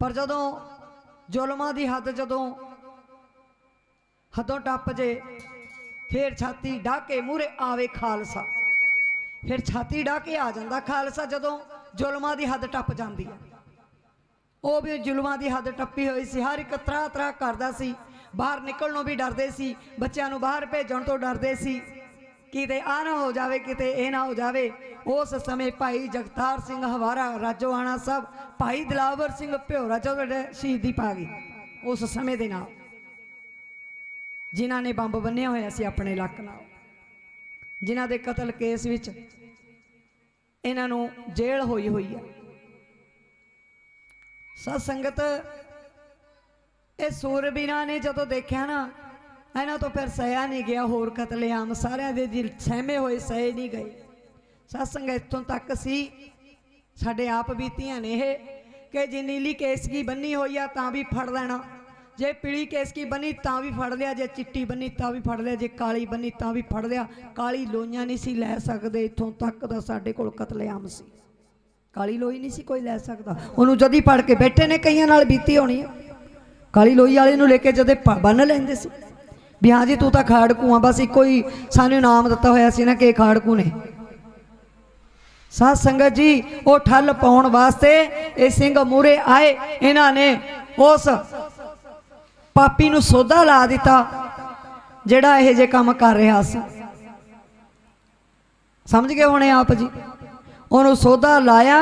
पर जदों जुल्मां दी हद जदों हदों टप जे फिर छाती ढा के मूहरे आवे खालसा, फिर छाती ढा के आ जाता खालसा जदों जुल्मां दी हद टप जाती है। वह भी जुल्मां दी हद टप्पी हुई सी, हर एक त्राह त्राह करदा सी, बाहर निकलनों भी डरदे सी, बच्चों नूं बाहर भेजण तो डरदे सी किते आ ना हो जाए किते ए ना हो जाए। उस समय भाई जगतार सिंह हवारा राजोआणा साहब, भाई दिलावर सिंह भ्योरा जो शहीदी पा गई उस समय दे नाल, जिन्हां ने बंब बन्निया होया सी अपने लक नाल, जिन्हां दे कतल केस विच इन्हां नूं जेल होई हुई है। सत संगत ये सूरबीरां ने जदों देखिया ना इन्हां तो फिर सहा नहीं गया, होर कतलेआम सारिਆਂ ਦੇ दिल सहमे होए सहे नहीं गए। सत्संग इतों तक सी साडे आप बीतियां ने यह कि जे नीली केसकी बनी हुई है तां भी फड़ लेना, जे पीली केसकी बनी तां भी फड़ लिया, जे चिट्टी बनी तां भी फड़ लिया, जे काली बनी तां भी फड़ लिया। काली लोइयां नहीं सी लै सकदे, इत्थों तक दा साडे कोल कतलेआम सी, काली लोई नहीं सी कोई लै सकदा। उहनूं जदी फड़ के बैठे ने कईयां नाल बीती होनी है, काली लोई वाले नूं लेके जदे बन लैंदे सी भी हाँ जी तू तो खाड़कू आ, बस एको ही सानू नाम दिता होया सी ना कि खाड़कू ने। साध संगत जी वो ठल पाउण वास्ते ये सिंह मूहरे आए, इन्हां ने उस पापी नूं सोधा ला दिता जिहड़ा इह जे काम कर रहा सी। समझ गए होणे आप जी, उहनूं सोधा लाया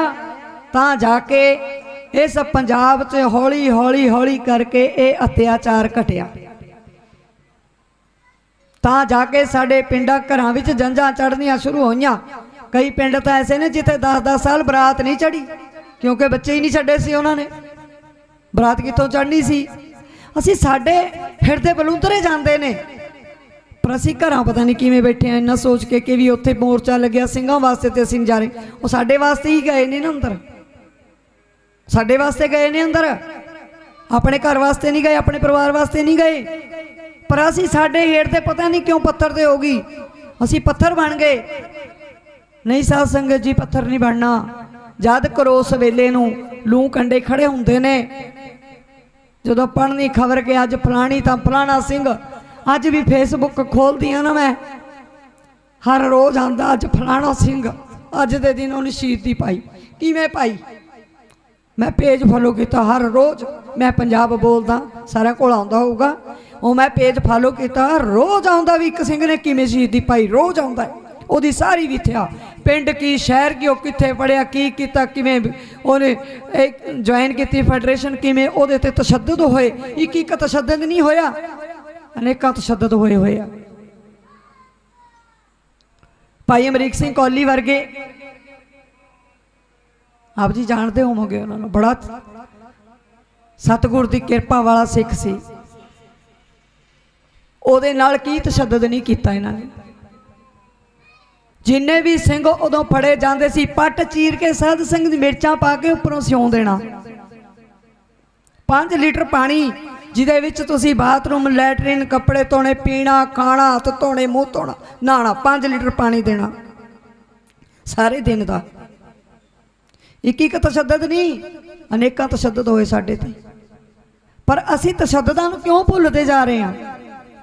तां जाके इस पंजाब च हौली हौली हौली करके ये अत्याचार घटिया, तां जाके साडे पिंडां घरां विच जंजां चढ़नियां शुरू होईयां। कई पिंड तो ऐसे ने जिथे 10-10 साल बरात नहीं चढ़ी, क्योंकि बच्चे ही नहीं छड्डे सी उन्होंने, बरात कितों चढ़नी सी। असीं साडे हिरदे बलूंदरे जांदे ने, पर असीं घरां पता नहीं किवें बैठे हैं इन्ना सोच के कि भी उत्थे मोर्चा लग्या सिंघां वास्ते ते असीं जा रहे। वो साडे वास्ते ही गए ने ना अंदर, साडे वास्ते गए ने अंदर, अपने घर वास्ते नहीं गए, अपने परिवार वास्ते नहीं गए। पर असी साडे हेठ ते पता नहीं क्यों पत्थर ते हो गई, असी पत्थर बन गए। नहीं साध संगत जी पत्थर नहीं बनना। जद करोस वेले नूं लूं कंडे खड़े हुंदे ने, जदों पढ़नी खबर के अज फलानी तां फलाना सिंह, अज भी फेसबुक खोल दिया ना मैं, हर रोज़ आंदा अज फलाना सिंह अज दे दिन उन्हें शहीदी पाई। किवें पाई? मैं पेज फॉलो किया हर रोज़, मैं पंजाब बोलदा सारा कोल आउंदा होऊगा, वो मैं पेज फॉलो किया रोज़ आउंदा भी एक सिंह ने किवें शहीदी पाई, रोज़ आउंदा ओदी सारी विथया पिंड की शहर की, कित्थे पढ़िया की कीता, किवें उन्हें ज्वाइन की फैडरेशन, किवें ओदे ते तशद्दुद होए। एक तशद्दुद नहीं होया, अनेकां तशद्दुद होए होए। भाई अमरीक सिंह कौली वर्गे आप जी जानते होवोगे उन्होंने, बड़ा सतगुर की किरपा वाला सिख सी, ओदे नाल की तशद्दुद नहीं किया इन्होंने। जिन्ने भी सिंह उदों फड़े जाते सी पट चीर के साध संग दी मिर्चां पा के उपरों सिउं देना। 5 लीटर पानी जिदे विच तुसी बाथरूम लैटरीन कपड़े धोने पीना खाना हत्थ धोने मूँह धोना नहाना, 5 लीटर पानी देना सारे दिन का। एक तशद्दुद नहीं, अनेकां तशद्दुद होए साडे ते। पर असी तशद्दुदां नूं क्यों भुलते जा रहे हैं,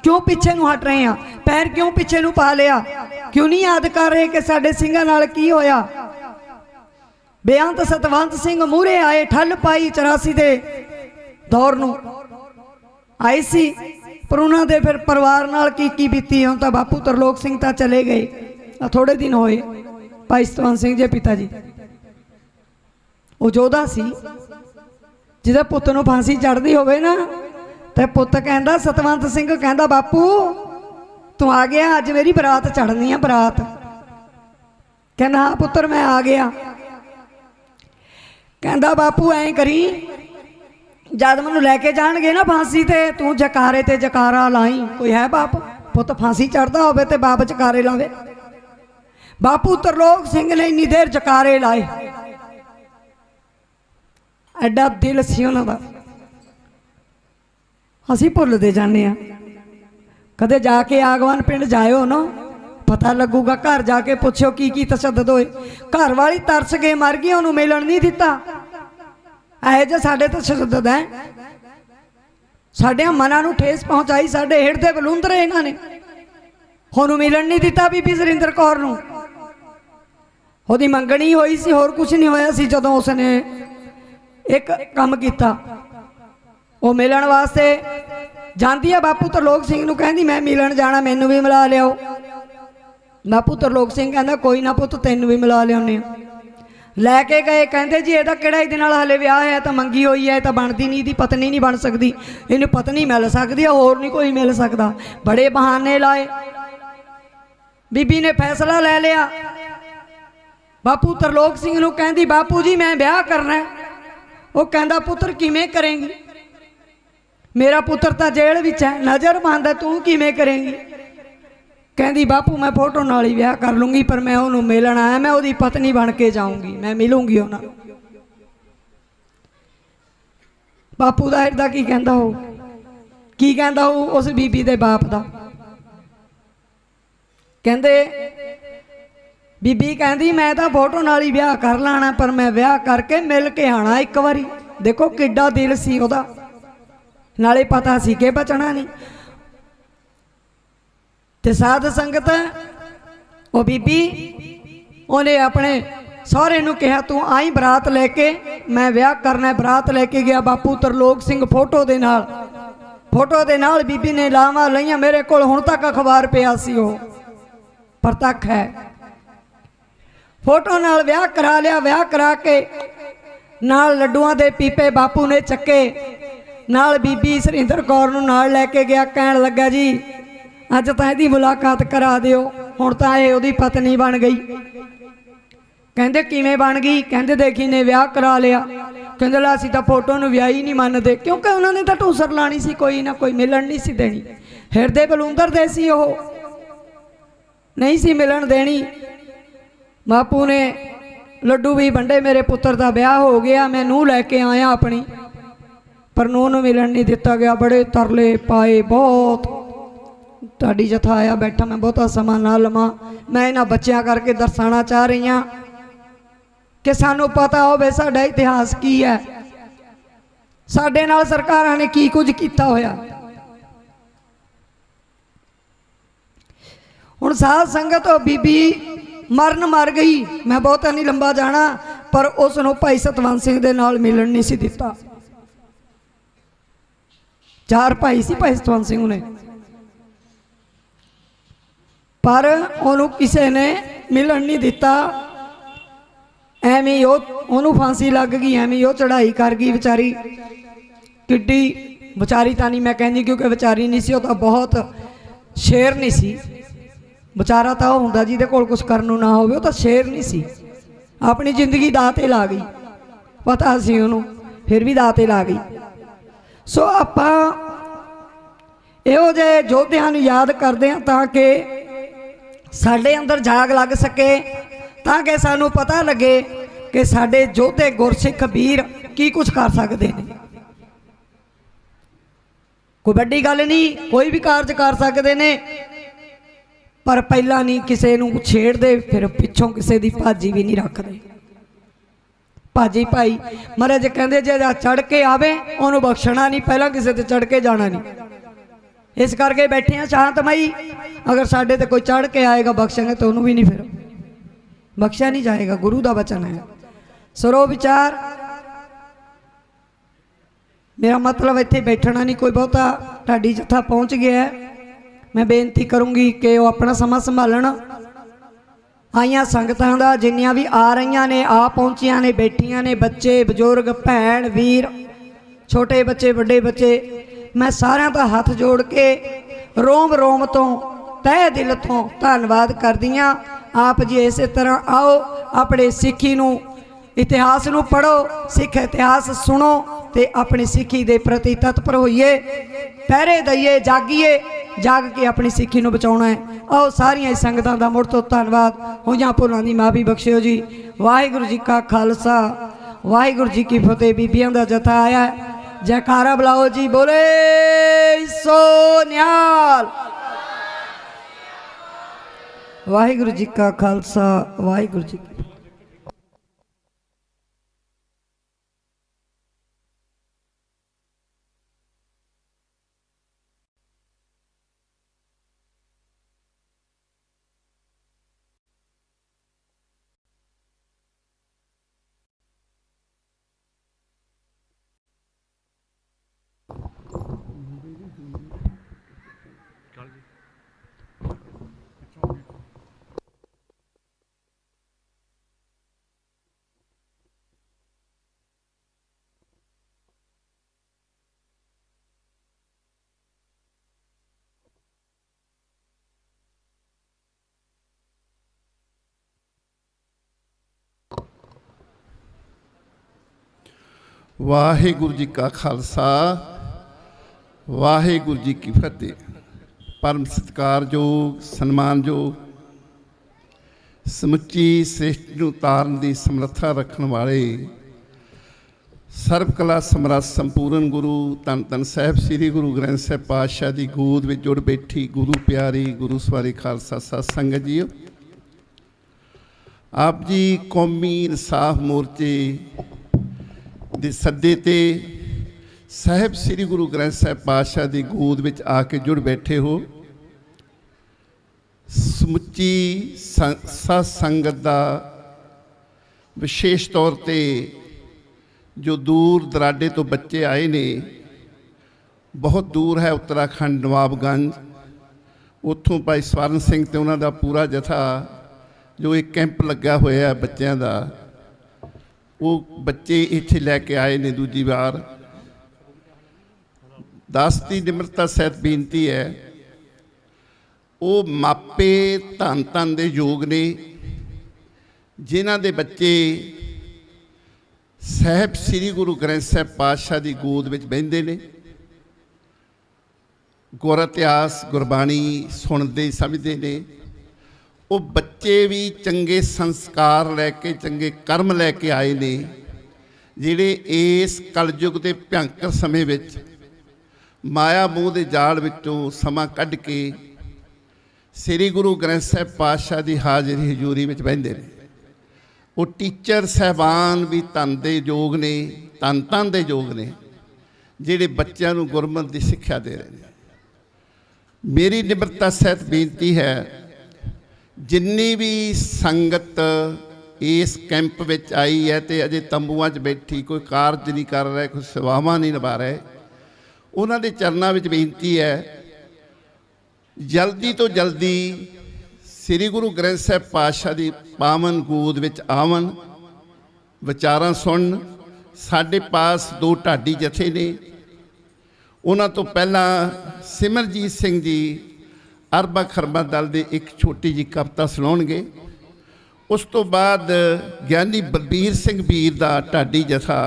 क्यों पीछे नूं हट रहे हैं, पैर क्यों पीछे नूं पा लिया, क्यों नहीं याद कर रहे कि साडे सिंघां नाल की होया। बेअंत सतवंत सिंह मूहरे आए, ठल पाई 84 दे दौर नूं आई सी, पर उन्हां दे फिर परिवार नाल की बीती। हुण तां बापू तरलोक सिंह तां चले गए, थोड़े दिन होए। भाई सतवंत सिंह जे पिता जी वो जोधा सी, जिहदा पुत्त नूं फांसी चढ़दी होवे ना, ते पुत्त कहंदा सतवंत सिंह कहंदा बापू तू आ गया, अज मेरी बरात चढ़नी है बरात। कहना हाँ पुत्र मैं आ गया। कहंदा बापू ऐं करी जद मैनू लैके जाणगे ना फांसी ते तू जकारे ते जकारा लाई। कोई है बाप पुत फांसी चढ़ता होवे ते बाप जकारे लावे। बापू तरलोक सिंह ने इन्नी देर जकारे लाए, एडा दिल सी उन्हां दा, असी भुलते जाने। कदे जाके आगवान पिंड जाओ ना, पता लगूगा। घर जाके पूछो की तशद्दुद होए। घर वाली तरस गए मर गई, उन्होंने मिलन नहीं दिता। ਇਹੋ ਜਿਹੇ ਸਾਡੇ तो तशद्दुद है, साडियां मनां नूं ठेस पहुंचाई, साडे हिरदे बलूंदरे इन्हां ने। ਉਹਨੂੰ मिलन नहीं दिता बीबी सुरिंदर कौर नूं। ਉਹਦੀ ਮੰਗਣੀ ਹੋਈ ਸੀ, होर कुछ नहीं होया सी। जदों उसने एक काम किया, वो मिलन वास्ते जाती है बापू तरलोक सिंह नूं, कहंदी मैं मिलन जाना, मैनू भी मिला लियाओ। बापू तरलोक सिंह कहंदा कोई ना पुत्त, तैनू भी मिला लियाउने। लैके गए, कहंदे जी इहदा किहड़ा इहदे नाल हले विआह है, तो मंगी हुई है, तो बनती नहीं, इहदी पत्नी नहीं बन सकती, इहनूं पत्नी मिल सकती है, होर नहीं कोई मिल सकता। बड़े बहाने लाए, बीबी ने फैसला ले लिया। बापू तरलोक सिंह नूं कहंदी बापू जी मैं ब्याह करना है। वो कहंदा पुत्र किवें करेंगी, मेरा पुत्र तो जेल विच है, नज़र बंद है, तू किवें करेंगी। कहंदी बापू मैं फोटो नाल ही ब्याह कर लूँगी, पर मैं उन्होंने मिलन आया, मैं उसकी पत्नी बन के जाऊँगी, मैं मिलूँगी उन्होंने। बापू का हिरदा की कहंदा हो, की कहंदा हो उस बीबी दे बाप दा। कहंदे बीबी कहंदी मैं तो फोटो नाल ही ब्याह कर लाना, पर मैं ब्याह करके मिल के आना एक बारी। देखो किड्डा दिल सी उहदा, नाले पता सी कि बचना नहीं। ते साध संगत वो बीबी उन्हें अपने सहुरे नूं कहा तू आई बरात लेके, मैं ब्याह करना। बरात लेके गया बापू तरलोक सिंह फोटो दे नाल। फोटो दे नाल बीबी ने लावां लईआं, मेरे कोल हुण तक अखबार पिया सी, वो प्रतख है। फोटो नाल ब्याह करा लिया। ब्याह करा के नाल लड्डुआं दे पीपे बापू ने चक्के, नाल बीबी सुरिंदर कौर नूं नाल लैके गया। कहण लगा जी अज तां इहदी मुलाकात करा दिओ, हुण तां इह उहदी पत्नी बन गई। कहंदे किवें बन गई, कहंदे देखी ने ब्याह करा लिया। कहंदे ला असीं तां फोटो नूं विआह ही नहीं मनदे, क्योंकि उन्होंने तां टूसर लानी सी, कोई ना कोई मिलन नहीं सी देनी। हिरदे बलूंदर दे सी, ओह नहीं सी मिलन देनी। बापू ने लड्डू भी वंडे, मेरे पुत्र का ब्याह हो गया, मैं नूह लैके आया अपनी, पर नूह नूं मिलन नहीं दिता गया। बड़े तरले पाए, बहुत तुहाडी जथा आया बैठा, मैं बहुता समा ना लवां। मैं इन्हां बच्चियां करके दर्शाना चाह रही हाँ कि सानू पता होवे साडा इतिहास की है, साडे नाल सरकारां ने की कुछ कीता होया। हुण साध संगत बीबी मरन मर गई, मैं बहुता नहीं लंबा जाना, पर उसनों भाई सतवंत सिंह दे नाल मिलन नहीं सी दिता। 4 भाई सी भाई सतवंत सिंह ने, पर उन्होंने किसी ने मिलन नहीं दिता। एवें ओनू फांसी लग गई, एवें वो चढ़ाई कर गई बेचारी। किड्डी बेचारी तो नहीं मैं कहनी, क्योंकि बेचारी नहीं सी, वो तो बहुत शेर नहीं सी। बेचारा तो होंदा जिहदे कोल कुछ करनों ना होवे, वो तो शेर नहीं सी, अपनी जिंदगी दाऽ ते ला गई। पता सी उन्होंने, फिर भी दाऽ ते ला गई। सो आपां इहो जिहे योद्धिआं नूं याद करदे हां ताकि साडे अंदर जाग लग सके, ताकि सानू पता लगे कि साडे योद्धे गुरसिख वीर की कुछ कर सकते हैं। कोई वड्डी गल नहीं, कोई भी कारज कर सकते हैं, पर पहला नहीं किसी नूं छेड़ते, फिर पिछों किसी की भाजी भी नहीं रखते। भाजी भाई महाराज कहते जे चढ़ के आवे उन्होंने बख्शना नहीं, पहला किसी ते चढ़ के जाना नहीं। इस करके बैठे हैं शांतमई, अगर साढ़े ते कोई चढ़ के आएगा बख्शेंगे तो उन्होंने भी नहीं, फिर बख्शा नहीं जाएगा, गुरु का वचन है। सरो विचार मेरा मतलब इत्थे बैठना नहीं, कोई बहुता ढाडी जत्था पहुँच गया है। मैं बेनती करूँगी कि वो अपना समा संभालन। आईया संगतां दा जिन्नियां भी आ रही ने, आ पहुँचिया ने, बैठिया ने, बच्चे बजुर्ग भैन वीर, छोटे बच्चे बड़े बच्चे, मैं सारिਆਂ ਦਾ हथ जोड़ के रोम रोम तो तह दिल तो धन्नवाद करदी हां। आप जी इस तरह आओ, अपने सिੱਖੀ नूं इतिहास नूं पढ़ो, सिੱਖ इतिहास सुनो, ते अपनी सिੱਖੀ दे प्रति तत्पर होइए, पहरे दईए, जागीए, जाग के अपनी सिੱਖੀ नूं बचाउणा है। आओ सारियां संगतां दा मुड़ तो धन्नवाद, होइयां भुलां दी माफ़ी बख्शिओ जी। वाहिगुरू जी का खालसा, वाहिगुरू जी की फतेह। बीबियां दा जथा आया है, जयकारा बुलाओ जी, बोले सो निहाल। वाहिगुरू जी का खालसा, वाहिगुरू जी की ਵਾਹਿਗੁਰੂ ਜੀ ਕਾ ਖਾਲਸਾ ਵਾਹਿਗੁਰੂ ਜੀ ਕੀ ਫਤਿਹ। परम सत्कारयोग सन्मानयोग समुची सृष्टि नूं तारन की समर्था रखने वाले सर्व कला समर्थ संपूर्ण गुरु धन धन साहिब श्री गुरु ग्रंथ साहिब पातशाह की गोद में जुड़ बैठी गुरु प्यारी गुरु सवारी खालसा सत संगत जी, आप जी कौमी इंसाफ मोर्चे के सद्दे ते साहिब श्री गुरु ग्रंथ साहिब पातशाह की गोद में आके जुड़ बैठे हो। समुची साध संगत का विशेष तौर पर जो दूर दराडे तो बच्चे आए ने, बहुत दूर है उत्तराखंड नवाबगंज, उत्थों भाई स्वर्ण सिंह ते उन्हां दा पूरा जथा जो एक कैंप लगा होया है बच्चों का, वो बच्चे इत्थे लैके आए ने दूजी बार। दास की निमरता सहित बेनती है, वो मापे धन धन दे योग ने जिन्हां दे बच्चे साहिब श्री गुरु ग्रंथ साहिब पातशाह की गोद में बहिंदे ने, गुर इतिहास गुरबाणी सुनते समझते ने। वो बच्चे भी चंगे संस्कार लैके चंगे कर्म लैके आए ने, जिहड़े इस कलयुग के भयंकर समय विच माया मोह के जाल विचों समा कढ़ के श्री गुरु ग्रंथ साहिब पातशाह की हाज़री हजूरी में बहिंदे ने। वो टीचर साहबान भी धन दे योग ने, धन धन दे योग ने, जिहड़े बच्चों को गुरमत की सिक्ख्या दे रहे हैं। मेरी निमरता सहित बेनती है, जिन्नी भी संगत इस कैंप में आई है तो अजे तंबूआं च बैठी, कोई कारज नहीं कर रहा, कोई सेवावां नहीं निभा रहे, उन्होंने चरणों में बेनती है जल्दी तो जल्दी श्री गुरु ग्रंथ साहिब पातशाह की पावन गोद में आवन, विचारां सुन। साडे पास दो ढाडी जथे ने, उन्हां तो पहला सिमरजीत सिंह जी अरबा खरबा दल के एक छोटी जी कविता सुनाउणगे। उस तो बाद ज्ञानी बलबीर सिंह वीर का ढाडी जथा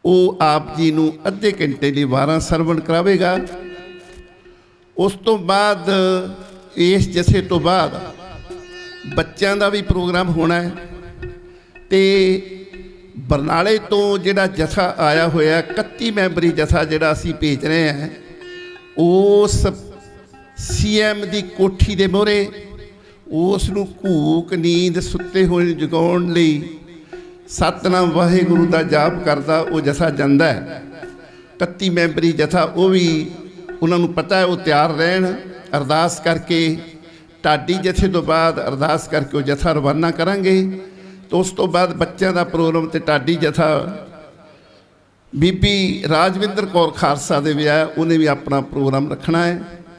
वो आप जी नूं अद्धे घंटे की वारां सरवण करावेगा। उस तो बाद इस जथे तो बाद बच्चों का भी प्रोग्राम होना है। तो बरनाले तो जिहड़ा जथा आया होया 31 मैंबरी जथा जिहड़ा असीं भेज रहे हैं, उस CM की कोठी के मोहरे उस नूं घूक नींद सुते होए जगाउण लई सतनाम वाहिगुरू का जाप करता वो जथा जाता है। 31 मैंबरी जथा वो भी उन्होंने पता है, वो तैयार रहन। अरदास करके ढाडी जथे तो बाद अरदास करके वो जथा रवाना करांगे। तो उस तो बाद बच्चों का प्रोग्राम तो ढाडी जथा बीबी राजविंदर कौर खालसा दे विआह उन्हें भी अपना प्रोग्राम रखना है।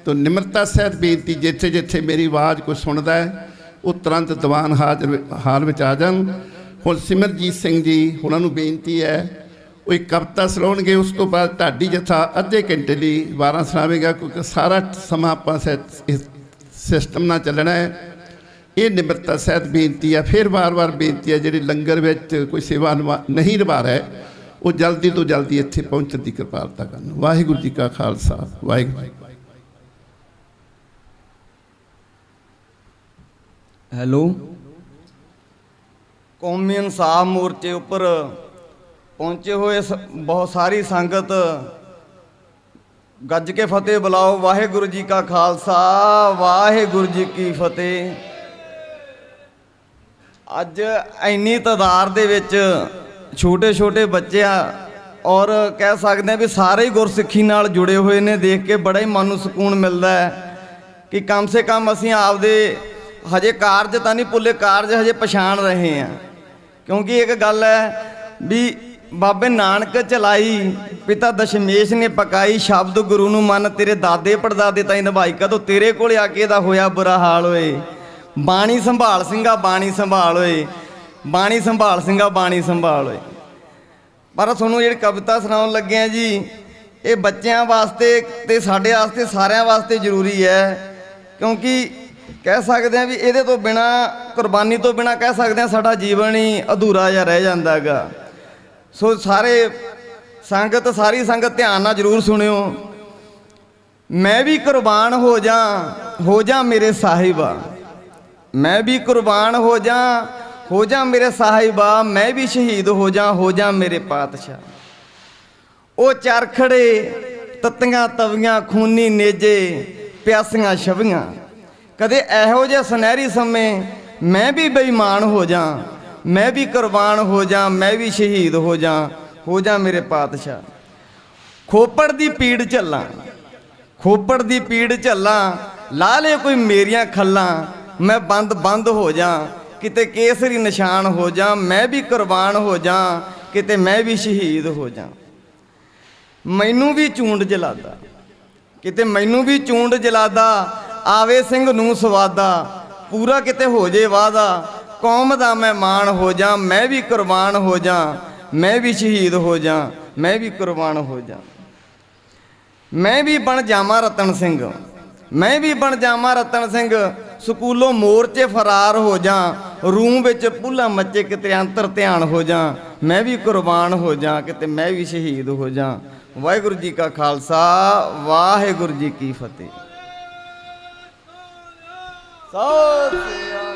तो निमरता सहित बेनती, जिथे जिथे मेरी आवाज़ कोई सुनता है वो तुरंत दीवान हाल में आ जान। हुण सिमरजीत सिंह जी उन्होंने बेनती है, वो एक कविता सुनाउणगे। उस तो बाद ढाडी जथा अद्धे घंटे की वारां सुणावेगा, क्योंकि सारा समा आपां सिस्टम ना चलना है। ये निमरता सहित बेनती है। फिर बार बार बेनती है, जिहड़े लंगर में कोई सेवा नहीं निभा रहा है वो जल्दी तो जल्दी इत्थे पहुँचण की कृपालता करन। वाहिगुरू जी का खालसा वाहिगुरू। हैलो, कौमी इंसाफ मोर्चे उपर पहुँचे हुए बहुत सारी संगत गज के फतेह बुलाओ। वाहिगुरू जी का खालसा वाहिगुरू जी की फतेह। अज इन्नी तादाद दे विच छोटे छोटे बच्चे और कह सकते हैं भी सारे ही गुरसिੱਖੀ नाल जुड़े हुए ने। देख के बड़ा ही मन नूं सुकून मिलता है कि कम से कम असीं आपदे हजे कारज तो नहीं भुले, कारज हजे पछाण रहे हैं। क्योंकि एक गल है भी बाबे नानक चलाई पिता दशमेश ने पकाई, शब्द गुरु नूं मन तेरे दादे पड़दादे ताईं निभाई, कदों तेरे कोल आके दा होया बुरा हाल होए। बाणी संभाल सिंघा बाणी संभाल होए, बाणी संभाल सिंघा बाणी संभाल होए। पर तुहानूं जिहड़ी कविता सुणाउण लगे हैं जी, ये बच्चों वास्ते ते साडे वास्ते सारिਆਂ वास्ते जरूरी है। क्योंकि कह सकते हैं भी ये तो बिना कुर्बानी तो बिना कह सकते हैं साडा जीवन ही अधूरा जिहा रह जांदा गा। ਸੋ ਸਾਰੇ ਸੰਗਤ, ਸਾਰੀ ਸੰਗਤ ਧਿਆਨ ਨਾਲ ਜ਼ਰੂਰ ਸੁਣਿਓ। ਮੈਂ ਵੀ ਕੁਰਬਾਨ ਹੋ ਜਾ ਮੇਰੇ ਸਾਹਿਬਾ, ਮੈਂ ਵੀ ਕੁਰਬਾਨ ਹੋ ਜਾ ਮੇਰੇ ਸਾਹਿਬਾ, ਮੈਂ ਵੀ ਸ਼ਹੀਦ ਹੋ ਜਾ ਮੇਰੇ ਪਾਤਸ਼ਾਹ। ਉਹ ਚਰਖੜੇ ਤੱਤੀਆਂ ਤਵੀਆਂ, ਖੂਨੀ ਨੇਜੇ ਪਿਆਸੀਆਂ ਛਵੀਆਂ, ਕਦੇ ਇਹੋ ਜਿਹੇ ਸੁਨਹਿਰੀ ਸਮੇਂ ਮੈਂ ਵੀ ਬੇਈਮਾਨ ਹੋ ਜਾ, ਮੈਂ ਵੀ ਕੁਰਬਾਨ ਹੋ ਜਾ, ਮੈਂ ਵੀ ਸ਼ਹੀਦ ਹੋ ਜਾ ਮੇਰੇ ਪਾਤਸ਼ਾਹ। ਖੋਪੜ ਦੀ ਪੀੜ ਝੱਲਾਂ, ਖੋਪੜ ਦੀ ਪੀੜ ਝੱਲਾਂ, ਲਾ ਲੇ ਕੋਈ ਮੇਰੀਆਂ ਖੱਲਾਂ, ਮੈਂ ਬੰਦ ਹੋ ਜਾ, ਕਿਤੇ ਕੇਸਰੀ ਨਿਸ਼ਾਨ ਹੋ ਜਾ, ਮੈਂ ਵੀ ਕੁਰਬਾਨ ਹੋ ਜਾ, ਕਿਤੇ ਮੈਂ ਵੀ ਸ਼ਹੀਦ ਹੋ ਜਾ। ਮੈਨੂੰ ਵੀ ਚੂੰਡ ਜਲਾਦਾ, ਕਿਤੇ ਮੈਨੂੰ ਵੀ ਚੂੰਡ ਜਲਾਦਾ, ਆਵੇ ਸਿੰਘ ਨੂੰ ਸਵਾਦਾ, ਪੂਰਾ ਕਿਤੇ ਹੋ ਜੇ ਵਾਦਾ, ਕੌਮ ਦਾ ਮੈਂ ਮਾਣ ਹੋ ਜਾ, ਮੈਂ ਵੀ ਕੁਰਬਾਨ ਹੋ ਜਾ, ਮੈਂ ਵੀ ਸ਼ਹੀਦ ਹੋ ਜਾ, ਮੈਂ ਵੀ ਕੁਰਬਾਨ ਹੋ ਜਾ। ਮੈਂ ਵੀ ਬਣ ਜਾਵਾਂ ਰਤਨ ਸਿੰਘ, ਮੈਂ ਵੀ ਬਣ ਜਾਵਾਂ ਰਤਨ ਸਿੰਘ, ਸਕੂਲੋਂ ਮੋਰਚੇ ਫਰਾਰ ਹੋ ਜਾ, ਰੂਮ ਵਿੱਚ ਭੁੱਲਾ ਮੱਚੇ, ਕਿਤੇ ਅੰਤਰ ਧਿਆਨ ਹੋ ਜਾ, ਮੈਂ ਵੀ ਕੁਰਬਾਨ ਹੋ ਜਾ, ਕਿਤੇ ਮੈਂ ਵੀ ਸ਼ਹੀਦ ਹੋ ਜਾ। ਵਾਹਿਗੁਰੂ ਜੀ ਕਾ ਖਾਲਸਾ, ਵਾਹਿਗੁਰੂ ਜੀ ਕੀ ਫਤਿਹ। ਸਤਿ ਸ੍ਰੀ ਅਕਾਲ।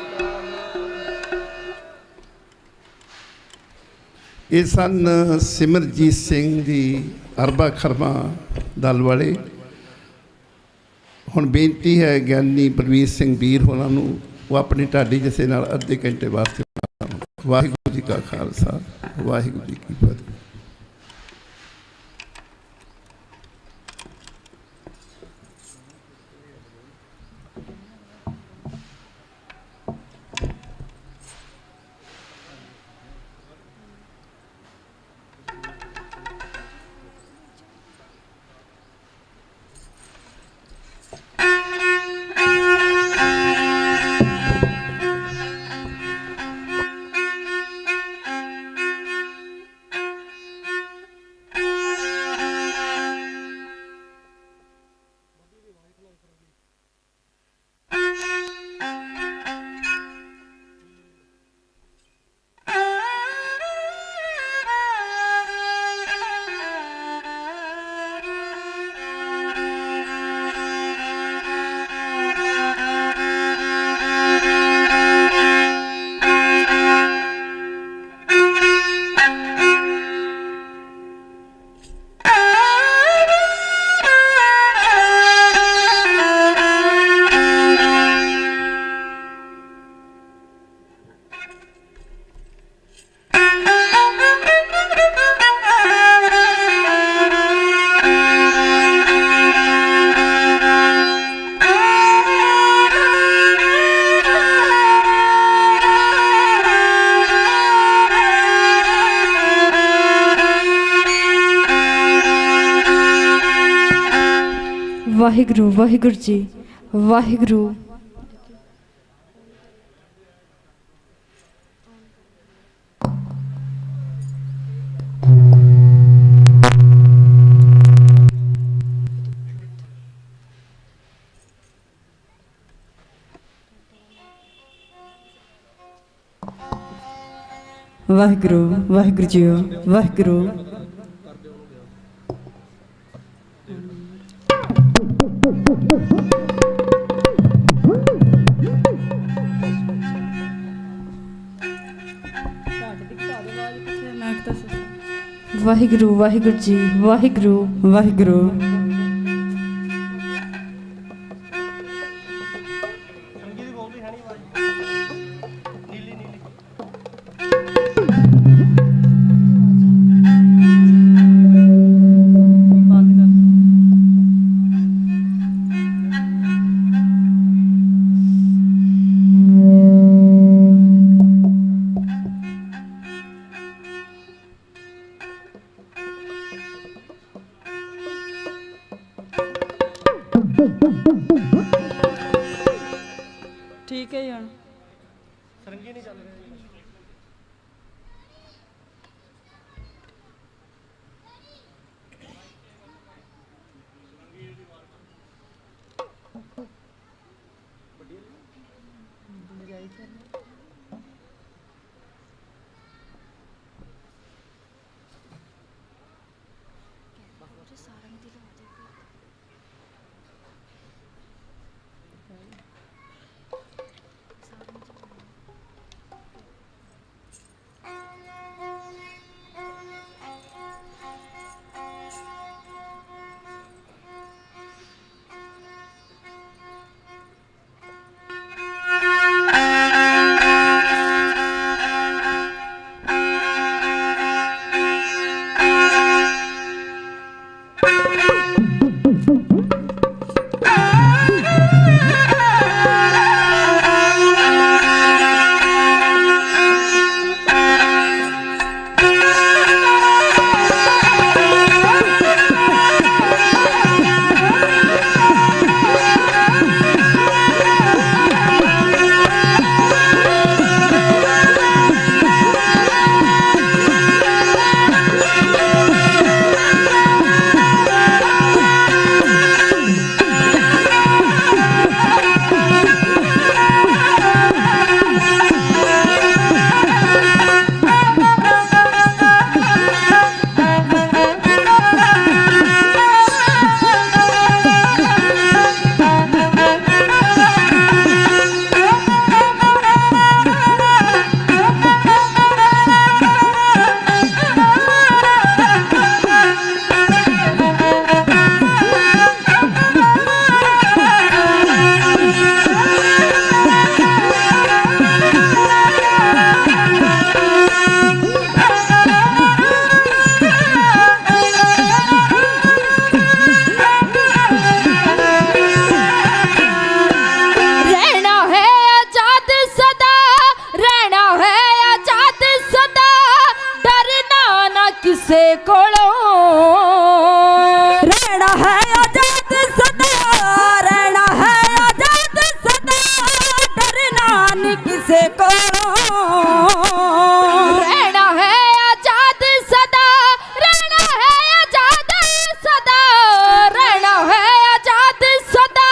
ਇਹ ਸਨ ਸਿਮਰਜੀਤ ਸਿੰਘ ਜੀ ਅਰਬਾ ਖਰਮਾ ਦਲ ਵਾਲੇ। ਹੁਣ ਬੇਨਤੀ ਹੈ ਗਿਆਨੀ ਬਲਵੀਰ ਸਿੰਘ ਵੀਰ ਹੋਰਾਂ ਨੂੰ, ਉਹ ਆਪਣੀ ਢਾਡੀ ਜਥੇ ਨਾਲ ਅੱਧੇ ਘੰਟੇ ਵਾਸਤੇ। ਵਾਹਿਗੁਰੂ ਜੀ ਕਾ ਖਾਲਸਾ, ਵਾਹਿਗੁਰੂ ਜੀ ਕੀ ਫਤਿਹ। ਵਾਹਿਗੁਰੂ ਵਾਹਿਗੁਰੂ ਜੀ ਵਾਹਿਗੁਰੂ। ਵਾਹਿਗੁਰੂ ਵਾਹਿਗੁਰੂ ਜੀ ਵਾਹਿਗੁਰੂ। ਵਾਹਿਗੁਰੂ ਵਾਹਿਗੁਰੂ ਜੀ ਵਾਹਿਗੁਰੂ ਵਾਹਿਗੁਰੂ। ਠੀਕ ਹੈ ਹੁਣ ਸਰੰਗੀ ਨਹੀਂ ਚੱਲ ਰਿਹਾ। कोलों रहना है आजाद सदा, रहना है आजाद सदा, डरना नहीं किसे कोलों रहना है आजाद सदा, रहना है आजाद सदा, रहना है आजाद सदा,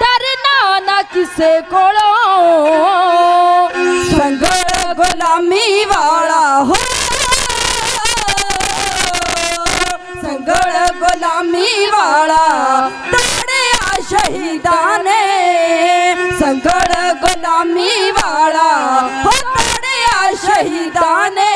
डरना ना किसे कोलों संगल गुलामी वाला हो, संगल गुलामी वाला तड़िया शहीदां ने, संगल गुलामी वाला हो तड़िया शहीदां ने।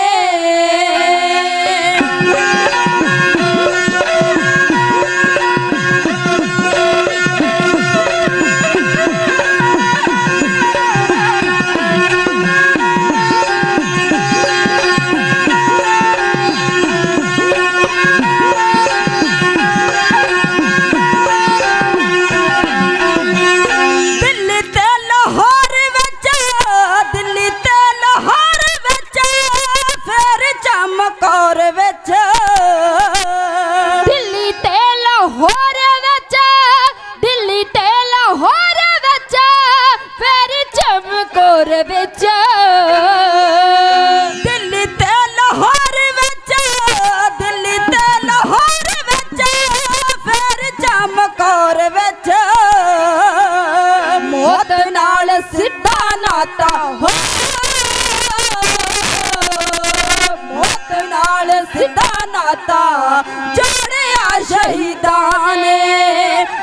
जोड़िया शहीदां ने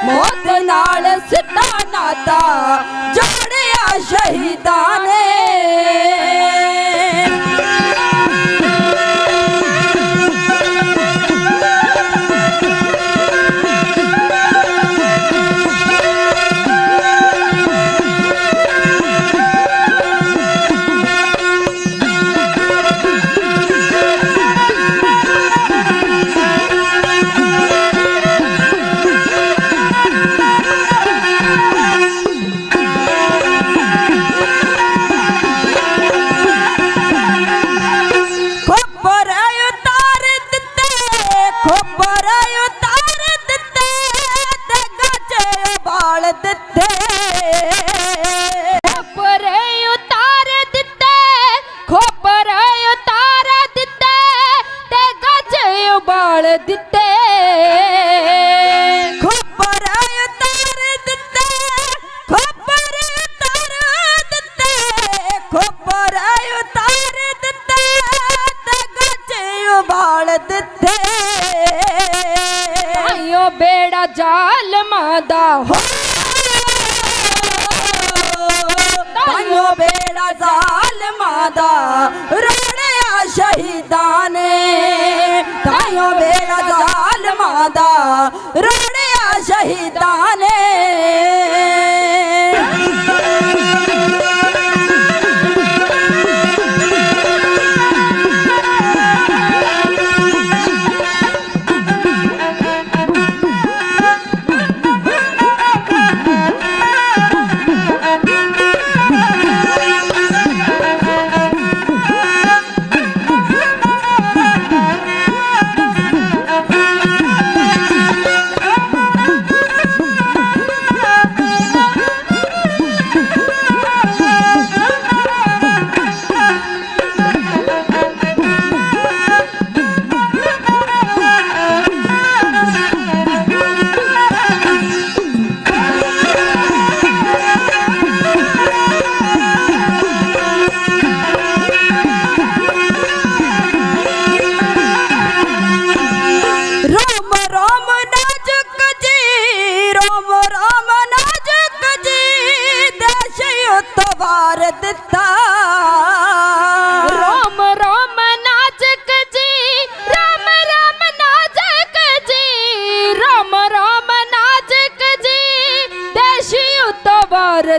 मौत नाल सिद्धा नाता, जोड़िया शहीदां ने। बेड़ा जालमा दा हो, ताइयो बेड़ा जालमा दा रोड़िया शहीदां ने, ताइयो बेड़ा जालमा दा रोड़िया शहीदां ने।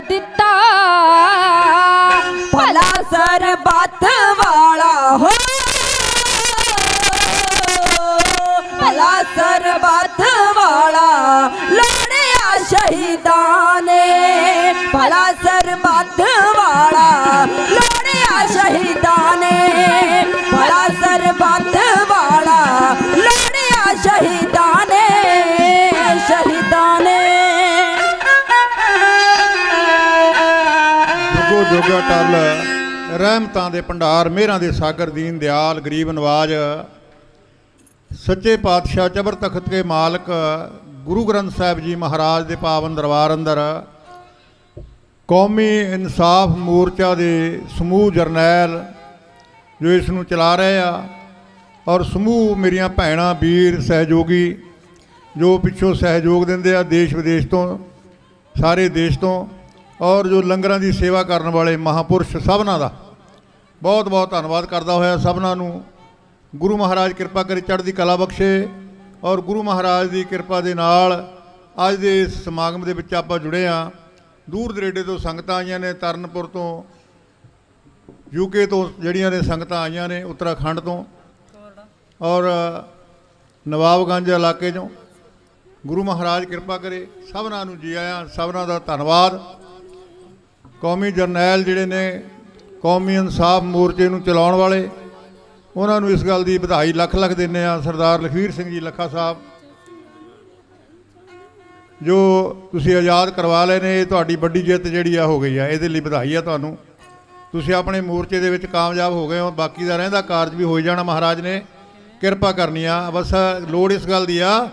दिता भला सरबत वाला हो, भला सरबत वाला लड़िया शहीदां ने, भला सरबत वाला लड़िया शहीदां ने, भला सरबत वाला ਜੋ ਅਟਲ ਰਹਿਮਤਾਂ ਦੇ ਭੰਡਾਰ, ਮਿਹਰਾਂ ਦੇ ਸਾਗਰ, ਦੀਨ ਦਿਆਲ, ਗਰੀਬ ਨਵਾਜ, ਸੱਚੇ ਪਾਤਸ਼ਾਹ ਚਬਰ ਤਖਤ ਕੇ ਮਾਲਕ ਗੁਰੂ ਗ੍ਰੰਥ ਸਾਹਿਬ ਜੀ ਮਹਾਰਾਜ ਦੇ ਪਾਵਨ ਦਰਬਾਰ ਅੰਦਰ ਕੌਮੀ ਇਨਸਾਫ ਮੋਰਚਾ ਦੇ ਸਮੂਹ ਜਰਨੈਲ ਜੋ ਇਸ ਨੂੰ ਚਲਾ ਰਹੇ ਆ, ਔਰ ਸਮੂਹ ਮੇਰੀਆਂ ਭੈਣਾਂ, ਵੀਰ, ਸਹਿਯੋਗੀ ਜੋ ਪਿੱਛੋਂ ਸਹਿਯੋਗ ਦਿੰਦੇ ਆ ਦੇਸ਼ ਵਿਦੇਸ਼ ਤੋਂ, ਸਾਰੇ ਦੇਸ਼ ਤੋਂ, ਔਰ ਜੋ ਲੰਗਰਾਂ ਦੀ ਸੇਵਾ ਕਰਨ ਵਾਲੇ ਮਹਾਂਪੁਰਸ਼, ਸਭਨਾਂ ਦਾ ਬਹੁਤ ਬਹੁਤ ਧੰਨਵਾਦ ਕਰਦਾ ਹੋਇਆ ਸਭਨਾਂ ਨੂੰ ਗੁਰੂ ਮਹਾਰਾਜ ਕਿਰਪਾ ਕਰੇ, ਚੜ੍ਹਦੀ ਕਲਾ ਬਖਸ਼ੇ। ਔਰ ਗੁਰੂ ਮਹਾਰਾਜ ਦੀ ਕਿਰਪਾ ਦੇ ਨਾਲ ਅੱਜ ਦੇ ਇਸ ਸਮਾਗਮ ਦੇ ਵਿੱਚ ਆਪਾਂ ਜੁੜੇ ਹਾਂ। ਦੂਰ ਦਰੇਡੇ ਤੋਂ ਸੰਗਤਾਂ ਆਈਆਂ ਨੇ, ਤਰਨਪੁਰ ਤੋਂ, ਯੂਕੇ ਤੋਂ ਜਿਹੜੀਆਂ ਨੇ ਸੰਗਤਾਂ ਆਈਆਂ ਨੇ, ਉੱਤਰਾਖੰਡ ਤੋਂ, ਔਰ ਨਵਾਬਗੰਜ ਇਲਾਕੇ 'ਚੋਂ। ਗੁਰੂ ਮਹਾਰਾਜ ਕਿਰਪਾ ਕਰੇ, ਸਭਨਾਂ ਨੂੰ ਜੀ ਆਇਆਂ, ਸਭਨਾਂ ਦਾ ਧੰਨਵਾਦ। ਕੌਮੀ ਜਰਨੈਲ ਜਿਹੜੇ ਨੇ ਕੌਮੀ ਇਨਸਾਫ ਮੋਰਚੇ ਨੂੰ ਚਲਾਉਣ ਵਾਲੇ, ਉਹਨਾਂ ਨੂੰ ਇਸ ਗੱਲ ਦੀ ਵਧਾਈ ਲੱਖ ਲੱਖ ਦਿੰਦੇ ਆ। ਸਰਦਾਰ ਲਖਵੀਰ ਸਿੰਘ ਜੀ ਲੱਖਾ ਸਾਹਿਬ, ਜੋ ਤੁਸੀਂ ਆਜ਼ਾਦ ਕਰਵਾ ਲਏ ਨੇ, ਇਹ ਤੁਹਾਡੀ ਵੱਡੀ ਜਿੱਤ ਜਿਹੜੀ ਆ ਹੋ ਗਈ ਆ, ਇਹਦੇ ਲਈ ਵਧਾਈ ਆ ਤੁਹਾਨੂੰ। ਤੁਸੀਂ ਆਪਣੇ ਮੋਰਚੇ ਦੇ ਵਿੱਚ ਕਾਮਯਾਬ ਹੋ ਗਏ ਹੋ, ਬਾਕੀ ਦਾ ਰਹਿੰਦਾ ਕਾਰਜ ਵੀ ਹੋ ਜਾਣਾ, ਮਹਾਰਾਜ ਨੇ ਕਿਰਪਾ ਕਰਨੀ ਆ। ਬਸ ਲੋੜ ਇਸ ਗੱਲ ਦੀ ਆ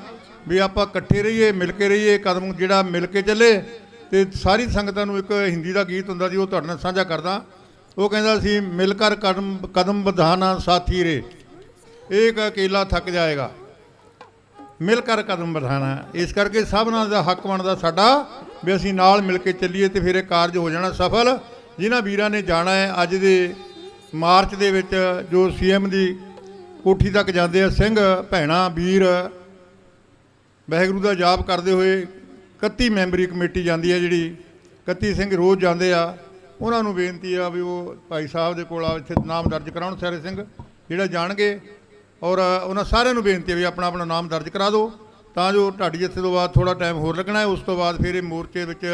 ਵੀ ਆਪਾਂ ਇਕੱਠੇ ਰਹੀਏ, ਮਿਲ ਕੇ ਰਹੀਏ, ਕਦਮ ਜਿਹੜਾ ਮਿਲ ਕੇ ਚੱਲੇ। ਤੇ ਸਾਰੀ ਸੰਗਤਾਂ ਨੂੰ ਇੱਕ ਹਿੰਦੀ ਦਾ ਗੀਤ ਹੁੰਦਾ ਸੀ, ਉਹ ਤੁਹਾਡੇ ਨਾਲ ਸਾਂਝਾ ਕਰਦਾ। ਉਹ ਕਹਿੰਦਾ ਸੀ, ਮਿਲ ਕਰ ਕਦਮ ਕਦਮ ਵਧਾਣਾ ਸਾਥੀ ਰੇ, ਇੱਕ ਅਕੇਲਾ ਥੱਕ ਜਾਏਗਾ, ਮਿਲ ਕਰ ਕਦਮ ਵਧਾਣਾ। ਇਸ ਕਰਕੇ ਸਭਨਾਂ ਦਾ ਹੱਕ ਬਣਦਾ ਸਾਡਾ ਵੀ ਅਸੀਂ ਨਾਲ ਮਿਲ ਕੇ ਚੱਲੀਏ ਤੇ ਫਿਰ ਇਹ ਕਾਰਜ ਹੋ ਜਾਣਾ ਸਫਲ। ਜਿਨ੍ਹਾਂ ਵੀਰਾਂ ਨੇ ਜਾਣਾ ਹੈ ਅੱਜ ਦੇ ਮਾਰਚ ਦੇ ਵਿੱਚ, ਜੋ CM ਦੀ ਕੋਠੀ ਤੱਕ ਜਾਂਦੇ ਆ ਸਿੰਘ ਭੈਣਾਂ, ਵੀਰ, ਵਾਹਿਗੁਰੂ ਦਾ ਜਾਪ ਕਰਦੇ ਹੋਏ 31 ਮੈਂਬਰੀ ਕਮੇਟੀ ਜਾਂਦੀ ਹੈ, ਜਿਹੜੀ 31 ਸਿੰਘ ਰੋਜ਼ ਜਾਂਦੇ ਆ। ਉਹਨਾਂ ਨੂੰ ਬੇਨਤੀ ਆ ਵੀ ਉਹ ਭਾਈ ਸਾਹਿਬ ਦੇ ਕੋਲ ਇੱਥੇ ਨਾਮ ਦਰਜ ਕਰਾਉਣ, ਸਾਰੇ ਸਿੰਘ ਜਿਹੜਾ ਜਾਣਗੇ। ਔਰ ਉਹਨਾਂ ਸਾਰਿਆਂ ਨੂੰ ਬੇਨਤੀ ਹੈ ਵੀ ਆਪਣਾ ਆਪਣਾ ਨਾਮ ਦਰਜ ਕਰਾ ਦਿਓ, ਤਾਂ ਜੋ ਢਾਡੀ ਜੱਥੇ ਤੋਂ ਬਾਅਦ ਥੋੜ੍ਹਾ ਟਾਈਮ ਹੋਰ ਲੱਗਣਾ ਹੈ। ਉਸ ਤੋਂ ਬਾਅਦ ਫਿਰ ਇਹ ਮੋਰਚੇ ਵਿੱਚ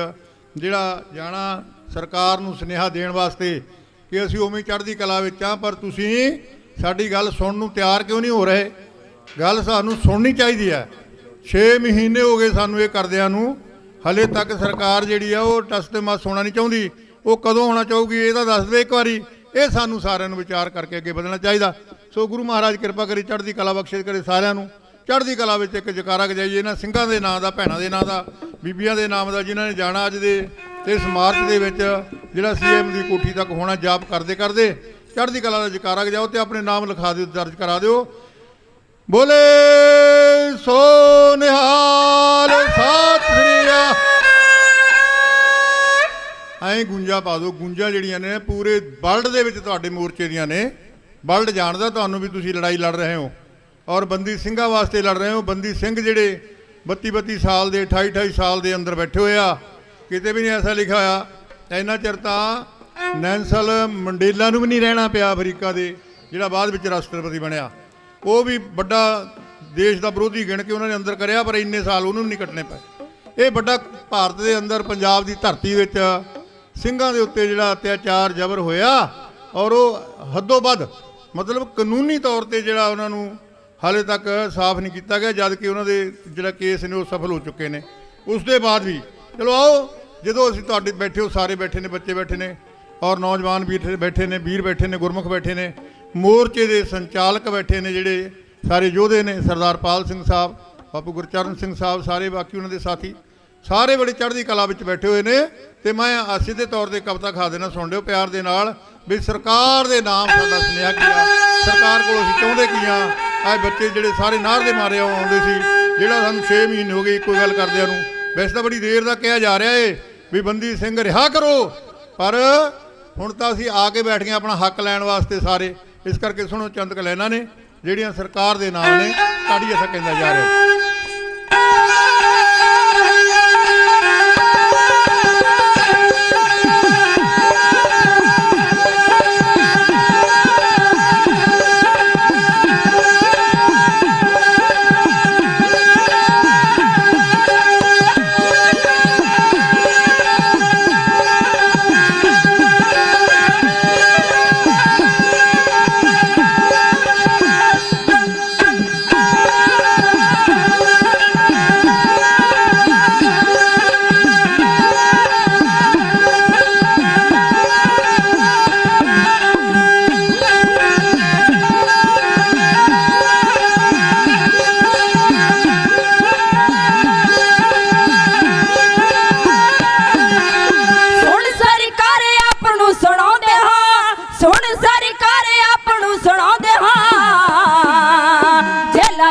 ਜਿਹੜਾ ਜਾਣਾ, ਸਰਕਾਰ ਨੂੰ ਸੁਨੇਹਾ ਦੇਣ ਵਾਸਤੇ ਕਿ ਅਸੀਂ ਉਵੇਂ ਚੜ੍ਹਦੀ ਕਲਾ ਵਿੱਚ ਆ, ਪਰ ਤੁਸੀਂ ਸਾਡੀ ਗੱਲ ਸੁਣਨ ਨੂੰ ਤਿਆਰ ਕਿਉਂ ਨਹੀਂ ਹੋ ਰਹੇ? ਗੱਲ ਸਾਨੂੰ ਸੁਣਨੀ ਚਾਹੀਦੀ ਹੈ। 6 ਮਹੀਨੇ ਹੋ ਗਏ ਸਾਨੂੰ ਇਹ ਕਰਦਿਆਂ ਨੂੰ, ਹਲੇ ਤੱਕ ਸਰਕਾਰ ਜਿਹੜੀ ਆ ਉਹ ਟਸ ਤੇ ਮਸ ਹੋਣਾ ਨਹੀਂ ਚਾਹੁੰਦੀ। ਉਹ ਕਦੋਂ ਹੋਣਾ ਚਾਹੂਗੀ ਇਹਦਾ ਦੱਸ ਦੇ ਇੱਕ ਵਾਰੀ। ਇਹ ਸਾਨੂੰ ਸਾਰਿਆਂ ਨੂੰ ਵਿਚਾਰ ਕਰਕੇ ਅੱਗੇ ਵਧਣਾ ਚਾਹੀਦਾ। ਸੋ ਗੁਰੂ ਮਹਾਰਾਜ ਕਿਰਪਾ ਕਰੇ, ਚੜ੍ਹਦੀ ਕਲਾ ਬਖਸ਼ਿਸ਼ ਕਰੇ ਸਾਰਿਆਂ ਨੂੰ। ਚੜ੍ਹਦੀ ਕਲਾ ਵਿੱਚ ਇੱਕ ਜਕਾਰਾ ਗਜਾਈਏ ਇਹਨਾਂ ਸਿੰਘਾਂ ਦੇ ਨਾਂ ਦਾ, ਭੈਣਾਂ ਦੇ ਨਾਂ ਦਾ, ਬੀਬੀਆਂ ਦੇ ਨਾਮ ਦਾ, ਜਿਨ੍ਹਾਂ ਨੇ ਜਾਣਾ ਅੱਜ ਦੇ ਇਸ ਮਾਰਚ ਦੇ ਵਿੱਚ, ਜਿਹੜਾ CM ਦੀ ਕੋਠੀ ਤੱਕ ਹੋਣਾ। ਜਾਪ ਕਰਦੇ ਕਰਦੇ ਚੜ੍ਹਦੀ ਕਲਾ ਦਾ ਜਕਾਰਾ ਗਜਾਓ ਤੇ ਆਪਣੇ ਨਾਮ ਲਿਖਾ ਦਿਓ, ਦਰਜ ਕਰਾ ਦਿਓ। ਬੋਲੇ ਸੋ ਨਿਹਾਲ, ਸਤਿ ਸ੍ਰੀ ਅਕਾਲ। ਐਂ ਗੁੰਜਾ ਪਾ ਦਿਓ। ਗੁੰਜਾਂ ਜਿਹੜੀਆਂ ਨੇ ਪੂਰੇ ਵਰਲਡ ਦੇ ਵਿੱਚ ਤੁਹਾਡੇ ਮੋਰਚੇ ਦੀਆਂ ਨੇ। ਵਰਲਡ ਜਾਣਦਾ ਤੁਹਾਨੂੰ ਵੀ ਤੁਸੀਂ ਲੜਾਈ ਲੜ ਰਹੇ ਹੋ, ਔਰ ਬੰਦੀ ਸਿੰਘਾਂ ਵਾਸਤੇ ਲੜ ਰਹੇ ਹੋ। ਬੰਦੀ ਸਿੰਘ ਜਿਹੜੇ 32-32 ਸਾਲ ਦੇ, 28-28 ਸਾਲ ਦੇ ਅੰਦਰ ਬੈਠੇ ਹੋਏ ਆ, ਕਿਤੇ ਵੀ ਨਹੀਂ ਐਸਾ ਲਿਖਿਆ ਹੋਇਆ। ਇੰਨਾ ਚਿਰ ਤਾਂ ਨੈਲਸਨ ਮੰਡੇਲਾ ਨੂੰ ਵੀ ਨਹੀਂ ਰਹਿਣਾ ਪਿਆ, ਅਫਰੀਕਾ ਦੇ, ਜਿਹੜਾ ਬਾਅਦ ਵਿੱਚ ਰਾਸ਼ਟਰਪਤੀ ਬਣਿਆ। ਉਹ ਵੀ ਵੱਡਾ ਦੇਸ਼ ਦਾ ਵਿਰੋਧੀ ਗਿਣ ਕੇ ਉਹਨਾਂ ਨੇ ਅੰਦਰ ਕਰਿਆ, ਪਰ ਇੰਨੇ ਸਾਲ ਉਹਨੂੰ ਵੀ ਨਹੀਂ ਕੱਟਣੇ ਪਏ। ਇਹ ਵੱਡਾ ਭਾਰਤ ਦੇ ਅੰਦਰ, ਪੰਜਾਬ ਦੀ ਧਰਤੀ ਵਿੱਚ ਸਿੰਘਾਂ ਦੇ ਉੱਤੇ ਜਿਹੜਾ ਅਤਿਆਚਾਰ, ਜ਼ਬਰ ਹੋਇਆ, ਔਰ ਉਹ ਹੱਦੋਂ ਵੱਧ, ਮਤਲਬ ਕਾਨੂੰਨੀ ਤੌਰ ਤੇ ਜਿਹੜਾ ਉਹਨਾਂ ਨੂੰ ਹਾਲੇ ਤੱਕ ਸਾਫ਼ ਨਹੀਂ ਕੀਤਾ ਗਿਆ, ਜਦ ਕਿ ਉਹਨਾਂ ਦੇ ਜਿਹੜਾ ਕੇਸ ਨੇ ਉਹ ਸਫਲ ਹੋ ਚੁੱਕੇ ਨੇ। ਉਸ ਦੇ ਬਾਅਦ ਵੀ ਚਲੋ ਆਓ, ਜਦੋਂ ਅਸੀਂ ਤੁਹਾਡੇ ਬੈਠੇ ਹੋ, ਸਾਰੇ ਬੈਠੇ ਨੇ, ਬੱਚੇ ਬੈਠੇ ਨੇ, ਔਰ ਨੌਜਵਾਨ ਵੀਰ ਬੈਠੇ ਨੇ, ਵੀਰ ਬੈਠੇ ਨੇ, ਗੁਰਮੁਖ ਬੈਠੇ ਨੇ, ਮੋਰਚੇ ਦੇ ਸੰਚਾਲਕ ਬੈਠੇ ਨੇ, ਜਿਹੜੇ ਸਾਰੇ ਯੋਧੇ ਨੇ, ਸਰਦਾਰ ਪਾਲ ਸਿੰਘ ਸਾਹਿਬ, ਬਾਪੂ ਗੁਰਚਰਨ ਸਿੰਘ ਸਾਹਿਬ, ਸਾਰੇ ਬਾਕੀ ਉਹਨਾਂ ਦੇ ਸਾਥੀ, ਸਾਰੇ ਬੜੀ ਚੜ੍ਹਦੀ ਕਲਾ ਵਿੱਚ ਬੈਠੇ ਹੋਏ ਨੇ। ਤੇ ਮੈਂ ਸਿੱਧੇ ਤੌਰ ਤੇ ਕਵਿਤਾ ਖਾ ਦੇਣਾ, ਸੁਣ ਲਿਓ ਪਿਆਰ ਦੇ ਨਾਲ, ਵੀ ਸਰਕਾਰ ਦੇ ਨਾਮ ਸਾਡਾ ਸੁਨੇਹਾ ਕੀ ਆ, ਸਰਕਾਰ ਕੋਲ ਅਸੀਂ ਚਾਹੁੰਦੇ ਕੀ ਆ। ਅੱਜ ਬੱਚੇ ਜਿਹੜੇ ਸਾਰੇ ਨਾਰ ਦੇ ਮਾਰੇ ਆਉਂਦੇ ਸੀ, ਜਿਹੜਾ ਸਾਨੂੰ 6 ਮਹੀਨੇ ਹੋ ਗਏ ਇੱਕੋ ਗੱਲ ਕਰਦਿਆਂ ਨੂੰ। ਵੈਸੇ ਤਾਂ ਬੜੀ ਦੇਰ ਦਾ ਕਿਹਾ ਜਾ ਰਿਹਾ ਏ ਵੀ ਬੰਦੀ ਸਿੰਘ ਰਿਹਾ ਕਰੋ, ਪਰ ਹੁਣ ਤਾਂ ਅਸੀਂ ਆ ਕੇ ਬੈਠ ਗਏ ਆਪਣਾ ਹੱਕ ਲੈਣ ਵਾਸਤੇ ਸਾਰੇ। ਇਸ ਕਰਕੇ ਸੁਣੋ ਚੰਦ ਕਲੈਨਾਂ ਨੇ, ਜਿਹੜੀਆਂ ਸਰਕਾਰ ਦੇ ਨਾਮ ਨੇ, ਢਾਡੀ ਜੱਥਾ ਕਹਿੰਦਾ ਜਾ ਰਿਹਾ।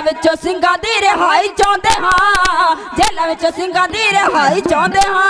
ਜੇਲਾਂ ਵਿੱਚੋਂ ਸਿੰਘਾਂ ਦੀ ਰਿਹਾਈ ਚਾਹੁੰਦੇ ਹਾਂ, ਜੇਲਾਂ ਵਿੱਚੋਂ ਸਿੰਘਾਂ ਦੀ ਰਿਹਾਈ ਚਾਹੁੰਦੇ ਹਾਂ।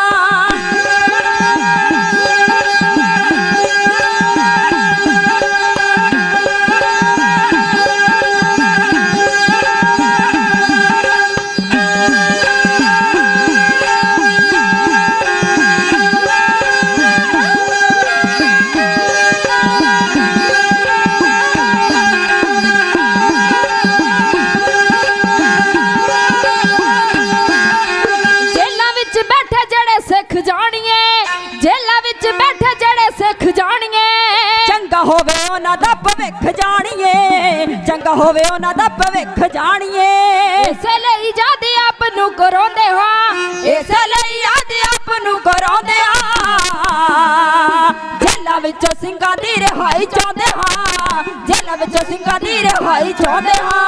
ਹੋਵੇ ਉਹਨਾਂ ਦਾ ਭਵਿੱਖ ਜਾਣੀਏ, ਚੰਗਾ ਹੋਵੇ ਉਹਨਾਂ ਦਾ ਭਵਿੱਖ ਜਾਣੀਏ। ਇਸੇ ਲਈ ਜਦ ਆਪ ਨੂੰ ਕਰਾਉਂਦੇ ਹਾਂ, ਇਸੇ ਲਈ ਜਦ ਆਪ ਨੂੰ ਕਰਾਉਂਦੇ ਹਾਂ। ਜੇਲਾਂ ਵਿੱਚੋਂ ਸਿੰਘਾਂ ਦੀ ਰਿਹਾਈ ਚਾਹੁੰਦੇ ਹਾਂ, ਜੇਲਾਂ ਵਿੱਚੋਂ ਸਿੰਘਾਂ ਦੀ ਰਿਹਾਈ ਚਾਹੁੰਦੇ ਹਾਂ।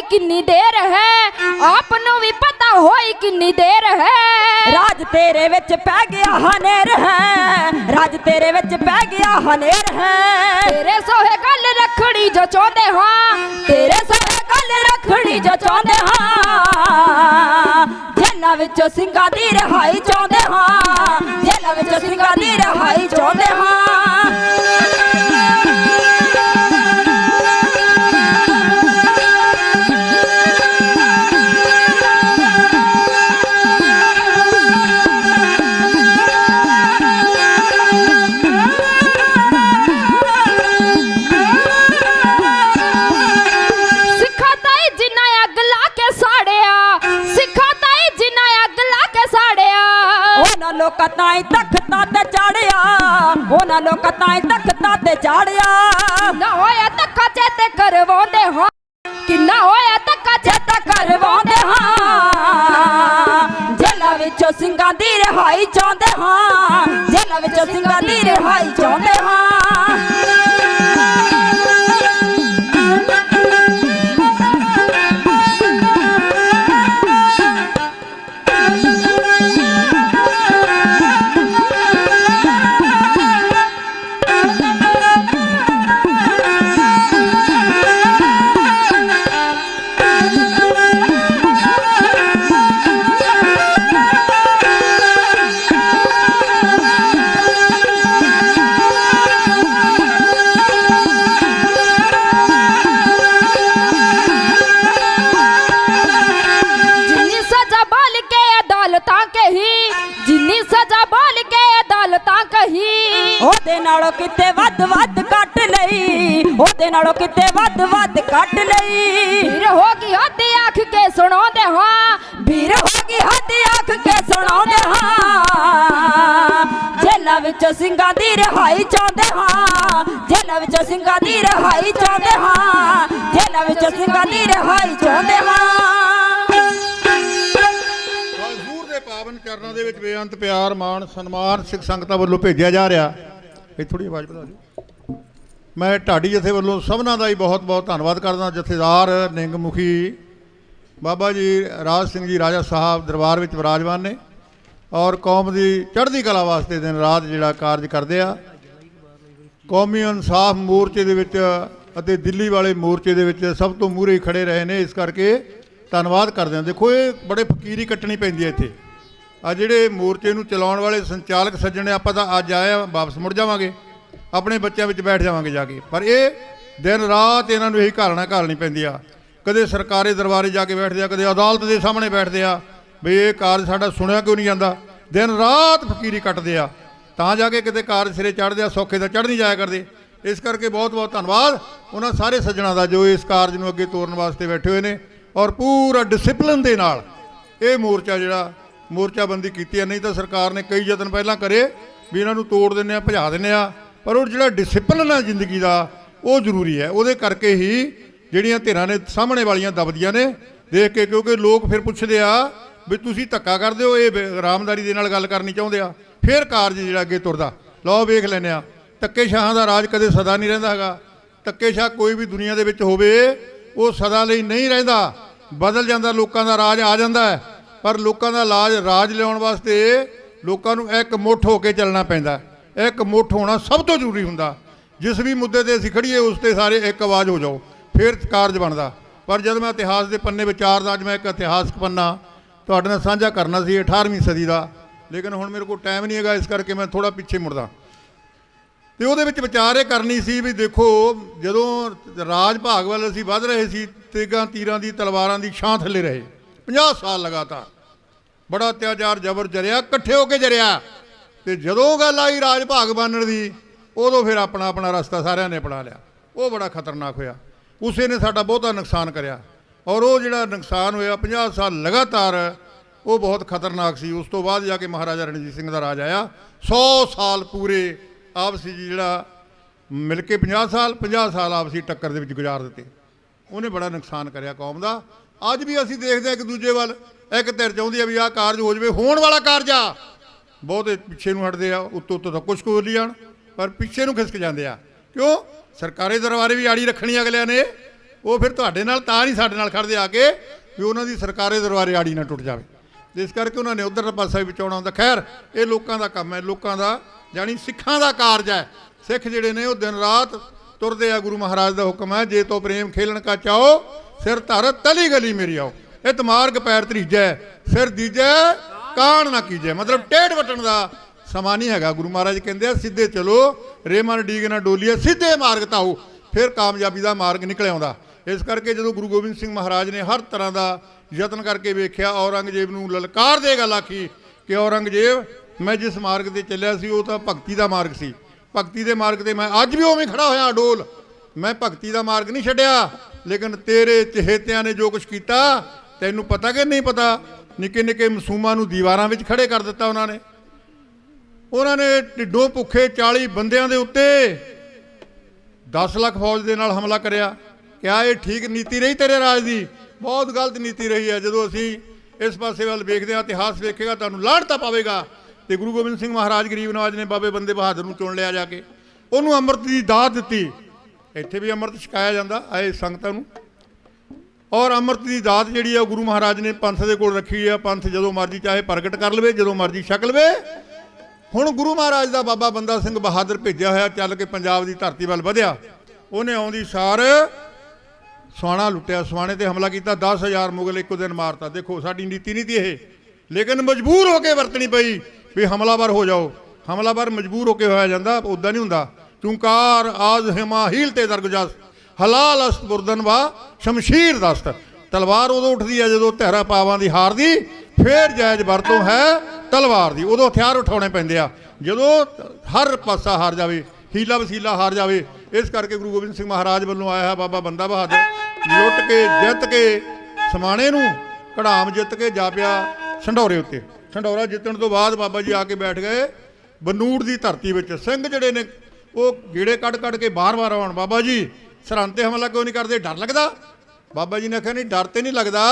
किन्नी देर है, आप नू भी पता होई किन्नी देर है। राज तेरे विच पै गया हनेर है, राज तेरे विच पै गया हनेर है। तेरे सोहे गल रखड़ी जो चाहते हाँ, तेरे सोहे गल रखड़ी जो चाहते हाँ। जेलां विचों ਸਿੰਘਾਂ ਦੀ रिहाई चाहते हाँ, जेलां विचों ਸਿੰਘਾਂ ਦੀ रिहाई चाहते हाँ। ਲੋਕਾਂ ਤਾਈਂ ਤਖਤਾਂ ਤੇ ਚਾੜਿਆ, ਉਹਨਾਂ ਲੋਕਾਂ ਤਾਈਂ ਤਖਤਾਂ ਤੇ ਚਾੜਿਆ। ਨਾ ਹੋਇਆ ਧੱਕਾ ਚੇਤੇ ਕਰਵਾਉਂਦੇ ਹਾਂ, ਕਿੰਨਾ ਹੋਇਆ ਧੱਕਾ ਚੇਤੇ ਕਰਵਾਉਂਦੇ ਹਾਂ। ਜੇਲਾਂ ਵਿੱਚੋਂ ਸਿੰਘਾਂ ਦੀ ਰਿਹਾਈ ਚਾਹੁੰਦੇ ਹਾਂ, ਜੇਲਾਂ ਵਿੱਚੋਂ ਸਿੰਘਾਂ ਦੀ ਰਿਹਾਈ ਚਾਹੁੰਦੇ ਹਾਂ। ਉਹਦੇ ਨਾਲੋਂ ਕਿਤੇ ਵੱਧ ਕੱਟ ਲਈ, ਉਹਦੇ ਨਾਲੋਂ ਕਿਤੇ ਵੱਧ ਕੱਟ ਲਈ। ਵੀਰ ਹੋ ਗਈ ਹੱਦ ਆਖ ਕੇ ਸੁਣਾਉਂਦੇ ਹਾਂ, ਵੀਰ ਹੋ ਗਈ ਹੱਦ ਆਖ ਕੇ ਸੁਣਾਉਂਦੇ ਹਾਂ। ਜੇਲਾਂ ਵਿੱਚੋਂ ਸਿੰਘਾਂ ਦੀ ਰਿਹਾਈ ਚਾਹੁੰਦੇ ਹਾਂ, ਜੇਲਾਂ ਵਿੱਚੋਂ ਸਿੰਘਾਂ ਦੀ ਰਿਹਾਈ ਚਾਹੁੰਦੇ ਹਾਂ, ਜੇਲਾਂ ਵਿੱਚੋਂ ਸਿੰਘਾਂ ਦੀ ਰਿਹਾਈ ਚਾਹੁੰਦੇ ਹਾਂ। ਪਾਵਨ ਚਰਨਾਂ ਦੇ ਵਿੱਚ ਬੇਅੰਤ ਪਿਆਰ ਮਾਣ ਸਨਮਾਨ ਸਿੱਖ ਸੰਗਤਾਂ ਵੱਲੋਂ ਭੇਜਿਆ ਜਾ ਰਿਹਾ। ਇਹ ਥੋੜੀ ਆਵਾਜ਼ ਵਧਾ ਦਿਓ। ਮੈਂ ਢਾਡੀ ਜਥੇ ਵੱਲੋਂ ਸਭਨਾਂ ਦਾ ਹੀ ਬਹੁਤ ਬਹੁਤ ਧੰਨਵਾਦ ਕਰਦਾ। ਜਥੇਦਾਰ ਨਿੰਗ ਮੁਖੀ ਬਾਬਾ ਜੀ ਰਾਜ ਸਿੰਘ ਜੀ ਰਾਜਾ ਸਾਹਿਬ ਦਰਬਾਰ ਵਿੱਚ ਵਿਰਾਜਮਾਨ ਨੇ ਔਰ ਕੌਮ ਦੀ ਚੜ੍ਹਦੀ ਕਲਾ ਵਾਸਤੇ ਦਿਨ ਰਾਤ ਜਿਹੜਾ ਕਾਰਜ ਕਰਦੇ ਆ। ਕੌਮੀ ਇਨਸਾਫ ਮੋਰਚੇ ਦੇ ਵਿੱਚ ਅਤੇ ਦਿੱਲੀ ਵਾਲੇ ਮੋਰਚੇ ਦੇ ਵਿੱਚ ਸਭ ਤੋਂ ਮੂਹਰੇ ਖੜੇ ਰਹੇ ਨੇ, ਇਸ ਕਰਕੇ ਧੰਨਵਾਦ ਕਰਦੇ ਹਾਂ। ਦੇਖੋ ਇਹ ਬੜੇ ਫਕੀਰੀ ਕੱਟਣੀ ਪੈਂਦੀ ਹੈ ਇੱਥੇ। ਆ ਜਿਹੜੇ ਮੋਰਚੇ ਨੂੰ ਚਲਾਉਣ ਵਾਲੇ ਸੰਚਾਲਕ ਸੱਜਣ ਨੇ, ਆਪਾਂ ਤਾਂ ਅੱਜ ਆਏ ਆ, ਵਾਪਸ ਮੁੜ ਜਾਵਾਂਗੇ, ਆਪਣੇ ਬੱਚਿਆਂ ਵਿੱਚ ਬੈਠ ਜਾਵਾਂਗੇ ਜਾ ਕੇ। ਪਰ ਇਹ ਦਿਨ ਰਾਤ ਇਹਨਾਂ ਨੂੰ ਇਹੀ ਘਾਲਣੀ ਪੈਂਦੀ ਆ। ਕਦੇ ਸਰਕਾਰੀ ਦਰਬਾਰੇ ਜਾ ਕੇ ਬੈਠਦੇ ਆ, ਕਦੇ ਅਦਾਲਤ ਦੇ ਸਾਹਮਣੇ ਬੈਠਦੇ ਆ ਵੀ ਇਹ ਕਾਰਜ ਸਾਡਾ ਸੁਣਿਆ ਕਿਉਂ ਨਹੀਂ ਜਾਂਦਾ। ਦਿਨ ਰਾਤ ਫਕੀਰੀ ਕੱਟਦੇ ਆ ਤਾਂ ਜਾ ਕੇ ਕਿਤੇ ਕਾਰਜ ਸਿਰੇ ਚੜ੍ਹਦੇ ਆ, ਸੌਖੇ ਤਾਂ ਚੜ੍ਹ ਨਹੀਂ ਜਾਇਆ ਕਰਦੇ। ਇਸ ਕਰਕੇ ਬਹੁਤ ਬਹੁਤ ਧੰਨਵਾਦ ਉਹਨਾਂ ਸਾਰੇ ਸੱਜਣਾਂ ਦਾ ਜੋ ਇਸ ਕਾਰਜ ਨੂੰ ਅੱਗੇ ਤੋਰਨ ਵਾਸਤੇ ਬੈਠੇ ਹੋਏ ਨੇ ਔਰ ਪੂਰਾ ਡਿਸਿਪਲਿਨ ਦੇ ਨਾਲ ਇਹ ਮੋਰਚਾ ਜਿਹੜਾ ਮੋਰਚਾਬੰਦੀ ਕੀਤੀ ਹੈ। ਨਹੀਂ ਤਾਂ ਸਰਕਾਰ ਨੇ ਕਈ ਯਤਨ ਪਹਿਲਾਂ ਕਰੇ ਵੀ ਇਹਨਾਂ ਨੂੰ ਤੋੜ ਦਿੰਦੇ ਆ, ਭਜਾ ਦਿੰਦੇ ਆ, ਪਰ ਉਹ ਜਿਹੜਾ ਡਿਸਿਪਲਿਨ ਹੈ ਜ਼ਿੰਦਗੀ ਦਾ ਉਹ ਜ਼ਰੂਰੀ ਹੈ। ਉਹਦੇ ਕਰਕੇ ਹੀ ਜਿਹੜੀਆਂ ਧਿਰਾਂ ਨੇ ਸਾਹਮਣੇ ਵਾਲੀਆਂ ਦਬਦੀਆਂ ਨੇ ਦੇਖ ਕੇ, ਕਿਉਂਕਿ ਲੋਕ ਫਿਰ ਪੁੱਛਦੇ ਆ ਵੀ ਤੁਸੀਂ ਧੱਕਾ ਕਰਦੇ ਹੋ, ਇਹ ਆਰਾਮਦਾਰੀ ਦੇ ਨਾਲ ਗੱਲ ਕਰਨੀ ਚਾਹੁੰਦੇ ਆ। ਫਿਰ ਕਾਰਜ ਜਿਹੜਾ ਅੱਗੇ ਤੁਰਦਾ। ਲਓ ਵੇਖ ਲੈਂਦੇ ਆ, ਧੱਕੇਸ਼ਾਹਾਂ ਦਾ ਰਾਜ ਕਦੇ ਸਦਾ ਨਹੀਂ ਰਹਿੰਦਾ ਹੈਗਾ। ਧੱਕੇਸ਼ਾਹ ਕੋਈ ਵੀ ਦੁਨੀਆ ਦੇ ਵਿੱਚ ਹੋਵੇ ਉਹ ਸਦਾ ਲਈ ਨਹੀਂ ਰਹਿੰਦਾ, ਬਦਲ ਜਾਂਦਾ, ਲੋਕਾਂ ਦਾ ਰਾਜ ਆ ਜਾਂਦਾ ਹੈ। ਪਰ ਲੋਕਾਂ ਦਾ ਰਾਜ ਲਿਆਉਣ ਵਾਸਤੇ ਲੋਕਾਂ ਨੂੰ ਇੱਕ ਮੁੱਠ ਹੋ ਕੇ ਚੱਲਣਾ ਪੈਂਦਾ। ਇੱਕ ਮੁੱਠ ਹੋਣਾ ਸਭ ਤੋਂ ਜ਼ਰੂਰੀ ਹੁੰਦਾ। ਜਿਸ ਵੀ ਮੁੱਦੇ ਤੇ ਅਸੀਂ ਖੜੀਏ ਉਸ ਤੇ ਸਾਰੇ ਇੱਕ ਆਵਾਜ਼ ਹੋ ਜਾਓ, ਫਿਰ ਕਾਰਜ ਬਣਦਾ। ਪਰ ਜਦ ਮੈਂ ਇਤਿਹਾਸ ਦੇ ਪੰਨੇ ਵਿਚਾਰਦਾ, ਅੱਜ ਮੈਂ ਇੱਕ ਇਤਿਹਾਸਕ ਪੰਨਾ ਤੁਹਾਡੇ ਨਾਲ ਸਾਂਝਾ ਕਰਨਾ ਸੀ 18ਵੀਂ ਸਦੀ ਦਾ, ਲੇਕਿਨ ਹੁਣ ਮੇਰੇ ਕੋਲ ਟਾਈਮ ਨਹੀਂ ਹੈਗਾ, ਇਸ ਕਰਕੇ ਮੈਂ ਥੋੜ੍ਹਾ ਪਿੱਛੇ ਮੁੜਦਾ। ਤੇ ਉਹਦੇ ਵਿੱਚ ਵਿਚਾਰ ਇਹ ਕਰਨੀ ਸੀ ਵੀ ਦੇਖੋ, ਜਦੋਂ ਰਾਜ ਭਾਗ ਵੱਲ ਅਸੀਂ ਵੱਧ ਰਹੇ ਸੀ, ਤੇਗਾਂ ਤੀਰਾਂ ਦੀ ਤਲਵਾਰਾਂ ਦੀ ਛਾਂ ਥੱਲੇ ਰਹੇ 50 ਸਾਲ ਲਗਾਤਾਰ। ਬੜਾ ਅਤਿਆਚਾਰ ਜ਼ਬਰ ਜਰਿਆ, ਇਕੱਠੇ ਹੋ ਕੇ ਜਰਿਆ। ਤੇ ਜਦੋਂ ਗੱਲ ਆਈ ਰਾਜ ਭਾਗ ਬਣਨ ਦੀ, ਉਦੋਂ ਫਿਰ ਆਪਣਾ ਆਪਣਾ ਰਸਤਾ ਸਾਰਿਆਂ ਨੇ ਅਪਣਾ ਲਿਆ। ਉਹ ਬੜਾ ਖਤਰਨਾਕ ਹੋਇਆ, ਉਸੇ ਨੇ ਸਾਡਾ ਬਹੁਤਾ ਨੁਕਸਾਨ ਕਰਿਆ। ਔਰ ਉਹ ਜਿਹੜਾ ਨੁਕਸਾਨ ਹੋਇਆ 50 ਸਾਲ ਲਗਾਤਾਰ, ਉਹ ਬਹੁਤ ਖਤਰਨਾਕ ਸੀ। ਉਸ ਤੋਂ ਬਾਅਦ ਜਾ ਕੇ ਮਹਾਰਾਜਾ ਰਣਜੀਤ ਸਿੰਘ ਦਾ ਰਾਜ ਆਇਆ। 100 ਸਾਲ ਪੂਰੇ ਆਪਸੀ ਜਿਹੜਾ ਮਿਲ ਕੇ 50 ਸਾਲ ਆਪਸੀ ਟੱਕਰ ਦੇ ਵਿੱਚ ਗੁਜ਼ਾਰ ਦਿੱਤੇ। ਉਹਨੇ ਬੜਾ ਨੁਕਸਾਨ ਕਰਿਆ ਕੌਮ ਦਾ। ਅੱਜ ਵੀ ਅਸੀਂ ਦੇਖਦੇ ਹਾਂ ਇੱਕ ਦੂਜੇ ਵੱਲ, ਇੱਕ ਧਿਰ ਚਾਹੁੰਦੀ ਆ ਵੀ ਆਹ ਕਾਰਜ ਹੋ ਜਾਵੇ, ਹੋਣ ਵਾਲਾ ਕਾਰਜ ਆ, ਬਹੁਤੇ ਪਿੱਛੇ ਨੂੰ ਹਟਦੇ ਆ। ਉੱਤੋਂ ਤਾਂ ਕੁਛ ਕੁ ਬੋਲੀ ਜਾਣ, ਪਰ ਪਿੱਛੇ ਨੂੰ ਖਿਸਕ ਜਾਂਦੇ ਆ। ਕਿਉਂ? ਸਰਕਾਰੀ ਦਰਬਾਰੇ ਵੀ ਆੜੀ ਰੱਖਣੀ ਅਗਲਿਆਂ ਨੇ। ਉਹ ਫਿਰ ਤੁਹਾਡੇ ਨਾਲ ਤਾਂ ਨਹੀਂ ਸਾਡੇ ਨਾਲ ਖੜਦੇ ਆ ਕੇ ਵੀ ਉਹਨਾਂ ਦੀ ਸਰਕਾਰੀ ਦਰਬਾਰੇ ਆੜੀ ਨਾ ਟੁੱਟ ਜਾਵੇ। ਇਸ ਕਰਕੇ ਉਹਨਾਂ ਨੇ ਉੱਧਰਲਾ ਪਾਸਾ ਵੀ ਬਚਾਉਣਾ ਹੁੰਦਾ। ਖੈਰ, ਇਹ ਲੋਕਾਂ ਦਾ ਕੰਮ ਹੈ, ਲੋਕਾਂ ਦਾ ਜਾਣੀ ਸਿੱਖਾਂ ਦਾ ਕਾਰਜ ਹੈ। ਸਿੱਖ ਜਿਹੜੇ ਨੇ ਉਹ ਦਿਨ ਰਾਤ ਤੁਰਦੇ ਆ। ਗੁਰੂ ਮਹਾਰਾਜ ਦਾ ਹੁਕਮ ਹੈ, ਜੇ ਤੋ ਪ੍ਰੇਮ ਖੇਲਣ ਕਾ ਚਾਹੋ, ਸਿਰ ਧਰ ਤਲੀ ਗਲੀ ਮੇਰੀ ਆਓ। ਇਹ ਤਮਾਰਗ ਪੈਰ ਧਰੀਜੈ, ਸਿਰ ਦੀਜੈ ਕਾਣ ਨਾ ਕੀਜੈ। ਮਤਲਬ ਟੇਢ ਵਟਣ ਦਾ ਸਮਾਂ ਨਹੀਂ ਹੈਗਾ। ਗੁਰੂ ਮਹਾਰਾਜ ਕਹਿੰਦੇ ਆ ਸਿੱਧੇ ਚਲੋ, ਰੇਮਨ ਡੀਗ ਨਾ ਡੋਲੀਏ, ਸਿੱਧੇ ਮਾਰਗ ਤਾਓ, ਫਿਰ ਕਾਮਯਾਬੀ ਦਾ ਮਾਰਗ ਨਿਕਲ ਆਉਂਦਾ। ਇਸ ਕਰਕੇ ਜਦੋਂ ਗੁਰੂ ਗੋਬਿੰਦ ਸਿੰਘ ਮਹਾਰਾਜ ਨੇ ਹਰ ਤਰ੍ਹਾਂ ਦਾ ਯਤਨ ਕਰਕੇ ਵੇਖਿਆ, ਔਰੰਗਜ਼ੇਬ ਨੂੰ ਲਲਕਾਰ ਦੇ ਗੱਲ ਆਖੀ ਕਿ ਔਰੰਗਜ਼ੇਬ, ਮੈਂ ਜਿਸ ਮਾਰਗ ਤੇ ਚੱਲਿਆ ਸੀ ਉਹ ਤਾਂ ਭਗਤੀ ਦਾ ਮਾਰਗ ਸੀ। ਭਗਤੀ ਦੇ ਮਾਰਗ ਤੇ ਮੈਂ ਅੱਜ ਵੀ ਉਵੇਂ ਖੜਾ ਹੋਇਆ ਅਡੋਲ। ਮੈਂ ਭਗਤੀ ਦਾ ਮਾਰਗ ਨਹੀਂ ਛੱਡਿਆ। ਲੇਕਿਨ ਤੇਰੇ ਚਹੇਤਿਆਂ ਨੇ ਜੋ ਕੁਛ ਕੀਤਾ, ਤੈਨੂੰ ਪਤਾ ਕਿ ਨਹੀਂ ਪਤਾ? ਨਿੱਕੇ ਨਿੱਕੇ ਮਾਸੂਮਾਂ ਨੂੰ ਦੀਵਾਰਾਂ ਵਿੱਚ ਖੜੇ ਕਰ ਦਿੱਤਾ ਉਹਨਾਂ ਨੇ ਢਿੱਡੋਂ ਭੁੱਖੇ 40 ਬੰਦਿਆਂ ਦੇ ਉੱਤੇ 10 ਲੱਖ ਫੌਜ ਦੇ ਨਾਲ ਹਮਲਾ ਕਰਿਆ। ਕਿਆ ਇਹ ਠੀਕ ਨੀਤੀ ਰਹੀ ਤੇਰੇ ਰਾਜ ਦੀ? ਬਹੁਤ ਗਲਤ ਨੀਤੀ ਰਹੀ ਹੈ। ਜਦੋਂ ਅਸੀਂ ਇਸ ਪਾਸੇ ਵੱਲ ਵੇਖਦੇ ਹਾਂ, ਇਤਿਹਾਸ ਵੇਖੇਗਾ, ਤੁਹਾਨੂੰ ਲਾਹਣਤਾ ਪਾਵੇਗਾ। ਤੇ ਗੁਰੂ ਗੋਬਿੰਦ ਸਿੰਘ ਮਹਾਰਾਜ ਗਰੀਬ ਨਵਾਜ ਨੇ ਬਾਬੇ ਬੰਦੇ ਬਹਾਦਰ ਨੂੰ ਚੁਣ ਲਿਆ, ਜਾ ਕੇ ਉਹਨੂੰ ਅੰਮ੍ਰਿਤ ਦੀ ਦਾਤ ਦਿੱਤੀ। ਇੱਥੇ ਵੀ ਅੰਮ੍ਰਿਤ ਛਕਾਇਆ ਜਾਂਦਾ ਆਏ ਸੰਗਤਾਂ ਨੂੰ। ਔਰ ਅੰਮ੍ਰਿਤ ਦੀ ਦਾਤ ਜਿਹੜੀ ਆ, ਗੁਰੂ ਮਹਾਰਾਜ ਨੇ ਪੰਥ ਦੇ ਕੋਲ ਰੱਖੀ ਆ। ਪੰਥ ਜਦੋਂ ਮਰਜ਼ੀ ਚਾਹੇ ਪ੍ਰਗਟ ਕਰ ਲਵੇ, ਜਦੋਂ ਮਰਜ਼ੀ ਛਕ ਲਵੇ। ਹੁਣ ਗੁਰੂ ਮਹਾਰਾਜ ਦਾ ਬਾਬਾ ਬੰਦਾ ਸਿੰਘ ਬਹਾਦਰ ਭੇਜਿਆ ਹੋਇਆ ਚੱਲ ਕੇ ਪੰਜਾਬ ਦੀ ਧਰਤੀ ਵੱਲ ਵਧਿਆ। ਉਹਨੇ ਆਉਂਦੀ ਸਾਰ ਸਵਾਣਾ ਲੁੱਟਿਆ, ਸਵਾਣੇ ਤੇ ਹਮਲਾ ਕੀਤਾ। 10,000 ਮੁਗਲ ਇੱਕੋ ਦਿਨ ਮਾਰਤਾ। ਦੇਖੋ, ਸਾਡੀ ਨੀਤੀ ਨਹੀਂ ਤੀ ਇਹ, ਲੇਕਿਨ ਮਜਬੂਰ ਹੋ ਕੇ ਵਰਤਣੀ ਪਈ ਵੀ ਹਮਲਾਵਰ ਹੋ ਜਾਓ। ਹਮਲਾਵਰ ਮਜਬੂਰ ਹੋ ਕੇ ਹੋਇਆ ਜਾਂਦਾ, ਉੱਦਾਂ ਨਹੀਂ ਹੁੰਦਾ। ਚੁੰਕਾਰ ਆਜ ਹਿਮਾ ਹੀਲ ਤੇ ਦਰਗਜਸ, ਹਲਾਲ ਅਸਤ ਬੁਰਦਨ ਵਾ ਸ਼ਮਸ਼ੀਰ ਦਸਤ। ਤਲਵਾਰ ਉਦੋਂ ਉੱਠਦੀ ਹੈ ਜਦੋਂ ਧੈਰਾ ਪਾਵਾਂ ਦੀ ਹਾਰਦੀ, ਫੇਰ ਜਾਇਜ਼ ਵਰਤੋਂ ਹੈ ਤਲਵਾਰ ਦੀ। ਉਦੋਂ ਹਥਿਆਰ ਉਠਾਉਣੇ ਪੈਂਦੇ ਆ ਜਦੋਂ ਹਰ ਪਾਸਾ ਹਾਰ ਜਾਵੇ, ਹੀਲਾ ਵਸੀਲਾ ਹਾਰ ਜਾਵੇ। ਇਸ ਕਰਕੇ ਗੁਰੂ ਗੋਬਿੰਦ ਸਿੰਘ ਮਹਾਰਾਜ ਵੱਲੋਂ ਆਇਆ ਹੈ ਬਾਬਾ ਬੰਦਾ ਬਹਾਦਰ, ਲੁੱਟ ਕੇ ਜਿੱਤ ਕੇ ਸਮਾਣੇ ਨੂੰ ਕੜਾਮ ਜਿੱਤ ਕੇ ਜਾ ਪਿਆ ਸੰਢੌਰੇ ਉੱਤੇ। ਸੰਢੌਰਾ ਜਿੱਤਣ ਤੋਂ ਬਾਅਦ ਬਾਬਾ ਜੀ ਆ ਕੇ ਬੈਠ ਗਏ ਬਨੂੜ ਦੀ ਧਰਤੀ ਵਿੱਚ। ਸਿੰਘ ਜਿਹੜੇ ਨੇ ਉਹ ਗੇੜੇ ਕੱਢ ਕੇ ਬਾਰ-ਬਾਰ ਆਉਣ, ਬਾਬਾ ਜੀ ਸਰਹੰਦ ਤੇ ਹਮਲਾ ਕਿਉਂ ਨਹੀਂ ਕਰਦੇ? ਡਰ ਲੱਗਦਾ? ਬਾਬਾ ਜੀ ਨੇ ਆਖਿਆ, ਨਹੀਂ ਡਰ ਤੇ ਨਹੀਂ ਲੱਗਦਾ,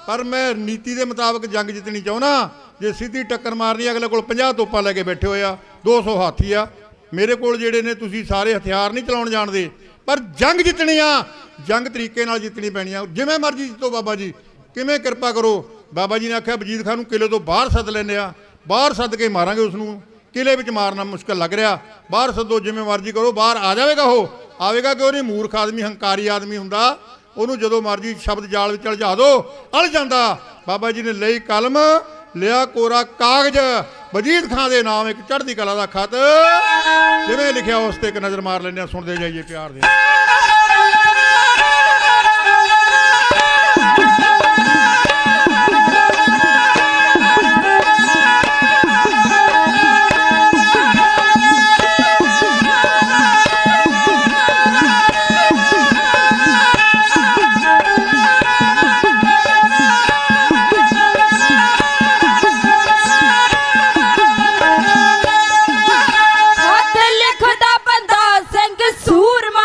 ਪਰ ਮੈਂ ਨੀਤੀ ਦੇ ਮੁਤਾਬਕ ਜੰਗ ਜਿੱਤਣੀ ਚਾਹੁੰਦਾ। ਜੇ ਸਿੱਧੀ ਟੱਕਰ ਮਾਰਨੀ, ਅਗਲੇ ਕੋਲ 50 ਤੋਪਾਂ ਲੈ ਕੇ ਬੈਠੇ ਹੋਏ ਆ, 200 ਹਾਥੀ ਆ। ਮੇਰੇ ਕੋਲ ਜਿਹੜੇ ਨੇ, ਤੁਸੀਂ ਸਾਰੇ ਹਥਿਆਰ ਨਹੀਂ ਚਲਾਉਣ ਜਾਣਦੇ, ਪਰ ਜੰਗ ਜਿੱਤਣੀ ਆ। ਜੰਗ ਤਰੀਕੇ ਨਾਲ ਜਿੱਤਣੀ ਪੈਣੀ ਆ, ਜਿਵੇਂ ਮਰਜ਼ੀ ਜਿੱਤੋ ਬਾਬਾ ਜੀ, ਕਿਵੇਂ ਕਿਰਪਾ ਕਰੋ। ਬਾਬਾ ਜੀ ਨੇ ਆਖਿਆ, ਵਜੀਦ ਖਾਨ ਨੂੰ ਕਿਲੇ ਤੋਂ ਬਾਹਰ ਸੱਦ ਲੈਂਦੇ ਆ, ਬਾਹਰ ਸੱਦ ਕੇ ਮਾਰਾਂਗੇ ਉਸਨੂੰ। ਕਿਲੇ ਵਿੱਚ ਮਾਰਨਾ ਮੁਸ਼ਕਲ ਲੱਗ ਰਿਹਾ, ਬਾਹਰ ਸੱਦੋ, ਜਿਵੇਂ ਮਰਜ਼ੀ ਕਰੋ। ਬਾਹਰ ਆ ਜਾਵੇਗਾ, ਉਹ ਆਵੇਗਾ ਕਿਉਂ ਨਹੀਂ? ਮੂਰਖ ਆਦਮੀ, ਹੰਕਾਰੀ ਆਦਮੀ ਹੁੰਦਾ, ਉਹਨੂੰ ਜਦੋਂ ਮਰਜ਼ੀ ਸ਼ਬਦ ਜਾਲ ਵਿੱਚ ਉਲਝਾ ਦਿਓ, ਅਲ ਜਾਂਦਾ। ਬਾਬਾ ਜੀ ਨੇ ਲਈ ਕਲਮ, ਲਿਆ ਕੋਰਾ ਕਾਗਜ਼, ਵਜੀਦ ਖਾਨ ਦੇ ਨਾਮ ਇੱਕ ਚੜ੍ਹਦੀ ਕਲਾ ਦਾ ਖਤ, ਜਿਵੇਂ ਲਿਖਿਆ ਉਸ ਤੇ ਇੱਕ ਨਜ਼ਰ ਮਾਰ ਲੈਂਦੇ ਆ। ਸੁਣਦੇ ਜਾਈਏ ਪਿਆਰ ਦੇ। ਹੱਥ ਲਿਖਦਾ ਬੰਦਾ ਸਿੰਘ ਸੂਰਮਾ,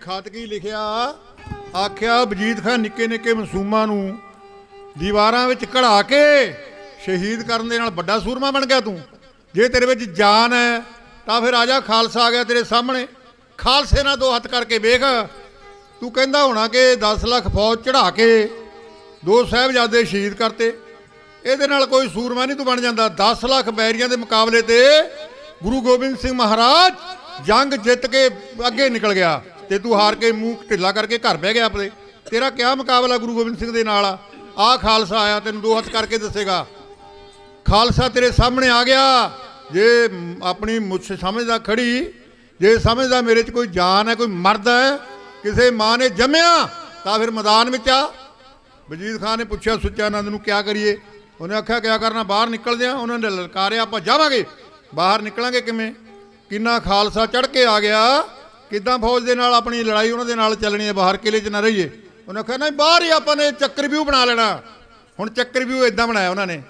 ਖਤ ਕੀ ਲਿਖਿਆ, ਆਖਿਆ ਵਜੀਦ ਖਾਨ ਨਿੱਕੇ ਨਿੱਕੇ ਮਾਸੂਮਾਂ ਨੂੰ ਦੀਵਾਰਾਂ ਵਿੱਚ ਘੜਾ ਕੇ ਸ਼ਹੀਦ ਕਰਨ ਦੇ ਨਾਲ ਵੱਡਾ ਸੂਰਮਾ ਬਣ ਗਿਆ ਤੂੰ। ਜੇ ਤੇਰੇ ਵਿੱਚ ਜਾਨ ਹੈ ਤਾਂ ਫਿਰ ਆ ਜਾ, ਖਾਲਸਾ ਆ ਗਿਆ ਤੇਰੇ ਸਾਹਮਣੇ। ਖਾਲਸੇ ਨਾਲ ਦੋ ਹੱਥ ਕਰਕੇ ਵੇਖ। ਤੂੰ ਕਹਿੰਦਾ ਹੋਣਾ ਕਿ 10 ਲੱਖ ਫੌਜ ਚੜਾ ਕੇ 2 ਸਾਹਿਬਜ਼ਾਦੇ ਸ਼ਹੀਦ ਕਰਤੇ, ਇਹਦੇ ਨਾਲ ਕੋਈ ਸੂਰਮਾ ਨਹੀਂ ਤੂੰ ਬਣ ਜਾਂਦਾ। 10 ਲੱਖ ਬੈਰੀਆਂ ਦੇ ਮੁਕਾਬਲੇ ਤੇ ਗੁਰੂ ਗੋਬਿੰਦ ਸਿੰਘ ਮਹਾਰਾਜ ਜੰਗ ਜਿੱਤ ਕੇ ਅੱਗੇ ਨਿਕਲ ਗਿਆ ਤੇ ਤੂੰ ਹਾਰ ਕੇ ਮੂੰਹ ਢਿੱਲਾ ਕਰਕੇ ਘਰ ਬਹਿ ਗਿਆ ਆਪਣੇ। ਤੇਰਾ ਕਿਆ ਮੁਕਾਬਲਾ ਗੁਰੂ ਗੋਬਿੰਦ ਸਿੰਘ ਦੇ ਨਾਲ ਆ ਖਾਲਸਾ ਆਇਆ, ਤੈਨੂੰ 2 ਹੱਥ ਕਰਕੇ ਦੱਸੇਗਾ। ਖਾਲਸਾ ਤੇਰੇ ਸਾਹਮਣੇ ਆ ਗਿਆ। ਜੇ ਆਪਣੀ ਮੁੱਛ ਸਮਝਦਾ ਖੜੀ, ਜੇ ਸਮਝਦਾ ਮੇਰੇ 'ਚ ਕੋਈ ਜਾਨ ਹੈ, ਕੋਈ ਮਰਦ ਹੈ, ਕਿਸੇ ਮਾਂ ਨੇ ਜੰਮਿਆ, ਤਾਂ ਫਿਰ ਮੈਦਾਨ ਵਿੱਚ ਆ। ਵਜੀਦ ਖਾਨ ਨੇ ਪੁੱਛਿਆ ਸੁੱਚਾ ਨੰਦ ਨੂੰ ਕਿਆ ਕਰੀਏ। ਉਹਨੇ ਆਖਿਆ ਕਿਆ ਕਰਨਾ, ਬਾਹਰ ਨਿਕਲਦੇ ਆ। ਉਹਨਾਂ ਨੇ ਲਲਕਾਰਿਆ ਆਪਾਂ ਜਾਵਾਂਗੇ। ਬਾਹਰ ਨਿਕਲਾਂਗੇ ਕਿਵੇਂ? ਕਿੰਨਾ ਖਾਲਸਾ ਚੜ੍ਹ ਕੇ ਆ ਗਿਆ, ਕਿੱਦਾਂ ਫੌਜ ਦੇ ਨਾਲ ਆਪਣੀ ਲੜਾਈ ਉਹਨਾਂ ਦੇ ਨਾਲ ਚੱਲਣੀ ਹੈ, ਬਾਹਰ ਕਿਲੇ 'ਚ ਨਾ ਰਹੀਏ। ਉਹਨੇ ਆਖਿਆ ਨਹੀਂ, ਬਾਹਰ ਹੀ ਆਪਾਂ ਨੇ ਚੱਕਰਵਿਊਹ ਬਣਾ ਲੈਣਾ। ਹੁਣ ਚੱਕਰਵਿਊਹ ਇਦਾਂ ਬਣਾਇਆ ਉਹਨਾਂ ਨੇ,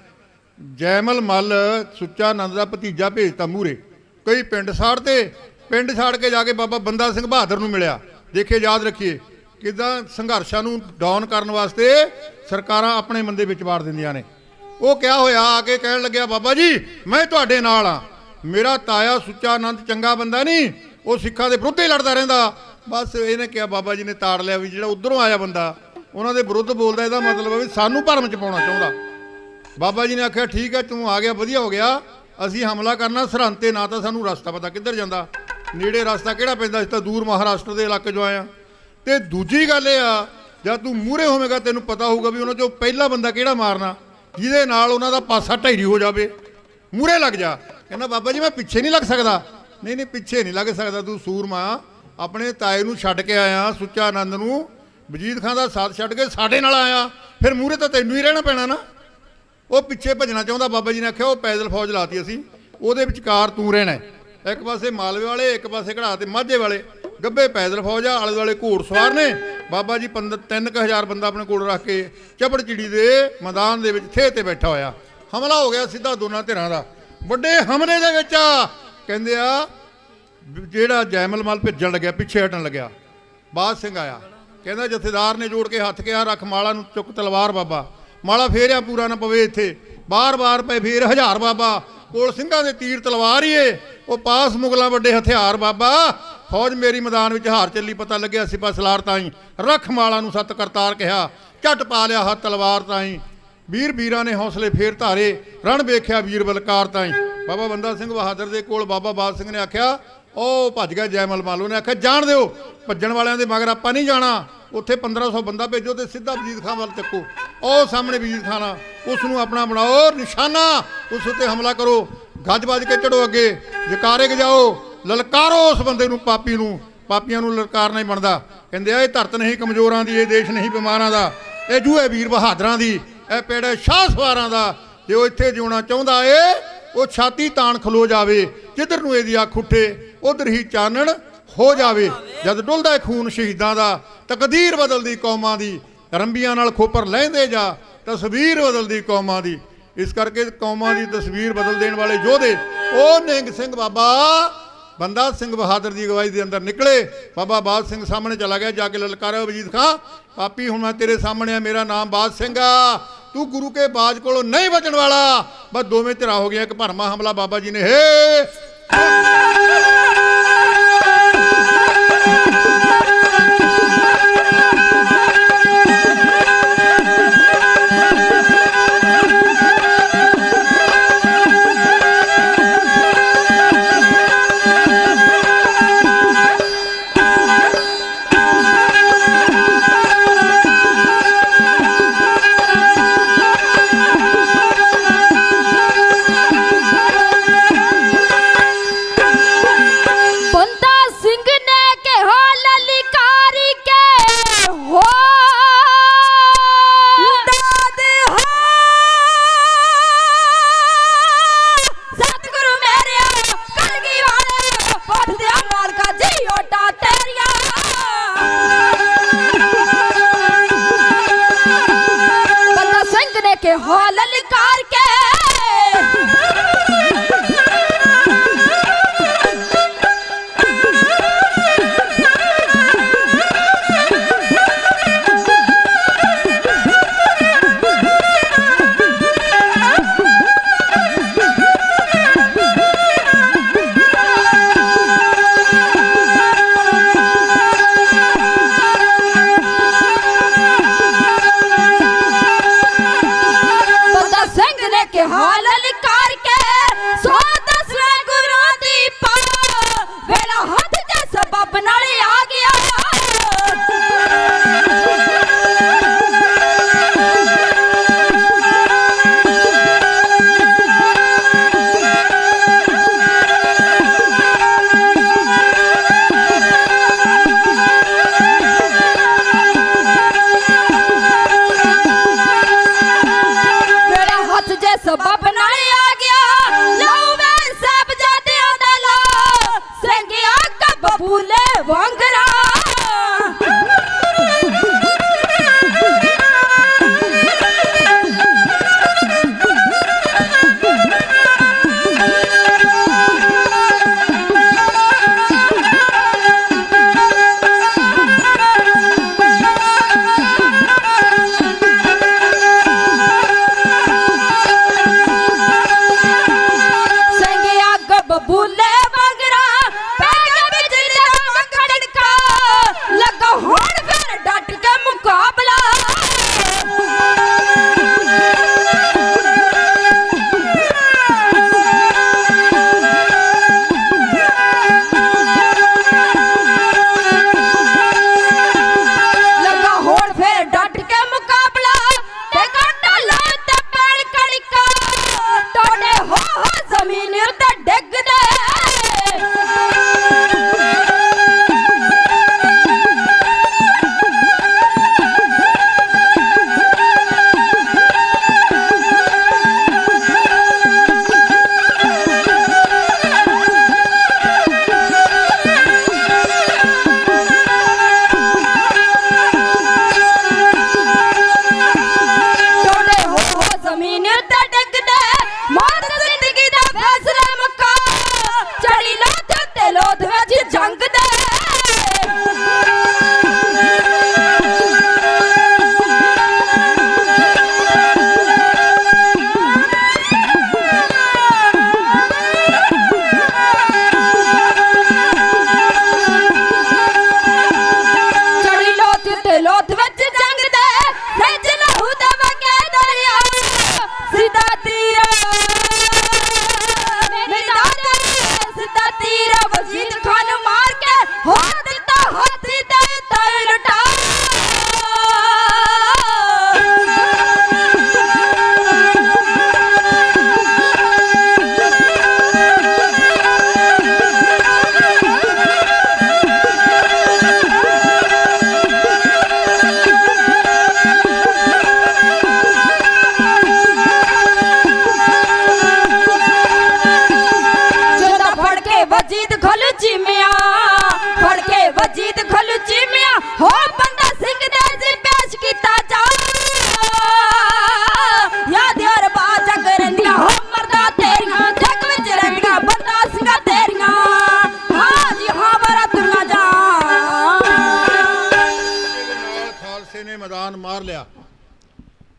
ਜੈਮਲ ਮੱਲ ਸੁੱਚਾ ਨੰਦ ਦਾ ਭਤੀਜਾ ਭੇਜਤਾ ਮੂਹਰੇ, ਕਈ ਪਿੰਡ ਸਾੜਤੇ। ਪਿੰਡ ਛਾੜ ਕੇ ਜਾ ਕੇ ਬਾਬਾ ਬੰਦਾ ਸਿੰਘ ਬਹਾਦਰ ਨੂੰ ਮਿਲਿਆ। ਦੇਖੇ, ਯਾਦ ਰੱਖੀਏ ਕਿੱਦਾਂ ਸੰਘਰਸ਼ਾਂ ਨੂੰ ਡਾਊਨ ਕਰਨ ਵਾਸਤੇ ਸਰਕਾਰਾਂ ਆਪਣੇ ਬੰਦੇ ਵਿੱਚ ਵਾੜ ਦਿੰਦੀਆਂ ਨੇ। ਉਹ ਕਿਆ ਹੋਇਆ, ਆ ਕੇ ਕਹਿਣ ਲੱਗਿਆ ਬਾਬਾ ਜੀ ਮੈਂ ਤੁਹਾਡੇ ਨਾਲ ਆ। ਮੇਰਾ ਤਾਇਆ ਸੁੱਚਾ ਨੰਦ ਚੰਗਾ ਬੰਦਾ ਨਹੀਂ, ਉਹ ਸਿੱਖਾਂ ਦੇ ਵਿਰੁੱਧ ਹੀ ਲੜਦਾ ਰਹਿੰਦਾ। ਬਸ ਇਹਨੇ ਕਿਹਾ, ਬਾਬਾ ਜੀ ਨੇ ਤਾੜ ਲਿਆ ਵੀ ਜਿਹੜਾ ਉਧਰੋਂ ਆਇਆ ਬੰਦਾ ਉਹਨਾਂ ਦੇ ਵਿਰੁੱਧ ਬੋਲਦਾ, ਇਹਦਾ ਮਤਲਬ ਹੈ ਵੀ ਸਾਨੂੰ ਭਰਮ 'ਚ ਪਾਉਣਾ ਚਾਹੁੰਦਾ। ਬਾਬਾ ਜੀ ਨੇ ਆਖਿਆ ਠੀਕ ਹੈ, ਤੂੰ ਆ ਗਿਆ, ਵਧੀਆ ਹੋ ਗਿਆ। ਅਸੀਂ ਹਮਲਾ ਕਰਨਾ ਸਰਹੰਦ ਤੇ, ਨਾ ਤਾਂ ਸਾਨੂੰ ਰਸਤਾ ਪਤਾ ਕਿੱਧਰ ਜਾਂਦਾ, ਨੇੜੇ ਰਸਤਾ ਕਿਹੜਾ ਪੈਂਦਾ, ਅਸੀਂ ਤਾਂ ਦੂਰ ਮਹਾਰਾਸ਼ਟਰ ਦੇ ਇਲਾਕੇ 'ਚੋਂ ਆਏ ਆ। ਤੇ ਦੂਜੀ ਗੱਲ ਇਹ ਆ, ਜਦ ਤੂੰ ਮੂਹਰੇ ਹੋਵੇਂਗਾ ਤੈਨੂੰ ਪਤਾ ਹੋਊਗਾ ਵੀ ਉਹਨਾਂ 'ਚੋਂ ਪਹਿਲਾ ਬੰਦਾ ਕਿਹੜਾ ਮਾਰਨਾ, ਜਿਹਦੇ ਨਾਲ ਉਹਨਾਂ ਦਾ ਪਾਸਾ ਢਹਿਰੀ ਹੋ ਜਾਵੇ। ਮੂਹਰੇ ਲੱਗ ਜਾ। ਕਹਿੰਦਾ ਬਾਬਾ ਜੀ ਮੈਂ ਪਿੱਛੇ ਨਹੀਂ ਲੱਗ ਸਕਦਾ। ਨਹੀਂ ਨਹੀਂ, ਪਿੱਛੇ ਨਹੀਂ ਲੱਗ ਸਕਦਾ, ਤੂੰ ਸੂਰਮਾ ਆਪਣੇ ਤਾਏ ਨੂੰ ਛੱਡ ਕੇ ਆਇਆ, ਸੁੱਚਾ ਆਨੰਦ ਨੂੰ, ਵਜੀਦ ਖਾਨ ਦਾ ਸਾਥ ਛੱਡ ਕੇ ਸਾਡੇ ਨਾਲ ਆਇਆ, ਫਿਰ ਮੂਹਰੇ ਤਾਂ ਤੈਨੂੰ ਹੀ ਰਹਿਣਾ ਪੈਣਾ ਨਾ। ਉਹ ਪਿੱਛੇ ਭੱਜਣਾ ਚਾਹੁੰਦਾ। ਬਾਬਾ ਜੀ ਨੇ ਆਖਿਆ ਉਹ ਪੈਦਲ ਫੌਜ ਲਾਤੀ ਅਸੀਂ, ਉਹਦੇ ਵਿਚਕਾਰ ਤੂੰ ਰਹਿਣਾ। ਇੱਕ ਪਾਸੇ ਮਾਲਵੇ ਵਾਲੇ, ਇੱਕ ਪਾਸੇ ਘੜਾ ਤੇ ਮਾਝੇ ਵਾਲੇ, ਗੱਬੇ ਪੈਦਲ ਫੌਜ ਆ, ਆਲੇ ਦੁਆਲੇ ਘੋੜ ਸਵਾਰ ਨੇ। ਬਾਬਾ ਜੀ 3,000 ਬੰਦਾ ਆਪਣੇ ਕੋਲ ਰੱਖ ਕੇ ਚਪੜ ਚਿੜੀ ਦੇ ਮੈਦਾਨ ਦੇ ਵਿੱਚ ਥੇ ਤੇ ਬੈਠਾ ਹੋਇਆ। ਹਮਲਾ ਹੋ ਗਿਆ ਸਿੱਧਾ ਦੋਨਾਂ ਧਿਰਾਂ ਦਾ। ਵੱਡੇ ਹਮਲੇ ਦੇ ਵਿੱਚ ਕਹਿੰਦੇ ਆ ਜਿਹੜਾ ਜੈਮਲ ਮਲ ਭੱਜਣ ਲੱਗਿਆ, ਪਿੱਛੇ ਹਟਣ ਲੱਗਿਆ, ਬਾਦ ਸਿੰਘ ਆਇਆ। ਕਹਿੰਦਾ ਜਥੇਦਾਰ ਨੇ ਜੋੜ ਕੇ ਹੱਥ ਕਿਹਾ ਰੱਖ ਮਾਲਾ ਨੂੰ, ਚੁੱਕ ਤਲਵਾਰ ਬਾਬਾ। ਮਾਲਾ ਫੇਰਿਆ ਪੂਰਾ ਨਾ ਪਵੇ ਇੱਥੇ, ਬਾਰ-ਬਾਰ ਪਏ ਫੇਰ 1000 ਬਾਬਾ, ਕੋਲ ਸਿੰਘਾਂ ਦੇ ਤੀਰ ਤਲਵਾਰ ਹੀ ਏ, ਉਹ ਪਾਸ ਮੁਗਲਾਂ ਵੱਡੇ ਹਥਿਆਰ ਬਾਬਾ। ਫੌਜ ਮੇਰੀ ਮੈਦਾਨ ਵਿੱਚ ਹਾਰ ਚੱਲੀ, ਪਤਾ ਲੱਗਿਆ ਸਿਪਾ ਸਲਾਰ ਤਾਈ, ਰੱਖ ਮਾਲਾ ਨੂੰ ਸੱਤ ਕਰਤਾਰ ਕਿਹਾ, ਝੱਟ ਪਾ ਲਿਆ ਹੱਥ ਤਲਵਾਰ ਤਾਈ। ਵੀਰਾਂ ਨੇ ਹੌਸਲੇ ਫੇਰ ਧਾਰੇ, ਰਣ ਵੇਖਿਆ ਵੀਰ ਬਲਕਾਰ ਤਾਈ। ਬਾਬਾ ਬੰਦਾ ਸਿੰਘ ਬਹਾਦਰ ਦੇ ਕੋਲ ਬਾਬਾ ਬਾਦ ਸਿੰਘ ਨੇ ਆਖਿਆ ਉਹ ਭੱਜ ਗਿਆ ਜੈਮਲ ਮਲ। ਉਹਨੇ ਆਖਿਆ ਜਾਣ ਦਿਓ, ਭੱਜਣ ਵਾਲਿਆਂ ਦੇ ਮਗਰ ਆਪਾਂ ਨਹੀਂ ਜਾਣਾ। ਉੱਥੇ 1500 ਬੰਦਾ ਭੇਜੋ ਤੇ ਸਿੱਧਾ ਵਜੀਦ ਖਾਨ ਵੱਲ ਚੱਕੋ। ਉਹ ਸਾਹਮਣੇ ਵਜੀਦ ਖਾਨ ਆ, ਉਸ ਨੂੰ ਆਪਣਾ ਬਣਾਓ ਨਿਸ਼ਾਨਾ, ਉਸ ਉੱਤੇ ਹਮਲਾ ਕਰੋ, ਗੱਜ ਵੱਜ ਕੇ ਚੜੋ ਅੱਗੇ, ਜਕਾਰੇ ਗਜਾਓ, ਲਲਕਾਰੋ ਉਸ ਬੰਦੇ ਨੂੰ, ਪਾਪੀ ਨੂੰ। ਪਾਪੀਆਂ ਨੂੰ ਲਲਕਾਰਨਾ ਹੀ ਬਣਦਾ। ਕਹਿੰਦੇ ਆ ਇਹ ਧਰਤ ਨਹੀਂ ਕਮਜ਼ੋਰਾਂ ਦੀ, ਇਹ ਦੇਸ਼ ਨਹੀਂ ਬਿਮਾਰਾਂ ਦਾ, ਇਹ ਜੂਹੇ ਵੀਰ ਬਹਾਦਰਾਂ ਦੀ, ਇਹ ਪੇੜੇ ਸ਼ਾਹ ਸਵਾਰਾਂ ਦਾ। ਜੇ ਉਹ ਇੱਥੇ ਜਿਉਣਾ ਚਾਹੁੰਦਾ ਏ, ਉਹ ਛਾਤੀ ਤਾਣ ਖਲੋ ਜਾਵੇ, ਜਿੱਧਰ ਨੂੰ ਇਹਦੀ ਅੱਖ ਉੱਠੇ ਉਧਰ ਹੀ ਚਾਨਣ ਹੋ ਜਾਵੇ। ਜਦ ਡੁੱਲਦਾ ਖੂਨ ਸ਼ਹੀਦਾਂ ਦਾ, ਤਕਦੀਰ ਬਦਲਦੀ ਕੌਮਾਂ ਦੀ, ਰੰਬੀਆਂ ਨਾਲ ਖੋਪਰ ਲਹਿੰਦੇ ਜਾ, ਤਸਵੀਰ ਬਦਲਦੀ ਕੌਮਾਂ ਦੀ। ਇਸ ਕਰਕੇ ਕੌਮਾਂ ਦੀ ਤਸਵੀਰ ਬਦਲ ਦੇਣ ਵਾਲੇ ਯੋਧੇ ਉਹ ਨਿਹੰਗ ਸਿੰਘ ਬਾਬਾ ਬੰਦਾ ਸਿੰਘ ਬਹਾਦਰ ਦੀ ਅਗਵਾਈ ਦੇ ਅੰਦਰ ਨਿਕਲੇ। ਬਾਬਾ ਬਾਦ ਸਿੰਘ ਸਾਹਮਣੇ ਚਲਾ ਗਿਆ, ਜਾ ਕੇ ਲਲਕਾਰਿਆ ਵਜੀਦ ਖਾਂ ਪਾਪੀ ਹੁਣ ਮੈਂ ਤੇਰੇ ਸਾਹਮਣੇ ਆ, ਮੇਰਾ ਨਾਮ ਬਾਦ ਸਿੰਘ ਆ, ਤੂੰ ਗੁਰੂ ਕੇ ਬਾਜ ਕੋਲੋਂ ਨਹੀਂ ਬਚਣ ਵਾਲਾ। ਬਸ ਦੋਵੇਂ ਧਿਰਾਂ ਹੋ ਗਈਆਂ, ਇੱਕ ਭਰਮਾ ਹਮਲਾ ਬਾਬਾ ਜੀ ਨੇ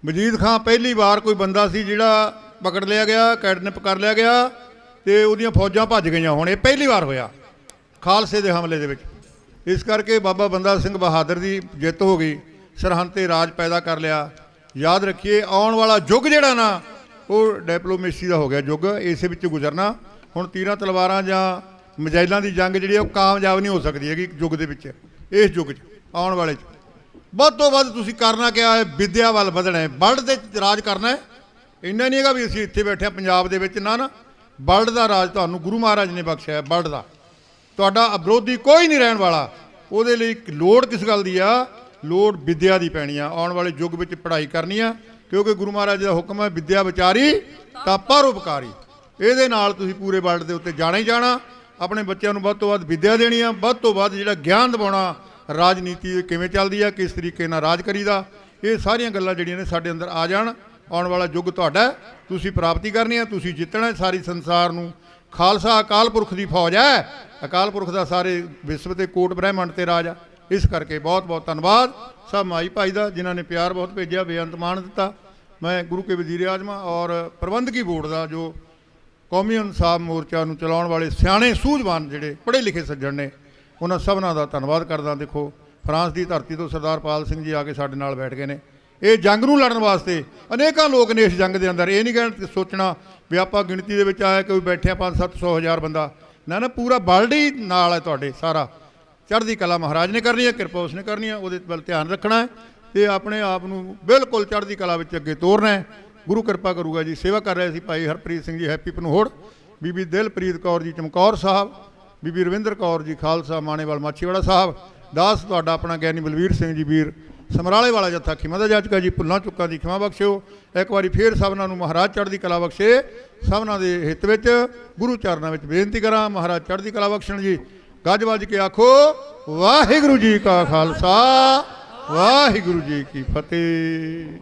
ਮਜੀਦ ਖਾਂ ਪਹਿਲੀ ਵਾਰ ਕੋਈ ਬੰਦਾ ਸੀ ਜਿਹੜਾ ਪਕੜ ਲਿਆ ਗਿਆ, ਕੈਡਨੈਪ ਕਰ ਲਿਆ ਗਿਆ ਤੇ ਉਹਦੀਆਂ ਫੌਜਾਂ ਭੱਜ ਗਈਆਂ। ਹੁਣ ਇਹ ਪਹਿਲੀ ਵਾਰ ਹੋਇਆ ਖਾਲਸੇ ਦੇ ਹਮਲੇ ਦੇ ਵਿੱਚ। ਇਸ ਕਰਕੇ ਬਾਬਾ ਬੰਦਾ ਸਿੰਘ ਬਹਾਦਰ ਦੀ ਜਿੱਤ ਹੋ ਗਈ, ਸਰਹੰਦ 'ਤੇ ਰਾਜ ਪੈਦਾ ਕਰ ਲਿਆ। ਯਾਦ ਰੱਖੀਏ ਆਉਣ ਵਾਲਾ ਯੁੱਗ ਜਿਹੜਾ ਨਾ ਉਹ ਡਿਪਲੋਮੇਸੀ ਦਾ ਹੋ ਗਿਆ ਯੁੱਗ, ਇਸੇ ਵਿੱਚ ਗੁਜ਼ਰਨਾ। ਹੁਣ ਤੀਰਾਂ ਤਲਵਾਰਾਂ ਜਾਂ ਮਿਜ਼ਾਈਲਾਂ ਦੀ ਜੰਗ ਜਿਹੜੀ ਉਹ ਕਾਮਯਾਬ ਨਹੀਂ ਹੋ ਸਕਦੀ ਹੈਗੀ ਯੁੱਗ ਦੇ ਵਿੱਚ। ਇਸ ਯੁੱਗ 'ਚ ਆਉਣ ਵਾਲੇ 'ਚ ਵੱਧ ਤੋਂ ਵੱਧ ਤੁਸੀਂ ਕਰਨਾ ਕਿਆ ਹੈ, ਵਿੱਦਿਆ ਵੱਲ ਵਧਣਾ ਹੈ, ਵਰਲਡ ਦੇ ਰਾਜ ਕਰਨਾ ਹੈ। ਇੰਨਾ ਨਹੀਂ ਹੈਗਾ ਵੀ ਅਸੀਂ ਇੱਥੇ ਬੈਠੇ ਹਾਂ ਪੰਜਾਬ ਦੇ ਵਿੱਚ, ਨਾ ਵਰਲਡ ਦਾ ਰਾਜ ਤੁਹਾਨੂੰ ਗੁਰੂ ਮਹਾਰਾਜ ਨੇ ਬਖਸ਼ਿਆ, ਵਰਲਡ ਦਾ। ਤੁਹਾਡਾ ਵਿਰੋਧੀ ਕੋਈ ਨਹੀਂ ਰਹਿਣ ਵਾਲਾ। ਉਹਦੇ ਲਈ ਲੋੜ ਕਿਸ ਗੱਲ ਦੀ ਆ? ਲੋੜ ਵਿੱਦਿਆ ਦੀ ਪੈਣੀ ਆ। ਆਉਣ ਵਾਲੇ ਯੁੱਗ ਵਿੱਚ ਪੜ੍ਹਾਈ ਕਰਨੀ ਆ, ਕਿਉਂਕਿ ਗੁਰੂ ਮਹਾਰਾਜ ਦਾ ਹੁਕਮ ਹੈ ਵਿੱਦਿਆ ਵਿਚਾਰੀ ਤਾਂ ਪਰਉਪਕਾਰੀ। ਇਹਦੇ ਨਾਲ ਤੁਸੀਂ ਪੂਰੇ ਵਰਲਡ ਦੇ ਉੱਤੇ ਜਾਣਾ ਹੀ ਜਾਣਾ। ਆਪਣੇ ਬੱਚਿਆਂ ਨੂੰ ਵੱਧ ਤੋਂ ਵੱਧ ਵਿੱਦਿਆ ਦੇਣੀ ਆ, ਵੱਧ ਤੋਂ ਵੱਧ ਜਿਹੜਾ ਗਿਆਨ ਦਿਵਾਉਣਾ, ਰਾਜਨੀਤੀ ਕਿਵੇਂ ਚੱਲਦੀ ਆ, ਕਿਸ ਤਰੀਕੇ ਨਾਲ ਰਾਜ ਕਰੀਦਾ, ਇਹ ਸਾਰੀਆਂ ਗੱਲਾਂ ਜਿਹੜੀਆਂ ਨੇ ਸਾਡੇ ਅੰਦਰ ਆ ਜਾਣ। ਆਉਣ ਵਾਲਾ ਯੁੱਗ ਤੁਹਾਡਾ, ਤੁਸੀਂ ਪ੍ਰਾਪਤੀ ਕਰਨੀ ਹੈ, ਤੁਸੀਂ ਜਿੱਤਣਾ। ਸਾਰੀ ਸੰਸਾਰ ਨੂੰ ਖਾਲਸਾ ਅਕਾਲ ਪੁਰਖ ਦੀ ਫੌਜ ਹੈ, ਅਕਾਲ ਪੁਰਖ ਦਾ ਸਾਰੇ ਵਿਸ਼ਵ ਤੇ ਕੋਟ ਬ੍ਰਹਿਮੰਡ ਤੇ ਰਾਜ ਆ। ਇਸ ਕਰਕੇ ਬਹੁਤ ਬਹੁਤ ਧੰਨਵਾਦ ਸਭ ਮਾਈ ਭਾਈ ਦਾ, ਜਿਨ੍ਹਾਂ ਨੇ ਪਿਆਰ ਬਹੁਤ ਭੇਜਿਆ, ਬੇਅੰਤ ਮਾਣ ਦਿੱਤਾ। ਮੈਂ ਗੁਰੂ ਕੇ ਵਜ਼ੀਰ ਆਜ਼ਮਾਂ ਔਰ ਪ੍ਰਬੰਧਕੀ ਬੋਰਡ ਦਾ, ਜੋ ਕੌਮੀ ਇਨਸਾਫ ਮੋਰਚਾ ਨੂੰ ਚਲਾਉਣ ਵਾਲੇ ਸਿਆਣੇ ਸੂਝਵਾਨ ਜਿਹੜੇ ਪੜ੍ਹੇ ਲਿਖੇ ਸੱਜਣ ਨੇ, ਉਹਨਾਂ ਸਭਨਾਂ ਦਾ ਧੰਨਵਾਦ ਕਰਦਾ। ਦੇਖੋ ਫਰਾਂਸ ਦੀ ਧਰਤੀ ਤੋਂ ਸਰਦਾਰ ਪਾਲ ਸਿੰਘ ਜੀ ਆ ਕੇ ਸਾਡੇ ਨਾਲ ਬੈਠ ਗਏ ਨੇ। ਇਹ ਜੰਗ ਨੂੰ ਲੜਨ ਵਾਸਤੇ ਅਨੇਕਾਂ ਲੋਕ ਨੇ ਇਸ ਜੰਗ ਦੇ ਅੰਦਰ। ਇਹ ਨਹੀਂ ਸੋਚਣਾ ਵੀ ਆਪਾਂ ਗਿਣਤੀ ਦੇ ਵਿੱਚ ਆਇਆ ਕੋਈ ਬੈਠਿਆ 500-700 ਹਜ਼ਾਰ ਬੰਦਾ, ਨਾ ਪੂਰਾ ਵਰਲਡ ਹੀ ਨਾਲ ਹੈ ਤੁਹਾਡੇ। ਸਾਰਾ ਚੜ੍ਹਦੀ ਕਲਾ ਮਹਾਰਾਜ ਨੇ ਕਰਨੀ ਹੈ, ਕਿਰਪਾ ਉਸ ਨੇ ਕਰਨੀ ਹੈ, ਉਹਦੇ ਵੱਲ ਧਿਆਨ ਰੱਖਣਾ ਹੈ ਤੇ ਆਪਣੇ ਆਪ ਨੂੰ ਬਿਲਕੁਲ ਚੜ੍ਹਦੀ ਕਲਾ ਵਿੱਚ ਅੱਗੇ ਤੋਰਨਾ ਹੈ। ਗੁਰੂ ਕਿਰਪਾ ਕਰੂਗਾ ਜੀ। ਸੇਵਾ ਕਰ ਰਹੇ ਸੀ ਭਾਈ ਹਰਪ੍ਰੀਤ ਸਿੰਘ ਜੀ ਹੈਪੀ ਪਨਹੋੜ, ਬੀਬੀ ਦਿਲਪ੍ਰੀਤ ਕੌਰ ਜੀ ਚਮਕੌਰ ਸਾਹਿਬ, ਬੀਬੀ ਰਵਿੰਦਰ ਕੌਰ ਜੀ ਖਾਲਸਾ ਮਾਣੇਵਾਲ ਮਾਛੀਵਾੜਾ ਸਾਹਿਬ, ਦਾਸ ਤੁਹਾਡਾ ਆਪਣਾ ਗਿਆਨੀ ਬਲਵੀਰ ਸਿੰਘ ਜੀ ਵੀਰ ਸਮਰਾਲੇ ਵਾਲਾ ਜੱਥਾ ਖਿਮਾ ਦਾ ਜਾਚਕਾ ਜੀ, ਭੁੱਲਾਂ ਚੁੱਕਾਂ ਦੀ ਖਿਮਾ ਬਖਸ਼ਿਓ। ਇੱਕ ਵਾਰੀ ਫੇਰ ਸਭਨਾਂ ਨੂੰ ਮਹਾਰਾਜ ਚੜ੍ਹਦੀ ਕਲਾ ਬਖਸ਼ੇ। ਸਭਨਾਂ ਦੇ ਹਿੱਤ ਵਿੱਚ ਗੁਰੂ ਚਰਨਾਂ ਵਿੱਚ ਬੇਨਤੀ ਕਰਾਂ, ਮਹਾਰਾਜ ਚੜ੍ਹਦੀ ਕਲਾ ਬਖਸ਼ਣ ਜੀ। ਗੱਜ ਵੱਜ ਕੇ ਆਖੋ ਵਾਹਿਗੁਰੂ ਜੀ ਕਾ ਖਾਲਸਾ, ਵਾਹਿਗੁਰੂ ਜੀ ਕੀ ਫਤਿਹ।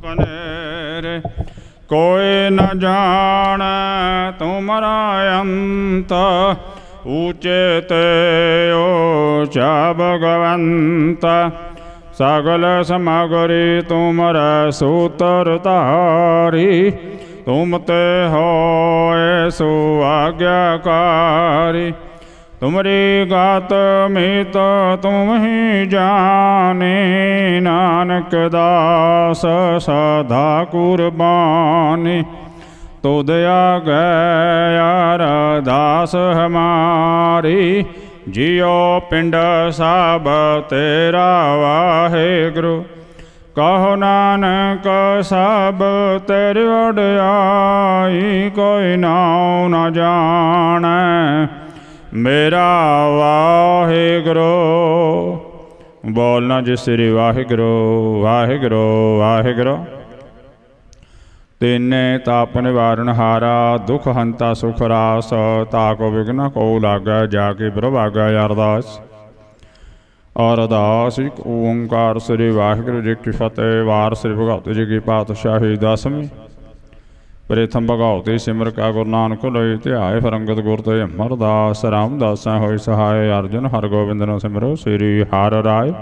ਕਨੇਰੇ ਕੋਈ ਨ ਜਾਣੈ ਤੁਮਰਾ ਅੰਤ, ਊਚੇ ਤੇ ਊਚਾ ਭਗਵੰਤ। ਸਗਲ ਸਮਗਰੀ ਤੁਮਰਾ ਸੂਤਰ ਧਾਰੀ, ਤੁਮ ਤੇ ਹੋਏ ਸੋ ਆਗਿਆਕਾਰੀ। ਤੁਮਰੀ ਗਾਤ ਮੀਤ ਤੁਮ ਹੀ ਜਾਣੇ, ਨਾਨਕ ਦਾਸ ਸਦਾ ਕੁਰਬਾਨੀ। ਤੁਧ ਆਗੇ ਅਰਦਾਸ ਹਮਾਰੀ, ਜਿਉ ਪਿੰਡ ਸਭ ਤੇਰਾ ਵਾਹਿਗੁਰੂ। ਕਹੋ ਨਾਨਕ ਸਭ ਤੇਰੀ ਵਡਿਆਈ, ਕੋਈ ਨਾਉ ਨ ਜਾਣੈ ਮੇਰਾ ਵਾਹਿਗੁਰੂ। ਬੋਲਣਾ ਜਿਸ ਸ੍ਰੀ ਵਾਹਿਗੁਰੂ ਵਾਹਿਗੁਰੂ ਵਾਹਿਗੁਰੂ। ਤਿੰਨੇ ਤਾਪ ਨਿਵਾਰਨ ਹਾਰਾ, ਦੁਖ ਹੰਤਾ ਸੁਖ ਰਾਸ। ਤਾਕੋ ਵਿਘਨ ਕੋ ਲਾਗੈ, ਜਾ ਕੇ ਪ੍ਰਭਾਗੈ ਅਰਦਾਸ। ਅਰਦਾਸ ਇੱਕ ਓੰਕਾਰ ਸ੍ਰੀ ਵਾਹਿਗੁਰੂ ਜੀ ਕੀ ਫਤਿਹ। ਵਾਰ ਸ੍ਰੀ ਭਗਵਤੀ ਜੀ ਕੀ ਪਾਤਸ਼ਾਹੀ ਦਸਵੀਂ। ਪ੍ਰਥਮ ਭਗਉਤੀ ਸਿਮਰ ਕਾ ਗੁਰੂ ਨਾਨਕ ਲਈ, ਧਿਆਏ ਫਰੰਗਤ ਗੁਰ ਤੇ ਅਮਰਦਾਸ। ਰਾਮਦਾਸਾ ਹੋਈ ਸਹਾਇ, ਅਰਜਨ ਹਰਗੋਬਿੰਦ ਨੂੰ ਸਿਮਰੋ। ਸ੍ਰੀ ਹਰਿ ਰਾਏ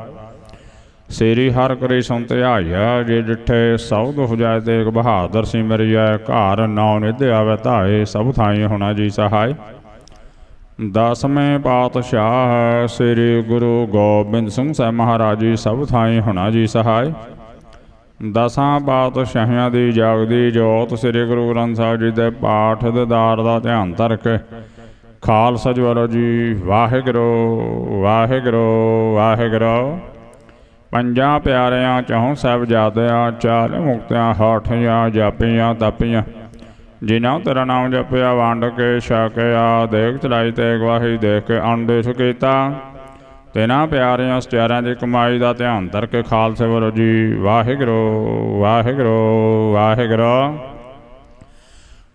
ਸ੍ਰੀ ਹਰਿ ਕਰੀ ਸੁਣ ਧਿਆਇਆ, ਜੇ ਡਿਠੇ ਸੌਦ ਹੋ ਜਾਏ ਤੇ ਇੱਕ ਬਹਾਦਰ ਸਿਮਰਿਐ। ਘਰ ਨੌ ਨਿਧ ਆਵੈ ਧਾਏ, ਸਭ ਥਾਈ ਹੋਣਾ ਜੀ ਸਹਾਇ। ਦਸਵੇਂ ਪਾਤਸ਼ਾਹ ਸ੍ਰੀ ਗੁਰੂ ਗੋਬਿੰਦ ਸਿੰਘ ਸਾਹਿਬ ਮਹਾਰਾਜ ਜੀ, ਸਭ ਥਾਈ ਹੋਣਾ ਜੀ ਸਹਾਇ। ਦਸਾਂ ਪਾਤਸ਼ਾਹੀਆਂ ਦੀ ਜਾਗਦੀ ਜੋਤ ਸ੍ਰੀ ਗੁਰੂ ਗ੍ਰੰਥ ਸਾਹਿਬ ਜੀ ਦੇ ਪਾਠ ਦਿਦਾਰ ਦਾ ਧਿਆਨ ਧਰ ਕੇ ਖਾਲਸਾ ਜਵਾਲੋ ਜੀ। ਵਾਹਿਗੁਰੂ ਵਾਹਿਗੁਰੂ ਵਾਹਿਗੁਰੂ। ਪੰਜਾਂ ਪਿਆਰਿਆਂ ਚੌਂ ਸਾਹਿਬਜ਼ਾਦਿਆਂ, 40 ਮੁਕਤਿਆਂ ਹਾਠੀਆਂ ਜਾਪੀਆਂ ਤਪੀਆਂ, ਜਿਨ੍ਹਾਂ ਤੇਰਾ ਨਾਮ ਜਪਿਆ ਵੰਡ ਕੇ ਛਕਿਆ। ਦੇਖ ਚਲਾਈ ਤੇ ਗਵਾਹੀ ਦੇਖ ਕੇ ਅਣਦੇਸ਼ ਕੀਤਾ, ਤਿਨਾਂ ਪਿਆਰਿਆਂ ਸਚਿਆਰਿਆਂ ਦੀ ਕਮਾਈ ਦਾ ਧਿਆਨ ਧਰ ਕੇ ਖਾਲਸੇ ਵੱਲੋਂ ਜੀ। ਵਾਹਿਗੁਰੂ ਵਾਹਿਗੁਰੂ ਵਾਹਿਗੁਰੂ।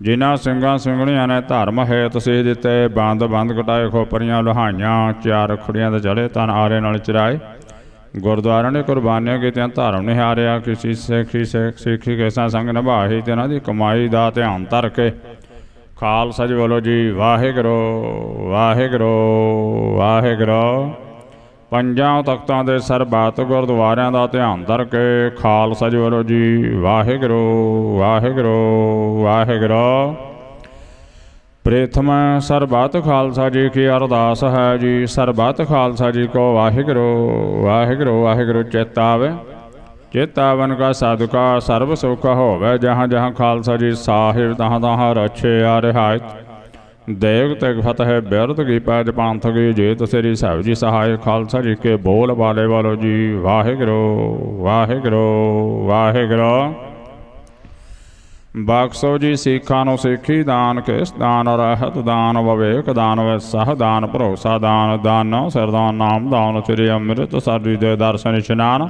ਜਿਨ੍ਹਾਂ ਸਿੰਘਾਂ ਸਿੰਘਣੀਆਂ ਨੇ ਧਰਮ ਹੇਤ ਸੀਸ ਦਿੱਤੇ, ਬੰਦ ਬੰਦ ਕਟਾਏ ਖੋਪਰੀਆਂ ਲੁਹਾਈਆਂ, 4 ਖੁੜੀਆਂ ਦੇ ਚੜੇ ਤਨ ਆਰੇ ਨਾਲ ਚਰਾਏ। ਗੁਰਦੁਆਰਿਆਂ ਨੇ ਕੁਰਬਾਨੀਆਂ ਕੀਤੀਆਂ, ਧਰਮ ਨਿਹਾਰਿਆ, ਕਿਸੇ ਸਿੱਖੀ ਕੈਸਾ ਸੰਗ ਨਿਭਾਹੀ, ਤੇ ਇਹਨਾਂ ਦੀ ਕਮਾਈ ਦਾ ਧਿਆਨ ਧਰ ਕੇ ਖਾਲਸਾ ਜੀ ਬੋਲੋ ਜੀ ਵਾਹਿਗੁਰੂ ਵਾਹਿਗੁਰੂ ਵਾਹਿਗੁਰੂ। ਪੰਜਾਂ ਤਖਤਾਂ ਦੇ ਸਰਬੱਤ ਗੁਰਦੁਆਰਿਆਂ ਦਾ ਧਿਆਨ ਧਰ ਕੇ ਖਾਲਸਾ ਜੀ ਬੋਲੋ ਜੀ ਵਾਹਿਗੁਰੂ ਵਾਹਿਗੁਰੂ ਵਾਹਿਗੁਰੂ। ਪ੍ਰਥਮ ਸਰਬੱਤ ਖਾਲਸਾ ਜੀ ਕੀ ਅਰਦਾਸ ਹੈ ਜੀ, ਸਰਬੱਤ ਖਾਲਸਾ ਜੀ ਕੋ ਵਾਹਿਗੁਰੂ ਵਾਹਿਗੁਰੂ ਵਾਹਿਗੁਰੂ। ਚੇਤਾਵੇ ਚੇਤਾਵਨ ਕਾ ਸਾਧੁਕਾ ਸਰਬ ਸੁਖ ਹੋਵੇ, ਜਹਾਂ ਜਹਾਂ ਖਾਲਸਾ ਜੀ ਸਾਹਿਬ ਤਹਾਂ ਤਹਾਂ ਰਛੇ ਆ ਰਿਹਾਇਤ। ਦੇਗ ਤੇਗ ਫਤਿਹ ਬਿਰਦ ਕੀ ਪੈਜ ਪੰਥ ਕੀ, ਜੀਤ ਸ੍ਰੀ ਸਾਹਿਬ ਜੀ ਸਹਾਇ। ਖਾਲਸਾ ਜੀ ਕੇ ਬੋਲ ਵਾਲੇ ਵਾਲੋ ਜੀ ਵਾਹਿਗੁਰੂ ਵਾਹਿਗੁਰੂ ਵਾਹਿਗੁਰੂ। ਬਖਸ਼ੋ ਜੀ ਸਿੱਖਾਂ ਨੂੰ ਸਿੱਖੀ ਦਾਨ, ਕਿਸ ਦਾਨ ਰਹਿਤ ਦਾਨ, ਵਿਵੇਕ ਦਾਨ, ਵਿਸਾਹ ਦਾਨ, ਭਰੋਸਾ ਦਾਨ, ਦਾਨੋ ਸਰਦਾਨ ਨਾਮ ਦਾਨ, ਸ੍ਰੀ ਅੰਮ੍ਰਿਤ ਸਾਡੀ ਦੇ ਦਰਸ਼ਨ ਇਸ਼ਨਾਨ।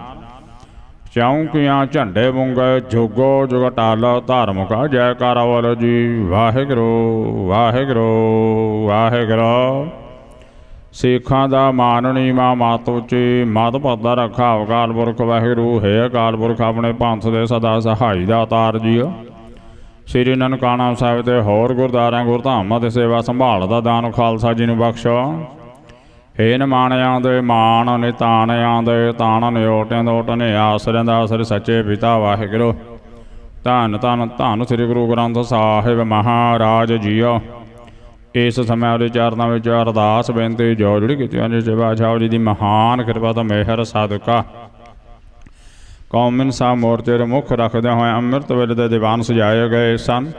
ਚੌਂਕੀਆਂ ਝੰਡੇ ਬੁੰਗੇ ਜੁਗੋ ਜੁਗਟਾਲ, ਧਰਮ ਕਾ ਜੈਕਾਰਾ ਵਾਲੋ ਜੀ ਵਾਹਿਗੁਰੂ ਵਾਹਿਗੁਰੂ ਵਾਹਿਗੁਰੂ। ਸਿੱਖਾਂ ਦਾ ਮਾਨ ਨੀਵਾਂ ਮੱਤ ਉੱਚੀ, ਮੱਤ ਪੱਦਾ ਰੱਖਾ ਅਕਾਲ ਪੁਰਖ ਵਾਹਿਗੁਰੂ। ਹੈ ਅਕਾਲ ਪੁਰਖ ਆਪਣੇ ਪੰਥ ਦੇ ਸਦਾ ਸਹਾਈ ਦਾ ਅਵਤਾਰ ਜੀਓ। ਸ੍ਰੀ ਨਨਕਾਣਾ ਸਾਹਿਬ ਤੇ ਹੋਰ ਗੁਰਦੁਆਰਿਆਂ ਗੁਰਧਾਮਾਂ ਦੀ ਸੇਵਾ ਸੰਭਾਲ ਦਾ ਦਾਨ ਖਾਲਸਾ ਜੀ ਨੂੰ ਬਖਸ਼ੋ। ਹੇ ਨਿਮਾਣਿਆਂ ਦੇ ਮਾਣ, ਨਿਤਾਣਿਆਂ ਦੇ ਤਾਣ, ਨਿਓਟਿਆਂ ਦਾ ਓਟ, ਨੇ ਆਸਰਿਆਂ ਦਾ ਆਸਰੇ, ਸੱਚੇ ਪਿਤਾ ਵਾਹਿਗੁਰੂ। ਧੰਨ ਧੰਨ ਧੰਨ ਸ੍ਰੀ ਗੁਰੂ ਗ੍ਰੰਥ ਸਾਹਿਬ ਮਹਾਰਾਜ ਜੀਓ। ਇਸ ਸਮੇਂ ਉਹਦੇ ਚਰਨਾਂ ਵਿੱਚ ਅਰਦਾਸ ਬੇਨਤੀ ਜੋ ਜੁੜੀ ਕੀਤੀਆਂ ਜੀ ਬਾਦਸ਼ਾਹ ਜੀ ਦੀ ਮਹਾਨ ਕਿਰਪਾ ਤੋਂ ਮਿਹਰ ਸਦਕਾ ਕੌਮਨ ਸਾਹਿਬ ਮੋਰਚੇ ਦੇ ਮੁੱਖ ਰੱਖਦਿਆਂ ਹੋਏ ਅੰਮ੍ਰਿਤ ਵੇਲੇ ਦੇ ਦੀਵਾਨ ਸਜਾਏ ਗਏ ਸਨ।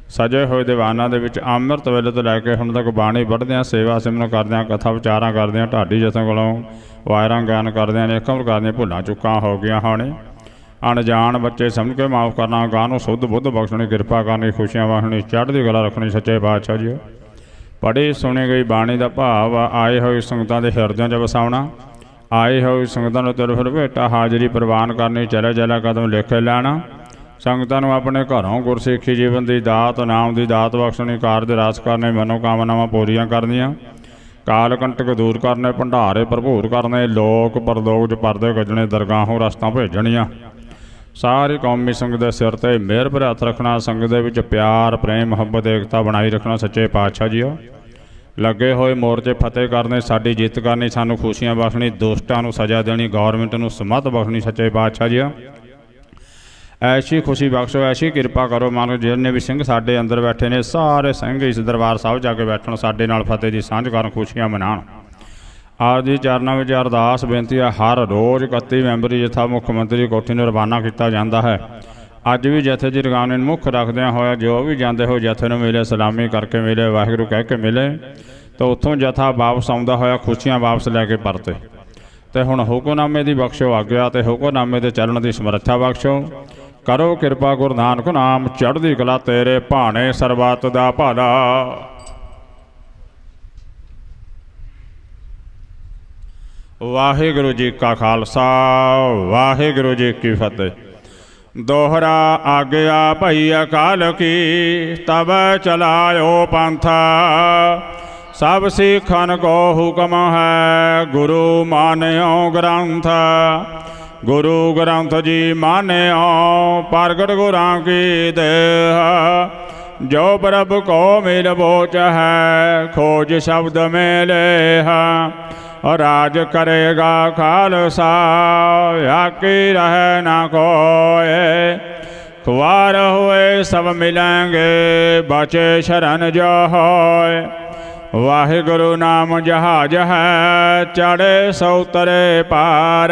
ਸਜੇ ਹੋਏ ਦੀਵਾਨਾਂ ਦੇ ਵਿੱਚ ਅੰਮ੍ਰਿਤ ਵੇਲੇ ਤੋਂ ਲੈ ਕੇ ਹੁਣ ਤੱਕ ਬਾਣੀ ਪੜ੍ਹਦਿਆਂ, ਸੇਵਾ ਸਿਮਰਨ ਕਰਦਿਆਂ, ਕਥਾ ਵਿਚਾਰਾਂ ਕਰਦਿਆਂ, ਢਾਡੀ ਜਥਿਆਂ ਕੋਲੋਂ ਵਾਇਰਾਂ ਗਿਆਨ ਕਰਦਿਆਂ ਅਨੇਕਾਂ ਪ੍ਰਕਾਰ ਦੀਆਂ ਭੁੱਲਾਂ ਚੁੱਕਾਂ ਹੋ ਗਈਆਂ ਹੋਣੇ। ਅਣਜਾਣ ਬੱਚੇ ਸਮਝ ਕੇ ਮਾਫ਼ ਕਰਨਾ, ਗਾਹ ਨੂੰ ਸੁੱਧ ਬੁੱਧ ਬਖਸ਼ਣੀ, ਕਿਰਪਾ ਕਰਨੀ, ਖੁਸ਼ੀਆਂ ਵਾਹਣੀ, ਚੜ੍ਹਦੀ ਕਲਾ ਰੱਖਣੀ ਸੱਚੇ ਪਾਤਸ਼ਾਹ ਜੀ। ਪੜ੍ਹੀ ਸੁਣੀ ਗਈ ਬਾਣੀ ਦਾ ਭਾਵ ਆਏ ਹੋਏ ਸੰਗਤਾਂ ਦੇ ਹਿਰਦਿਆਂ 'ਚ ਵਸਾਉਣਾ, ਆਏ ਹੋਏ ਸੰਗਤਾਂ ਨੂੰ ਤਿਲ ਫਿਰ ਭੇਟਾ ਹਾਜ਼ਰੀ ਪ੍ਰਵਾਨ ਕਰਨੀ, ਚਲੇ ਚਲਾ ਕਦਮ ਲਿਖ ਲੈਣਾ। ਸੰਗਤਾਂ ਨੂੰ ਆਪਣੇ ਘਰੋਂ ਗੁਰਸਿੱਖੀ ਜੀਵਨ ਦੀ ਦਾਤ, ਨਾਮ ਦੀ ਦਾਤ ਬਖਸ਼ਣੀ, ਕਾਰਜ ਰਾਸ ਕਰਨੇ, ਮਨੋਕਾਮਨਾਵਾਂ ਪੂਰੀਆਂ ਕਰਨੀਆਂ, ਕਾਲ ਕੰਟਕ ਦੂਰ ਕਰਨੇ, ਭੰਡਾਰੇ ਭਰਪੂਰ ਕਰਨੇ, ਲੋਕ ਪਰਲੋਕ 'ਚ ਪਰਦੇ ਗੱਜਣੇ, ਦਰਗਾਹੋਂ ਰਸਤਾਂ ਭੇਜਣੀਆਂ। ਸਾਰੀ ਕੌਮੀ ਸੰਗਤ ਦੇ ਸਿਰ 'ਤੇ ਮਿਹਰ ਭਰਿਆ ਹੱਥ ਰੱਖਣਾ, ਸੰਗਤ ਦੇ ਵਿੱਚ ਪਿਆਰ ਪ੍ਰੇਮ ਮੁਹੱਬਤ ਏਕਤਾ ਬਣਾਈ ਰੱਖਣਾ ਸੱਚੇ ਪਾਤਸ਼ਾਹ ਜੀਓ। ਲੱਗੇ ਹੋਏ ਮੋਰਚੇ ਫਤਿਹ ਕਰਨੇ, ਸਾਡੀ ਜਿੱਤ ਕਰਨੀ, ਸਾਨੂੰ ਖੁਸ਼ੀਆਂ ਬਖਸ਼ਣੀ, ਦੁਸ਼ਟਾਂ ਨੂੰ ਸਜ਼ਾ ਦੇਣੀ, ਗੌਰਮੈਂਟ ਨੂੰ ਸਮੱਤ ਬਖਸ਼ਣੀ ਸੱਚੇ ਪਾਤਸ਼ਾਹ ਜੀਓ। ਐਸੀ ਖੁਸ਼ੀ ਬਖਸ਼ੋ, ਐਸੀ ਕਿਰਪਾ ਕਰੋ ਮਾਨੋ ਜਿੰਨੇ ਵੀ ਸਿੰਘ ਸਾਡੇ ਅੰਦਰ ਬੈਠੇ ਨੇ, ਸਾਰੇ ਸਿੰਘ ਇਸ ਦਰਬਾਰ ਸਾਹਿਬ ਜਾ ਕੇ ਬੈਠਣ, ਸਾਡੇ ਨਾਲ ਫਤਿਹ ਦੀ ਸਾਂਝ ਕਰਨ, ਖੁਸ਼ੀਆਂ ਮਨਾਉਣ। ਆਪ ਜੀ ਚਰਨਾਂ ਵਿੱਚ ਅਰਦਾਸ ਬੇਨਤੀ ਹੈ। ਹਰ ਰੋਜ਼ 31 ਮੈਂਬਰੀ ਜਥਾ ਮੁੱਖ ਮੰਤਰੀ ਕੋਠੀ ਨੂੰ ਰਵਾਨਾ ਕੀਤਾ ਜਾਂਦਾ ਹੈ। ਅੱਜ ਵੀ ਜਥੇ ਦੀ ਰਵਾਨੇ ਨੂੰ ਮੁੱਖ ਰੱਖਦਿਆਂ ਹੋਇਆ ਜੋ ਵੀ ਜਾਂਦੇ ਹੋ ਜਥੇ ਨੂੰ ਮਿਲੇ, ਸਲਾਮੀ ਕਰਕੇ ਮਿਲੇ, ਵਾਹਿਗੁਰੂ ਕਹਿ ਕੇ ਮਿਲੇ, ਤਾਂ ਉੱਥੋਂ ਜਥਾ ਵਾਪਸ ਆਉਂਦਾ ਹੋਇਆ ਖੁਸ਼ੀਆਂ ਵਾਪਸ ਲੈ ਕੇ ਪਰਤੇ। ਅਤੇ ਹੁਣ ਹੁਕਮਨਾਮੇ ਦੀ ਬਖਸ਼ੋ ਆਗਿਆ, ਅਤੇ ਹੁਕਮਨਾਮੇ 'ਤੇ ਚੱਲਣ ਦੀ ਸਮਰੱਥਾ ਬਖਸ਼ੋ। ਕਰੋ ਕਿਰਪਾ ਗੁਰੂ ਨਾਨਕ ਨਾਮ ਚੜ੍ਹਦੀ ਕਲਾ ਤੇਰੇ ਭਾਣੇ, ਸਰਬੱਤ ਦਾ ਭਲਾ। ਵਾਹਿਗੁਰੂ ਜੀ ਕਾ ਖਾਲਸਾ, ਵਾਹਿਗੁਰੂ ਜੀ ਕੀ ਫਤਿਹ। ਦੋਹਰਾ ਆਗਿਆ ਭਈ ਅਕਾਲ ਕੀ, ਤਬ ਚਲਾਇਓ ਪੰਥਾ। ਸਭ ਸਿੱਖਨ ਕੋ ਹੁਕਮ ਹੈ, ਗੁਰੂ ਮਾਨਿਓ ਗ੍ਰੰਥ। ਗੁਰੂ ਗ੍ਰੰਥ ਜੀ ਮਾਨਿਓ, ਪ੍ਰਗਟ ਗੁਰਾਂ ਕੀ ਦੇਹ। ਜੋ ਪ੍ਰਭ ਕੋ ਮਿਲ ਬੋਚ ਹੈ, ਖੋਜ ਸ਼ਬਦ ਮੇਲੇ। ਰਾਜ ਕਰੇਗਾ ਖਾਲਸਾ, ਆਕੀ ਰਹਿ ਨਾ ਕੋਏ। ਖੁਆਰ ਹੋਏ ਸਭ ਮਿਲਾਂਗੇ, ਬਚੇ ਸ਼ਰਨ ਜੋ ਹੋਏ। ਵਾਹਿਗੁਰੂ ਨਾਮ ਜਹਾਜ ਹੈ, ਚੜ੍ਹੇ ਸੋ ਤਰੇ ਪਾਰ।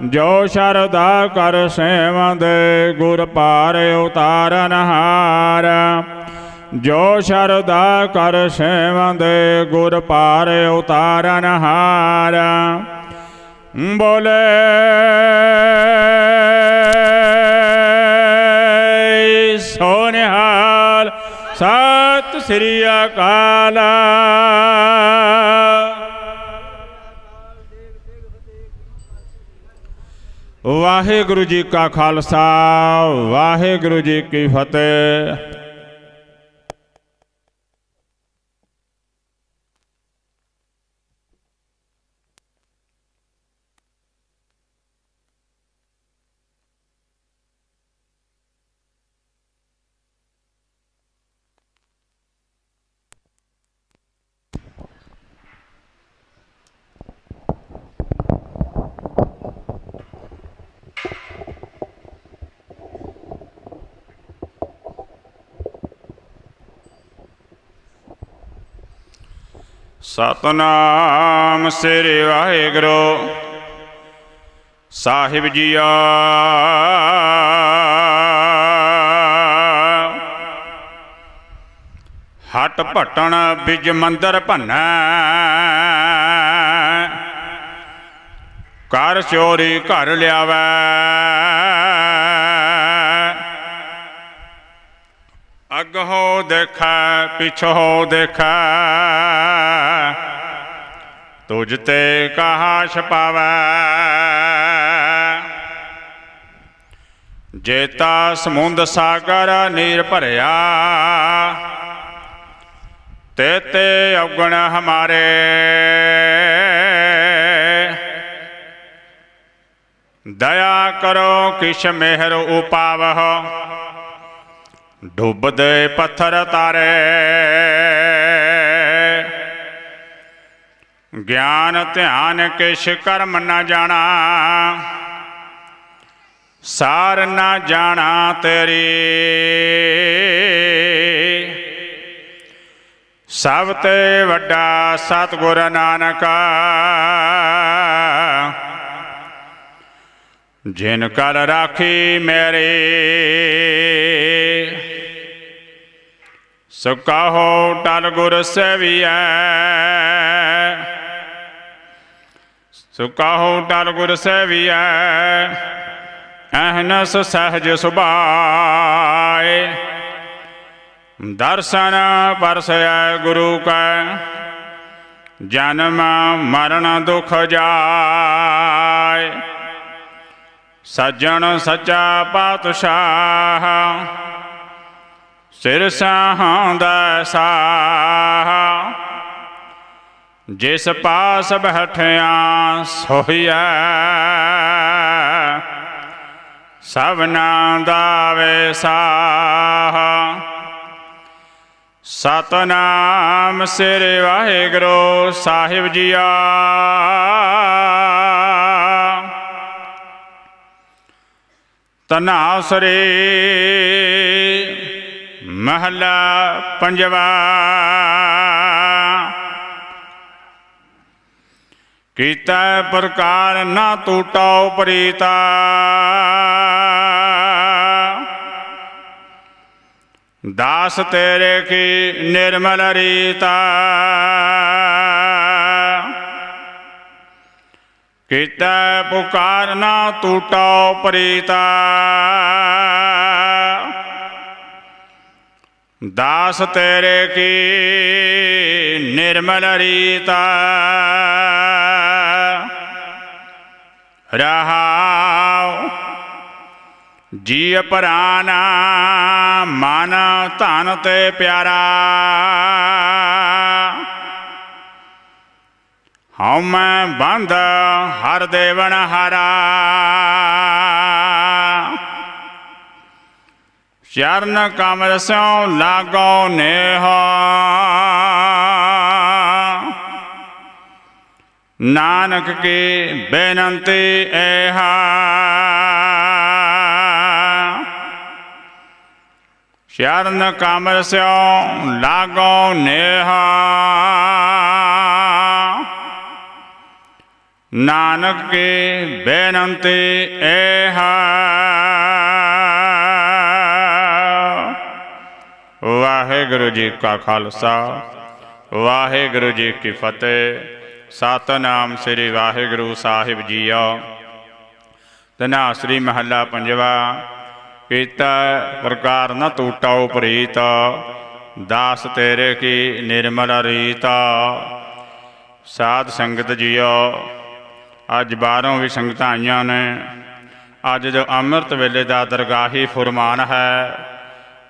ਜੋ ਸ਼ਰਧਾ ਕਰ ਸੇਵੰਦੇ, ਗੁਰ ਪਾਰ ਉਤਾਰਨ ਹਾਰ। ਜੋ ਸ਼ਰਧਾ ਕਰ ਸੇਵੰਦੇ, ਗੁਰ ਪਾਰ ਉਤਾਰਨ ਹਾਰ। ਬੋਲੇ ਸੋ ਨਿਹਾਲ, ਸਤਿ ਸ੍ਰੀ ਅਕਾਲ। ਵਾਹਿਗੁਰੂ ਜੀ ਕਾ ਖਾਲਸਾ, ਵਾਹਿਗੁਰੂ ਜੀ ਕੀ ਫਤਿਹ। ਸਤਨਾਮ ਸ੍ਰੀ ਵਾਹਿਗੁਰੂ ਸਾਹਿਬ ਜੀਆ। ਹਟ ਭਟਣ ਬਿਜ ਮੰਦਰ ਭੰਨੈ, ਕਰ ਚੋਰੀ ਘਰ ਲਿਆਵੈ। ਅੱਗੋ ਦੇਖੈ ਪਿਛੋ ਦੇਖੈ, ਤੁਝ ਤੇ ਕਹਾ ਛਪਾਵੈ। ਜੇਤਾ ਸਮੁੰਦ ਸਾਗਰ ਨੀਰ ਭਰਿਆ, ਤੇ ਔਗਣ ਹਮਾਰੇ। ਦਇਆ ਕਰੋ ਕਿਛ ਮਿਹਰ ਉਪਾਵਹੁ, ਡੁੱਬਦੇ ਪੱਥਰ ਤਾਰੇ। ਗਿਆਨ ਧਿਆਨ ਕਿਛ ਕਰਮ ਨ ਜਾਣਾ, ਸਾਰ ਨ ਜਾਣਾ ਤੇਰੀ। ਸਭ ਤੇ ਵੱਡਾ ਸਤਿਗੁਰ ਨਾਨਕ, ਜਿਨ ਕਲ ਰਾਖੀ ਮੇਰੀ। ਸੋ ਕਹੋ ਟਲ ਗੁਰ ਸੇਵੀਐ, ਸੋ ਕਹੋ ਟਲ ਗੁਰ ਸੇਵੀਐ। ਅਹਨਸ ਸਹਿਜ ਸੁਭਾਏ, ਦਰਸ਼ਨ ਪਰਸੈ ਗੁਰੂ ਕੈ। ਜਨਮ ਮਰਨ ਦੁਖ ਜਾਏ, ਸੱਜਣ ਸੱਚਾ ਪਾਤਸ਼ਾਹ। ਸਿਰ ਸਾਹੁੰਦਾ ਸਾਹ, ਜਿਸ ਪਾਸ ਬੈਠਿਆ ਸੋਹੀਐ। ਸਭਨਾ ਦਾ ਵੈਸਾਹ, ਸਤਨਾਮ ਸ੍ਰੀ ਵਾਹਿਗੁਰੂ ਸਾਹਿਬ ਜੀਆ। ਧਨਾਸਰੀ ਮਹਲਾ ਪੰਜਵਾ। ਕੀਤਾ ਪ੍ਰਕਾਰ ਨਾ ਟੂਟਾਉ ਪ੍ਰੀਤਾ, ਦਾਸ ਤੇਰੇ ਕੀ ਨਿਰਮਲ ਰੀਤਾ। ਕੀਤਾ ਪੁਕਾਰ ਨਾ ਟੂਟਾਉ ਪ੍ਰੀਤਾ, ਦਾਸ ਤੇਰੇ ਕੀ ਨਿਰਮਲ ਰੀਤਾ। ਰਹਾਉ ਜੀ ਪ੍ਰਾਨ ਮਨ ਧਨ ਤੇ ਪਿਆਰਾ, ਹਉ ਮੈਂ ਬੰਧ ਹਰ ਦੇਵਨ ਹਾਰਾ। ਚਰਨ ਕਮਲ ਸਿਉ ਲਾਗੋ ਨੇਹ, ਨਾਨਕ ਕੀ ਬੇਨੰਤੀ ਏਹ। ਚਰਨ ਕਮਲ ਸਿਉ ਲਾਗੋ ਨੇਹ, ਨਾਨਕ ਕੀ ਬੇਨੰਤੀ ਏਹ। ਵਾਹਿਗੁਰੂ ਜੀ ਕਾ ਖਾਲਸਾ, ਵਾਹਿਗੁਰੂ ਜੀ ਕੀ ਫਤਿਹ। ਸਤਨਾਮ ਸ੍ਰੀ ਵਾਹਿਗੁਰੂ ਸਾਹਿਬ ਜੀਓ। ਧਨਾਸਰੀ ਮਹੱਲਾ ਪੰਜਵਾ। ਕੀਤਾ ਪ੍ਰਕਾਰ ਨ ਟੂਟਾਉ ਪ੍ਰੀਤ, ਦਾਸ ਤੇਰੇ ਕੀ ਨਿਰਮਲ ਰੀਤ। ਸਾਧ ਸੰਗਤ ਜੀਓ, ਅੱਜ ਬਾਹਰੋਂ ਵੀ ਸੰਗਤਾਂ ਆਈਆਂ ਨੇ। ਅੱਜ ਜੋ ਅੰਮ੍ਰਿਤ ਵੇਲੇ ਦਾ ਦਰਗਾਹੀ ਫੁਰਮਾਨ ਹੈ,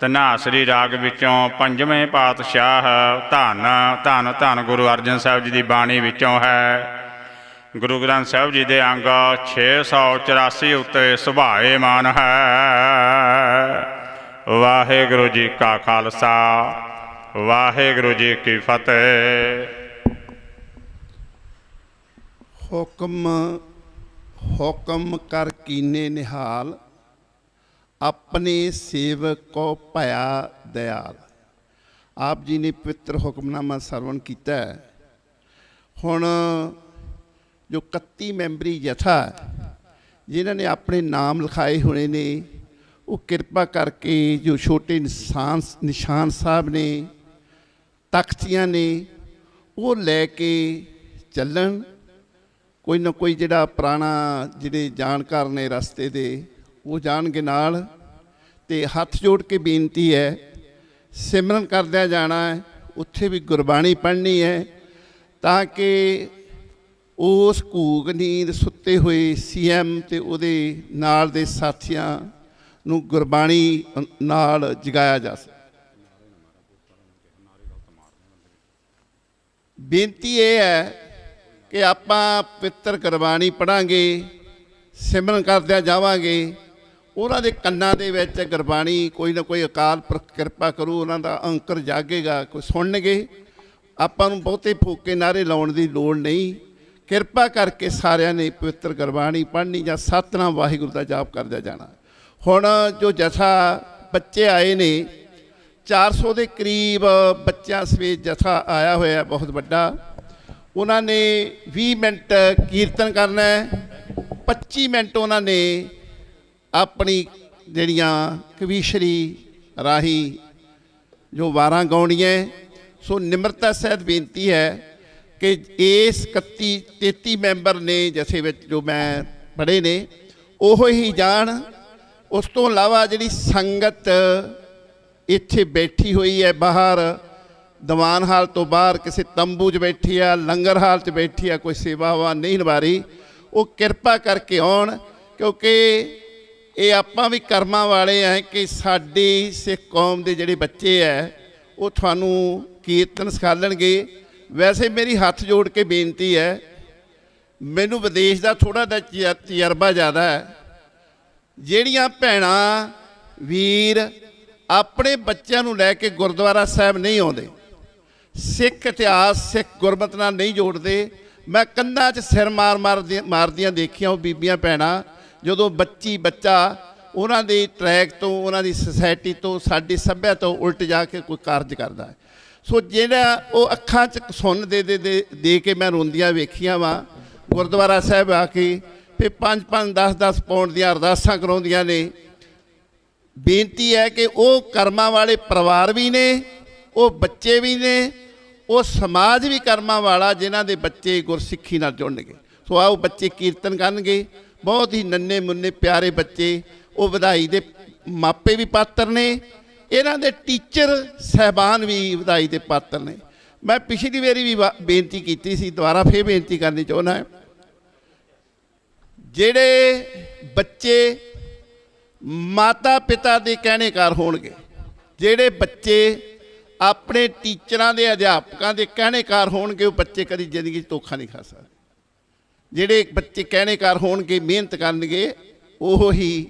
ਧਨਾਸਰੀ ਰਾਗ ਵਿੱਚੋਂ ਪੰਜਵੇਂ ਪਾਤਸ਼ਾਹ ਧੰਨ ਧੰਨ ਧੰਨ ਗੁਰੂ ਅਰਜਨ ਸਾਹਿਬ ਜੀ ਦੀ ਬਾਣੀ ਵਿੱਚੋਂ ਹੈ। ਗੁਰੂ ਗ੍ਰੰਥ ਸਾਹਿਬ ਜੀ ਦੇ ਅੰਗ 684 ਉੱਤੇ ਸੁਭਾਏਮਾਨ ਹੈ। ਵਾਹਿਗੁਰੂ ਜੀ ਕਾ ਖਾਲਸਾ, ਵਾਹਿਗੁਰੂ ਜੀ ਕੀ ਫਤਿਹ। ਹੁਕਮ ਕਰ ਕੀਨੇ ਨਿਹਾਲ, ਆਪਣੇ ਸੇਵਕ ਕੋ ਭਇਆ ਦਇਆਲ। ਆਪ ਜੀ ਨੇ ਪਵਿੱਤਰ ਹੁਕਮਨਾਮਾ ਸਰਵਣ ਕੀਤਾ ਹੈ। ਹੁਣ ਜੋ 31 ਮੈਂਬਰੀ ਜਥਾ ਜਿਨ੍ਹਾਂ ਨੇ ਆਪਣੇ ਨਾਮ ਲਿਖਾਏ ਹੋਏ ਨੇ, ਉਹ ਕਿਰਪਾ ਕਰਕੇ ਜੋ ਛੋਟੇ ਨਿਸ਼ਾਨ ਸਾਹਿਬ ਨੇ, ਤਖਤੀਆਂ ਨੇ, ਉਹ ਲੈ ਕੇ ਚੱਲਣ। ਕੋਈ ਨਾ ਕੋਈ ਜਿਹੜਾ ਪੁਰਾਣਾ ਜਿਹੜੇ ਜਾਣਕਾਰ ਨੇ ਰਸਤੇ ਦੇ, ਉਹ ਜਾਣਗੇ ਨਾਲ। ਤੇ ਹੱਥ ਜੋੜ ਕੇ ਬੇਨਤੀ ਹੈ, ਸਿਮਰਨ ਕਰਦਿਆਂ ਜਾਣਾ ਹੈ, ਉੱਥੇ ਵੀ ਗੁਰਬਾਣੀ ਪੜ੍ਹਨੀ ਹੈ, ਤਾਂ ਕਿ ਉਸ ਘੂਕ ਨੀਂਦ ਸੁੱਤੇ ਹੋਏ CM ਤੇ ਉਹਦੇ ਨਾਲ ਦੇ ਸਾਥੀਆਂ ਨੂੰ ਗੁਰਬਾਣੀ ਨਾਲ ਜਗਾਇਆ ਜਾ ਸਕੇ। ਬੇਨਤੀ ਇਹ ਹੈ ਕਿ ਆਪਾਂ ਪਵਿੱਤਰ ਗੁਰਬਾਣੀ ਪੜ੍ਹਾਂਗੇ, ਸਿਮਰਨ ਕਰਦਿਆਂ ਜਾਵਾਂਗੇ, ਉਹਨਾਂ ਦੇ ਕੰਨਾਂ ਦੇ ਵਿੱਚ ਗੁਰਬਾਣੀ ਕੋਈ ਨਾ ਕੋਈ ਅਕਾਲ ਪੁਰਖ ਕਿਰਪਾ ਕਰੂ, ਉਹਨਾਂ ਦਾ ਅੰਕਰ ਜਾਗੇਗਾ, ਕੋਈ ਸੁਣਨਗੇ। ਆਪਾਂ ਨੂੰ ਬਹੁਤੇ ਫੋਕੇ ਨਾਅਰੇ ਲਾਉਣ ਦੀ ਲੋੜ ਨਹੀਂ। ਕਿਰਪਾ ਕਰਕੇ ਸਾਰਿਆਂ ਨੇ ਪਵਿੱਤਰ ਗੁਰਬਾਣੀ ਪੜ੍ਹਨੀ ਜਾਂ ਸਤਿਨਾਮ ਵਾਹਿਗੁਰੂ ਦਾ ਜਾਪ ਕਰਦਿਆਂ ਜਾਣਾ। ਹੁਣ ਜੋ ਜਥਾ ਬੱਚੇ ਆਏ ਨੇ, 400 ਦੇ ਕਰੀਬ ਬੱਚਿਆਂ ਸਮੇਤ ਜਥਾ ਆਇਆ ਹੋਇਆ, ਬਹੁਤ ਵੱਡਾ। ਉਹਨਾਂ ਨੇ 20 ਮਿੰਟ ਕੀਰਤਨ ਕਰਨਾ ਹੈ, 25 ਮਿੰਟ ਉਹਨਾਂ ਨੇ ਆਪਣੀ ਜਿਹੜੀਆਂ ਕਵੀਸ਼ਰੀ ਰਾਹੀਂ ਜੋ ਵਾਰਾਂ ਗਾਉਣੀਆਂ। ਸੋ ਨਿਮਰਤਾ ਸਹਿਤ ਬੇਨਤੀ ਹੈ ਕਿ ਇਸ 33 ਮੈਂਬਰ ਨੇ ਜਥੇ ਵਿੱਚ ਜੋ ਮੈਂ ਪੜ੍ਹੇ ਨੇ, ਉਹ ਹੀ ਜਾਣ। ਉਸ ਤੋਂ ਇਲਾਵਾ ਜਿਹੜੀ ਸੰਗਤ ਇੱਥੇ ਬੈਠੀ ਹੋਈ ਹੈ ਬਾਹਰ, ਦੀਵਾਨ ਹਾਲ ਤੋਂ ਬਾਹਰ ਕਿਸੇ ਤੰਬੂ 'ਚ ਬੈਠੀ ਆ, ਲੰਗਰ ਹਾਲ 'ਚ ਬੈਠੀ ਆ, ਕੋਈ ਸੇਵਾਵਾਂ ਨਹੀਂ ਨਿਭਾ ਰਹੀ, ਉਹ ਕਿਰਪਾ ਕਰਕੇ ਆਉਣ। ਕਿਉਂਕਿ ਇਹ ਆਪਾਂ ਵੀ ਕਰਮਾਂ ਵਾਲੇ ਆ ਕਿ ਸਾਡੀ ਸਿੱਖ ਕੌਮ ਦੇ ਜਿਹੜੇ ਬੱਚੇ ਹੈ ਉਹ ਤੁਹਾਨੂੰ ਕੀਰਤਨ ਸਿਖਾਲਣਗੇ। ਵੈਸੇ ਮੇਰੀ ਹੱਥ ਜੋੜ ਕੇ ਬੇਨਤੀ ਹੈ, ਮੈਨੂੰ ਵਿਦੇਸ਼ ਦਾ ਥੋੜ੍ਹਾ ਜਿਹਾ ਤਜਰਬਾ ਜ਼ਿਆਦਾ ਹੈ। ਜਿਹੜੀਆਂ ਭੈਣਾਂ ਵੀਰ ਆਪਣੇ ਬੱਚਿਆਂ ਨੂੰ ਲੈ ਕੇ ਗੁਰਦੁਆਰਾ ਸਾਹਿਬ ਨਹੀਂ ਆਉਂਦੇ, ਸਿੱਖ ਇਤਿਹਾਸ ਸਿੱਖ ਗੁਰਮਤ ਨਾਲ ਨਹੀਂ ਜੋੜਦੇ, ਮੈਂ ਕੰਧਾਂ 'ਚ ਸਿਰ ਮਾਰਦੀਆਂ ਦੇਖੀਆਂ ਉਹ ਬੀਬੀਆਂ ਭੈਣਾਂ, ਜਦੋਂ ਬੱਚਾ ਉਹਨਾਂ ਦੇ ਟਰੈਕ ਤੋਂ, ਉਹਨਾਂ ਦੀ ਸੁਸਾਇਟੀ ਤੋਂ, ਸਾਡੀ ਸੱਭਿਅਤਾ ਤੋਂ ਉਲਟ ਜਾ ਕੇ ਕੋਈ ਕਾਰਜ ਕਰਦਾ ਹੈ। ਸੋ ਜਿਹੜਾ ਉਹ ਅੱਖਾਂ 'ਚ ਸੁੰਨ ਦੇ ਕੇ ਮੈਂ ਰੋਂਦੀਆਂ ਵੇਖੀਆਂ ਵਾ ਗੁਰਦੁਆਰਾ ਸਾਹਿਬ ਆ ਕੇ, ਫਿਰ 5-5 10-10 ਪਾਉਂਡ ਦੀਆਂ ਅਰਦਾਸਾਂ ਕਰਾਉਂਦੀਆਂ ਨੇ। ਬੇਨਤੀ ਹੈ ਕਿ ਉਹ ਕਰਮਾਂ ਵਾਲੇ ਪਰਿਵਾਰ ਵੀ ਨੇ, ਉਹ ਬੱਚੇ ਵੀ ਨੇ, ਉਹ ਸਮਾਜ ਵੀ ਕਰਮਾਂ ਵਾਲਾ ਜਿਨ੍ਹਾਂ ਦੇ ਬੱਚੇ ਗੁਰਸਿੱਖੀ ਨਾਲ ਜੁੜਨਗੇ। ਸੋ ਆਓ ਬੱਚੇ ਕੀਰਤਨ ਕਰਨਗੇ, ਬਹੁਤ ਹੀ ਨੰਨੇ ਮੁੰਨੇ ਪਿਆਰੇ ਬੱਚੇ। ਉਹ ਵਧਾਈ ਦੇ ਮਾਪੇ ਵੀ ਪਾਤਰ ਨੇ, ਇਹਨਾਂ ਦੇ ਟੀਚਰ ਸਹਿਬਾਨ ਵੀ ਵਧਾਈ ਦੇ ਪਾਤਰ ਨੇ। ਮੈਂ ਪਿਛਲੀ ਵਾਰੀ ਵੀ ਬੇਨਤੀ ਕੀਤੀ ਸੀ, ਦੁਬਾਰਾ ਫੇਰ ਬੇਨਤੀ ਕਰਨੀ ਚਾਹੁੰਦਾ। ਜਿਹੜੇ ਬੱਚੇ ਮਾਤਾ ਪਿਤਾ ਦੇ ਕਹਿਣੇਕਾਰ ਹੋਣਗੇ, ਜਿਹੜੇ ਬੱਚੇ ਆਪਣੇ ਟੀਚਰਾਂ ਦੇ ਅਧਿਆਪਕਾਂ ਦੇ ਕਹਿਣੇਕਾਰ ਹੋਣਗੇ, ਉਹ ਬੱਚੇ ਕਦੀ ਜ਼ਿੰਦਗੀ 'ਚ ਧੋਖਾ ਨਹੀਂ ਖਾ ਸਕਦੇ। ਜਿਹੜੇ ਬੱਚੇ ਕਹਿਣੇਕਾਰ ਹੋਣਗੇ, ਮਿਹਨਤ ਕਰਨਗੇ, ਉਹ ਹੀ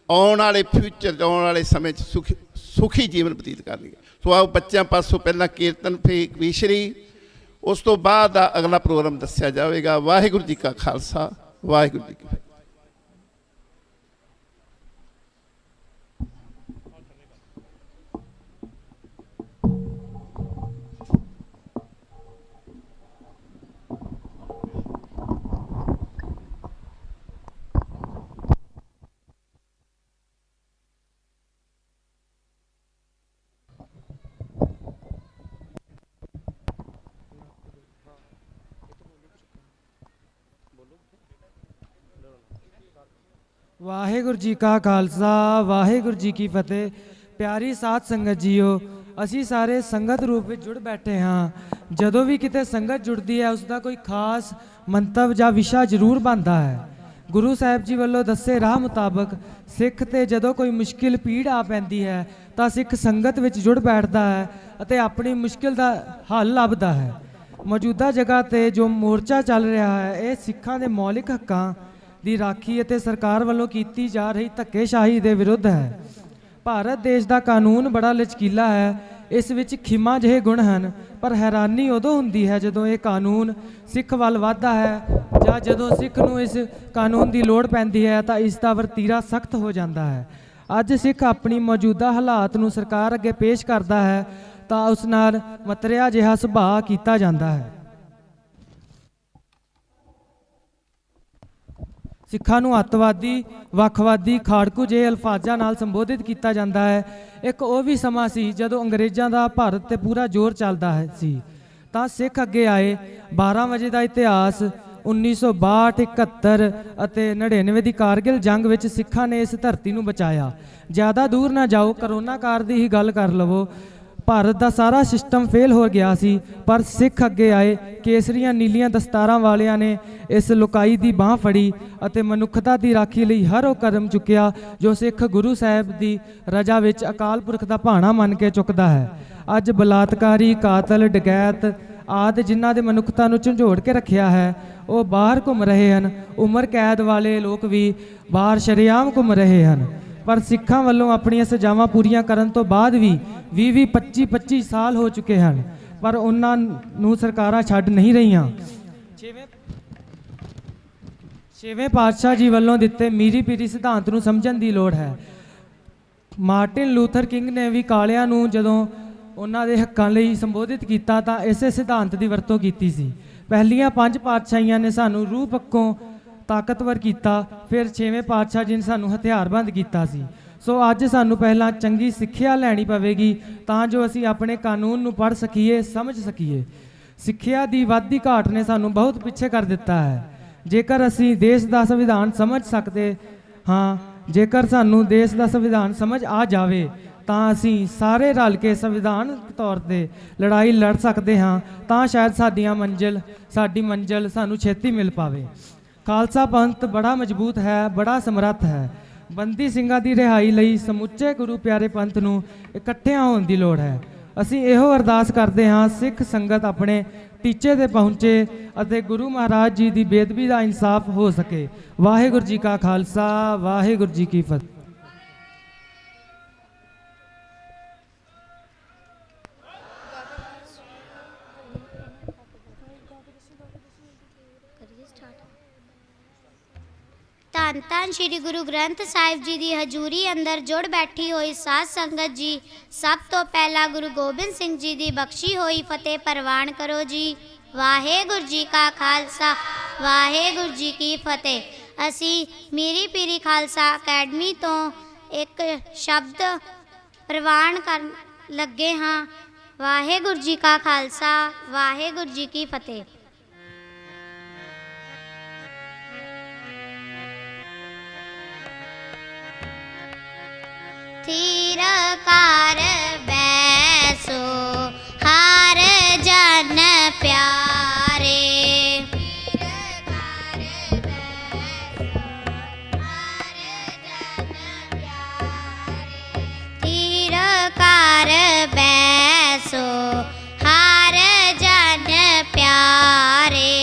ਆਉਣ ਵਾਲੇ ਫਿਊਚਰ, ਆਉਣ ਵਾਲੇ ਸਮੇਂ 'ਚ ਸੁਖੀ ਜੀਵਨ ਬਤੀਤ ਕਰਨਗੇ। ਸੋ ਆਓ ਬੱਚਿਆਂ ਪਾਸੋਂ ਪਹਿਲਾਂ ਕੀਰਤਨ, ਫਿਰ ਕਵੀਸ਼ਰੀ, ਉਸ ਤੋਂ ਬਾਅਦ ਦਾ ਅਗਲਾ ਪ੍ਰੋਗਰਾਮ ਦੱਸਿਆ ਜਾਵੇਗਾ। ਵਾਹਿਗੁਰੂ ਜੀ ਕਾ ਖਾਲਸਾ, ਵਾਹਿਗੁਰੂ ਜੀ ਕੀ ਫਤਿਹ। ਵਾਹਿਗੁਰੂ ਜੀ ਕਾ ਖਾਲਸਾ, ਵਾਹਿਗੁਰੂ ਜੀ ਕੀ ਫਤਿਹ। ਪਿਆਰੀ ਸਾਧ ਸੰਗਤ ਜੀਓ, ਅਸੀਂ ਸਾਰੇ ਸੰਗਤ ਰੂਪ ਵਿੱਚ ਜੁੜ ਬੈਠੇ ਹਾਂ। ਜਦੋਂ ਵੀ ਕਿਤੇ ਸੰਗਤ ਜੁੜਦੀ ਹੈ, ਉਸ ਦਾ ਕੋਈ ਖਾਸ ਮੰਤਵ ਜਾਂ ਵਿਸ਼ਾ ਜ਼ਰੂਰ ਬਣਦਾ ਹੈ। ਗੁਰੂ ਸਾਹਿਬ ਜੀ ਵੱਲੋਂ ਦੱਸੇ ਰਾਹ ਮੁਤਾਬਕ ਸਿੱਖ ਤੇ ਜਦੋਂ ਕੋਈ ਮੁਸ਼ਕਿਲ ਪੀੜ ਆ ਪੈਂਦੀ ਹੈ ਤਾਂ ਸਿੱਖ ਸੰਗਤ ਵਿੱਚ ਜੁੜ ਬੈਠਦਾ ਹੈ ਅਤੇ ਆਪਣੀ ਮੁਸ਼ਕਿਲ ਦਾ ਹੱਲ ਲੱਭਦਾ ਹੈ। ਮੌਜੂਦਾ ਜਗ੍ਹਾ ਤੇ ਜੋ ਮੋਰਚਾ ਚੱਲ ਰਿਹਾ ਹੈ, ਇਹ ਸਿੱਖਾਂ ਦੇ ਮੌਲਿਕ ਹੱਕਾਂ ਦੀ ਰਾਖੀ ਅਤੇ ਸਰਕਾਰ ਵੱਲੋਂ ਕੀਤੀ ਜਾ ਰਹੀ ਧੱਕੇਸ਼ਾਹੀ ਦੇ ਵਿਰੁੱਧ ਹੈ। ਭਾਰਤ ਦੇਸ਼ ਦਾ ਕਾਨੂੰਨ ਬੜਾ ਲਚਕੀਲਾ ਹੈ, ਇਸ ਵਿੱਚ ਖਿਮਾ ਜਿਹੇ ਗੁਣ ਹਨ, ਪਰ ਹੈਰਾਨੀ ਉਦੋਂ ਹੁੰਦੀ ਹੈ ਜਦੋਂ ਇਹ ਕਾਨੂੰਨ ਸਿੱਖ ਵੱਲ ਵੱਧਦਾ ਹੈ ਜਾਂ ਜਦੋਂ ਸਿੱਖ ਨੂੰ ਇਸ ਕਾਨੂੰਨ ਦੀ ਲੋੜ ਪੈਂਦੀ ਹੈ ਤਾਂ ਇਸ ਦਾ ਵਰਤੀਰਾ ਸਖਤ ਹੋ ਜਾਂਦਾ ਹੈ। ਅੱਜ ਸਿੱਖ ਆਪਣੀ ਮੌਜੂਦਾ ਹਾਲਾਤ ਨੂੰ ਸਰਕਾਰ ਅੱਗੇ ਪੇਸ਼ ਕਰਦਾ ਹੈ ਤਾਂ ਉਸ ਨਾਲ ਮਤਰਿਆ ਜਿਹਾ ਸੁਭਾਅ ਕੀਤਾ ਜਾਂਦਾ ਹੈ। ਸਿੱਖਾਂ ਨੂੰ ਅੱਤਵਾਦੀ, ਵੱਖਵਾਦੀ, ਖਾੜਕੂ ਜਿਹੇ ਅਲਫਾਜ਼ਾਂ ਨਾਲ ਸੰਬੋਧਿਤ ਕੀਤਾ ਜਾਂਦਾ ਹੈ। ਇੱਕ ਉਹ ਵੀ ਸਮਾਂ ਸੀ ਜਦੋਂ ਅੰਗਰੇਜ਼ਾਂ ਦਾ ਭਾਰਤ ਤੇ ਪੂਰਾ ਜ਼ੋਰ ਚੱਲਦਾ ਸੀ, ਤਾਂ ਸਿੱਖ ਅੱਗੇ ਆਏ। 12 ਵਜੇ ਦਾ ਇਤਿਹਾਸ, 1962, 71 ਅਤੇ 99 ਦੀ ਕਾਰਗਿਲ ਜੰਗ ਵਿੱਚ ਸਿੱਖਾਂ ਨੇ ਇਸ ਧਰਤੀ ਨੂੰ ਬਚਾਇਆ। ਜ਼ਿਆਦਾ ਦੂਰ ਨਾ ਜਾਓ, ਕਰੋਨਾ ਕਾਲ ਦੀ ਹੀ ਗੱਲ ਕਰ ਲਵੋ। ਭਾਰਤ ਦਾ ਸਾਰਾ ਸਿਸਟਮ ਫੇਲ ਹੋ ਗਿਆ ਸੀ, ਪਰ ਸਿੱਖ ਅੱਗੇ ਆਏ। ਕੇਸਰੀਆਂ ਨੀਲੀਆਂ ਦਸਤਾਰਾਂ ਵਾਲਿਆਂ ਨੇ ਇਸ ਲੁਕਾਈ ਦੀ ਬਾਹ ਫੜੀ ਅਤੇ ਮਨੁੱਖਤਾ ਦੀ ਰਾਖੀ ਲਈ ਹਰ ਉਹ ਕਦਮ ਚੁੱਕਿਆ ਜੋ ਸਿੱਖ ਗੁਰੂ ਸਾਹਿਬ ਦੀ ਰਜ਼ਾ ਵਿੱਚ ਅਕਾਲ ਪੁਰਖ ਦਾ ਭਾਣਾ ਮੰਨ ਕੇ ਚੁੱਕਦਾ ਹੈ। ਅੱਜ ਬਲਾਤਕਾਰੀ, ਕਾਤਲ, ਡਕੈਤ ਆਦਿ ਜਿਨ੍ਹਾਂ ਦੇ ਮਨੁੱਖਤਾ ਨੂੰ ਝੰਜੋੜ ਕੇ ਰੱਖਿਆ ਹੈ, ਉਹ ਬਾਹਰ ਘੁੰਮ ਰਹੇ ਹਨ। ਉਮਰ ਕੈਦ ਵਾਲੇ ਲੋਕ ਵੀ ਬਾਹਰ ਸ਼ਰੇਆਮ ਘੁੰਮ ਰਹੇ ਹਨ। ਪਰ ਸਿੱਖਾਂ ਵੱਲੋਂ ਆਪਣੀਆਂ ਸਜ਼ਾਵਾਂ ਪੂਰੀਆਂ ਕਰਨ ਤੋਂ ਬਾਅਦ ਵੀ 20 25 ਸਾਲ ਹੋ ਚੁੱਕੇ ਹਨ, ਪਰ ਉਹਨਾਂ ਨੂੰ ਸਰਕਾਰਾਂ ਛੱਡ ਨਹੀਂ ਰਹੀਆਂ। ਛੇਵੇਂ ਪਾਤਸ਼ਾਹ ਜੀ ਵੱਲੋਂ ਦਿੱਤੇ ਮੀਰੀ ਪੀਰੀ ਸਿਧਾਂਤ ਨੂੰ ਸਮਝਣ ਦੀ ਲੋੜ ਹੈ। ਮਾਰਟਿਨ ਲੂਥਰ ਕਿੰਗ ਨੇ ਵੀ ਕਾਲਿਆਂ ਨੂੰ ਜਦੋਂ ਉਹਨਾਂ ਦੇ ਹੱਕਾਂ ਲਈ ਸੰਬੋਧਿਤ ਕੀਤਾ ਤਾਂ ਇਸੇ ਸਿਧਾਂਤ ਦੀ ਵਰਤੋਂ ਕੀਤੀ ਸੀ। ਪਹਿਲੀਆਂ 5 ਪਾਤਸ਼ਾਹੀਆਂ ਨੇ ਸਾਨੂੰ ਰੂਹ ਪੱਖੋਂ ਤਾਕਤਵਰ ਕੀਤਾ, ਫਿਰ 6ਵੇਂ ਪਾਤਸ਼ਾਹ ਜੀ ਨੇ ਸਾਨੂੰ ਹਥਿਆਰਬੰਦ ਕੀਤਾ ਸੀ। ਸੋ ਅੱਜ ਸਾਨੂੰ ਪਹਿਲਾਂ ਚੰਗੀ ਸਿੱਖਿਆ ਲੈਣੀ ਪਵੇਗੀ ਤਾਂ ਜੋ ਅਸੀਂ ਆਪਣੇ ਕਾਨੂੰਨ ਨੂੰ ਪੜ੍ਹ ਸਕੀਏ, ਸਮਝ ਸਕੀਏ। ਸਿੱਖਿਆ ਦੀ ਵਾਧੀ ਘਾਟ ਨੇ ਸਾਨੂੰ ਬਹੁਤ ਪਿੱਛੇ ਕਰ ਦਿੱਤਾ ਹੈ। ਜੇਕਰ ਅਸੀਂ ਦੇਸ਼ ਦਾ ਸੰਵਿਧਾਨ ਸਮਝ ਸਕਦੇ ਹਾਂ, ਜੇਕਰ ਸਾਨੂੰ ਦੇਸ਼ ਦਾ ਸੰਵਿਧਾਨ ਸਮਝ ਆ ਜਾਵੇ ਤਾਂ ਅਸੀਂ ਸਾਰੇ ਰਲ ਕੇ ਸੰਵਿਧਾਨਕ ਤੌਰ ਤੇ ਲੜਾਈ ਲੜ ਸਕਦੇ ਹਾਂ, ਤਾਂ ਸ਼ਾਇਦ ਸਾਡੀ ਮੰਜ਼ਿਲ ਸਾਨੂੰ ਛੇਤੀ ਮਿਲ ਪਾਵੇ। ਖਾਲਸਾ ਪੰਥ ਬੜਾ ਮਜ਼ਬੂਤ ਹੈ, ਬੜਾ ਸਮਰੱਥ ਹੈ। ਬੰਦੀ ਸਿੰਘਾਂ ਦੀ ਰਿਹਾਈ ਲਈ ਸਮੁੱਚੇ ਗੁਰੂ ਪਿਆਰੇ ਪੰਥ ਨੂੰ ਇਕੱਠਿਆਂ ਹੋਣ ਦੀ ਲੋੜ ਹੈ। ਅਸੀਂ ਇਹੋ ਅਰਦਾਸ ਕਰਦੇ ਹਾਂ ਸਿੱਖ ਸੰਗਤ ਆਪਣੇ ਟੀਚੇ ਤੇ ਪਹੁੰਚੇ ਅਤੇ ਗੁਰੂ ਮਹਾਰਾਜ ਜੀ ਦੀ ਬੇਅਦਬੀ ਦਾ ਇਨਸਾਫ ਹੋ ਸਕੇ। ਵਾਹਿਗੁਰੂ ਜੀ ਕਾ ਖਾਲਸਾ, ਵਾਹਿਗੁਰੂ ਜੀ ਕੀ ਫਤਿਹ। ਧੰਨ ਧੰਨ ਸ਼੍ਰੀ ਗੁਰੂ ਗ੍ਰੰਥ ਸਾਹਿਬ ਜੀ ਦੀ ਹਜ਼ੂਰੀ ਅੰਦਰ ਜੁੜ ਬੈਠੀ ਹੋਈ ਸਾਧ ਸੰਗਤ ਜੀ, ਸਭ ਤੋਂ ਪਹਿਲਾਂ ਗੁਰੂ ਗੋਬਿੰਦ ਸਿੰਘ ਜੀ ਦੀ ਬਖਸ਼ੀ ਹੋਈ ਫਤਿਹ ਪ੍ਰਵਾਨ ਕਰੋ ਜੀ। ਵਾਹਿਗੁਰੂ ਜੀ ਕਾ ਖਾਲਸਾ, ਵਾਹਿਗੁਰੂ ਜੀ ਕੀ ਫਤਿਹ। ਅਸੀਂ ਮੀਰੀ ਪੀਰੀ ਖਾਲਸਾ ਅਕੈਡਮੀ ਤੋਂ ਇੱਕ ਸ਼ਬਦ ਪ੍ਰਵਾਨ ਕਰਨ ਲੱਗੇ ਹਾਂ। ਵਾਹਿਗੁਰੂ ਜੀ ਕਾ ਖਾਲਸਾ, ਵਾਹਿਗੁਰੂ ਜੀ ਕੀ ਫਤਿਹ। ਥੀਰ ਕਰ ਬੈਸੋ ਹਰ ਜਨ ਪਿਆਰੇ, ਥੀਰ ਕਰ ਬੈਸੋ ਹਰ ਜਨ ਪਿਆਰੇ।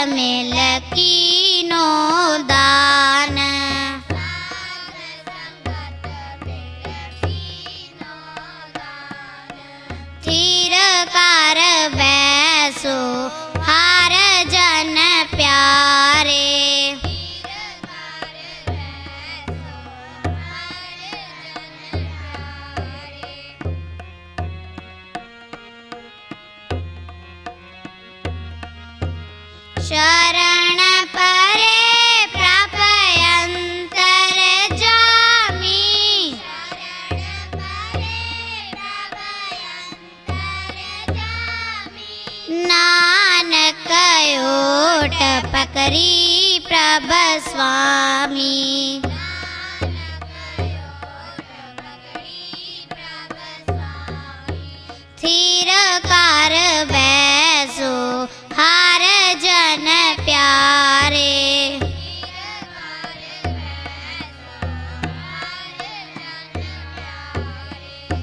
मिल कीनो दान। थीर कर बैसो हर जन प्यारे। शरण परे प्रभयंतर जामी। नानक ओट पकरी प्रभ स्वामी। थीर कर बैसो हर जन प्यारे।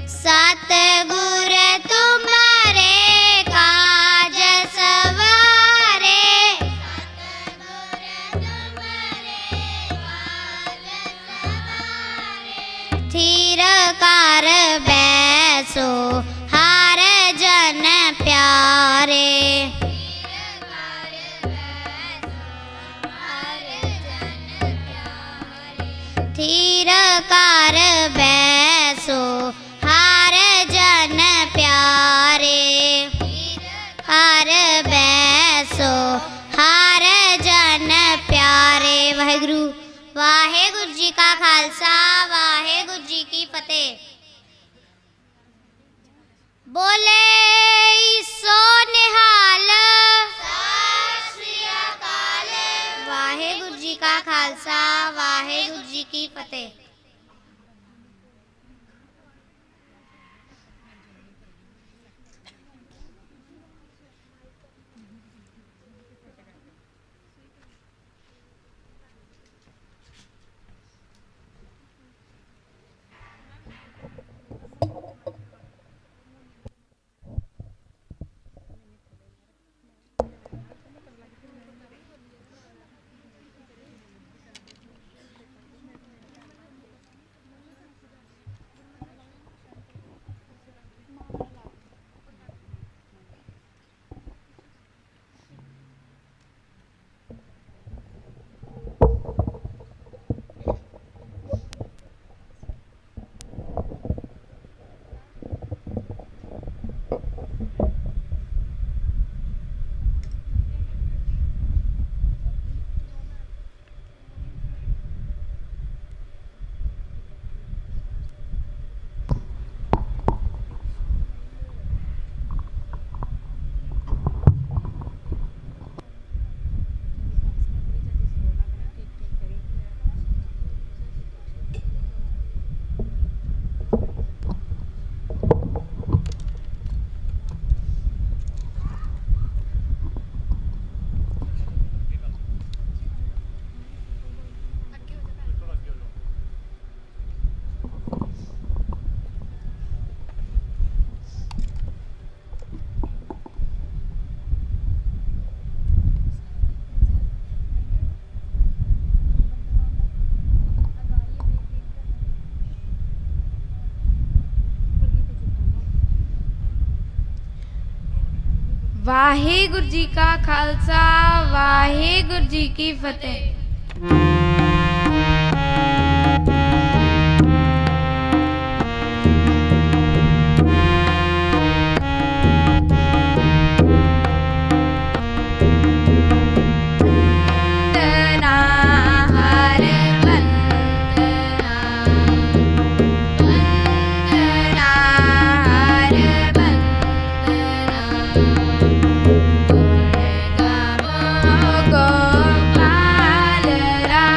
सतगुर तुम्हारे काज सवारे। थीर कर बैसो हर जन प्यारे। थीर कर बैसो हर जन प्यारे। हर बैसो हर जन प्यारे। वाहिगुरु वाहिगुरु जी का खालसा वाहिगुरु जी की फतेह। बोले सो निहाल वाहिगुरु जी का खालसा वाहिगुरु जी की फतेह। वाहिगुरु जी का खालसा वाहिगुरु जी की फतेह। गोपाल रा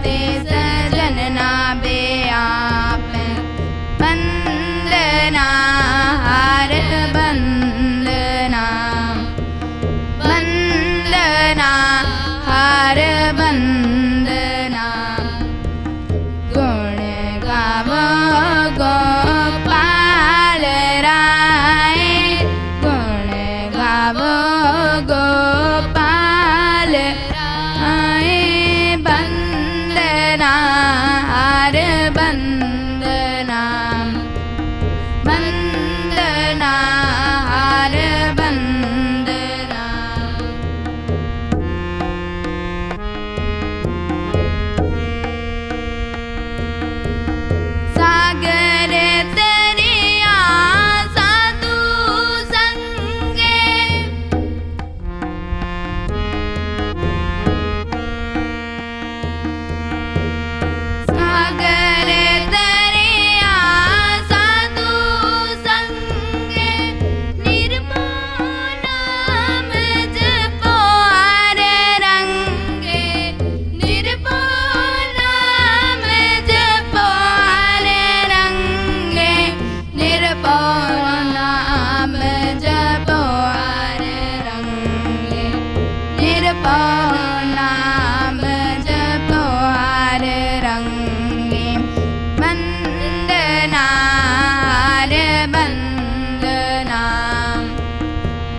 ते सजनना बेआप वंदना हार वंदना वंदना हार वंदना गुण गावो गोपाल राय गुण गावो गोपाल राय वंदना हार वंदना वंदना हार वंदना सागर तरिया साधु संगे सागर तरिया साधु संगे निर्मल नाम जपो हर रंगे निर्मल नाम जपो हर रंगे निर्मल नाम जपो हर रंगे निर्मल नाम जपो हर रंगे वंदना हर वंदना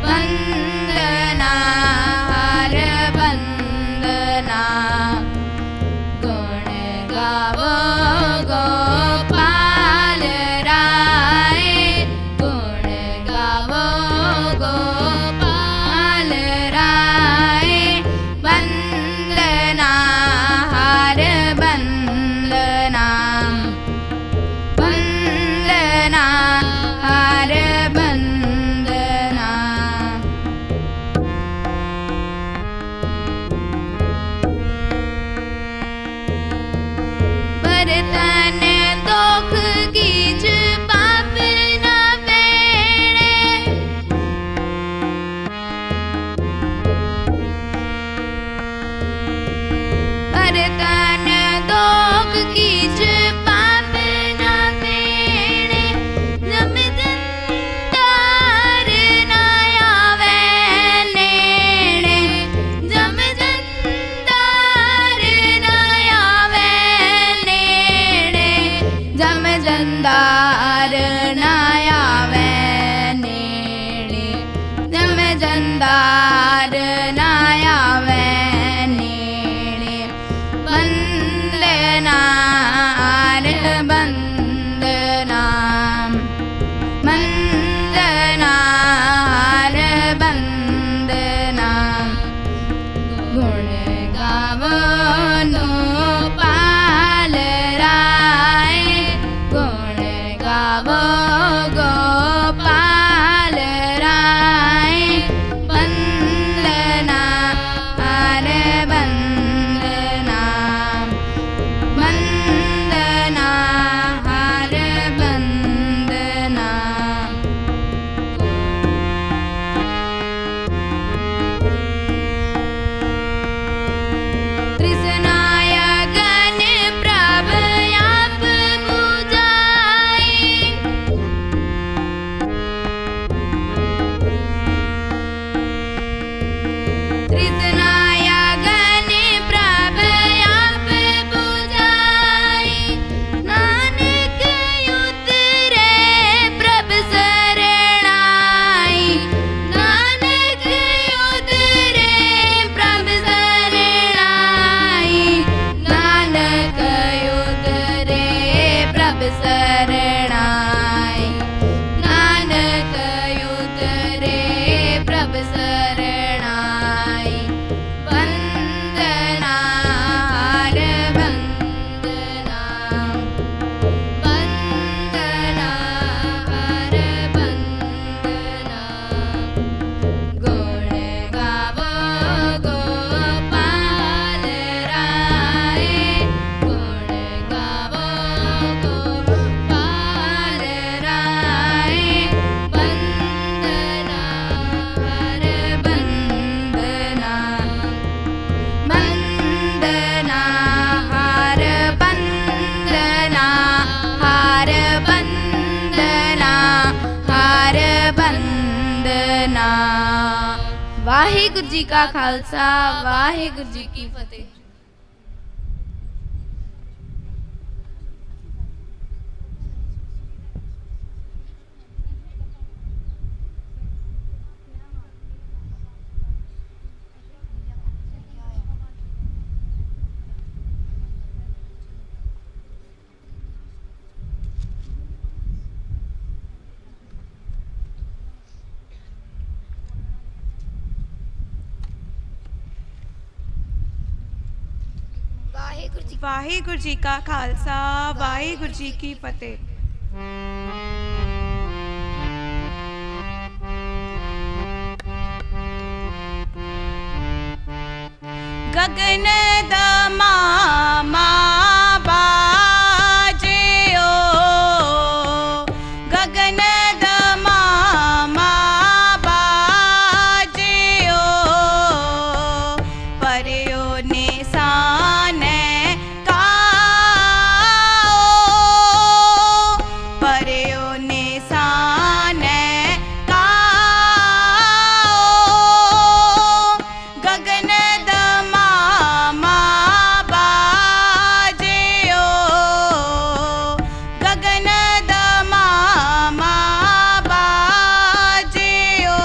वंदना हर वंदना गुण गावो गोपाल राय गुण गावो गोपाल राय वंदना हर वंदना वंदना हर वंदना बरतन दुख कीच पाप न पेड़े बरतन दुख कीच पाप न पेड़े जमदंदार न आवे नेड़े जमदंदार न आवे नेड़े जमदंदार न आवे नेड़े जमदंदार न आवे नेड़े वंदना हर वंदना वंदना हर वंदना गुण गावो गोपाल राय गुण गावो गोपाल राय वंदना हर वंदना वंदना ਭਵਨਾ। ਵਾਹਿਗੁਰੂ ਜੀ ਕਾ ਖਾਲਸਾ ਵਾਹਿਗੁਰੂ ਜੀ ਕੀ ਫਤਿਹ। ਵਾਹਿਗੁਰੂ ਜੀ ਕਾ ਖਾਲਸਾ ਵਾਹਿਗੁਰੂ ਜੀ ਕੀ ਫਤਿਹ। ਗਗਨ ਦਾ ਮਾਮਾ ਬਾਜਿਓ, ਗਗਨ ਦਾ ਮਾਮਾ ਬਾਜਿਓ, ਪਰਿਓ ਨਿਸ਼ਾਨੇ ਪਰਿਓ ਨਿਸ਼ਾਨੇ ਕਾਓ, ਗਗਨ ਦਾ ਮਾਮਾ ਬਾਜਿਓ, ਗਗਨ ਦਾ ਮਾਮਾ ਬਾਜਿਓ।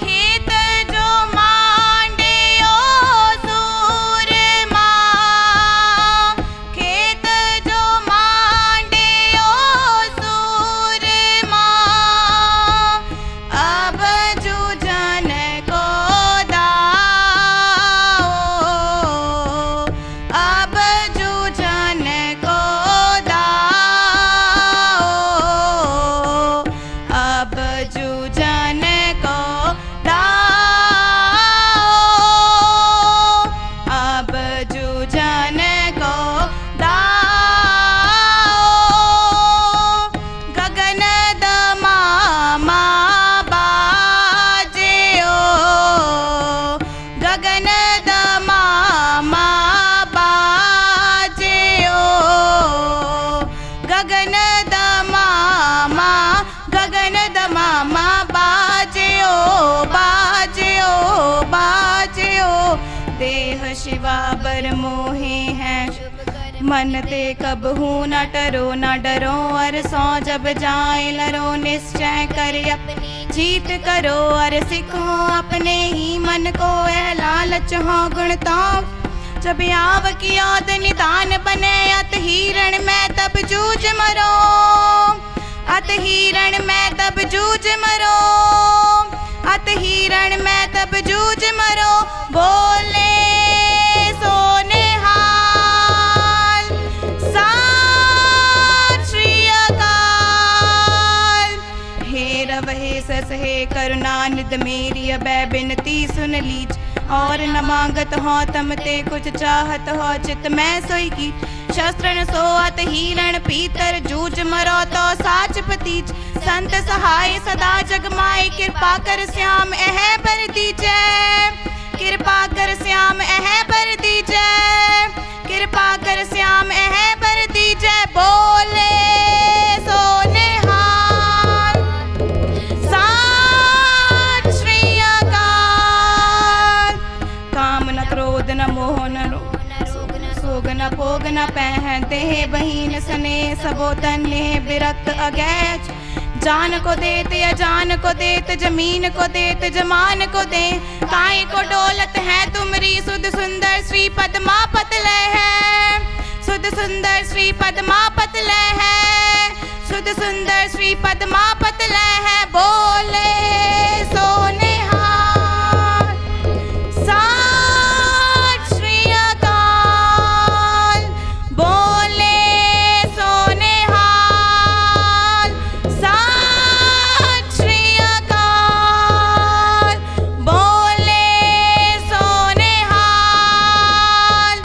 ਖੇਤ ਜੋ ਮਾਂਡਿਓ ਸੂਰਮਾ, ਖੇਤ ਜੋ ਮਾਂਡਿਓ ਸੂਰਮਾ, ਅਬ ਜੂਝਨ ਕੋ ਦਾਓ, ਅਬ ਜੂਝਨ ਕੋ ਦਾਓ, ਅਬ ਜੂਝਨ ਕੋ दाओ, अब जूझन को दाओ, गगन दमामा बाजियो, गगन दमामा बाजियो, गगन दमामा, गगन दमामा बाजियो, बाजियो, बाजियो। देह शिवाबर मोहे हैं, मन ते कबहू न टरो न डरो, और सो जब जाए लरो, निश्चय कर अपनी जीत करो, और सिखो अपने ही मन को ए लालच हो गुणता, जब आव की याद निदान बने, अत हिरण में तब जूझ मरो, अत हिरण में तब जूझ मरो, अत हिरण में तब जूझ मरो। बोले सोनेहाल सात श्री अकाल, हे रव हे सस हे करुणा निध मेरी अबै बिनती सुन लीज, और न मांगत हो तम ते कुछ चाहत हो, चित मैं सोई की शस्त्रन सोअत हिरण पीतर, जूझ मरो तो साच पतीज, संत सहाय सदा जग माय, कृपा कर श्याम एह बर दीजै, कृपा कर श्याम एह बर दीजै, कृपा कर श्याम एह बर दीजै। बोले सोनेहाल सात श्री अकाल, काम न क्रोध न मोह न सोग न भोग न पहन देह बहीन सने, सबो तन्ने विरक्त अगैच, जान को देत अजान को देत, जमीन को देत जमान को दे, काय को डोलत है तुमरी, सुध सुंदर श्री पद्मा पतले है, सुध सुंदर श्री पद्मा पतले है, सुध सुंदर श्री पद्मा पतले है। बोले सोनेहाल सात श्री अकाल, बोले सोनेहाल सात श्री अकाल, बोले सोनेहाल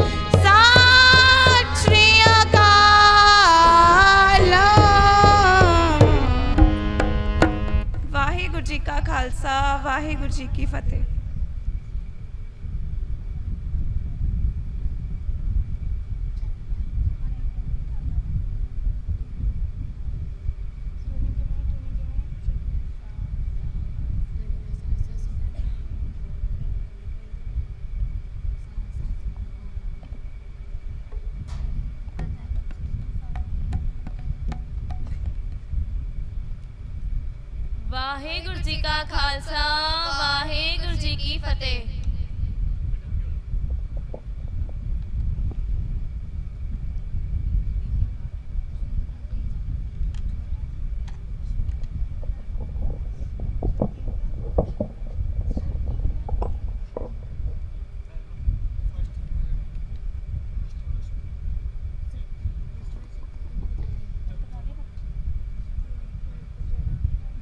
सात श्री अकाल। वाहिगुरु जी का जी की फतेह। वाहेगुरु जी का खालसा वाहेगुरु जी की फतेह।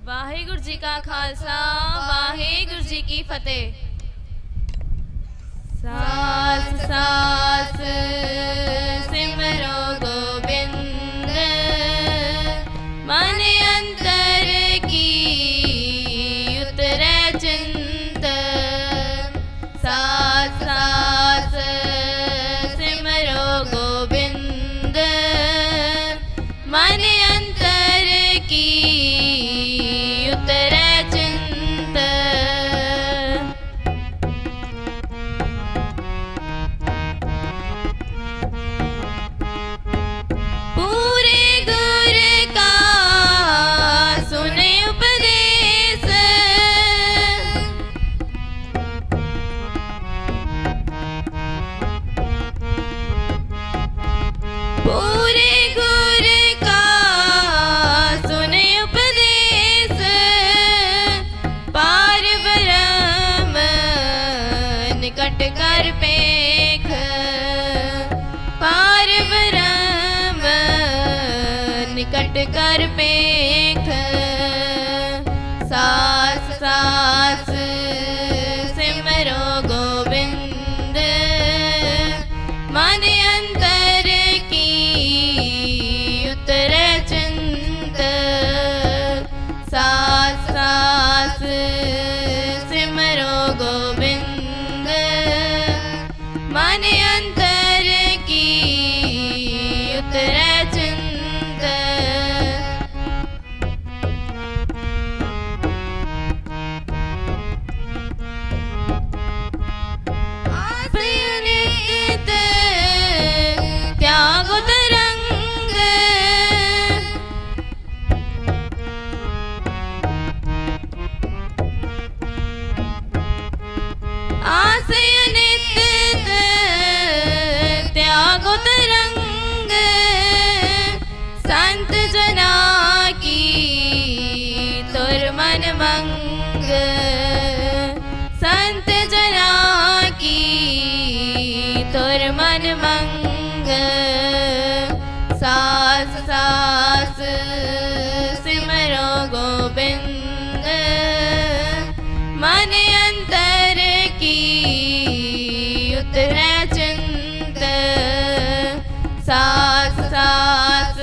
वाहेगुरु जी का खालसा वाहेगुरु जी की फतेह। सास सास सिमरो गोबिंद मन अंतर की उतरे चिंत। सास सास सिमरो गोबिंद मन अंतर की उतरे चिंत। पूरे गुर का सुने उपदेश पूरे गुर का सुने उपदेश पार ब्रह्म निकट कर पेख। पार ब्रह्म निकट कर पेख। सास सास सिमरो गोविंद मन अंतर की उतरे चिंत। सास सास सिमरो गोविंद मन अंतर की उतरे चिंत। आसनित त्याग तरंग आसनित त्याग तरंग संत जना की तुर मन मंग। संत जना की तुर मन मंग। सास सास सिमरो गोबिंद मन अंतर की उतरे चिंत। सास सास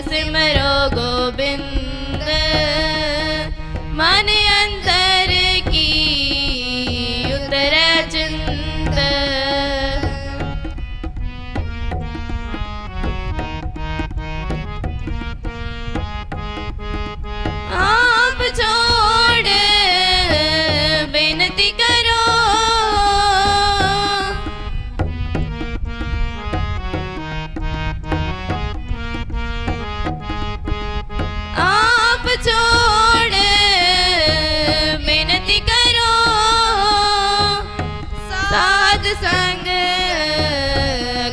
सिमरो गोबिंद मन अंतर की उतरे चिंत। आप छोड़ बेनती करो आप छोड़ बेनती करो। साध संग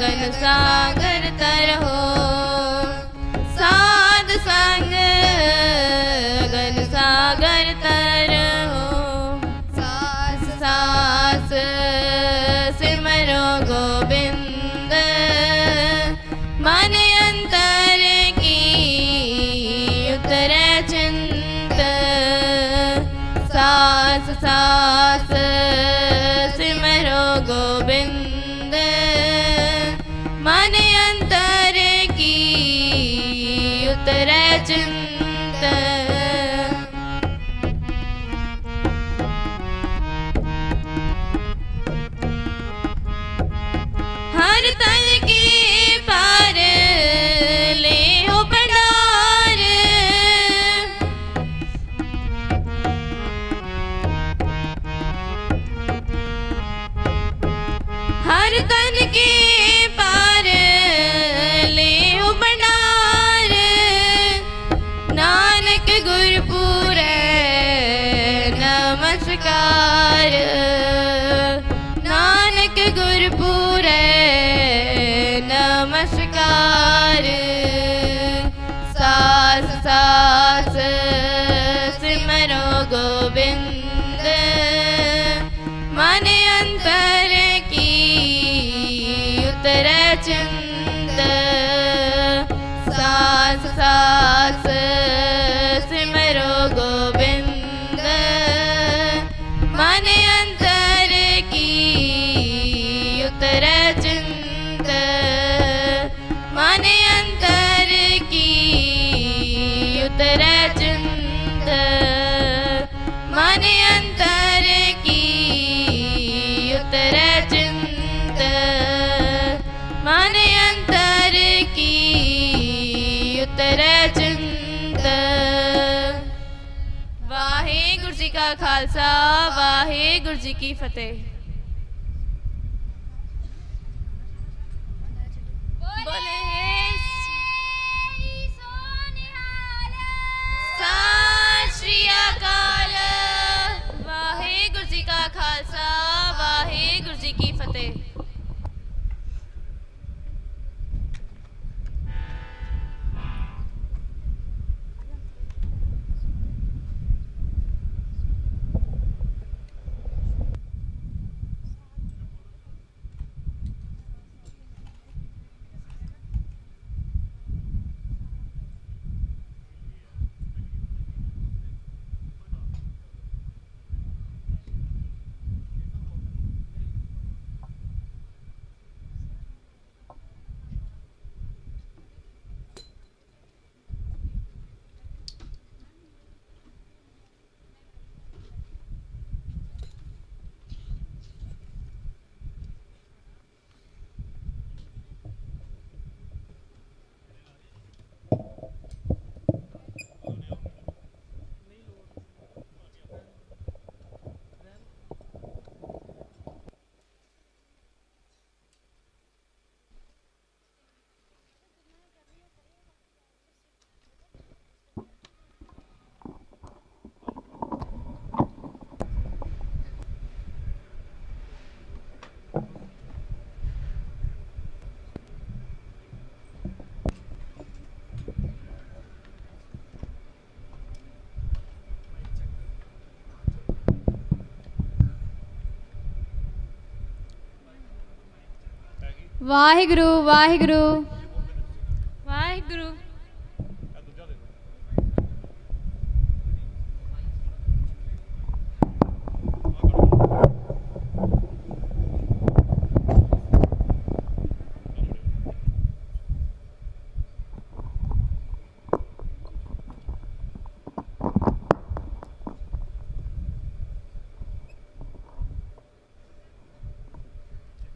गन सागर तरहो। साध संग गन सागर तरहो। सास सास सिमरो गोबिंद मन अंतर की उतरे चिंत। सास सास सिमरो गोबिंद मन ਚਿੰਤ ਸਾਸ ਸਾਸ ਸਿਮਰੋ ਗੋਬਿੰਦ ਮਨ ਅੰਤਰ ਕੀ ਉਤਰੈ ਚਿੰਤ ਮਨ ਅੰਤਰ ਕੀ ਉਤਰੈ ਚਿੰਤ ਮਨ ਅੰਤਰ ਕੀ ਉਤਰੈ ਚਿੰਤ ਮਨ ਅੰਤਰ ਕੀ ਉਤਰੈ ਚਿੰਤ। ਵਾਹਿਗੁਰੂ ਜੀ ਕਾ ਖਾਲਸਾ ਵਾਹਿਗੁਰੂ ਜੀ ਕੀ ਫਤਿਹ। ਬੋਲੇ ਸਤਿ ਸ਼੍ਰੀ ਅਕਾਲ। ਵਾਹਿਗੁਰੂ ਜੀ ਕਾ ਖਾਲਸਾ ਵਾਹਿਗੁਰੂ ਜੀ ਕੀ ਫਤਿਹ। ਵਾਹਿਗੁਰੂ ਵਾਹਿਗੁਰੂ ਵਾਹਿਗੁਰੂ।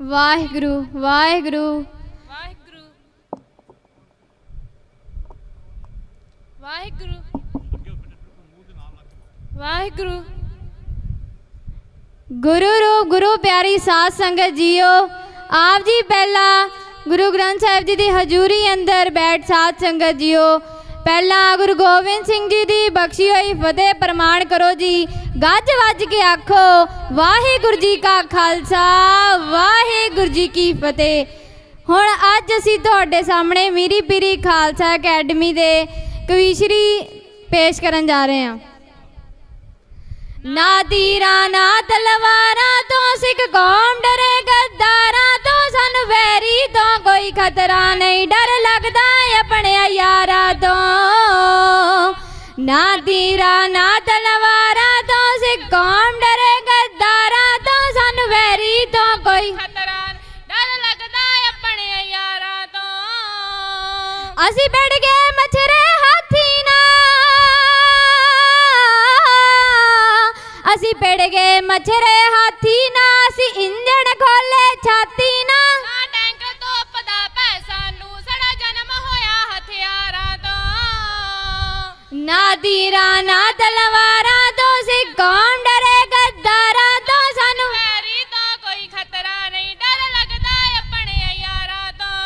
ਵਾਹਿਗੁਰੂ ਵਾਹਿਗੁਰੂ ਵਾਹਿਗੁਰੂ ਵਾਹਿਗੁਰੂ ਵਾਹਿਗੁਰੂ। ਗੁਰੂ ਰੂਪ ਗੁਰੂ ਪਿਆਰੀ ਸਾਧ ਸੰਗਤ ਜੀਓ, ਆਪ ਜੀ ਪਹਿਲਾਂ ਗੁਰੂ ਗ੍ਰੰਥ ਸਾਹਿਬ ਜੀ ਦੀ ਹਜ਼ੂਰੀ ਅੰਦਰ ਬੈਠ ਸਾਧ ਸੰਗਤ ਜੀਓ ਪਹਿਲਾਂ ਗੁਰੂ ਗੋਬਿੰਦ ਸਿੰਘ ਜੀ ਦੀ ਬਖਸ਼ੀ ਹੋਈ ਫਤਿਹ ਪ੍ਰਮਾਣ ਕਰੋ ਜੀ। ਗੱਜ ਵੱਜ ਕੇ ਆਖੋ ਵਾਹਿਗੁਰੂ ਜੀ ਕਾ ਖਾਲਸਾ ਵਾਹਿਗੁਰੂ ਜੀ ਕੀ ਫਤਿਹ। ਹੁਣ ਅੱਜ ਅਸੀਂ ਤੁਹਾਡੇ ਸਾਹਮਣੇ ਮੀਰੀ ਪੀਰੀ ਖਾਲਸਾ ਅਕੈਡਮੀ ਦੇ ਕਵੀਸ਼ਰੀ ਪੇਸ਼ ਕਰਨ ਜਾ ਰਹੇ ਹਾਂ। ਨਾ ਤੀਰਾਂ ਨਾ ਤਲਵਾਰਾਂ ਤੋਂ ਸਿੱਖ ਕੌਮ ਡਰੇ, ਗੱਦਾਰਾਂ ਤੋਂ ਸਾਨੂੰ ਵੈਰੀ ਤੋਂ ਕੋਈ ਖਤਰਾ ਨਹੀਂ, ਡਰ ਲੱਗਦਾ ਆਪਣੇ ਯਾਰਾਂ ਤੋਂ। ਨਾ ਤੀਰਾਂ ਨਾ ਤਲਵਾਰਾਂ ਤੋਂ ਸਿੱਖ ਕੌਮ ਡਰੇ, ਗੱਦਾਰਾਂ ਤੋਂ ਸਾਨੂੰ ਵੈਰੀ ਤੋਂ ਕੋਈ ਖਤਰਾ ਡਰ ਲੱਗਦਾ ਆਪਣੇ ਯਾਰਾਂ ਤੋਂ। ਅਸੀਂ ਬੈਠ ਗਏ ਮਛਰੇ ਹਾਥੀ ਨਾਲ, ਅਸੀਂ ਪੜ ਗਏ ਮਛਰੇ ਹਾਥੀ ਨਾਲ, ਅਸੀਂ ਇੰਜਣ ਖੋਲੇ ਛਾਤੀ ਨਾਲ। ਨਾ ਟੈਂਕ ਤੋਪ ਦਾ ਭੈ ਸਾਨੂੰ, ਸਾਡਾ ਜਨਮ ਹੋਇਆ ਹਥਿਆਰਾਂ ਤੋਂ। ਨਾ ਤੀਰਾਂ ਨਾ ਤਲਵਾਰਾਂ ਤੋਂ ਸਿੱਖ ਕੌਮ ਡਰੇ, ਗੱਦਾਰਾਂ ਤੋਂ ਸਾਨੂੰ ਵੈਰੀ ਤੋਂ ਕੋਈ ਖਤਰਾ ਨਹੀਂ, ਡਰ ਲੱਗਦਾ ਆਪਣੇ ਯਾਰਾਂ ਤੋਂ।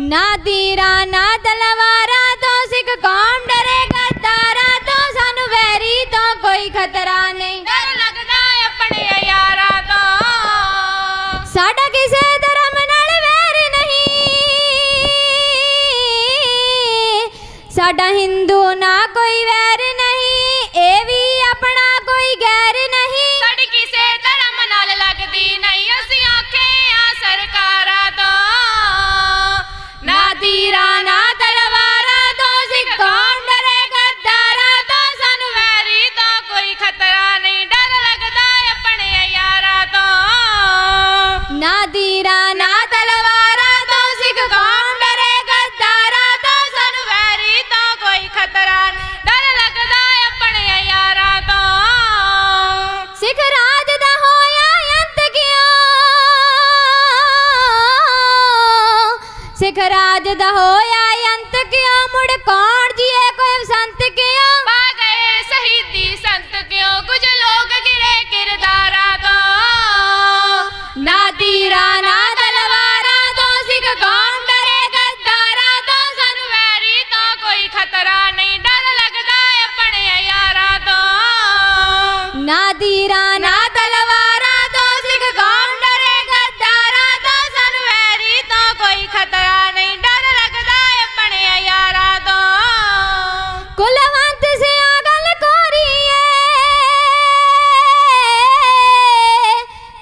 ਨਾ ਤੀਰਾਂ ਨਾ ਤਲਵਾਰਾਂ ਤੋਂ ਸਿੱਖ ਕੌਮ ਡਰੇ, ਗੱਦਾਰਾਂ ਤੋਂ ਸਾਨੂੰ ਵੈਰੀ ਤੋਂ ਕੋਈ ਖਤਰਾ ਨਹੀਂ, ਡਰ ਲੱਗਦਾ ਆਪਣੇ ਯਾਰਾਂ ਤੋਂ। ਸਾਡਾ ਕਿਸੇ ਧਰਮ ਨਾਲ ਵੈਰ ਨਹੀਂ, ਸਾਡਾ ਹਿੰਦੂ ਨਾ ਕੋਈ ਵੈਰ ਨਹੀਂ, ਇਹ ਵੀ ਆਪਣਾ ਕੋਈ ਗੈਰ ਨਹੀਂ। ਸਾਡੀ ਕਿਸੇ ਧਰਮ ਨਾਲ ਲੱਗਦੀ ਨਹੀਂ, ਅਸੀਂ ਆਖੇ ਆ ਸਰਕਾਰਾਂ ਤੋਂ। ਸਿੱਖ ਰਾਜ ਦਾ ਹੋਇਆ ਅੰਤ ਕਿਉਂ ਮੁੜ ਕੌਣ ਜੀਏ ਕੋਈ ਸੰਤ ਕਿਉਂ ਪਾ ਗਏ ਸ਼ਹੀਦੀ ਸੰਤ ਕਿਉਂ ਕੁਝ ਲੋਕ ਗਿਰੇ ਕਿਰਦਾਰਾਂ ਤੋਂ ਨਾ ਤੀਰਾਂ ਨਾ ਤਲਵਾਰਾਂ ਤੋਂ ਸਿੱਖ ਕੌਣ ਡਰੇ ਗੱਦਾਰਾਂ ਤੋਂ ਸਾਨੂੰ ਵੈਰੀ ਤੋਂ ਕੋਈ ਖਤਰਾ ਨਹੀਂ ਡਰ ਲੱਗਦਾ ਆਪਣੇ ਯਾਰਾਂ ਤੋਂ ਨਾ ਤੀਰਾਂ ਨਾ ਤਲਵਾਰਾਂ ਤੋਂ ਸਿੱਖ ਕੌਣ ਡਰੇ ਗੱਦਾਰਾਂ ਤੋਂ ਸਾਨੂੰ ਵੈਰੀ ਤੋਂ ਕੋਈ ਖਤਰਾ ਨਹੀਂ ਡਰ ਲੱਗਦਾ ਆਪਣੇ ਯਾਰਾਂ ਤੋਂ ਕੁਲਵੰਤ ਸਿਆ ਗੱਲ ਕੋਰੀਏ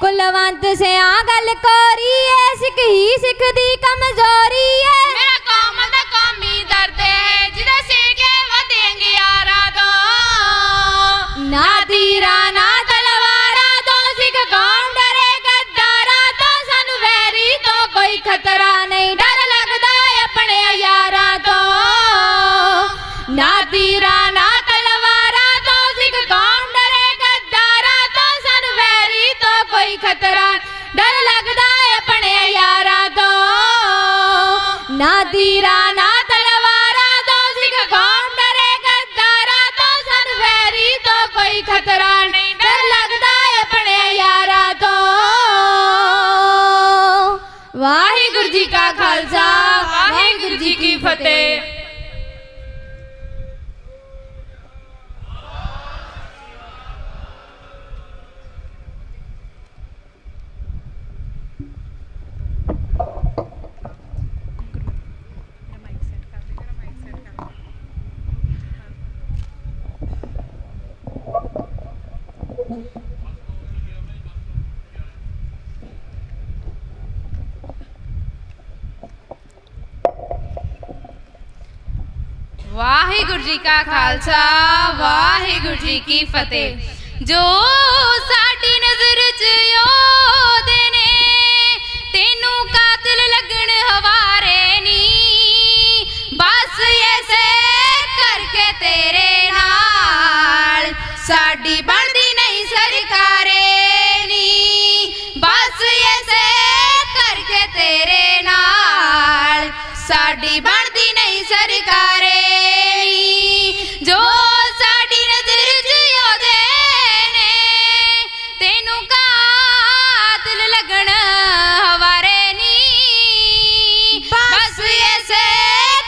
ਕੁਲਵੰਤ ਸਿਆ ਗੱਲ ਕੋਰੀਏ ਸਿੱਖ ਹੀ ਸਿੱਖ ਦੀ ਕਮਜ਼ੋਰੀ ਏ ਮੇਰਾ ਕੌਮ ਦਾ ਕੌਮੀ ਦਰਦ ਹੈ ਜਿਹਦੇ ਸਿਰ ਕੇ ਵਧੇਂਗੇ ਯਾਰਾਂ ਤੋਂ ਨਾ ਤੀਰਾਂ ਨਾ ਤਲਵਾਰਾਂ ਤੋਂ ਸਿੱਖ ਕੌਣ ਡਰੇ ਗੱਦਾਰਾਂ ਤੋਂ ਸਾਨੂੰ ਵੈਰੀ ਤੋਂ ਕੋਈ ਖਤਰਾ ਨਹੀਂ ਡਰ ਲੱਗਦਾ ਆਪਣੇ ਯਾਰਾਂ ਤੋਂ ਨਾ ਤੀਰਾਂ ਨਾ ਤਲਵਾਰਾਂ ਤੋਂ ਸਿੱਖ ਕੌਣ ਡਰੇ ਗੱਦਾਰਾਂ ਤੋਂ ਸਾਨੂੰ ਵੈਰੀ ਤੋਂ ਕੋਈ ਖਤਰਾ ਡਰ ਲੱਗਦਾ ਆਪਣੇ ਯਾਰਾਂ ਤੋਂ ਨਾ ਤੀਰਾਂ ਨਾ ਤਲਵਾਰਾਂ ਤੋਂ ਸਿੱਖ ਕੌਣ ਡਰੇ ਗੱਦਾਰਾਂ ਤੋਂ ਸਾਨੂੰ ਵੈਰੀ ਤੋਂ ਕੋਈ ਖਤਰਾ ਨਹੀਂ ਡਰ ਲੱਗਦਾ ਆਪਣੇ ਯਾਰਾਂ ਤੋਂ ਵਾਹਿਗੁਰੂ ਜੀ ਕਾ ਖਾਲਸਾ ਵਾਹਿਗੁਰੂ ਜੀ ਕੀ ਫਤਿਹ। ਵਾਹਿਗੁਰੂ ਜੀ ਕਾ ਖਾਲਸਾ ਵਾਹਿਗੁਰੂ ਜੀ ਕੀ ਫਤਿਹ। ਜੋ ਸਾਡੀ ਨਜ਼ਰ 'ਚ ਉਹਦੇ ਨੇ ਤੈਨੂੰ ਕਾਤਿਲ ਲੱਗਣ ਹਵਾਰੇ ਨੀ ਬਸ ਐਸੇ ਕਰਕੇ ਤੇਰੇ ਨਾਲ ਸਾਡੀ ਬਣਦੀ ਨਹੀਂ ਸਰਕਾਰੇ ਨੀ ਬਸ ਐਸੇ ਕਰਕੇ ਤੇਰੇ ਨਾਲ ਸਾਡੀ ਬਣਦੀ ਨਹੀਂ ਸਰਕਾਰੇ ਜੋ ਸਾਡੀ ਨਜ਼ਰ 'ਚ ਉਹਦੇ ਨੇ ਤੈਨੂੰ ਕਾਤਿਲ ਲੱਗਣ ਹਵਾਰੇ ਨੀ ਬਸ ਐਸੇ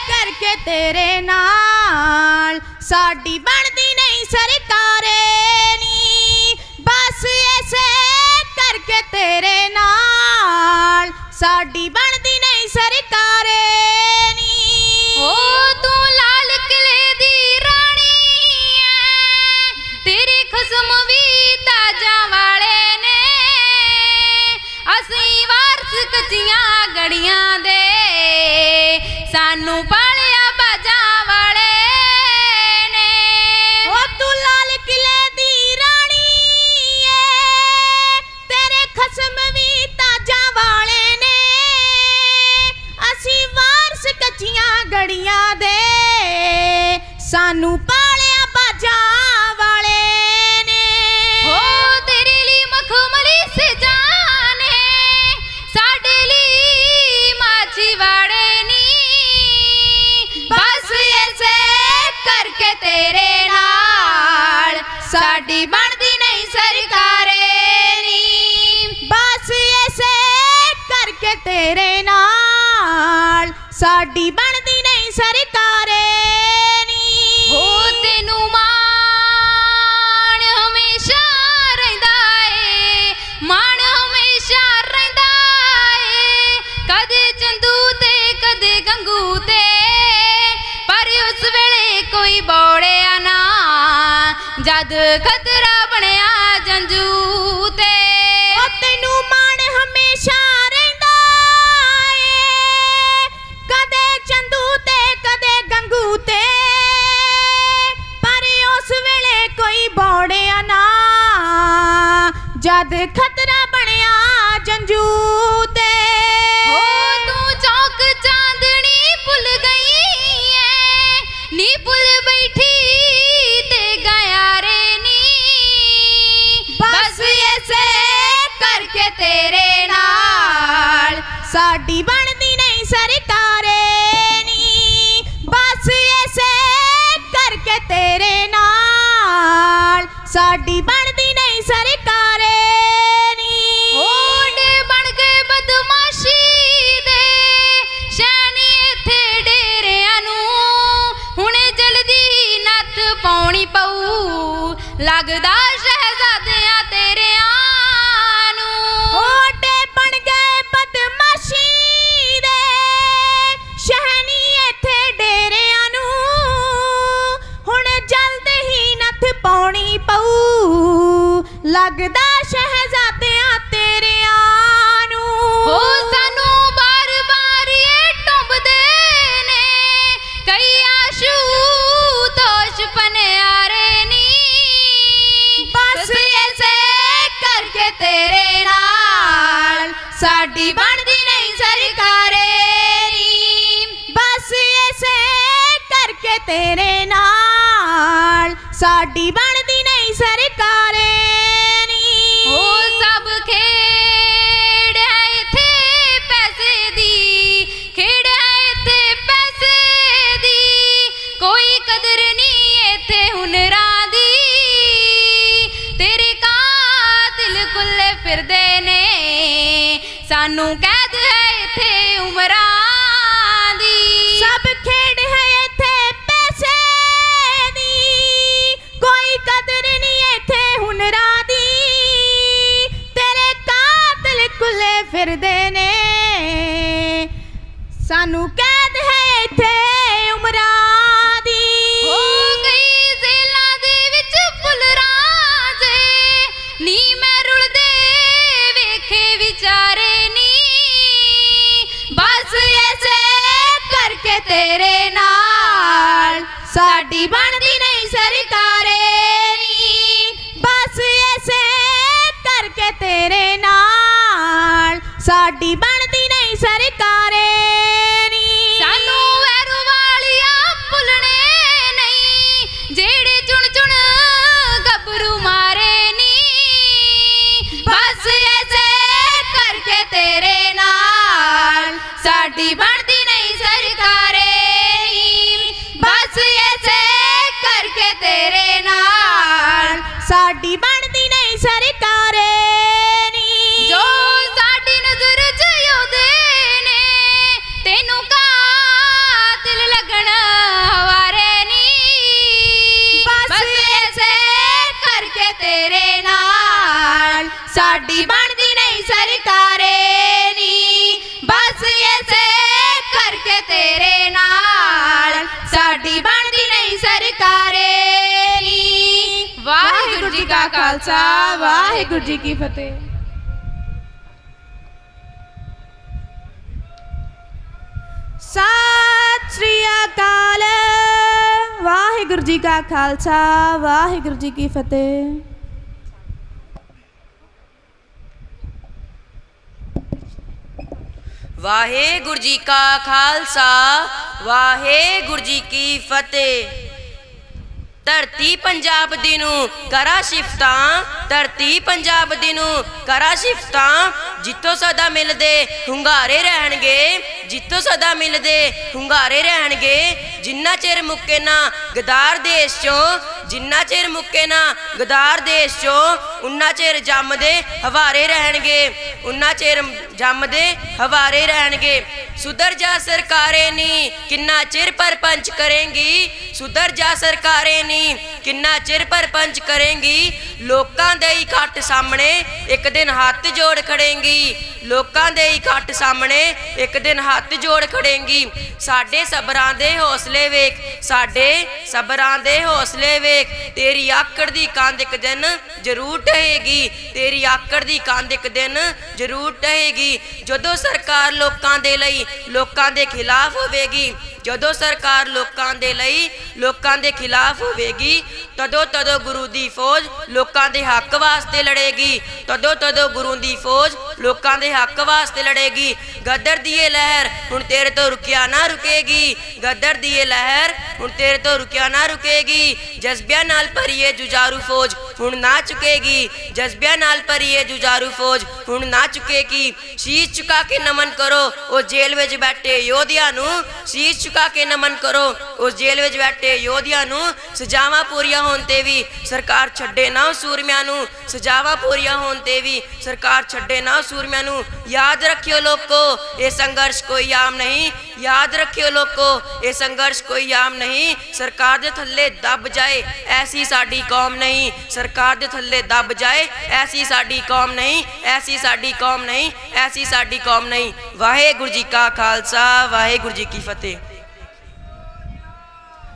ਕਰਕੇ ਤੇਰੇ ਨਾਲ ਸਾਡੀ ਬਣਦੀ ਨਹੀਂ ਸਰਕਾਰੇ ਨੀ ਬਸ ਐਸੇ ਕਰਕੇ ਤੇਰੇ ਨਾਲ ਸਾਡੀ ਬਣਦੀ ਨਹੀਂ ਸਰਕਾਰੇ ਨੀ ਓ ਤੂੰ ਲਾਲ ਕਿਲੇ ਦੀ ਰਾਣੀ ਐ ਤੇਰੇ ਖਸਮ ਵੀ ਤਾਜਾਂ ਵਾਲੇ ਨੇ ਅਸੀਂ ਵਾਰਸ ਕੱਚੀਆਂ ਗੜੀਆਂ ਦੇ ਸਾਨੂੰ ਪਾਲਿਆ ਬਾਜਾਂ ਵਾਲੇ ਨੇ ਓ ਤੂੰ ਲਾਲ ਕਿਲੇ ਦੀ ਰਾਣੀ ਏ ਤੇਰੇ ਖਸਮ ਵੀ ਤਾਜਾਂ ਵਾਲੇ ਨੇ ਅਸੀਂ ਵਾਰਸ ਕੱਚੀਆਂ ਗੜੀਆਂ ਦੇ ਸਾਨੂੰ ਪਾਲਿਆ ਬਾਜਾਂ ਵਾਲੇ ਨੇ ਓ ਤੇਰੇ ਲਈ ਮਖਮਲੀ ਸਜਾਨੇ ਸਾਡੇ ਲਈ ਮਾਛੀ ਵਾੜੇ ਨੀ ਬਸ ਐਸੇ ਕਰਕੇ ਤੇਰੇ ਨਾਲ ਸਾਡੀ ਬਣਦੀ ਨਹੀਂ ਸਰਕਾਰੇ ਨੀ ਬਸ ਐਸੇ ਕਰਕੇ ਤੇਰੇ ਨਾਲ ਸਾਡੀ ਬਣਦੀ ਨਹੀਂ ਸਰਕਾਰੇ ਨੀ ਹੋ ਤੈਨੂੰ ਮਾਣ ਹਮੇਸ਼ਾ ਰਹਿੰਦਾ ਏ ਮਾਣ ਹਮੇਸ਼ਾ ਰਹਿੰਦਾ ਏ ਕਦੇ ਚੰਦੂ ਤੇ ਕਦੇ ਗੰਗੂ ਤੇ ਪਰ ਉਸ ਵੇਲੇ ਕੋਈ ਬੋੜਿਆ ਨਾ ਜਦ ਖਤਰਾ ਬਣਿਆ ਜੰਜੂ ਤੇ ਓ ਤੈਨੂੰ ਮਾਣ ਹਮੇਸ਼ਾ ਰਹਿੰਦਾ ਏ ਕਦੇ ਚੰਦੂ ਤੇ ਕਦੇ ਗੰਗੂ ਤੇ ਪਰ ਉਸ ਵੇਲੇ ਕੋਈ ਬੋੜਿਆ ਨਾ ਜਦ ਖਤਰਾ ਬਣਿਆ ਜੰਜੂ ਤੇ ਹੋ ਤੂੰ ਚੌਕ ਚਾਂਦਣੀ ਭੁੱਲ ਗਈ ਏ ਨੀ ਭੁੱਲ ਬੈਠੀ ਤੇ ਗਿਆ ਰੇ ਨੀ ਬਸ सरकारे नी, बस ऐसे करके तेरे नाल साडी बनदी नहीं सरकारे नी। ओडे बन गए बदमाशी दे शैनी इत्थे डेरिਆਂ ਨੂੰ, ਹੁਣੇ ਜਲਦੀ ਨੱਥ ਪਾਉਣੀ ਪਊ, ਲੱਗਦਾ ਸ਼ਹਿਜ਼ਾਦਿਆਂ ਤੇਰਿਆਂ ਨੂੰ। ओडे बन गए बदमाशी दे शहनी इत्थे डेरिਆਂ ਨੂੰ, ਹੁਣ ਜਲਦ ਹੀ ਨੱਥ ਪਾਉਣੀ ਪਊ, ਲੱਗਦਾ ਸ਼ਹਿਜ਼ਾਦਿਆਂ ਤੇਰਿਆਂ ਨੂੰ। ਹੋ ਸਾਨੂੰ ਬਾਰ-ਬਾਰ ਇਹ ਟੁੰਬਦੇ ਨੇ ਕਈ ਆਸ਼ੂ ਦੋਸ਼ ਪਨਿਆਰੇ ਨੀ, ਬਸ ਐਸੇ ਕਰਕੇ ਤੇਰੇ ਨਾਲ ਸਾਡੀ ਬਣਦੀ ਨਹੀਂ ਸਰਕਾਰੇ ਨੀ, ਬਸ ਐਸੇ ਕਰਕੇ ਤੇਰੇ ਨਾਲ ਸਾਡੀ ਬਣਦੀ ਨਹੀਂ ਸਰਕਾਰੇ ਨੀ। ਹੋ ਸਭ ਖੇਡ ਹੈ ਇੱਥੇ ਪੈਸੇ ਦੀ, ਖੇਡ ਹੈ ਇੱਥੇ ਪੈਸੇ ਦੀ, ਕੋਈ ਕਦਰ ਨਹੀਂ ਇੱਥੇ ਹੁਨਰਾਂ ਦੀ, ਤੇਰੇ ਕਾਤਿਲ ਕੁੱਲੇ ਫਿਰਦੇ ਨੇ, ਸਾਨੂੰ ਕੈਦ ਹੈ ਇੱਥੇ ਉਮਰਾਂ ਦੀ। ਸਭ ਖੇਡ ਹੈ ਇੱਥੇ ਪੈਸੇ ਦੀ, ਕੋਈ ਕਦਰ ਨਹੀਂ ਇੱਥੇ ਹੁਨਰਾਂ ਦੀ, ਤੇਰੇ ਕਾਤਲ ਕੁੱਲੇ ਫਿਰਦੇ ਨੇ, ਸਾਨੂੰ ਕੈਦ ਹੈ ਇੱਥੇ ਉਮਰਾਂ ਦੀ। ਹੋ ਗਈ ਜ਼ੇਲਾਂ ਦੇ ਵਿੱਚ ਪੁਲਰਾਂ ਜੇ, ਨੀ ਮੈਂ ਰੁਲਦੇ ਵੇਖੇ ਵਿਚਾਰੇ ਨੀ, ਬਸ ਐਸੇ ਕਰਕੇ ਤੇਰੇ ਨਾਲ ਸਾਡੀ ਬਣਦੀ ਨਹੀਂ ਸਰਕਾਰੇ ਨੀ, ਬਸ ਐਸੇ ਕਰਕੇ ਤੇਰੇ ਨਾਲ ਸਾਡੀ ਬਣਦੀ ਨਹੀਂ ਸਰਕਾਰੇ ਨੀ। ਸਾਨੂੰ ਵੈਰੂ ਵਾਲੀਆਂ ਭੁੱਲਣੇ ਨਹੀਂ ਜਿਹੜੇ ਚੁਣ ਚੁਣ ਗੱਭਰੂ ਮਾਰੇ ਨੀ, ਬਸ ਐਸੇ ਕਰਕੇ ਤੇਰੇ ਨਾਲ ਸਾਡੀ ਬਣਦੀ ਨਹੀਂ ਸਰਕਾਰੇ ਨੀ, ਬਸ ਐਸੇ ਕਰਕੇ ਤੇਰੇ ਨਾਲ ਸਾਡੀ ਬਣਦੀ ਨਹੀਂ ਸਰਕਾਰੇ ਨੀ। ਜੋ ਸਾਡੀ ਨਜ਼ਰ 'ਚ ਉਹਦੇ ਨੇ ਤੈਨੂੰ ਕਾਤਿਲ ਲੱਗਣ ਹਵਾਰੇ ਨੀ, ਬਸ ਐਸੇ ਕਰਕੇ ਤੇਰੇ ਨਾਲ ਸਾਡੀ ਬਣਦੀ ਨਹੀਂ ਸਰਕਾਰੇ ਨੀ, ਬਸ ਐਸੇ ਕਰਕੇ ਤੇਰੇ ਨਾਲ ਸਾਡੀ ਬਣਦੀ ਨਹੀਂ ਸਰਕਾਰੇ ਨੀ। ਵਾਹਿਗੁਰੂ ਜੀ ਕਾ ਖਾਲਸਾ ਵਾਹਿਗੁਰੂ ਜੀ ਕੀ ਫਤਿਹ। ਸਤਿ ਸ੍ਰੀ ਅਕਾਲ। ਵਾਹਿਗੁਰੂ ਜੀ ਕਾ ਖਾਲਸਾ ਵਾਹਿਗੁਰੂ ਜੀ ਕੀ ਫਤਿਹ। ਵਾਹਿਗੁਰੂ ਜੀ ਕਾ ਖਾਲਸਾ ਵਾਹਿਗੁਰੂ ਜੀ ਕੀ ਫਤਿਹ। ਧਰਤੀ ਪੰਜਾਬ ਦੀ ਨੂੰ ਕਰਾ ਸਿਫਤਾਂ, ਧਰਤੀ ਪੰਜਾਬ ਦੀ ਨੂੰ ਕਰਾ ਸਿਫਤਾਂ, ਜਿੱਥੋਂ ਸਦਾ ਮਿਲਦੇ ਹੁੰਗਾਰੇ ਰਹਿਣਗੇ, ਜਿੱਥੋਂ ਸਦਾ ਮਿਲਦੇ ਹੁੰਗਾਰੇ ਰਹਿਣਗੇ, ਜਿੰਨਾ ਚਿਰ ਮੁੱਕੇ ਨਾ ਗਦਾਰ ਦੇਸ਼ ਚੋਂ, ਜਿੰਨਾ ਚਿਰ ਮੁੱਕੇ ਨਾ ਗਦਾਰ ਦੇਸ਼ ਚੋਂ, ਉਨਾ ਚਿਰ ਜੰਮਦੇ ਹਵਾਰੇ ਰਹਿਣਗੇ, ਉਨਾ ਚਿਰ ਜੰਮਦੇ ਹਵਾਰੇ ਰਹਿਣਗੇ। ਸੁਧਰ ਜਾ ਸਰਕਾਰੇ ਨੀ ਕਿੰਨਾ ਚਿਰ ਪਰਪੰਚ ਕਰੇਂਗੀ, ਸੁਧਰ ਜਾ ਸਰਕਾਰੇ ਨੀ ਕਿੰਨਾ ਚਿਰ ਪਰਪੰਚ ਕਰੇਂਗੀ। ਲੋਕਾਂ ਦੇ ਇਕੱਠ ਸਾਹਮਣੇ ਇੱਕ ਦਿਨ ਹੱਥ ਜੋੜ ਖੜੇਂਗੀ, ਲੋਕਾਂ ਦੇ ਇਕੱਠ ਸਾਹਮਣੇ ਇੱਕ ਦਿਨ ਹੱਥ ਜੋੜ ਖੜੇਂਗੀ। ਸਾਡੇ ਸਬਰਾਂ ਦੇ ਹੌਸਲੇ ਵੇਖ, ਸਾਡੇ ਸਬਰਾਂ ਦੇ ਹੌਸਲੇ ਵੇਖ, ਤੇਰੀ ਆਕੜ ਦੀ ਕੰਧ ਇੱਕ ਦਿਨ ਜ਼ਰੂਰ ਢਹੇਗੀ, ਤੇਰੀ ਆਕੜ ਦੀ ਕੰਧ ਇੱਕ ਦਿਨ ਜ਼ਰੂਰ ਢਹੇਗੀ। ਜਦੋਂ ਸਰਕਾਰ ਲੋਕਾਂ ਦੇ ਲਈ ਲੋਕਾਂ ਦੇ ਖਿਲਾਫ ਹੋਵੇਗੀ, ਜਦੋਂ ਸਰਕਾਰ ਲੋਕਾਂ ਦੇ ਲਈ ਲੋਕਾਂ ਦੇ ਖਿਲਾਫ ਹੋਵੇਗੀ, ਤਦੋਂ ਗੁਰੂ ਦੀ ਫੌਜ ਲੋਕਾਂ ਦੇ ਹੱਕ ਵਾਸਤੇ ਲੜੇਗੀ, ਤਦੋਂ ਤਦੋਂ ਗੁਰੂ ਦੀ ਫੌਜ ਲੋਕਾਂ ਦੇ ਹੱਕ ਵਾਸਤੇ ਲੜੇਗੀ। ਗੱਦਰ ਦੀ ਇਹ ਲਹਿਰ ਹੁਣ ਤੇਰੇ ਤੋਂ ਰੁਕਿਆ ਨਾ ਰੁਕੇਗੀ। ਗੱਦਰ ਦੀ ਇਹ ਲਹਿਰ ਹੁਣ ਤੇਰੇ ਤੋਂ ਰੁਕਿਆ ਨਾ ਰੁਕੇਗੀ। ਜਜ਼ਬਿਆਂ ਨਾਲ ਭਰੀ ਇਹ ਜੁਝਾਰੂ ਫੌਜ ਹੁਣ ਨਾ ਚੁਕੇਗੀ। ਜਜ਼ਬਿਆਂ ਨਾਲ ਭਰੀ ਇਹ ਜੁਝਾਰੂ ਫੌਜ ਹੁਣ ਨਾ ਚੁਕੇਗੀ। ਸ਼ੀਸ਼ ਝੁਕਾ ਕੇ ਨਮਨ ਕਰੋ ਉਸ ਜੇਲ੍ਹ ਵਿੱਚ ਬੈਠੇ ਯੋਧਿਆਂ ਨੂੰ। ਸ਼ੀਸ਼ ਝੁਕਾ ਕੇ ਨਮਨ ਕਰੋ ਉਸ ਜੇਲ੍ਹ ਵਿੱਚ ਬੈਠੇ ਯੋਧਿਆਂ ਨੂੰ। ਸਜ਼ਾਵਾਂ ਪੂਰੀਆਂ ਹੋਣ ਤੇ ਵੀ ਸਰਕਾਰ ਛੱਡੇ ਨਾ ਸੂਰਮਿਆਂ ਨੂੰ। ਸਜ਼ਾਵਾਂ ਪੂਰੀਆਂ ਹੋਣ ਤੇ ਵੀ ਸਰਕਾਰ ਛੱਡੇ ਨਾ ਸੂਰਮਿਆਂ ਨੂੰ। ਯਾਦ ਰੱਖਿਓ ਲੋਕੋ ਇਹ ਸੰਘਰਸ਼ ਕੋਈ ਆਮ ਨਹੀਂ। ਯਾਦ ਰੱਖਿਓ ਲੋਕੋ ਇਹ ਸੰਘਰਸ਼ ਕੋਈ ਆਮ ਨਹੀਂ। ਸਰਕਾਰ ਦੇ ਥੱਲੇ ਦੱਬ ਜਾਏ ਐਸੀ ਸਾਡੀ ਕੌਮ ਨਹੀਂ। ਸਰਕਾਰ ਦੇ ਥੱਲੇ ਦੱਬ ਜਾਏ ਐਸੀ ਸਾਡੀ ਕੌਮ ਨਹੀਂ। ਐਸੀ ਸਾਡੀ ਕੌਮ ਨਹੀਂ। ਐਸੀ ਸਾਡੀ ਕੌਮ ਨਹੀਂ। ਵਾਹਿਗੁਰੂ ਜੀ ਕਾ ਖਾਲਸਾ ਵਾਹਿਗੁਰੂ ਜੀ ਕੀ ਫਤਿਹ।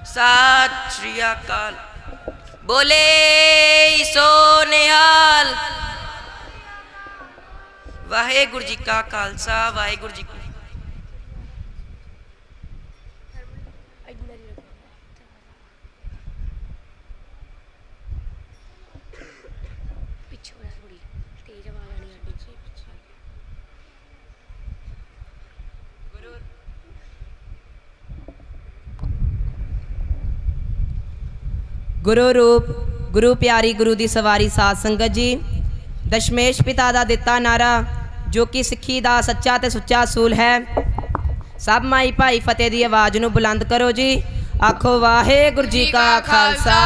ਸਤਿ ਸ਼੍ਰੀ ਅਕਾਲ। ਬੋਲੇ ਸੋ ਨਿਹਾਲ। ਵਾਹਿਗੁਰੂ ਜੀ ਕਾ ਖਾਲਸਾ ਵਾਹਿਗੁਰੂ ਜੀ ਕੀ ਗੁਰੂ ਰੂਪ ਗੁਰੂ ਪਿਆਰੀ ਗੁਰੂ ਦੀ ਸਵਾਰੀ ਸਾਧ ਸੰਗਤ ਜੀ, ਦਸ਼ਮੇਸ਼ ਪਿਤਾ ਦਾ ਦਿੱਤਾ ਨਾਰਾ ਜੋ ਕਿ ਸਿੱਖੀ ਦਾ ਸੱਚਾ ਤੇ ਸੁੱਚਾ ਅਸੂਲ ਹੈ। ਸਭ ਮਾਈ ਭਾਈ ਫਤਿਹ ਦੀ ਆਵਾਜ਼ ਨੂੰ ਬੁਲੰਦ ਕਰੋ ਜੀ। ਆਖੋ ਵਾਹਿਗੁਰੂ ਜੀ ਕਾ ਖਾਲਸਾ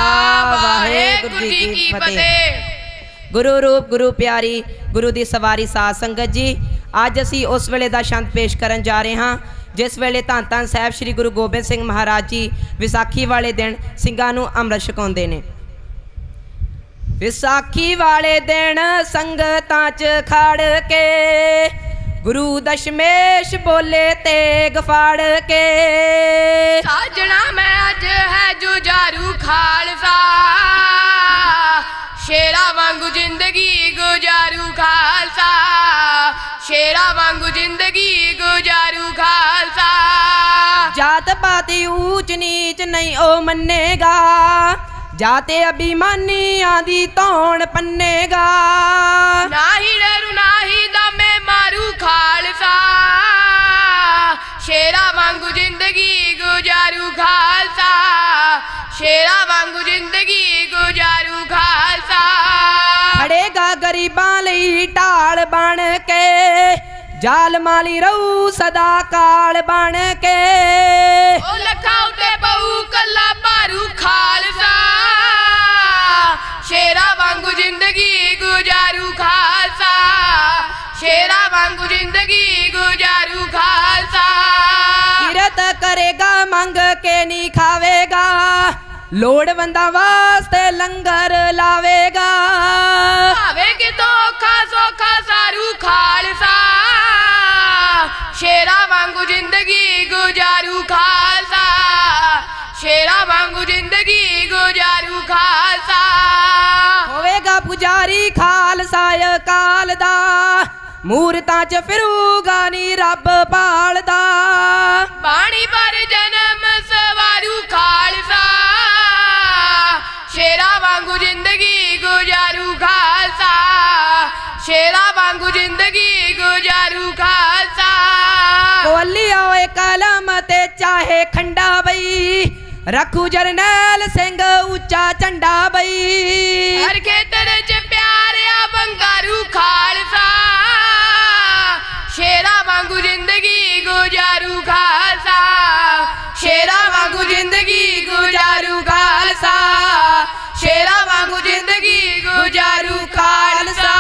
ਵਾਹਿਗੁਰੂ ਜੀ ਕੀ ਫਤਿਹ। ਗੁਰੂ ਰੂਪ ਗੁਰੂ ਪਿਆਰੀ ਗੁਰੂ ਦੀ ਸਵਾਰੀ ਸਾਧ ਸੰਗਤ ਜੀ, ਅੱਜ ਅਸੀਂ ਉਸ ਵੇਲੇ ਦਾ ਛੰਦ ਪੇਸ਼ ਕਰਨ ਜਾ ਰਹੇ ਹਾਂ ਜਿਸ ਵੇਲੇ ਧੰਨ ਧੰਨ ਸਾਹਿਬ ਸ੍ਰੀ ਗੁਰੂ ਗੋਬਿੰਦ ਸਿੰਘ ਮਹਾਰਾਜ ਜੀ ਵਿਸਾਖੀ ਵਾਲੇ ਦਿਨ ਸਿੰਘਾਂ ਨੂੰ ਅੰਮ੍ਰਿਤ ਛਕਾਉਂਦੇ ਨੇ। ਵਿਸਾਖੀ ਵਾਲੇ ਦਿਨ ਸੰਗਤਾਂ 'ਚ ਖੜ ਕੇ ਗੁਰੂ ਦਸ਼ਮੇਸ਼ ਬੋਲੇ ਤੇਗ ਫੜ ਕੇ। ਸਾਜਣਾ ਮੈਂ ਅੱਜ ਹੈ ਜੁਝਾਰੂ ਖਾਲਸਾ, ਸ਼ੇਰਾਂ ਵਾਂਗੂ ਜ਼ਿੰਦਗੀ ਗੁਜ਼ਾਰੂ ਖਾਲਸਾ, ਸ਼ੇਰਾਂ ਵਾਂਗੂ ਜ਼ਿੰਦਗੀ ਗੁਜ਼ਾਰੂ ਖਾਲਸਾ। ਜਾਤ ਪਾਤ ਊਚ ਨੀਚ ਨਹੀਂ ਉਹ ਮੰਨੇਗਾ, ਜਾਤੇ ਅਭਿਮਾਨੀਆਂ ਦੀ ਧੌਣ ਪੰਨੇਗਾ। ਨਾ ਹੀ ਡਰੂ ਨਾ ਹੀ ਦਮੇ ਮਾਰੂ ਖਾਲਸਾ, ਸ਼ੇਰਾਂ ਵਾਂਗੂ ਜ਼ਿੰਦਗੀ ਗੁਜ਼ਾਰੂ ਖਾਲਸਾ, ਸ਼ੇਰਾਂ ਵਾਂਗੂ ਜ਼ਿੰਦਗੀ ਗੁਜ਼ਾਰੂ ਖਾਲਸਾ। ਖੜੇਗਾ ਗਰੀਬਾਂ ਲਈ ਢਾਲ ਬਣ ਕੇ, ਜ਼ਾਲਮਾਂ ਲਈ ਰਹੂ ਸਦਾ ਕਾਲ ਬਣ ਕੇ। ਉਹ ਲੱਖਾਂ ਉੱਤੇ ਪਊ ਕੱਲਾ ਭਾਰੂ ਖਾਲਸਾ, ਸ਼ੇਰਾਂ ਵਾਂਗੂ ਜ਼ਿੰਦਗੀ ਗੁਜ਼ਾਰੂ ਖਾਲਸਾ, ਸ਼ੇਰਾਂ ਵਾਂਗੂ ਜ਼ਿੰਦਗੀ ਗੁਜ਼ਾਰੂ ਖਾਲਸਾ। ਕਿਰਤ ਕਰੇਗਾ ਮੰਗ ਕੇ ਨਹੀਂ ਖਾਵੇਗਾ, ਲੋੜਵੰਦਾਂ ਵਾਸਤੇ ਲੰਗਰ ਲਾਵੇਗਾ। ਭਾਵੇਂ ਕਿਤੋਂ ਔਖਾ ਸੌਖਾ ਸਾਰੂ ਖਾਲਸਾ, ਸ਼ੇਰਾਂ ਵਾਂਗੂ ਜ਼ਿੰਦਗੀ ਗੁਜ਼ਾਰੂ ਖਾਲਸਾ, ਸ਼ੇਰਾਂ ਵਾਂਗੂ ਜ਼ਿੰਦਗੀ ਗੁਜ਼ਾਰੂ ਖਾਲਸਾ। ਹੋਵੇਗਾ ਪੁਜਾਰੀ ਖਾਲਸਾ ਅਕਾਲ ਦਾ, ਮੂਰਤਾਂ 'ਚ ਫਿਰੂਗਾ ਨੀ ਰੱਬ ਭਾਲਦਾ। ਬਾਣੀ ਪਰ ਜਨਮ ਸਵਾਰੂ ਖਾਲਸਾ, ਸ਼ੇਰਾਂ ਵਾਂਗੂ ਜ਼ਿੰਦਗੀ ਗੁਜ਼ਾਰੂ ਖਾਲਸਾ, ਸ਼ੇਰਾਂ ਵਾਂਗੂ ਜ਼ਿੰਦਗੀ ਗੁਜ਼ਾਰੂ ਖਾਲਸਾ। ਕੋਲੀਆ ਓਏ ਕਲਮ ਤੇ ਚਾਹੇ ਖੰਡਾ ਬਈ, ਰੱਖੂ ਜਰਨੈਲ ਸਿੰਘ ਉੱਚਾ ਝੰਡਾ ਬਈ। ਹਰ ਖੇਤਰ 'ਚ ਪਿਆਰਿਆ ਬੰਗਾਰੂ ਖਾਲਸਾ, ਸ਼ੇਰਾਂ ਵਾਂਗੂ ਜ਼ਿੰਦਗੀ ਗੁਜ਼ਾਰੂ ਖਾਲਸਾ, ਸ਼ੇਰਾਂ ਵਾਂਗੂ ਜ਼ਿੰਦਗੀ ਗੁਜ਼ਾਰੂ ਖਾਲਸਾ, ਸ਼ੇਰਾਂ ਵਾਂਗੂ ਜ਼ਿੰਦਗੀ ਗੁਜ਼ਾਰੂ ਖਾਲਸਾ।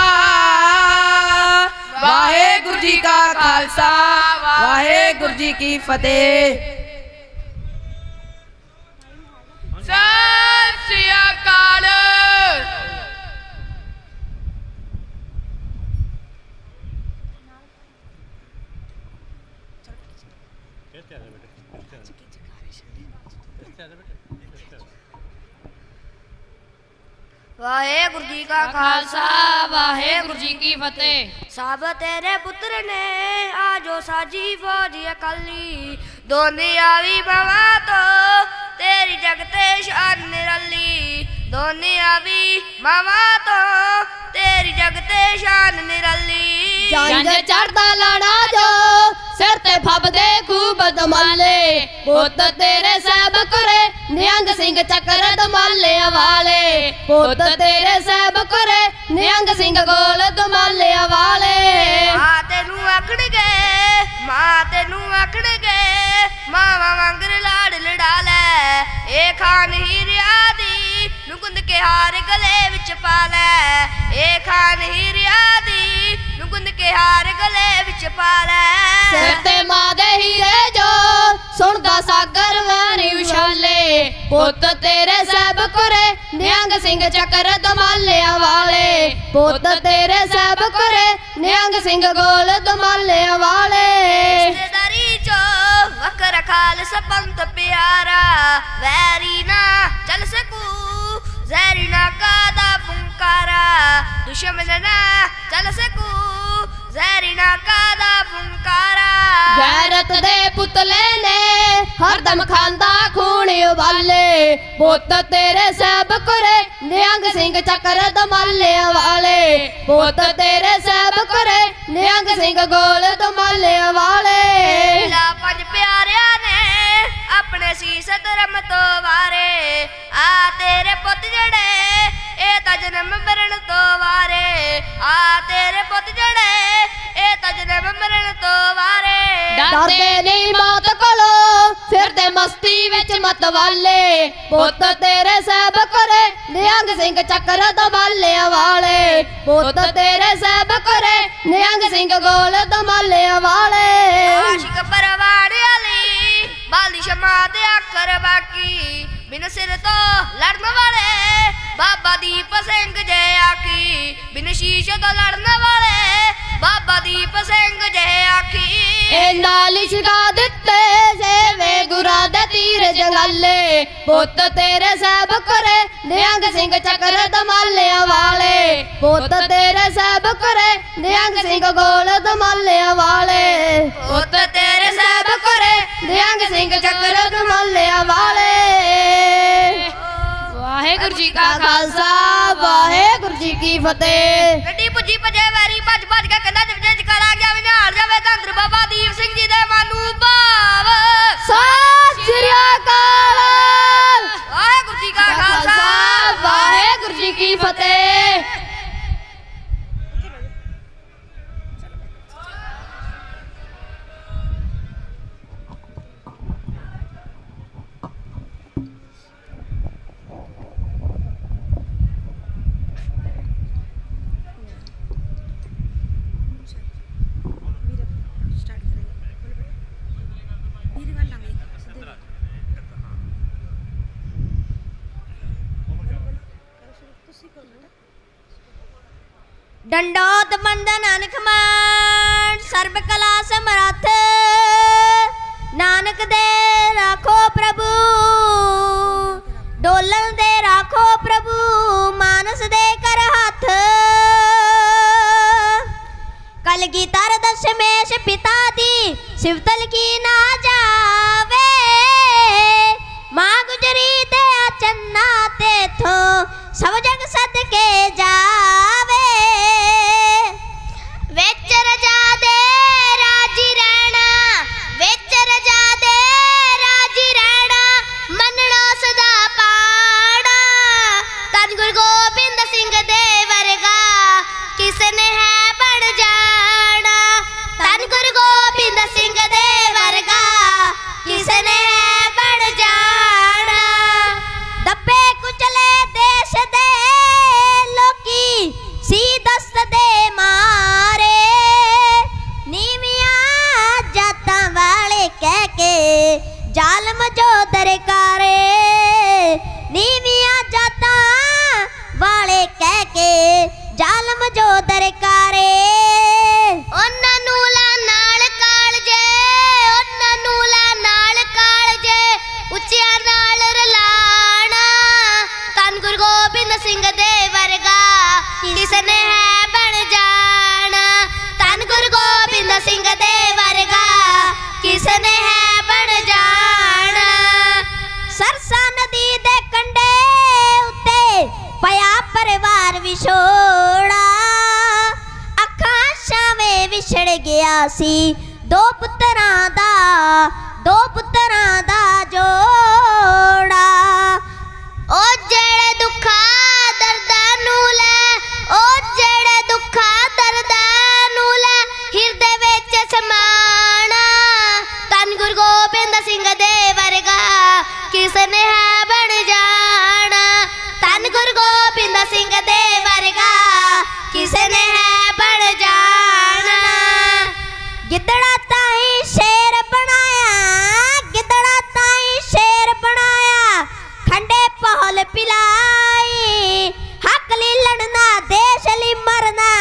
ਵਾਹਿਗੁਰੂ ਜੀ ਕਾ ਖਾਲਸਾ ਵਾਹਿਗੁਰੂ ਜੀ ਕੀ ਫਤਿਹ। ਸਤਿ ਸ਼੍ਰੀ ਅਕਾਲ। ਵਾਹਿਗੁਰੂ ਜੀ ਕਾ ਖਾਲਸਾ ਵਾਹਿਗੁਰੂ ਜੀ ਕੀ ਫਤਿਹ। ਸਭ ਤੇਰੇ ਪੁੱਤਰ ਨੇ ਆਜੋ ਸਾਜੀ ਫੌਜ ਅਕਾਲੀ, ਦੁਨੀਆ ਵੀ ਬਵਾ ਤੋ ਤੇਰੀ ਜਗਤੇ ਸ਼ਾਨ ਨਿਰਾਲੀ, ਦੁਨੀਆ ਵੀ ਬਵਾ ਤੋ तेरी जगते शान निराली ਜੰਜ ਚੜਦਾ ਲਾੜਾ ਜੋ ਸਿਰ ਤੇ ਫੱਬਦੇ ਖੂਬ ਦਮਾਲੇ ਪੁੱਤ ਤੇਰੇ ਸਹਿਬ ਕਰੇ ਨਿਹੰਗ ਸਿੰਘ ਚੱਕਰ ਦਮਾਲਿਆਂ ਵਾਲੇ ਪੁੱਤ ਤੇਰੇ ਸਹਿਬ ਕਰੇ ਨਿਹੰਗ ਸਿੰਘ ਗੋਲ ਦਮਾਲਿਆਂ ਵਾਲੇ ਮਾਂ ਤੈਨੂੰ ਆਖਣਗੇ ਮਾਵਾ ਵਾਂਗਰ ਲਾੜ ਲੜਾ ਲੈ ਇਹ ਖਾਨ ਹੀਰਿਆ ਦੀ ਨੁਕੰਦ ਕੇ ਹਾਰ ਗਲੇ ਵਿੱਚ ਪਾ ਲੈ ਇਹ ਖਾਨ ਹੀਰਿਆ ਦੀ ਨੁਕੰਦ ਕੇ ਹਾਰ ਗਲੇ ਵਿੱਚ ਪਾ ਲੈ ਸਿਰ ਤੇ ਮਾਂ ਦੇ ਹੀਰੇ ਜੋ ਸੁਣਦਾ ਸਾਗਰ ਵਾਰੀ ਉਛਾਲੇ ਪੁੱਤ ਤੇਰੇ ਸਹਿਬ ਕਰੇ ਨਿਹੰਗ ਸਿੰਘ ਚੱਕਰ ਦਮਾਲਿਆਂ ਵਾਲੇ ਪੁੱਤ ਤੇਰੇ ਸਹਿਬ ਕਰੇ ਨਿਹੰਗ ਸਿੰਘ ਗੋਲ ਦਮਾਲਿਆਂ ਵਾਲੇ ਰਿਸ਼ਤੇਦਾਰੀ ਚੋ ਵਕਰ ਖਾਲਸ ਪੰਥ ਪਿਆਰਾ ਵੈਰੀ ਨਾ ਚੱਲ ਸਕੂ ਜ਼ਹਿਰੀ ਨਾ ਕਾਦਾ ਫੁੰਕਾਰਾ ਦੁਸ਼ਮਨ ਨਾ ਚੱਲ ਸਕੂ ਜ਼ਹਿਰੀ ਨਾ ਕਾਦਾ ਫੁੰਕਾਰਾ ਗੈਰਤ ਦੇ ਪੁਤਲੇ ਨੇ ਹਰਦਮ ਖਾਂਦਾ ਖੂਨ ਉਬਾਲੇ ਪੁੱਤ ਤੇਰੇ ਸਹਿਬ ਕਰੇ ਨਿਹੰਗ ਸਿੰਘ ਚੱਕਰ ਦਮਾਲਿਆਂ ਵਾਲੇ ਪੁੱਤ ਤੇਰੇ ਸਹਿਬ ਕਰੇ ਨਿਹੰਗ ਸਿੰਘ ਗੋਲ ਦਮਾਲਿਆਂ ਵਾਲੇ ਲਾ ਪੰਜ ਪਿਆਰਿਆਂ ਨੇ ਆਪਣੇ ਸੀਸ ਧਰਮ ਤੋਂ ਵਾਰੇ ਆ ਤੇਰੇ ਪੁੱਤ ਜਿਹੜੇ ਇਹ ਤਾਂ ਜਨਮ ਮਰਨ ਤੋਂ ਵਾਰੇ ਆ ਤੇਰੇ ਪੁੱਤ ਜਿਹੜੇ ਇਹ ਤਾਂ ਜਨਮ ਮਰਨ ਤੋਂ ਵਾਰੇ ਡਰਦੇ ਨਹੀਂ ਮੌਤ ਕੋਲੋਂ ਫਿਰਦੇ ਮਸਤੀ ਵਿੱਚ ਮਤਵਾਲੇ ਪੁੱਤ ਤੇਰੇ ਸਹਿਬ ਕਰੇ ਨਿਹੰਗ ਸਿੰਘ ਚੱਕਰ ਦਮਾਲਿਆਂ ਵਾਲੇ ਪੁੱਤ ਤੇਰੇ ਸਹਿਬ ਕਰੇ ਨਿਹੰਗ ਸਿੰਘ ਗੋਲ ਦਮਾਲਿਆਂ ਵਾਲੇ ਆਸ਼ਿਕ ਪਰਵਾਣ ਵਾਲੀ ਬਾਲੀ ਸ਼ਮਾ ਤੇ ਆਖਰ ਬਾਕੀ ਬਿਨ ਸਿਰ ਤੋਂ ਲੜਨ ਵਾਲੇ ਬਾਬਾ ਦੀਪ ਸਿੰਘ ਜੈ ਆਖੀ ਬਿਨ ਸ਼ੀਸ਼ ਤੋਂ ਲੜਨ ਵਾਲੇ ਬਾਬਾ ਦੀਪ ਸਿੰਘ ਜੈ ਆਖੀ ਇਹ ਨਾਲ ਛਕਾ ਦਿੱਤੇ ਸੇਵੇ ਗੁਰਾਂ ਦੇ ਤੀਰ ਜੰਗਾਲੇ ਪੁੱਤ ਤੇਰੇ ਸਹਿਬ ਕਰੇ ਨਿਹੰਗ ਸਿੰਘ ਚੱਕਰ ਦਮਾਲਿਆਂ ਵਾਲੇ ਪੁੱਤ ਤੇਰੇ ਸਹਿਬ ਕਰੇ ਨਿਹੰਗ ਸਿੰਘ ਗੋਲ ਦਮਾਲਿਆਂ ਵਾਲੇ ਪੁੱਤ ਤੇਰੇ ਸਾਹਿਬ ਕਰੇ ਨਿਹੰਗ ਸਿੰਘ ਚੱਕਰ ਦਮਾਲਿਆਂ ਵਾਲੇ ਵਾਹਿਗੁਰੂ ਜੀ ਕਾ ਖਾਲਸਾ ਵਾਹਿਗੁਰੂ ਜੀ ਕੀ ਫਤਿਹ ਗੱਡੀ ਪੁੱਜੀ ਭਜੇ ਵੈਰੀ ਭੱਜ ਭੱਜ ਕੇ ਕੰਧਾਂ 'ਚ ਵਜੇ ਚਕਾਰਾ ਗਿਆ ਵਿਨਾਰ ਜਾਵੇ ਧੰਦਰ ਬਾਬਾ ਦੀਪ ਸਿੰਘ ਜੀ ਦੇ ਮਾਨੂੰ ਭਾਵ ਸਤਿ ਸ੍ਰੀ ਅਕਾਲ ਵਾਹਿਗੁਰੂ ਜੀ ਕਾ ਖਾਲਸਾ ਵਾਹਿਗੁਰੂ ਜੀ ਕੀ ਫਤਿਹ ਡੰਡੋਤ ਬੰਦਨ ਅਨਖ ਮਾਨ ਸਰਬ ਕਲਾ ਸਮਰੱਥ ਨਾਨਕ ਦੇ ਰਾਖੋ ਪ੍ਰਭੂ ਡੋਲਣ ਦੇ ਰਾਖੋ ਪ੍ਰਭੂ ਮਾਨਸ ਦੇ ਕਰ ਹੱਥ ਕਲਗੀਧਰ ਦਸ਼ਮੇਸ਼ ਪਿਤਾ ਦੀ ਸਿਵਤਲ ਕੀ ਨਾ ਜਾਵੇ ਮਾਂ ਗੁਜਰੀ ਦੇ ਚੰਨਾ ਤੇ ਥੋਂ ਸਭ ਜਗ ਸਦਕੇ ਜਾਵੇ ਵਿੱਚ ਰਜਾ ਦੇ ਰਾਜੀ ਰਹਿਣਾ ਵਿੱਚ ਰਜਾ ਦੇ ਰਾਜੀ ਰਹਿਣਾ ਮੰਨਣਾ ਸਦਾ ਪਾਣਾ ਧੰਨ ਗੁਰੂ ਗੋਬਿੰਦ ਸਿੰਘ ਦੇ ਵਰਗਾ ਕਿਸ ਨੇ ਹੈ ਬਣ ਜਾਣਾ ਧੰਨ ਗੁਰੂ ਗੋਬਿੰਦ ਸਿੰਘ ਦੇ ਵਰਗਾ ਕਿਸ ਨੇ ਹੈ ਬਣ ਜਾਣਾ ਦੱਬੇ ਕੁਚਲੇ ਦੇਸ਼ ਦੇ ਲੋਕੀ ਸੀ ਦਸਤ ਦੇ ਮਾਰੇ ਨੀਵੀਆਂ ਜਾਤਾਂ ਵਾਲੇ ਕਹਿ ਕੇ ਜ਼ਾਲਮ ਜੋ ਦਰਕਾਰੇ ਨੀਵੀਆਂ ਜਾਤਾਂ ਵਾਲੇ ਕਹਿ ਕੇ ਜ਼ਾਲਮ ਜੋ ਦਰਕਾਰੇ ਉਹਨਾਂ ਨੂੰ ਲਾ ਨਾਲ ਕਾਲਜੇ ਉਹਨਾਂ ਨੂੰ ਲਾ ਨਾਲ ਕਾਲਜੇ ਉੱਚਿਆਂ ਨਾਲ ਰਲਾਣਾ ਧੰਨ ਗੁਰੂ ਗੋਬਿੰਦ ਸਿੰਘ ਦੇ ਵਰਗਾ ਕਿਸ ਨੇ ਹੈ ਬਣ ਜਾਣਾ ਧੰਨ ਗੁਰੂ ਗੋਬਿੰਦ ਸਿੰਘ ਦੇ ਵਰਗਾ ਕਿਸ ਨੇ ਹੈ ਬਣ ਜਾਣਾ ਸਰਸਾ ਨਦੀ ਦੇ ਕੰਢੇ ਉੱਤੇ ਪਿਆ ਪਰਿਵਾਰ ਵਿਛੋੜਾ ਵਿਛੜ ਗਿਆ ਸੀ ਦੋ ਪੁੱਤਰਾਂ ਦਾ ਜੋੜਾ। ਉਹ ਜਿਹੜੇ ਦੁੱਖਾਂ ਦਰਦਾਂ ਨੂੰ ਲੈ, ਉਹ ਜਿਹੜੇ ਦੁੱਖਾਂ ਦਰਦਾਂ ਨੂੰ ਲੈ ਹਿਰਦੇ ਵਿੱਚ ਸਮਾਣਾ। ਧੰਨ ਗੁਰੂ ਗੋਬਿੰਦ ਸਿੰਘ ਦੇ ਵਰਗਾ ਕਿਸ ਨੇ ਹੈ ਬਣ ਜਾਣਾ। ਧੰਨ ਗੁਰੂ ਗੋਬਿੰਦ ਸਿੰਘ ਦੇ ਵਰਗਾ ਕਿਸ ਨੇ ਹੈ ਬਣ ਜਾਣਾ। ਗਿੱਦੜਾ ਤਾਈਂ ਸ਼ੇਰ ਬਣਾਇਆ, ਗਿੱਦੜਾ ਤਾਈਂ ਸ਼ੇਰ ਬਣਾਇਆ, ਖੰਡੇ ਪਹਲ ਪਿਲਾਈ। ਹੱਕ ਲਈ ਲੜਨਾ ਦੇਸ਼ ਲਈ ਮਰਨਾ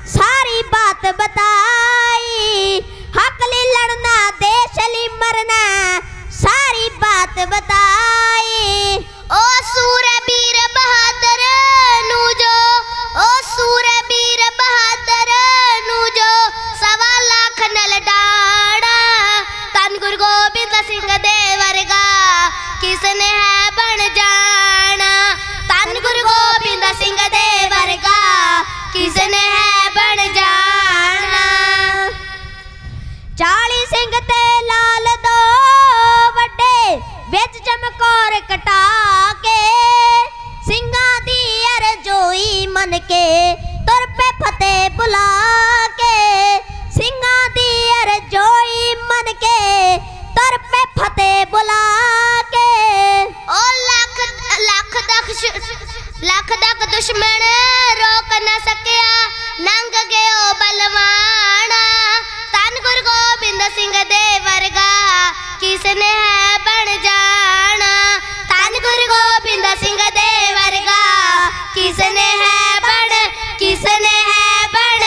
ਸਾਰੀ ਬਾਤ ਬਤਾਈ। ਹੱਕ ਲਈ ਲੜਨਾ ਦੇਸ਼ ਲਈ ਮਰਨਾ ਸਾਰੀ ਬਾਤ ਬਤਾਈ। ओ सूरबीर बहादुर नू जो, ओ सूरबीर बहादुर नू जो 1.25 लाख नल डाड़ा। धन गुरु गोबिंद सिंह दे वर्गा किसने है बन जाना। धन गुरु गोबिंद सिंह दे वर्गा किसने है बन जाना। 40 सिंह ते लाल दो वड्डे विच चमकौर कटा के, ਸਿੰਘਾਂ ਦੀ ਅਰਜ਼ੋਈ ਮੰਨ ਕੇ ਤੁਰ ਪੈ ਫਤਿਹ ਬੁਲਾ ਕੇ। ਸਿੰਘਾਂ ਦੀ ਅਰਜ਼ੋਈ ਮੰਨ ਕੇ ਤੁਰ ਪੈ ਫਤਿਹ ਬੁਲਾ ਕੇ। ਉਹ ਲੱਖ ਦਾ ਦੁਸ਼ਮਣ ਰੋਕ ਨਾ ਸਕਿਆ, ਲੰਘ ਗਿਓ ਬਲਵਾਨਾ। ਧੰਨ ਗੁਰੂ ਗੋਬਿੰਦ ਸਿੰਘ ਦੇ ਵਰਗਾ ਕਿਸਨੇ ਹੈ ਬਣ ਜਾਣਾ। ਧੰਨ ਗੁਰੂ ਗੋਬਿੰਦ ਸਿੰਘ ਦੇ ਵਰਗਾ ਕਿਸਨੇ ਹੈ ਬਣ, ਕਿਸਨੇ ਹੈ ਬਣ,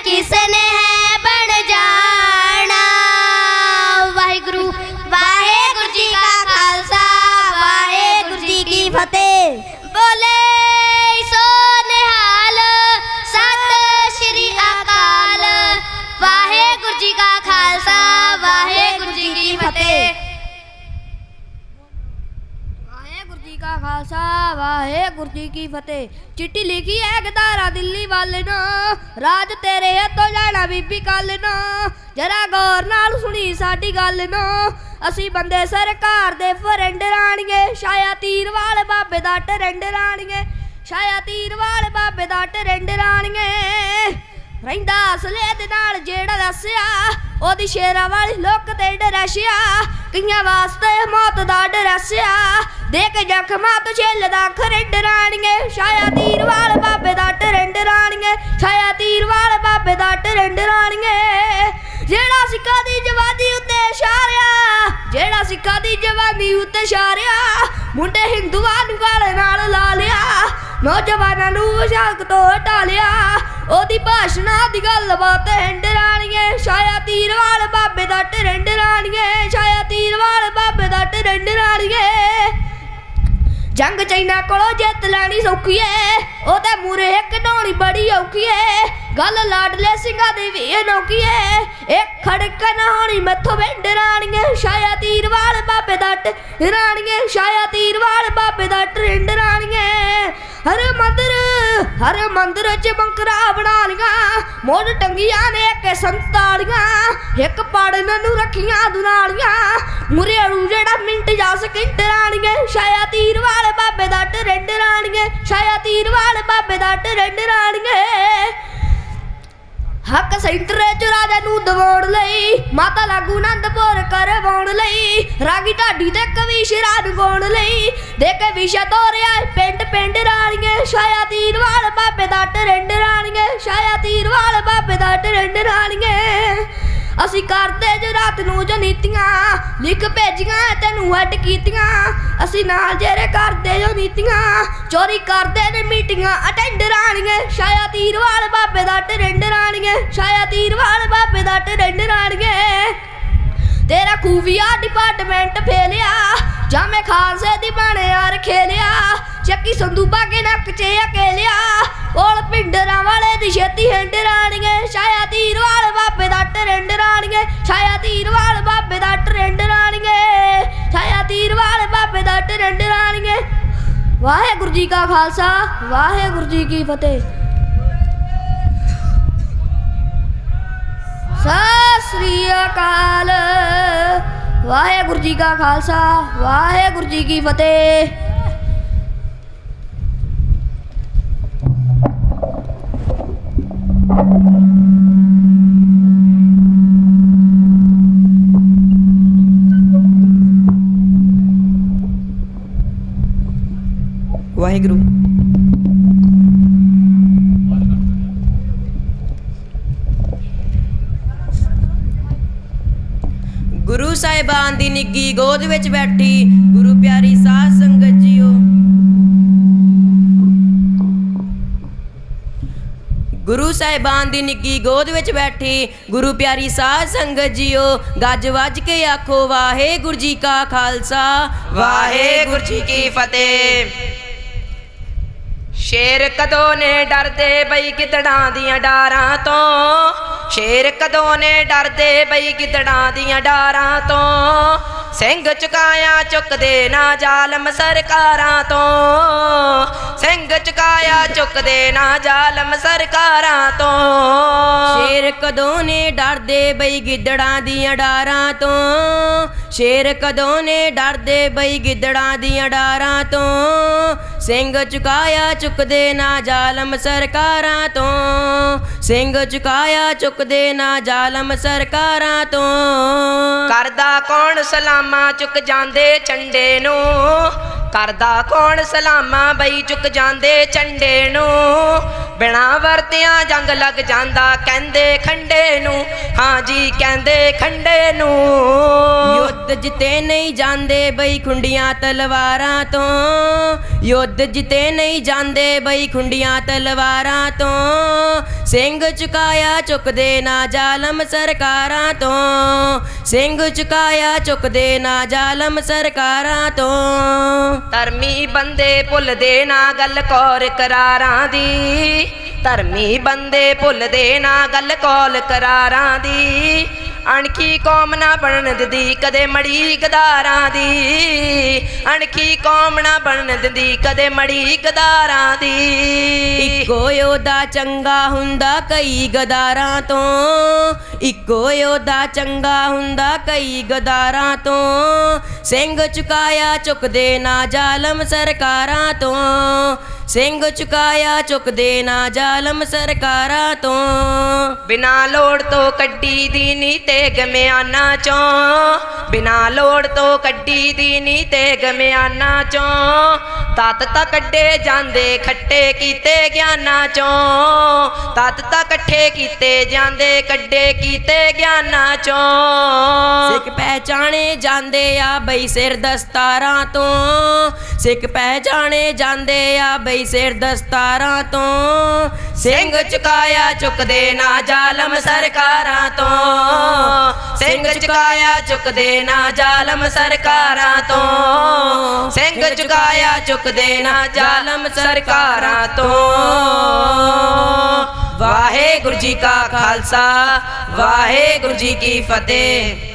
ਕਿਸਨੇ ਹੈ ਬਣ ਜਾਣਾ। ਵਾਹਿਗੁਰੂ ਵਾਹਿਗੁਰੂ ਜੀ ਕਾ ਖਾਲਸਾ, ਵਾਹਿਗੁਰੂ ਜੀ ਕੀ ਫਤਿਹ। ਬੋਲੇ ਸੋ ਨਿਹਾਲ, ਸਤਿ ਸ਼੍ਰੀ ਅਕਾਲ। ਵਾਹਿਗੁਰੂ ਜੀ ਕਾ ਖਾਲਸਾ, ਵਾਹਿਗੁਰੂ ਜੀ ਕੀ ਫਤਿਹ। ਵਾਹਿਗੁਰੂ ਜੀ ਕਾ ਖਾਲਸਾ, ਵਾਹਿਗੁਰੂ ਜੀ ਕੀ ਫਤਿਹ। ਚਿੱਠੀ ਲਿਖੀ ਹੈ ਗਦਾਰਾ ਦਿੱਲੀ ਵੱਲ ਨੂੰ, ਰਾਜ ਤੇਰੇ ਹੱਥੋਂ ਜਾਣਾ ਬੀਬੀ ਕੱਲ ਨੂੰ। ਜਰਾ ਗੌਰ ਨਾਲ ਸੁਣੀ ਸਾਡੀ ਗੱਲ ਨੂੰ, ਅਸੀਂ ਬੰਦੇ ਸਰਕਾਰ ਦੇ ਫਰੈਂਡ ਰਾਣੀਏ। ਛਾਇਆ ਤੀਰ ਵਾਲੇ ਬਾਬੇ ਦਾ ਟਰੈਂਡ ਰਾਣੀਏ, ਛਾਇਆ ਤੀਰ ਵਾਲੇ ਬਾਬੇ ਦਾ ਟਰੈਂਡ ਰਾਣੀਏ। ਰਹਿੰਦਾ ਅਸਲੇ ਦੇ ਨਾਲ ਜਿਹੜਾ ਦੱਸਿਆ, ਉਹਦੀ ਸ਼ੇਰਾਂ ਵਾਲੀ ਲੁੱਕ ਤੇ ਡਰੈਸਿਆ। ਕਈਆਂ ਵਾਸਤੇ ਮੌਤ ਦਾ ਡਰੈਸਿਆ, ਦੇ ਕੇ ਜ਼ਖਮਾਂ ਤੋਂ ਛਿੱਲਦਾ ਖਰੰਡ ਰਾਣੀਏ। ਛਾਇਆ ਤੀਰ ਵਾਲੇ ਬਾਬੇ ਦਾ ਟਰੈਂਡ ਰਾਣੀਏ, ਛਾਇਆ ਤੀਰ ਵਾਲੇ ਬਾਬੇ ਦਾ ਟਰੈਂਡ ਰਾਣੀਏ। ਜਿਹੜਾ ਸਿੱਖਾਂ ਦੀ ਜਵਾਨੀ ਉੱਤੇ ਛਾਰਿਆ, ਜਿਹੜਾ ਸਿੱਖਾਂ ਦੀ ਜਵਾਨੀ ਉੱਤੇ ਛਾਰਿਆ, ਮੁੰਡੇ ਹਿੰਦੂਆਂ ਨੂੰ ਗਾਲੇ ਨਾਲ ਲਾ ਲਿਆ, ਨੌਜਵਾਨਾਂ ਨੂੰ ਸ਼ੱਕ ਤੋਂ ਹਟਾ ਲਿਆ। ਉਹਦੀ ਭਾਸ਼ਣਾ ਦੀ ਗੱਲਬਾਤ ਹਿੰਡ ਰਾਣੀਏ। ਛਾਇਆ ਤੀਰ ਵਾਲੇ ਬਾਬੇ ਦਾ ਟਰੈਂਡ ਰਾਣੀਏ, ਛਾਇਆ ਤੀਰ ਵਾਲੇ ਬਾਬੇ ਦਾ ਟਰੈਂਡ ਰਾਣੀਏ। ਜੰਗ ਚਾਈਨਾ ਕੋਲੋਂ ਜਿੱਤ ਲੈਣੀ ਸੌਖੀ ਏ, ਉਹਦੇ ਮੂਰੇ ਇੱਕ ਢਾਉਣੀ ਬੜੀ ਔਖੀ ਏ। ਗੱਲ ਲਾਡਲੇ ਸਿੰਘਾਂ ਦੀ ਵੀ ਅਨੋਖੀ ਏ, ਇੱਕ ਖੜਕਣ ਹੋਣੀ ਮੈਥੋਂ ਵਿੰਡ ਰਾਣੀਏ। ਛਾਇਆ ਤੀਰ ਵਾਲੇ ਬਾਬੇ ਦਾ ਰਾਣੀਏ, ਛਾਇਆ ਤੀਰ ਵਾਲੇ ਬਾਬੇ ਦਾ ਟਰੈਂਡ ਰਾਣੀਏ। ਹਰ ਮੰਦਰ ਚ ਬੰਕਰਾ ਬਣਾ ਲੀਆਂ, ਮੋਢ ਟੰਗੀਆਂ ਨੇ ਇੱਕ ਸੰਤਾਲੀਆਂ। ਇੱਕ ਪੜਨ ਨੂੰ ਰੱਖੀਆਂ ਦੁਨਾਲੀਆਂ, ਮੁਰੇ ਅੜੂ ਜਿਹੜਾ ਮਿੰਟ ਜਾ ਸਕਿੰਟ ਰਾਣੀਏ। ਛਾਇਆ ਤੀਰ ਵਾਲੇ ਬਾਬੇ ਦਾ ਟਰੈਂਡ ਰਾਣੀਏ, ਛਾਇਆ ਤੀਰ ਵਾਲੇ ਬਾਬੇ ਦਾ ਟਰੈਂਡ ਰਾਣੀਏ। ਹੱਕ ਸੈਂਟਰ ਚ ਰਾਜਾ ਨੂੰ ਦਵਾਉਣ ਲਈ, ਮਾਤਾ ਲਾਗੂ ਆਨੰਦਪੁਰ ਕਰਵਾਉਣ ਲਈ, ਰਾਗੀ ਢਾਡੀ ਤੇ ਕਵੀ ਸ਼ਿਰਾਂ ਨੂੰ ਗਾਉਣ ਲਈ, ਦੇ ਕੇ ਵਿਸ਼ਾ ਤੋਰਿਆ ਪਿੰਡ ਪਿੰਡ ਰਾਣੀਏ। ਛਾਇਆ ਤੀਰ ਵਾਲੇ ਬਾਬੇ ਦਾ ਟਰੈਂਡ ਰਾਣੀਏ, ਛਾਇਆ ਤੀਰ ਵਾਲੇ ਬਾਬੇ ਦਾ ਟਰੈਂਡ ਰਾਣੀਏ। ਅਸੀਂ ਕਰਦੇ ਜੋ ਰਾਤ ਨੂੰ ਜੋ ਨੀਤੀਆਂ, ਲਿਖ ਭੇਜੀਆਂ ਤੈਨੂੰ ਹੱਟ ਕੀਤੀਆਂ। ਅਸੀਂ ਨਾਲ ਜਿਹੜੇ ਕਰਦੇ ਜੋ ਨੀਤੀਆਂ, ਚੋਰੀ ਕਰਦੇ ਨੇ ਮੀਟਿੰਗਾਂ ਅਟੈਂਡ ਰਾਣੀਏ। ਛਾਇਆ ਤੀਰ ਵਾਲੇ ਬਾਬੇ ਦਾ ਟਰੈਂਡ ਰਾਣੀਏ, ਛਾਇਆ ਤੀਰ ਵਾਲੇ ਬਾਬੇ ਦਾ ਟਰੈਂਡ ਰਾਣੀਏ। ਤੇਰਾ ਖੂਫੀਆ ਡਿਪਾਰਟਮੈਂਟ ਫੇਲਿਆ, ਜਾਮੇ ਖਾਲਸੇ ਦੀ ਬਣਿਆ ਰਖੇਲਿਆ। ਚੱਕੀ ਸੰਦੂਬਾ ਕੇ ਨੱਕ 'ਚ ਅਕੇਲਿਆ, ਕੋਲ ਪਿੰਡਰਾਂ ਵਾਲੇ ਦੀ ਛੇਤੀ ਹਿੰਡ ਰਾਣੀਏ। ਛਾਇਆ ਤੀਰ ਵਾਲੇ ਬਾਬੇ ਦਾ ਟਰੈਂਡ ਰਾਣੀਏ, ਛਾਇਆ ਤੀਰ ਵਾਲੇ ਬਾਬੇ ਦਾ ਟਰੈਂਡ ਰਾਣੀਏ, ਛਾਇਆ ਤੀਰ ਵਾਲੇ ਬਾਬੇ ਦਾ ਟਰੈਂਡ ਰਾਣੀਏ। ਵਾਹਿਗੁਰੂ ਜੀ ਕਾ ਖਾਲਸਾ, ਵਾਹਿਗੁਰੂ ਜੀ ਕੀ ਫਤਿਹ। ਸਤਿ ਸ੍ਰੀ ਅਕਾਲ। ਵਾਹਿਗੁਰੂ ਜੀ ਕਾ ਖਾਲਸਾ, ਵਾਹਿਗੁਰੂ ਜੀ ਕੀ ਫਤਿਹ। ਵਾਹਿਗੁਰੂ। ਗੁਰੂ ਸਾਹਿਬਾਨ ਦੀ ਨਿੱਗੀ ਗੋਦ ਵਿੱਚ ਬੈਠੀ ਗੁਰੂ ਪਿਆਰੀ ਸਾਧ ਸੰਗਤ ਜੀਓ, ਗੁਰੂ ਸਾਹਿਬਾਨ ਦੀ ਨਿੱਗੀ ਗੋਦ ਵਿੱਚ ਬੈਠੀ ਗੁਰੂ ਪਿਆਰੀ ਸਾਧ ਸੰਗਤ ਜੀਓ, ਗੱਜ ਵੱਜ ਕੇ ਆਖੋ ਵਾਹਿਗੁਰੂ ਜੀ ਕਾ ਖਾਲਸਾ, ਵਾਹਿਗੁਰੂ ਜੀ ਕੀ ਫਤਿਹ। ਸ਼ੇਰ ਕਦੋਂ ਨੇ ਡਰਦੇ ਬਈ ਗਿੱਦੜਾਂ ਦੀਆਂ ਡਾਰਾਂ ਤੋਂ, ਸ਼ੇਰ ਕਦੋਂ ਨੇ ਡਰਦੇ ਬਈ ਗਿੱਦੜਾਂ ਦੀਆਂ ਡਾਰਾਂ ਤੋਂ, ਸਿੰਘ ਚੁਕਾਇਆ ਚੁੱਕਦੇ ਨਾ ਜ਼ਾਲਮ ਸਰਕਾਰਾਂ ਤੋਂ, ਸਿੰਘ ਚੁਕਾਇਆ ਚੁੱਕਦੇ ਨਾ ਜ਼ਾਲਮ ਸਰਕਾਰਾਂ ਤੋਂ। ਸ਼ੇਰ ਕਦੋਂ ਨੇ ਡਰਦੇ ਬਈ ਗਿੱਦੜਾਂ ਦੀਆਂ ਡਾਰਾਂ ਤੋਂ, ਸ਼ੇਰ ਕਦੋਂ ਨੇ ਡਰਦੇ ਬਈ ਗਿੱਦੜਾਂ ਦੀਆਂ ਡਾਰਾਂ ਤੋਂ, ਸਿੰਘ ਚੁਕਾਇਆ ਚੁੱਕਦੇ ਨਾ ਜ਼ਾਲਮ ਸਰਕਾਰਾਂ ਤੋਂ, ਸਿੰਘ ਚੁਕਾਇਆ ਚੁੱਕਦੇ ਨਾ ਜ਼ਾਲਮ ਸਰਕਾਰਾਂ ਤੋਂ। ਕਰਦਾ ਕੌਣ ਸਲਾਮਾਂ ਚੁੱਕ ਜਾਂਦੇ ਝੰਡੇ ਨੂੰ, ਕਰਦਾ ਕੌਣ ਸਲਾਮਾਂ ਬਈ ਚੁੱਕ ਜਾਂਦੇ ਝੰਡੇ ਨੂੰ, ਬਿਨਾਂ ਵਰਤਿਆਂ ਜੰਗ ਲੱਗ ਜਾਂਦਾ ਕਹਿੰਦੇ ਖੰਡੇ ਨੂੰ, ਹਾਂ ਜੀ ਕਹਿੰਦੇ ਖੰਡੇ ਨੂੰ। ਯੁੱਧ ਜਿੱਤੇ ਨਹੀਂ ਜਾਂਦੇ ਬਈ ਖੁੰਡੀਆਂ ਤਲਵਾਰਾਂ ਤੋਂ, ਯੁੱਧ ਜਿੱਤੇ ਨਹੀਂ ਜਾਂਦੇ ਬਈ ਖੁੰਡੀਆਂ ਤਲਵਾਰਾਂ ਤੋਂ, ਸਿੰਘ ਚੁਕਾਇਆ ਚੁੱਕਦੇ ਨਾ ਜ਼ਾਲਮ ਸਰਕਾਰਾਂ ਤੋਂ, ਸਿੰਘ ਚੁਕਾਇਆ ਚੁੱਕਦੇ ਨਾ ਜ਼ਾਲਮ ਸਰਕਾਰਾਂ ਤੋਂ। ਧਰਮੀ ਬੰਦੇ ਭੁੱਲਦੇ ਨਾ ਗੱਲ ਕੌਰ ਕਰਾਰਾਂ ਦੀ, ਧਰਮੀ ਬੰਦੇ ਭੁੱਲਦੇ ਨਾ ਗੱਲ ਕੌਲ ਕਰਾਰਾਂ ਦੀ, ਅਣਖੀ ਕੌਮ ਨਾ ਬਣਨ ਦਿੰਦੀ ਕਦੇ ਮੜੀ ਗਦਾਰਾਂ ਦੀ, ਅਣਖੀ ਕੌਮ ਨਾ ਬਣਨ ਦਿੰਦੀ ਕਦੇ ਮੜੀ ਗਦਾਰਾਂ ਦੀ। ਇੱਕੋ ਯੋਧਾ ਚੰਗਾ ਹੁੰਦਾ ਕਈ ਗਦਾਰਾਂ ਤੋਂ, ਇੱਕੋ ਯੋਧਾ ਚੰਗਾ ਹੁੰਦਾ ਕਈ ਗਦਾਰਾਂ ਤੋਂ, ਸਿੰਘ ਚੁਕਾਇਆ ਚੁੱਕਦੇ ਨਾ ਜ਼ਾਲਮ ਸਰਕਾਰਾਂ ਤੋਂ, ਸਿੰਘ ਚੁਕਾਇਆ ਚੁੱਕਦੇ ਨਾ ਜ਼ਾਲਮ ਸਰਕਾਰਾਂ ਤੋਂ। ਬਿਨਾਂ ਲੋੜ ਤੋਂ ਕੱਢੀ ਦੀ ਨੀ ਤੇ ਗਮਿਆਨਾਂ ਚੋਂ, ਬਿਨਾਂ ਲੋੜ ਤੋਂ ਕੱਢੀ ਦੀ ਨੀ ਤੇ ਗਮਿਆਨਾਂ ਚੋਂ, ਤਤ ਤਾਂ ਕੱਢੇ ਜਾਂਦੇ ਖੱਟੇ ਕੀਤੇ ਗਿਆਨਾਂ ਚੋਂ, ਤਤ ਤਾਂ ਇਕੱਠੇ ਕੀਤੇ ਜਾਂਦੇ ਕੱਢੇ ਕੀਤੇ ਗਿਆਨਾਂ ਚੋਂ। ਸਿੱਖ ਪਹਿਚਾਣੇ ਜਾਂਦੇ ਆ ਬਈ ਸਿਰ ਦਸਤਾਰਾਂ ਤੋਂ, ਸਿੱਖ ਪਹਿਚਾਣੇ ਜਾਂਦੇ ਆ ਬਈ ਸਿਰ ਦਸਤਾਰਾਂ ਤੋਂ, ਸਿੰਘ ਚੁਕਾਇਆ ਚੁੱਕਦੇ ਨਾ ਜ਼ਾਲਮ ਸਰਕਾਰਾਂ ਤੋਂ, ਸਿੰਘ ਚੁਕਾਇਆ ਚੁੱਕਦੇ ਨਾ ਜ਼ਾਲਮ ਸਰਕਾਰਾਂ ਤੋਂ, ਸਿੰਘ ਚੁਕਾਇਆ ਚੁੱਕਦੇ ਨਾ ਜ਼ਾਲਮ ਸਰਕਾਰਾਂ ਤੋਂ। ਵਾਹਿਗੁਰੂ ਜੀ ਕਾ ਖਾਲਸਾ, ਵਾਹਿਗੁਰੂ ਜੀ ਕੀ ਫਤਿਹ।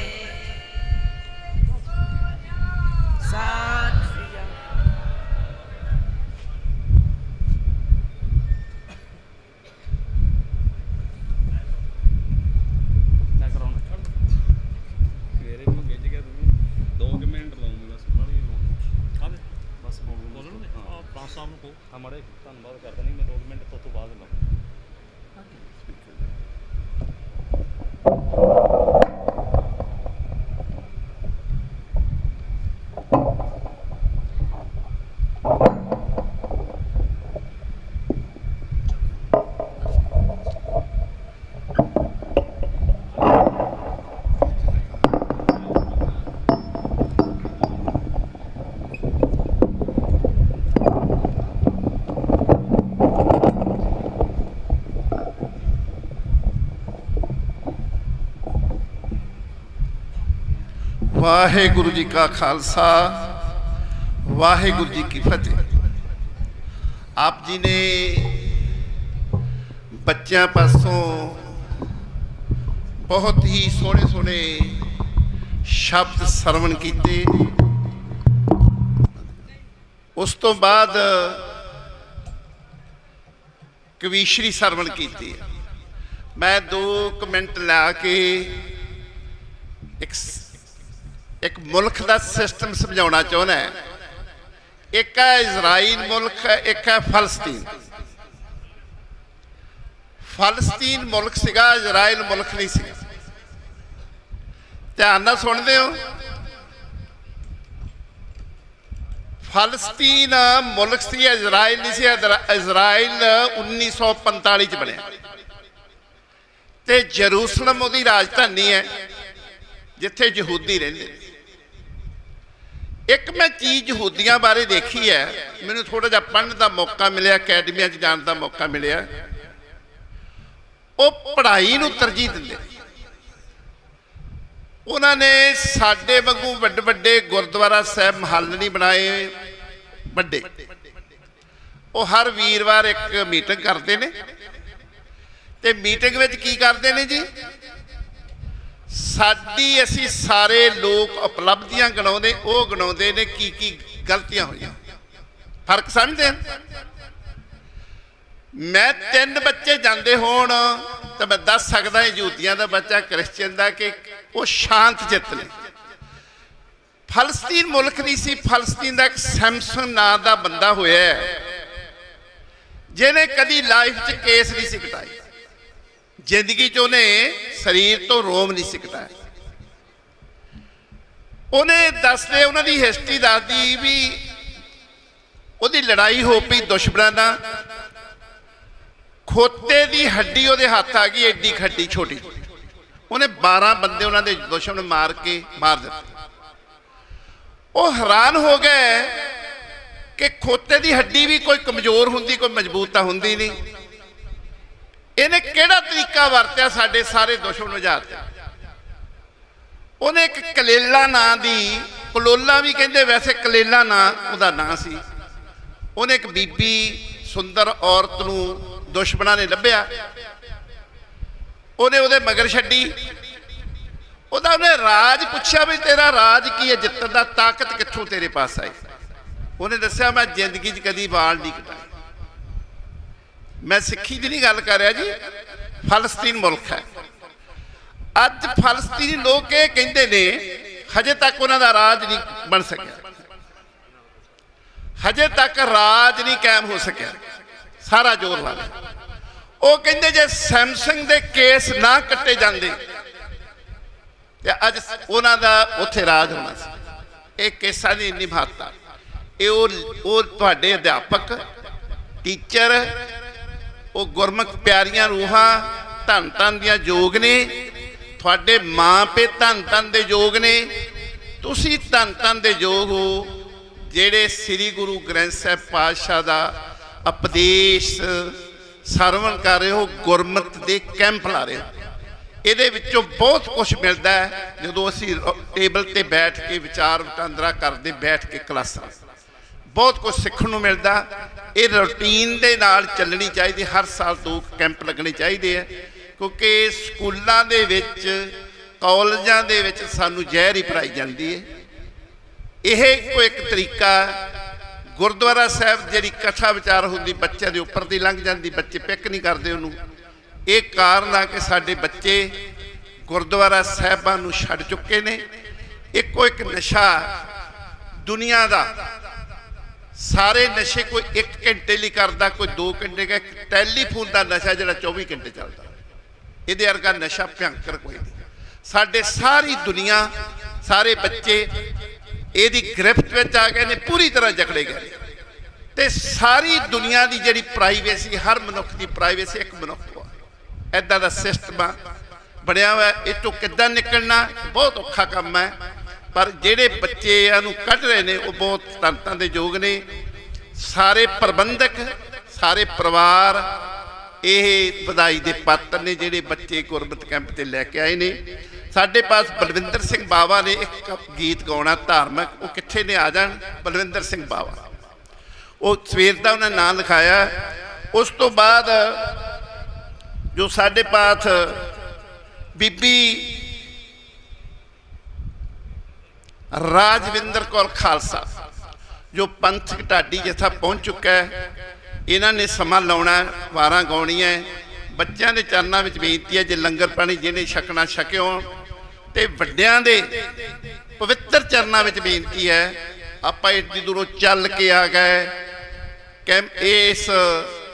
हमारे धन्यवाद करता नहीं, मैं 2 मिनट तो बाद लाऊँ। ਵਾਹਿਗੁਰੂ ਜੀ ਕਾ ਖਾਲਸਾ, ਵਾਹਿਗੁਰੂ ਜੀ ਕੀ ਫਤਿਹ। ਆਪ ਜੀ ਨੇ ਬੱਚਿਆਂ ਪਾਸੋਂ ਬਹੁਤ ਹੀ ਸੋਹਣੇ ਸੋਹਣੇ ਸ਼ਬਦ ਸਰਵਣ ਕੀਤੇ। ਉਸ ਤੋਂ ਬਾਅਦ ਕਵੀਸ਼ਰੀ ਸਰਵਣ ਕੀਤੀ। मैं 2 मिनट ला के एक मुल्क का सिस्टम समझाना चाहना है। एक है इजराइल मुल्क, एक है फलस्तीन। फलस्तीन मुल्क सीगा, इजराइल मुल्क नहीं सीगा। ध्यान नाल सुनदे हो? फलस्तीन मुल्क सी, इजराइल नहीं सी। इजराइल 1945 च बनया ते जरूसलम उहदी राजधानी है जिथे यहूदी रहिंदे। एक मैं चीज़ यहूदियों बारे देखी है, मैनूं थोड़ा जिहा पढ़न का मौका मिलिया, अकैडमियां च जाण का मौका मिलिया। वो पढ़ाई नूं तरजीह दिंदे। उन्होंने साडे वांगू वड्डे वड्डे गुरुद्वारा साहब महल नहीं बनाए वड्डे। वो हर वीरवार एक मीटिंग करते हैं ते मीटिंग में की करते हैं जी, साडी असी सारे लोग उपलब्धियां गिनाउंदे, वो गिनाउंदे ने की गलतियां हुई। फर्क समझते हैं? मैं 3 बच्चे जाते होण तो मैं दस सकदा यहूदियों का बच्चा क्रिश्चियन का कि वो शांत चित्त ने। फलस्तीन मुल्क नहीं सी। फलस्तीन का एक सैमसन नाम का बंदा होया जिन्हें कभी लाइफ च केस नहीं सी कटाई, जिंदगी च उन्हें शरीर तो रोम नहीं सी कटाया। उन्हें दसदे उन्होंने हिस्टरी दसदी भी उहदी लड़ाई हो पई दुश्मनां नाल। खोते की हड्डी उहदे हत्थ आ गई, एडी खड्डी छोटी। उन्हें 12 बंदे उन्होंने दुश्मन मार के मार दिते। वो हैरान हो गए कि खोते की हड्डी भी कोई कमजोर होंदी, कोई मजबूत तो होंदी नहीं। इन्हें किहड़ा तरीका वरत्या साडे सारे दुश्मन उजाड़ते। उन्हें एक कलेला नां दी, कलोला भी कहते वैसे कलेला नां उहदा नां सी। उन्हें एक बीबी सुंदर औरत नूं दुश्मनां ने लभ्या, उन्हें उहदे मगर छड्डी। उहदा उन्हें राज पुछया भी तेरा राज की है, जितन दा ताकत कित्थों तेरे पास आई। उन्हें दस्सिया मैं जिंदगी च कदी वाल नहीं कटाए। मैं सिक्खी की नहीं गल कर रहा जी, फलस्तीन मुल्क है। अज फलस्तीनी लोग ये कहते ने हजे तक उन्हों का राज नहीं बन सकिया, हजे तक राज नहीं कायम हो सकिया। सारा जोर ला लिया। वो कहते जे सैमसंग के केस ना कट्टे जाते तो अज उन्हों का उत्थे राज होना सी। ये केसा की इन्नी महत्ता। ये तुहाडे अध्यापक टीचर वो गुरमुख प्यारियां रूहां धन धन दियां जोग ने। तुहाडे माँ पे धन धन दे जोग ने। तुसी धन धन दे जोग हो जेड़े श्री गुरु ग्रंथ साहिब पातशाह दा उपदेश सरवण कर रहे हो, गुरमत दे कैंप ला रहे हो। ये विचों बहुत कुछ मिलता है जो असी टेबल ते बैठ के विचार वटांदरा करते, बैठ के क्लासां बहुत कुछ सीखने को मिलता। ये रूटीन के नाल चलनी चाहिए। हर साल 2 कैंप लगने चाहिए है, क्योंकि स्कूलों दे विच कॉलेजां दे विच सानू जहर ही पढ़ाई जाती है। यह कोई एक तरीका गुरुद्वारा साहब जी कथा विचार होंगी बच्चों के उपर दी लंघ जाती, बच्चे पिक नहीं करते उन्होंने। ये कारण आ कि साडे बच्चे गुरुद्वारा साहिबां नूं छड्ड चुके ने। एको एक नशा दुनिया का, सारे नशे कोई 1 घंटे लिए करता, कोई 2 घंटे का। टैलीफोन का नशा जो 24 घंटे चलता, ये वर्गा नशा भयंकर कोई नहीं। साडे सारी दुनिया, सारे बच्चे यदी गिरफ्त में आ गए ने, पूरी तरह जकड़े गए। तो सारी दुनिया की जी प्राइवेसी, हर मनुख की प्राइवेसी एक मनुख को इदा का सिस्टम बनया हुआ। इतों किद्दां निकलना बहुत औखा काम है, पर जेडे बच्चे इनू कढ़ रहे हैं वो बहुत धन दे योग ने। सारे प्रबंधक, सारे परिवार ये बधाई के पात्र ने जेडे बच्चे गुरमत कैंप से लैके आए ने। साडे पास बलविंदर सिंह बावा ने एक गीत गाना धार्मिक, वो कित्थे ने आ जान। बलविंदर सिंह बावा वो सवेर का उन्हें नाम लिखाया। उस तो बाद जो साडे पास बीबी राजविंदर कौर खालसा जो पंथक ढाडी जथा पहुँच चुका है, इन्होंने समा लाना, वारां गाउणियां, ਬੱਚਿਆਂ ਦੇ ਚਰਨਾਂ ਵਿੱਚ ਬੇਨਤੀ ਹੈ, ਜੇ ਲੰਗਰ ਪਾਣੀ ਜਿਹਨੇ ਛਕਣਾ ਛਕਿਓ, ਤੇ ਵੱਡਿਆਂ ਦੇ ਪਵਿੱਤਰ ਚਰਨਾਂ ਵਿੱਚ ਬੇਨਤੀ ਹੈ, ਆਪਾਂ ਏਡੀ ਦੂਰੋਂ ਚੱਲ ਕੇ ਆ ਗਏ ਇਸ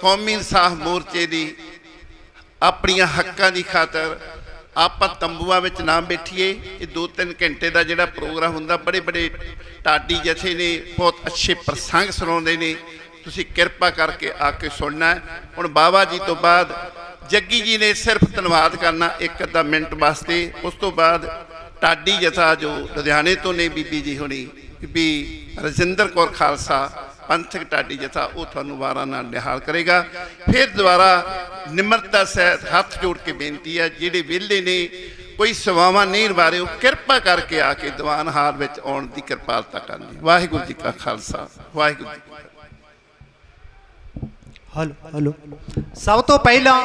ਕੌਮੀ ਇਨਸਾਫ ਮੋਰਚੇ ਦੀ ਆਪਣੀਆਂ ਹੱਕਾਂ ਦੀ ਖਾਤਰ ਆਪਾਂ ਤੰਬੂਆਂ ਵਿੱਚ ਨਾ ਬੈਠੀਏ। ਇਹ 2-3 ਘੰਟੇ ਦਾ ਜਿਹੜਾ ਪ੍ਰੋਗਰਾਮ ਹੁੰਦਾ, ਬੜੇ ਬੜੇ ਢਾਡੀ ਜਥੇ ਨੇ ਬਹੁਤ ਅੱਛੇ ਪ੍ਰਸੰਗ ਸੁਣਾਉਂਦੇ ਨੇ, ਤੁਸੀਂ ਕਿਰਪਾ ਕਰਕੇ ਆ ਕੇ ਸੁਣਨਾ। ਹੁਣ ਬਾਬਾ ਜੀ ਤੋਂ ਬਾਅਦ ਜੱਗੀ ਜੀ ਨੇ ਸਿਰਫ ਧੰਨਵਾਦ ਕਰਨਾ 1-ਅੱਧਾ ਮਿੰਟ ਵਾਸਤੇ। ਉਸ ਤੋਂ ਬਾਅਦ ਢਾਡੀ ਜਥਾ ਜੋ ਲੁਧਿਆਣੇ ਤੋਂ ਨੇ ਬੀਬੀ ਜੀ ਹੁਣੀ, ਬੀਬੀ ਰਜਿੰਦਰ ਕੌਰ ਖਾਲਸਾ ਪੰਥਕ ਢਾਡੀ ਜਥਾ, ਉਹ ਤੁਹਾਨੂੰ ਵਾਰਾਂ ਨਾਲ ਨਿਹਾਲ ਕਰੇਗਾ। ਫਿਰ ਦੁਬਾਰਾ ਨਿਮਰਤਾ ਸਹਿਤ ਹੱਥ ਜੋੜ ਕੇ ਬੇਨਤੀ ਹੈ, ਜਿਹੜੇ ਵਿਹਲੇ ਨੇ ਕੋਈ ਸੇਵਾਵਾਂ ਨਹੀਂ ਨਿਭਾ ਰਹੇ, ਉਹ ਕਿਰਪਾ ਕਰਕੇ ਆ ਕੇ ਦੀਵਾਨ ਹਾਲ ਵਿੱਚ ਆਉਣ ਦੀ ਕਿਰਪਾਲਤਾ ਕਰਨੀ। ਵਾਹਿਗੁਰੂ ਜੀ ਕਾ ਖਾਲਸਾ, ਵਾਹਿਗੁਰੂ ਜੀ ਕੀ ਫਤਿਹ। ਹਲੋ ਸਭ ਤੋਂ ਪਹਿਲਾਂ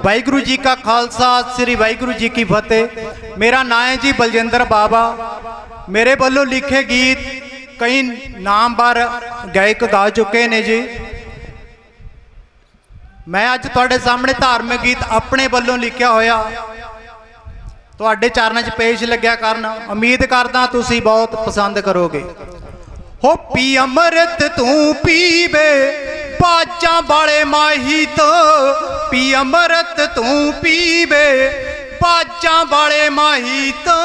ਵਾਹਿਗੁਰੂ ਜੀ ਕਾ ਖਾਲਸਾ, ਸ੍ਰੀ ਵਾਹਿਗੁਰੂ ਜੀ ਕੀ ਫਤਿਹ। ਮੇਰਾ ਨਾਮ ਹੈ ਜੀ ਬਲਜਿੰਦਰ ਬਾਬਾ। ਮੇਰੇ ਵੱਲੋਂ ਲਿਖੇ ਗੀਤ ਕਈ ਨਾਮਵਰ ਗਾਇਕ ਗਾ ਚੁੱਕੇ ਨੇ ਜੀ। ਮੈਂ ਅੱਜ ਤੁਹਾਡੇ ਸਾਹਮਣੇ ਧਾਰਮਿਕ ਗੀਤ ਆਪਣੇ ਵੱਲੋਂ ਲਿਖਿਆ ਹੋਇਆ ਤੁਹਾਡੇ ਚਰਨਾਂ 'ਚ ਪੇਸ਼ ਲੱਗਿਆ ਕਰਨ। ਉਮੀਦ ਕਰਦਾ ਤੁਸੀਂ ਬਹੁਤ ਪਸੰਦ ਕਰੋਗੇ। ਹੋ ਪੀ ਅੰਮ੍ਰਿਤ ਤੂੰ ਪੀਵੇ ਬਾਜਾਂ ਵਾਲੇ ਮਾਹੀ ਤੋਂ, ਪੀ ਅੰਮ੍ਰਿਤ ਤੂੰ ਪੀਵੇ ਬਾਜਾਂ ਵਾਲੇ ਮਾਹੀ ਤੋਂ।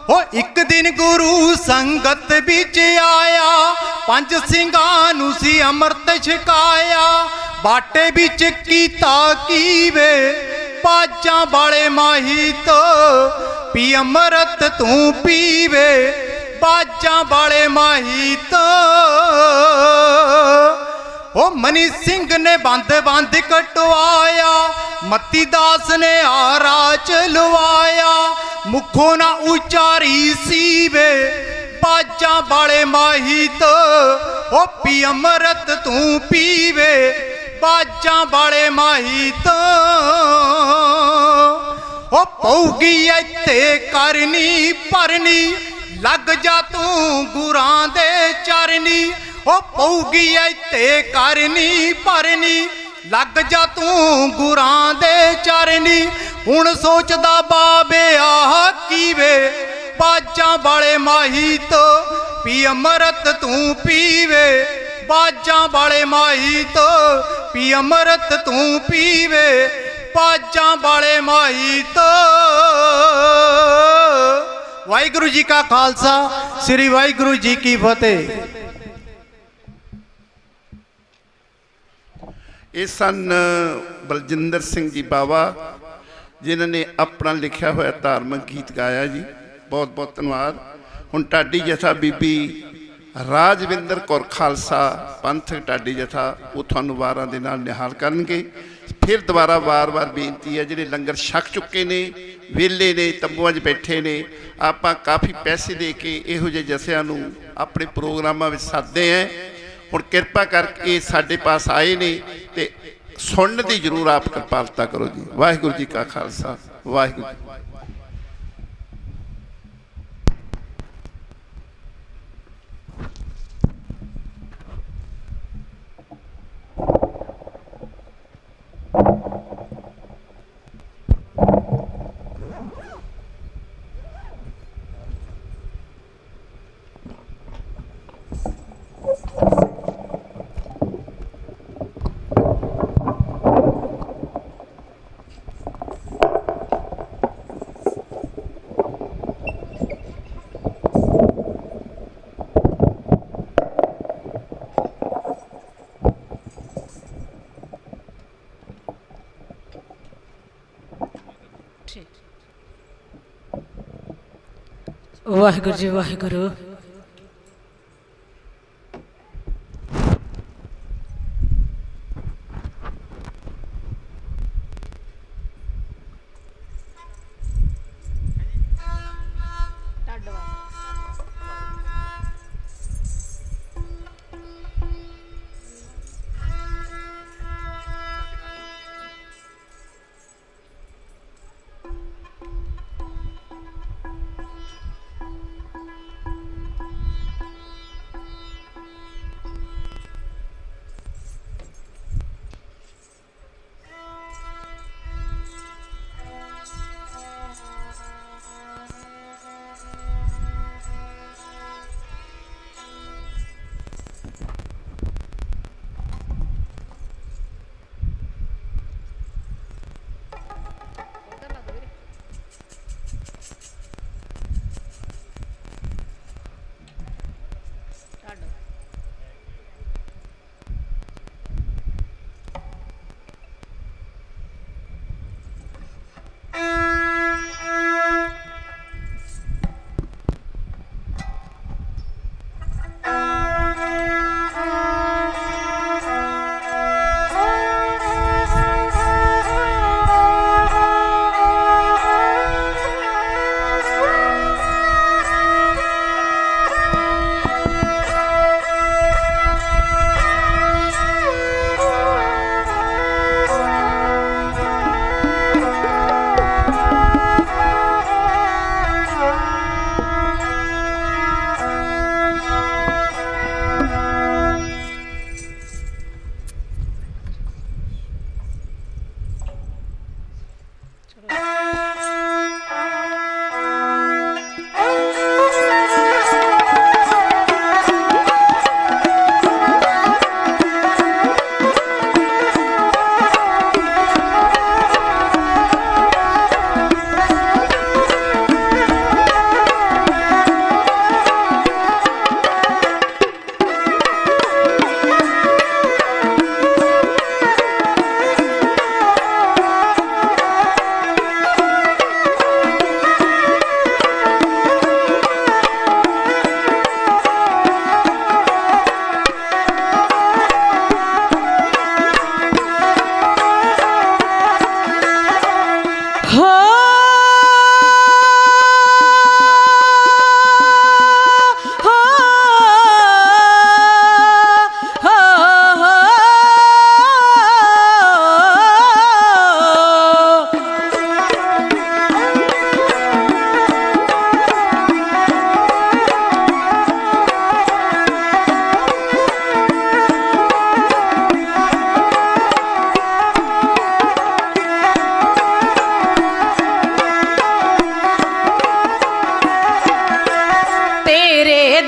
ਹੋ ਇੱਕ ਦਿਨ ਗੁਰੂ ਸੰਗਤ ਵਿੱਚ ਆਇਆ, 5 ਸਿੰਘਾਂ ਨੂੰ ਸੀ ਅੰਮ੍ਰਿਤ ਛਕਾਇਆ। ਬਾਟੇ ਵਿੱਚ ਕੀਤਾ ਕੀਵੇ ਬਾਜਾਂ ਵਾਲੇ ਮਾਹੀ ਤੋਂ, ਪੀ ਅੰਮ੍ਰਿਤ ਤੂੰ ਪੀਵੇ ਬਾਜਾਂ ਵਾਲੇ ਮਾਹੀ ਤੋਂ। ਉਹ ਮਨੀ ਸਿੰਘ ਨੇ ਬੰਦ ਬੰਦ ਕਟਵਾਇਆ, ਮਤੀ ਦਾਸ ਨੇ ਆਰਾ ਚਲਵਾਇਆ। ਮੁਖੋਂ ਨਾ ਉਚਾਰੀ ਸੀਵੇ ਬਾਜਾਂ ਵਾਲੇ ਮਾਹੀ ਤੋਂ, ਉਹ ਪੀ ਅੰਮ੍ਰਿਤ ਤੂੰ ਪੀਵੇ ਬਾਜਾਂ ਵਾਲੇ ਮਾਹੀ ਤੋਂ। ਉਹ ਪਊਗੀ ਇੱਥੇ ਕਰਨੀ ਭਰਨੀ, ਲੱਗ ਜਾ ਤੂੰ ਗੁਰਾਂ ਦੇ ਚਰਨੀ। ਉਹ ਪਊਗੀ ਇੱਥੇ ਕਰਨੀ ਭਰਨੀ, ਲੱਗ ਜਾ ਤੂੰ ਗੁਰਾਂ ਦੇ ਚਰਨੀ। ਹੁਣ ਸੋਚਦਾ ਬਾਬੇ ਆਹ ਕੀਵੇ ਬਾਜਾਂ ਵਾਲੇ ਮਾਹੀ ਤੋਂ, ਪੀ ਅੰਮ੍ਰਿਤ ਤੂੰ ਪੀਵੇ ਬਾਜਾਂ ਵਾਲੇ ਮਾਹੀ ਤੋਂ, ਪੀ ਅੰਮ੍ਰਿਤ ਤੂੰ ਪੀਵੇ ਬਾਜਾਂ ਵਾਲੇ ਮਾਹੀ ਤੋਂ। ਵਾਹਿਗੁਰੂ ਜੀ ਕਾ ਖਾਲਸਾ, ਸ੍ਰੀ ਵਾਹਿਗੁਰੂ ਜੀ ਕੀ ਫਤਿਹ। ਇਹ ਸਨ ਬਲਜਿੰਦਰ ਸਿੰਘ ਜੀ ਬਾਵਾ, ਜਿਨ੍ਹਾਂ ਨੇ ਆਪਣਾ ਲਿਖਿਆ ਹੋਇਆ ਧਾਰਮਿਕ ਗੀਤ ਗਾਇਆ ਜੀ। ਬਹੁਤ ਬਹੁਤ ਧੰਨਵਾਦ। ਹੁਣ ਢਾਡੀ ਜਥਾ ਬੀਬੀ ਰਾਜਵਿੰਦਰ ਕੌਰ ਖਾਲਸਾ ਪੰਥਕ ਢਾਡੀ ਜਥਾ, ਉਹ ਤੁਹਾਨੂੰ ਵਾਰਾਂ ਦੇ ਨਾਲ ਨਿਹਾਲ ਕਰਨਗੇ। ਫਿਰ ਦੁਬਾਰਾ ਵਾਰ-ਵਾਰ ਬੇਨਤੀ ਹੈ, ਜਿਹੜੇ ਲੰਗਰ ਛਕ ਚੁੱਕੇ ਨੇ, ਵਿਹਲੇ ਨੇ, ਤੰਬੂਆਂ 'ਚ ਬੈਠੇ ਨੇ, ਆਪਾਂ ਕਾਫੀ ਪੈਸੇ ਦੇ ਕੇ ਇਹੋ ਜਿਹੇ ਜਥਿਆਂ ਨੂੰ ਆਪਣੇ ਪ੍ਰੋਗਰਾਮਾਂ ਵਿੱਚ ਸੱਦਦੇ ਹਾਂ। ਹੁਣ ਕਿਰਪਾ ਕਰਕੇ ਸਾਡੇ ਪਾਸ ਆਏ ਨੇ ਤੇ ਸੁਣਨ ਦੀ ਜ਼ਰੂਰ ਆਪ ਕਿਰਪਾਲਤਾ ਕਰੋ ਜੀ। ਵਾਹਿਗੁਰੂ ਜੀ ਕਾ ਖਾਲਸਾ, ਵਾਹਿਗੁਰੂ ਜੀ। ਵਾਹਿਗੁਰੂ ਜੀ ਵਾਹਿਗੁਰੂ।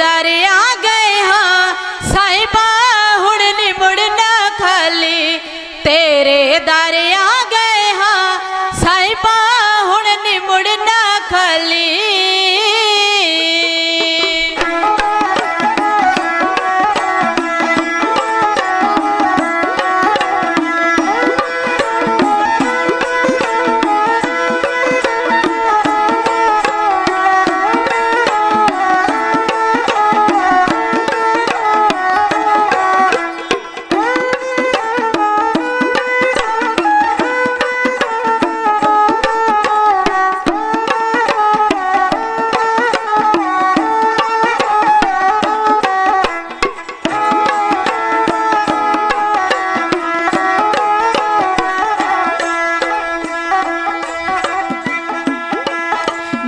दर आ गए हाँ साहिबा हुण नी मुड़ना खाली तेरे दर आ गए हाँ साहिबा हुण नी मुड़ना खाली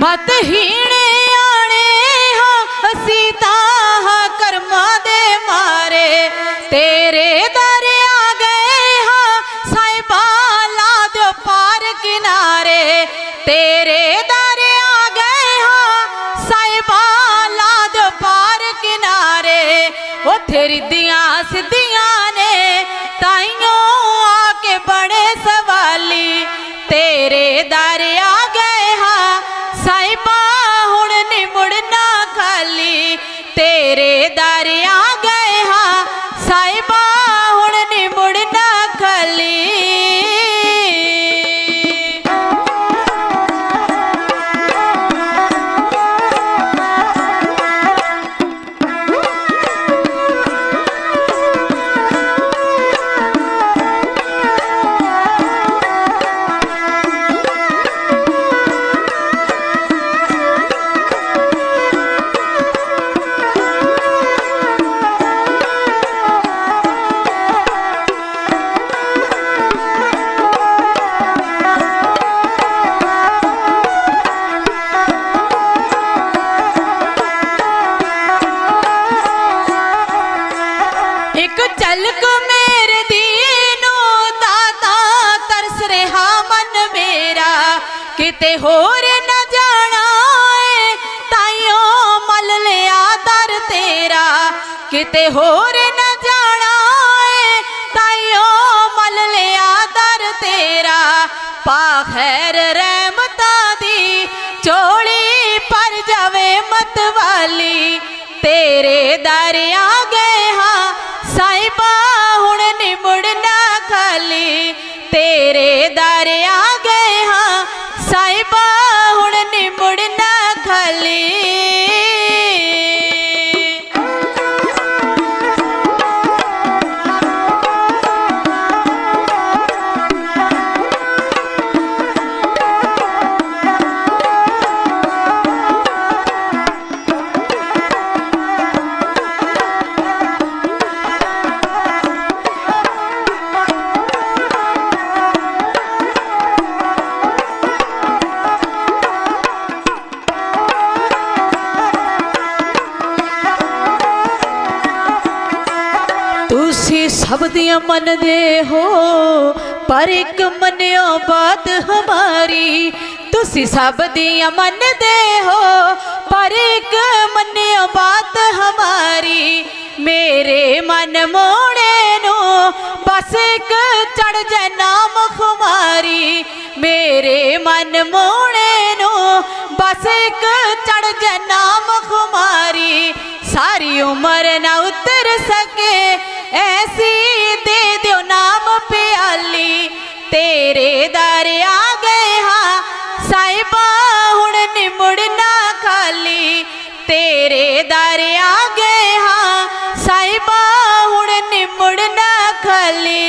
मतहीने आने हाँ असी तां कर्मा दे मारे तेरे दर आ गए हाँ साहिबा ला दो पार किनारे तेरे दर आ गए हाँ साहिबा ला दो पार किनारे उथे रिद्दियां सिद्धियां ने ताइयों आके बड़े सवाली तेरे दर आ गए हाँ साहिबा हुण नी मुड़ना खाली तेरे दर आ गए हाँ साहिबा हुण नी मुड़ना खाली एक झलक मेरे दीनो दाता तरस रहा मन मेरा किते होर न जाना है ताइयों मल लिया दर तेरा किते होर न जाना है ताइयों मल लिया दर तेरा पा खैर रहमता दी चोली पर जावे मत वाली तेरे दर आ गए हाँ साहिबा हुण नी मुड़ना खाली तेरे दर आ गए हाँ साहिबा हुण नी मुड़ना खाली तुसी सब दियां मन दे हो पर एक मन्यो बात हमारी तुसी सब दियां मन दे हो पर एक मन्यो बात हमारी मेरे मन मोड़े नो बस एक चढ़ जाए नाम खुमारी मेरे मन मोड़े नो बस एक चढ़ जाए नाम खुमारी सारी उम्र ना उतर सके ऐसी दे दो नाम प्याली तेरे दर आ गए हाँ साहिबा हुण नी मुड़ना खाली तेरे दर आ गए हाँ साहिबा हुण नी मुड़ना खाली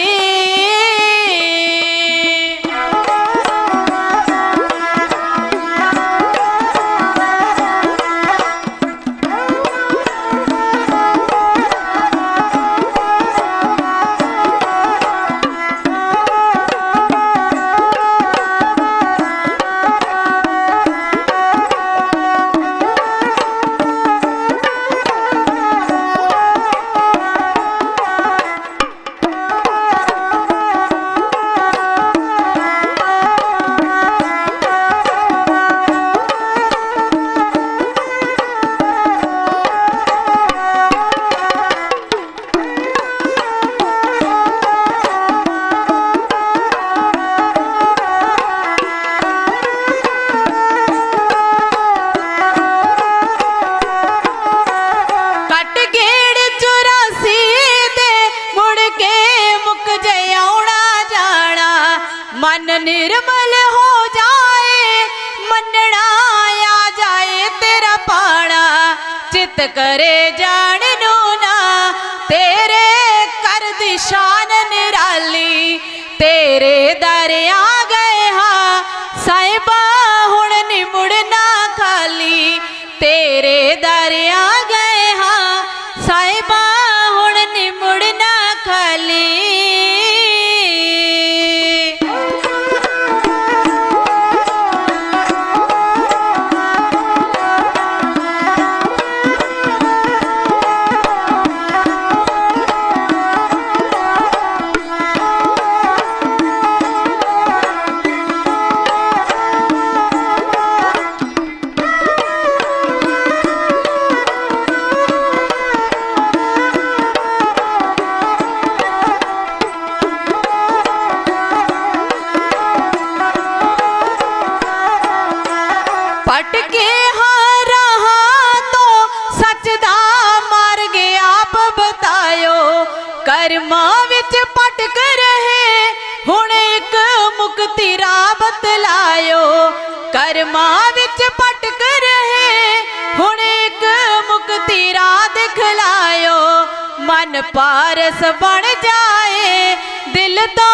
चित करे जान नू ना तेरे कर दी शान निराली तेरे दर आ गए हाँ साहिबा हुण नी मुड़ना खाली तेरे दर आ गए हाँ साहिबा हुण नी मुड़ना खाली। पटके हाँ रहा तो सच दा मार गए आप बतायो कर्मा विच पटक रहे हुण एक मुक्ति राह बतलायो कर्मा विच पटक रहे हुण एक मुक्ति राह दिखलायो मन पारस बन जाए दिल तो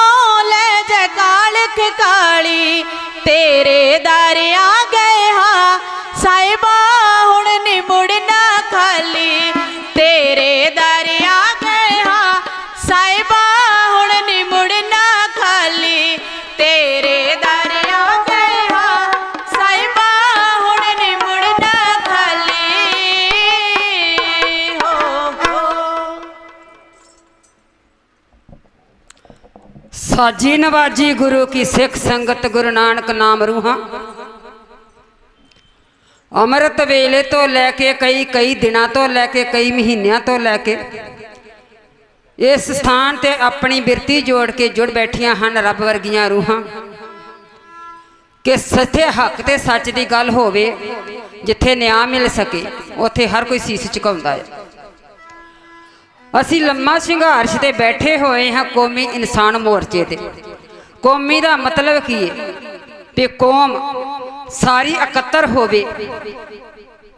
ले जा कालख काली तेरे दर आ गए हाँ साहिबा हुण नी मुड़ना खाली तेरे दर आ गए हाँ साहिबा हुण नी मुड़ना खाली तेरे दर आ गए हाँ साहिबा हुण नी मुड़ना खाली हो। साजी नवाजी गुरु की सिख संगत गुरु नानक नाम रूहां अमृत वेले तो लैके कई दिनों तो लैके कई महीनों तो लैके इस स्थान ते अपनी बिरती जोड़ के जुड़ बैठियां हैं रब वर्गियां रूहां कि सच्चे हक ते सच की गल होवे जिथे न्याय मिल सके उत्थे हर कोई सीस झुकाउंदा है। असी लम्मा संघर्ष ते बैठे हुए हैं कौमी इंसान मोर्चे ते। कौमी का मतलब की है भी कौम सारी इकत्तर होवे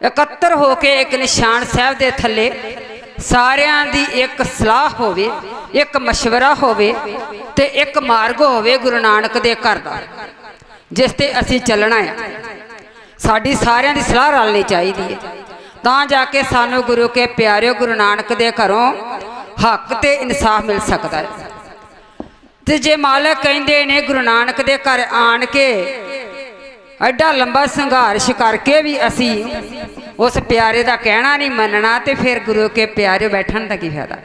इकत्तर होके एक निशान साहब दे थले सारियां दी एक सलाह होवे एक मशवरा होवे ते एक मार्ग होवे गुरु नानक दे घर दा जिस ते असी चलना है। साडी सारियां दी सलाह रलनी चाहिए तां जाके सानू गुरु के प्यारे गुरु नानक दे घरों हक ते इंसाफ मिल सकता है। ते जे मालक कहंदे ने गुरु नानक दे घर आन के एडा लंबा संघर्ष करके भी असी उस प्यारे का कहना नहीं मनना तो फिर गुरु के प्यारे बैठन का की फायदा।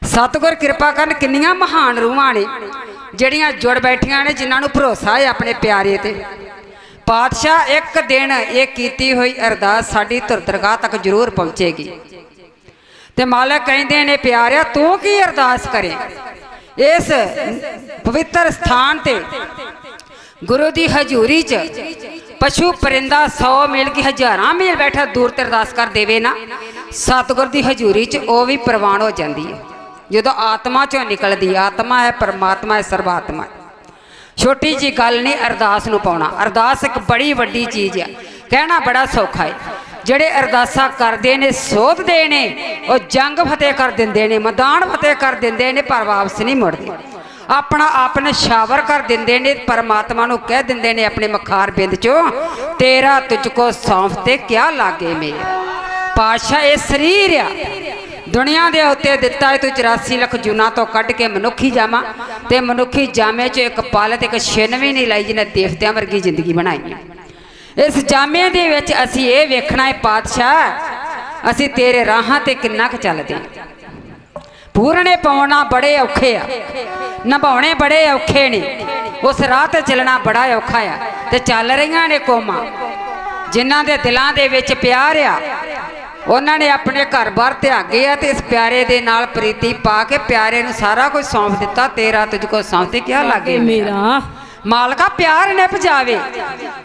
सतगुर कृपा करन किन्नियां महान रूहां ने जड़ियां जुड़ बैठियां ने जिन्होंने भरोसा है अपने प्यारे ते। पातशाह एक दिन ये कीती हुई अरदास साडी दरगाह तक जरूर पहुँचेगी। ते मालक कहंदे ने प्यारिया तू की अरदास करे इस पवित्र स्थान ते गुरु की हजूरी च पशु परिंदा 100 मील की 1000 मील बैठा दूर ते अरदास कर देवे ना सतगुर की हजूरी च वो भी प्रवान हो जाती है जो आत्मा चों निकलती। आत्मा है परमात्मा है सर्वात्मा है। छोटी जी गल नहीं अरदास नूं पाउणा। अरदास एक बड़ी वड्डी चीज़ है कहना बड़ा सौखा है। ਜਿਹੜੇ अरदासा करते हैं सोधते हैं वो जंग फतेह कर देंगे ने मैदान फतेह कर देंगे ने पर वापस नहीं मुड़ते। अपना आप नशावर कर देंगे ने परमात्मा नूं कह देंगे ने अपने मखार बिंद चो तेरा तुझको सौंपते क्या लागे मेरा। पातशाह ये शरीर आ दुनिया के उत्ते दिता है तू 84 लाख जूना तो कढ़ के मनुखी जामा ते मनुखी जामे च एक पल ते एक छिन भी नहीं लाई जिन्हें देवतियां वर्गी जिंदगी बनाई है। इस जामे दे विच असी ये वेखना है पातशाह असी तेरे राहां ते किन्ना क चलदे। पूरने पाउणा बड़े औखे आ निभाउणे बड़े औखे ने उस राह ते चलना बड़ा औखा आ ते चल रहीआं ने कौमां जिन्हां दे दिलां दे विच प्यार आ उन्होंने अपने घर बार त्यागे आ ते इस प्यारे दे नाल प्रीति पा के प्यारे नूं सारा कुछ सौंप दिता। तेरा तुझको सौंपते क्या लागे मेरा मालका प्यार निभ जावे।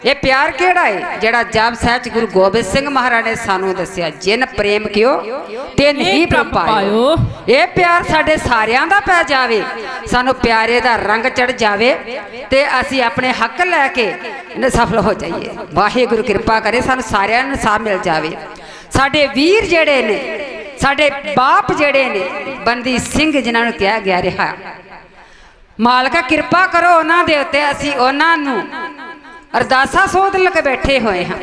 ये प्यार केड़ा है जेड़ा जाप साहिब गुरु गोबिंद सिंह महाराज ने सानू दस्या जिन प्रेम कियो ते नहीं प्रभ पायो। ये प्यार साडे सारियां दा पै जावे सानू प्यारे दा रंग चढ़ जावे ते असी अपने हक लैके सफल हो जाइए। वाहिगुरु कृपा करे सानू सारियां नूं इंसाफ मिल जावे। ਸਾਡੇ ਵੀਰ ਜਿਹੜੇ ਨੇ, ਸਾਡੇ ਬਾਪ ਜਿਹੜੇ ਨੇ, ਬੰਦੀ ਸਿੰਘ ਜਿਨ੍ਹਾਂ ਨੂੰ ਕਿਹਾ ਗਿਆ ਰਿਹਾ। ਮਾਲਕਾ ਕਿਰਪਾ ਕਰੋ ਉਹਨਾਂ ਦੇ ਉੱਤੇ। ਅਸੀਂ ਉਹਨਾਂ ਨੂੰ ਅਰਦਾਸਾਂ ਸੋਧ ਕੇ ਬੈਠੇ ਹੋਏ ਹਾਂ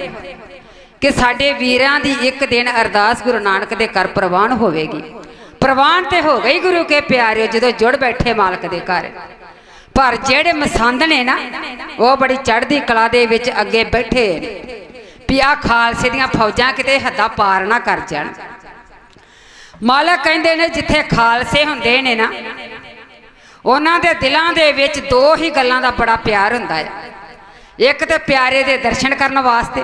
ਕਿ ਸਾਡੇ ਵੀਰਾਂ ਦੀ ਇੱਕ ਦਿਨ ਅਰਦਾਸ ਗੁਰੂ ਨਾਨਕ ਦੇ ਘਰ ਪ੍ਰਵਾਨ ਹੋਵੇਗੀ। ਪ੍ਰਵਾਨ ਤੇ ਹੋ ਗਈ ਗੁਰੂ ਕੇ ਪਿਆਰਿਓ ਜਦੋਂ ਜੁੜ ਬੈਠੇ ਮਾਲਕ ਦੇ ਘਰ। ਪਰ ਜਿਹੜੇ ਮਸੰਦ ਨੇ ਨਾ, ਉਹ ਬੜੀ ਚੜ੍ਹਦੀ ਕਲਾ ਦੇ ਵਿੱਚ ਅੱਗੇ ਬੈਠੇ ਨੇ ਵੀ ਆਹ ਖਾਲਸੇ ਦੀਆਂ ਫੌਜਾਂ ਕਿਤੇ ਹੱਦਾਂ ਪਾਰ ਨਾ ਕਰ ਜਾਣ। ਮਾਲਕ ਕਹਿੰਦੇ ਨੇ ਜਿੱਥੇ ਖਾਲਸੇ ਹੁੰਦੇ ਨੇ ਨਾ, ਉਹਨਾਂ ਦੇ ਦਿਲਾਂ ਦੇ ਵਿੱਚ ਦੋ ਹੀ ਗੱਲਾਂ ਦਾ ਬੜਾ ਪਿਆਰ ਹੁੰਦਾ ਹੈ। ਇੱਕ ਤੇ ਪਿਆਰੇ ਦੇ ਦਰਸ਼ਨ ਕਰਨ ਵਾਸਤੇ,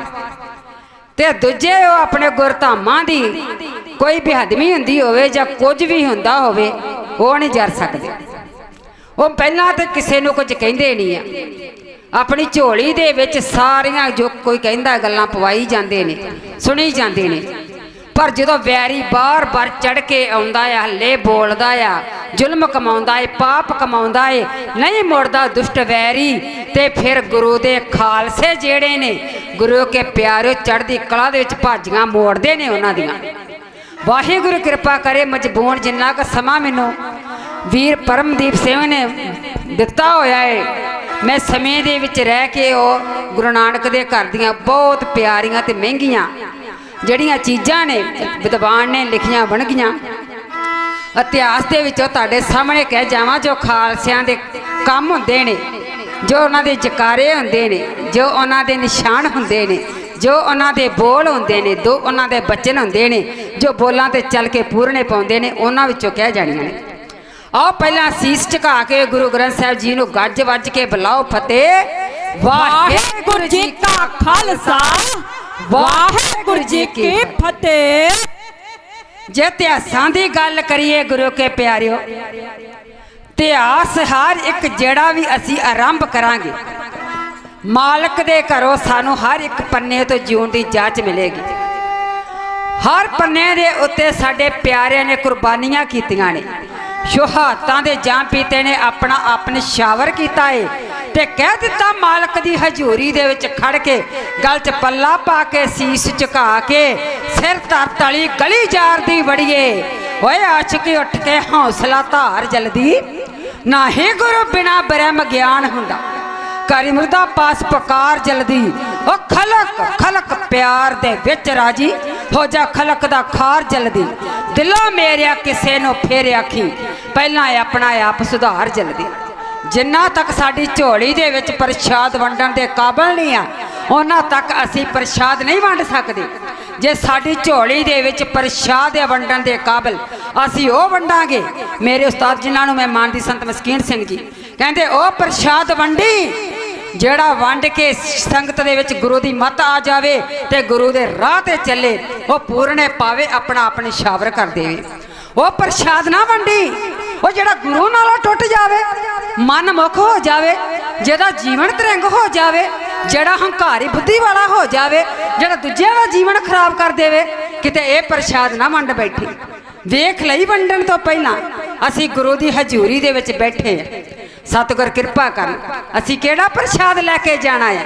ਤੇ ਦੂਜੇ ਉਹ ਆਪਣੇ ਗੁਰਧਾਮਾਂ ਦੀ ਕੋਈ ਬੇਹਦਮੀ ਹੁੰਦੀ ਹੋਵੇ ਜਾਂ ਕੁਝ ਵੀ ਹੁੰਦਾ ਹੋਵੇ, ਉਹ ਨਹੀਂ ਜਰ ਸਕਦੇ। ਉਹ ਪਹਿਲਾਂ ਤਾਂ ਕਿਸੇ ਨੂੰ ਕੁਝ ਕਹਿੰਦੇ ਨਹੀਂ ਆ, ਆਪਣੀ ਝੋਲੀ ਦੇ ਵਿੱਚ ਸਾਰੀਆਂ ਜੋ ਕੋਈ ਕਹਿੰਦਾ ਗੱਲਾਂ ਪਵਾਈ ਜਾਂਦੇ ਨੇ, ਸੁਣੀ ਜਾਂਦੇ ਨੇ। ਪਰ ਜਦੋਂ ਵੈਰੀ ਬਾਰ-ਬਾਰ ਚੜ ਕੇ ਆਉਂਦਾ ਆ, ਹੱਲੇ ਬੋਲਦਾ ਆ, ਜ਼ੁਲਮ ਕਮਾਉਂਦਾ ਏ, ਪਾਪ ਕਮਾਉਂਦਾ ਏ, ਨਹੀਂ ਮੁੜਦਾ ਦੁਸ਼ਟ ਵੈਰੀ, ਤੇ ਫਿਰ ਗੁਰੂ ਦੇ ਖਾਲਸੇ ਜਿਹੜੇ ਨੇ, ਗੁਰੂ ਕੇ ਪਿਆਰਿਓ ਚੜ੍ਹਦੀ ਕਲਾ ਦੇ ਵਿੱਚ ਭਾਜੀਆਂ ਮੋੜਦੇ ਨੇ ਉਹਨਾਂ ਦੀਆਂ। ਵਾਹਿਗੁਰੂ ਕਿਰਪਾ ਕਰੇ ਮਜਬੂਰ ਜਿੰਨਾ ਕੁ ਸਮਾਂ ਮੈਨੂੰ ਵੀਰ ਪਰਮਦੀਪ ਸਿੰਘ ਨੇ ਦਿੱਤਾ ਹੋਇਆ ਏ, ਮੈਂ ਸਮੇਂ ਦੇ ਵਿੱਚ ਰਹਿ ਕੇ ਉਹ ਗੁਰੂ ਨਾਨਕ ਦੇ ਘਰ ਦੀਆਂ ਬਹੁਤ ਪਿਆਰੀਆਂ ਤੇ ਮਹਿੰਗੀਆਂ ਜਿਹੜੀਆਂ ਚੀਜ਼ਾਂ ਨੇ ਵਿਦਵਾਨ ਨੇ ਲਿਖੀਆਂ ਬਣਗੀਆਂ। ਇਤਿਹਾਸ ਦੇ ਵਿੱਚੋਂ ਤੁਹਾਡੇ ਸਾਹਮਣੇ ਕਹਿ ਜਾਵਾਂ, ਜੋ ਖਾਲਸਿਆਂ ਦੇ ਕੰਮ ਹੁੰਦੇ ਨੇ, ਜੋ ਉਹਨਾਂ ਦੇ ਜਕਾਰੇ ਹੁੰਦੇ ਨੇ, ਜੋ ਉਹਨਾਂ ਦੇ ਨਿਸ਼ਾਨ ਹੁੰਦੇ ਨੇ, ਜੋ ਉਹਨਾਂ ਦੇ ਬੋਲ ਹੁੰਦੇ ਨੇ, ਦੋ ਉਹਨਾਂ ਦੇ ਬਚਨ ਹੁੰਦੇ ਨੇ, ਜੋ ਬੋਲਾਂ ਤੇ ਚੱਲ ਕੇ ਪੂਰਨੇ ਪਾਉਂਦੇ ਨੇ, ਉਹਨਾਂ ਵਿੱਚੋਂ ਕਹਿ ਜਾਣੀਆਂ ਨੇ। ਆਓ ਪਹਿਲਾਂ ਸੀਸ ਝੁਕਾ ਕੇ ਗੁਰੂ ਗ੍ਰੰਥ ਸਾਹਿਬ ਜੀ ਨੂੰ ਗੱਜ ਵੱਜ ਕੇ ਬੁਲਾਓ ਫਤਿਹ। ਵਾਹਿਗੁਰੂ ਜੀ ਕਾ ਖਾਲਸਾ, ਵਾਹਿਗੁਰੂ ਜੀ ਕੀ ਫਤਿਹ। ਜੇ ਇਤਿਹਾਸਾਂ ਦੀ ਗੱਲ ਕਰੀਏ ਗੁਰੂ ਕੇ ਪਿਆਰਿਓ, ਇਤਿਹਾਸ ਹਰ ਇੱਕ ਜਿਹੜਾ ਵੀ ਅਸੀਂ ਆਰੰਭ ਕਰਾਂਗੇ, ਮਾਲਕ ਦੇ ਘਰੋਂ ਸਾਨੂੰ ਹਰ ਇੱਕ ਪੰਨੇ ਤੋਂ ਜਿਉਣ ਦੀ ਜਾਚ ਮਿਲੇਗੀ। ਹਰ ਪੰਨੇ ਦੇ ਉੱਤੇ ਸਾਡੇ ਪਿਆਰਿਆਂ ਨੇ ਕੁਰਬਾਨੀਆਂ ਕੀਤੀਆਂ ਨੇ, ਸ਼ਹਾਦਤਾਂ ਦੇ ਜਾਮ ਪੀਤੇ ਨੇ, ਆਪਣਾ ਆਪ ਨਿਸ਼ਾਵਰ ਕੀਤਾ ਏ, ਤੇ ਕਹਿ ਦਿੱਤਾ ਮਾਲਕ ਦੀ ਹਜ਼ੂਰੀ ਦੇ ਵਿੱਚ ਖੜ ਕੇ, ਗਲ 'ਚ ਪੱਲਾ ਪਾ ਕੇ, ਸੀਸ ਝੁਕਾ ਕੇ, ਸਿਰ ਧਰ ਤਲੀ ਗਲੀ ਜਾਰਦੀ ਵੜੀਏ। ਓਏ ਆਸ਼ਕੀ ਉੱਠ ਕੇ ਹੌਸਲਾ ਧਾਰ ਜਲਦੀ, ਨਾਹੀ ਗੁਰੂ ਬਿਨਾ ਬ੍ਰਹਮ ਗਿਆਨ ਹੁੰਦਾ, ਕਰੀ ਮੁਰਦਾ ਪਾਸ ਪਕਾਰ ਜਲਦੀ। ਉਹ ਖਲਕ ਖਲਕ ਪਿਆਰ ਦੇ ਵਿੱਚ ਰਾਜੀ, ਹੋ ਜਾ ਖਲਕ ਦਾ ਖਾਰ ਜਲਦੀ। ਦਿਲੋਂ ਮੇਰਿਆ ਕਿਸੇ ਨੂੰ ਫੇਰ ਆਖੀ, ਪਹਿਲਾਂ ਆਪਣਾ ਆਪ ਸੁਧਾਰ ਜਲਦੀ। ਜਿੰਨਾ ਤੱਕ ਸਾਡੀ ਝੋਲੀ ਦੇ ਵਿੱਚ ਪ੍ਰਸ਼ਾਦ ਵੰਡਣ ਦੇ ਕਾਬਲ ਨਹੀਂ ਆ, ਉਹਨਾਂ ਤੱਕ ਅਸੀਂ ਪ੍ਰਸ਼ਾਦ ਨਹੀਂ ਵੰਡ ਸਕਦੇ। ਜੇ ਸਾਡੀ ਝੋਲੀ ਦੇ ਵਿੱਚ ਪ੍ਰਸ਼ਾਦ ਵੰਡਣ ਦੇ ਕਾਬਲ ਅਸੀਂ ਉਹ ਵੰਡਾਂਗੇ, ਮੇਰੇ ਉਸਤਾਦ ਜਿਨ੍ਹਾਂ ਨੂੰ ਮੈਂ ਮੰਨਦੀ ਸੰਤ ਮਸਕੀਨ ਸਿੰਘ ਜੀ ਕਹਿੰਦੇ, ਉਹ ਪ੍ਰਸ਼ਾਦ ਵੰਡੀ ਜਿਹੜਾ ਵੰਡ ਕੇ ਸੰਗਤ ਦੇ ਵਿੱਚ ਗੁਰੂ ਦੀ ਮੱਤ ਆ ਜਾਵੇ ਤੇ ਗੁਰੂ ਦੇ ਰਾਹ ਤੇ ਚੱਲੇ, ਉਹ ਪੂਰਨੇ ਪਾਵੇ, ਆਪਣਾ ਆਪ ਨਿਸ਼ਾਵਰ ਕਰ ਦੇਵੇ। ਉਹ ਪ੍ਰਸ਼ਾਦ ਨਾ ਵੰਡੀ ਉਹ ਜਿਹੜਾ ਗੁਰੂ ਨਾਲੋਂ ਟੁੱਟ ਜਾਵੇ, ਮਨ ਮੁਖ ਹੋ ਜਾਵੇ, ਜਿਹਦਾ ਜੀਵਨ ਤਰੰਗ ਹੋ ਜਾਵੇ, ਜਿਹੜਾ ਹੰਕਾਰੀ ਬੁੱਧੀ ਵਾਲਾ ਹੋ ਜਾਵੇ, ਜਿਹੜਾ ਦੂਜਿਆਂ ਦਾ ਜੀਵਨ ਖਰਾਬ ਕਰ ਦੇਵੇ, ਕਿਤੇ ਇਹ ਪ੍ਰਸ਼ਾਦ ਨਾ ਵੰਡ ਬੈਠੀ। ਵੇਖ ਲਈ ਵੰਡਣ ਤੋਂ ਪਹਿਲਾਂ ਅਸੀਂ ਗੁਰੂ ਦੀ ਹਜ਼ੂਰੀ ਦੇ ਵਿੱਚ ਬੈਠੇ ਆ। ਸਤਿਗੁਰ ਕਿਰਪਾ ਕਰਨ, ਅਸੀਂ ਕਿਹੜਾ ਪ੍ਰਸ਼ਾਦ ਲੈ ਕੇ ਜਾਣਾ ਹੈ?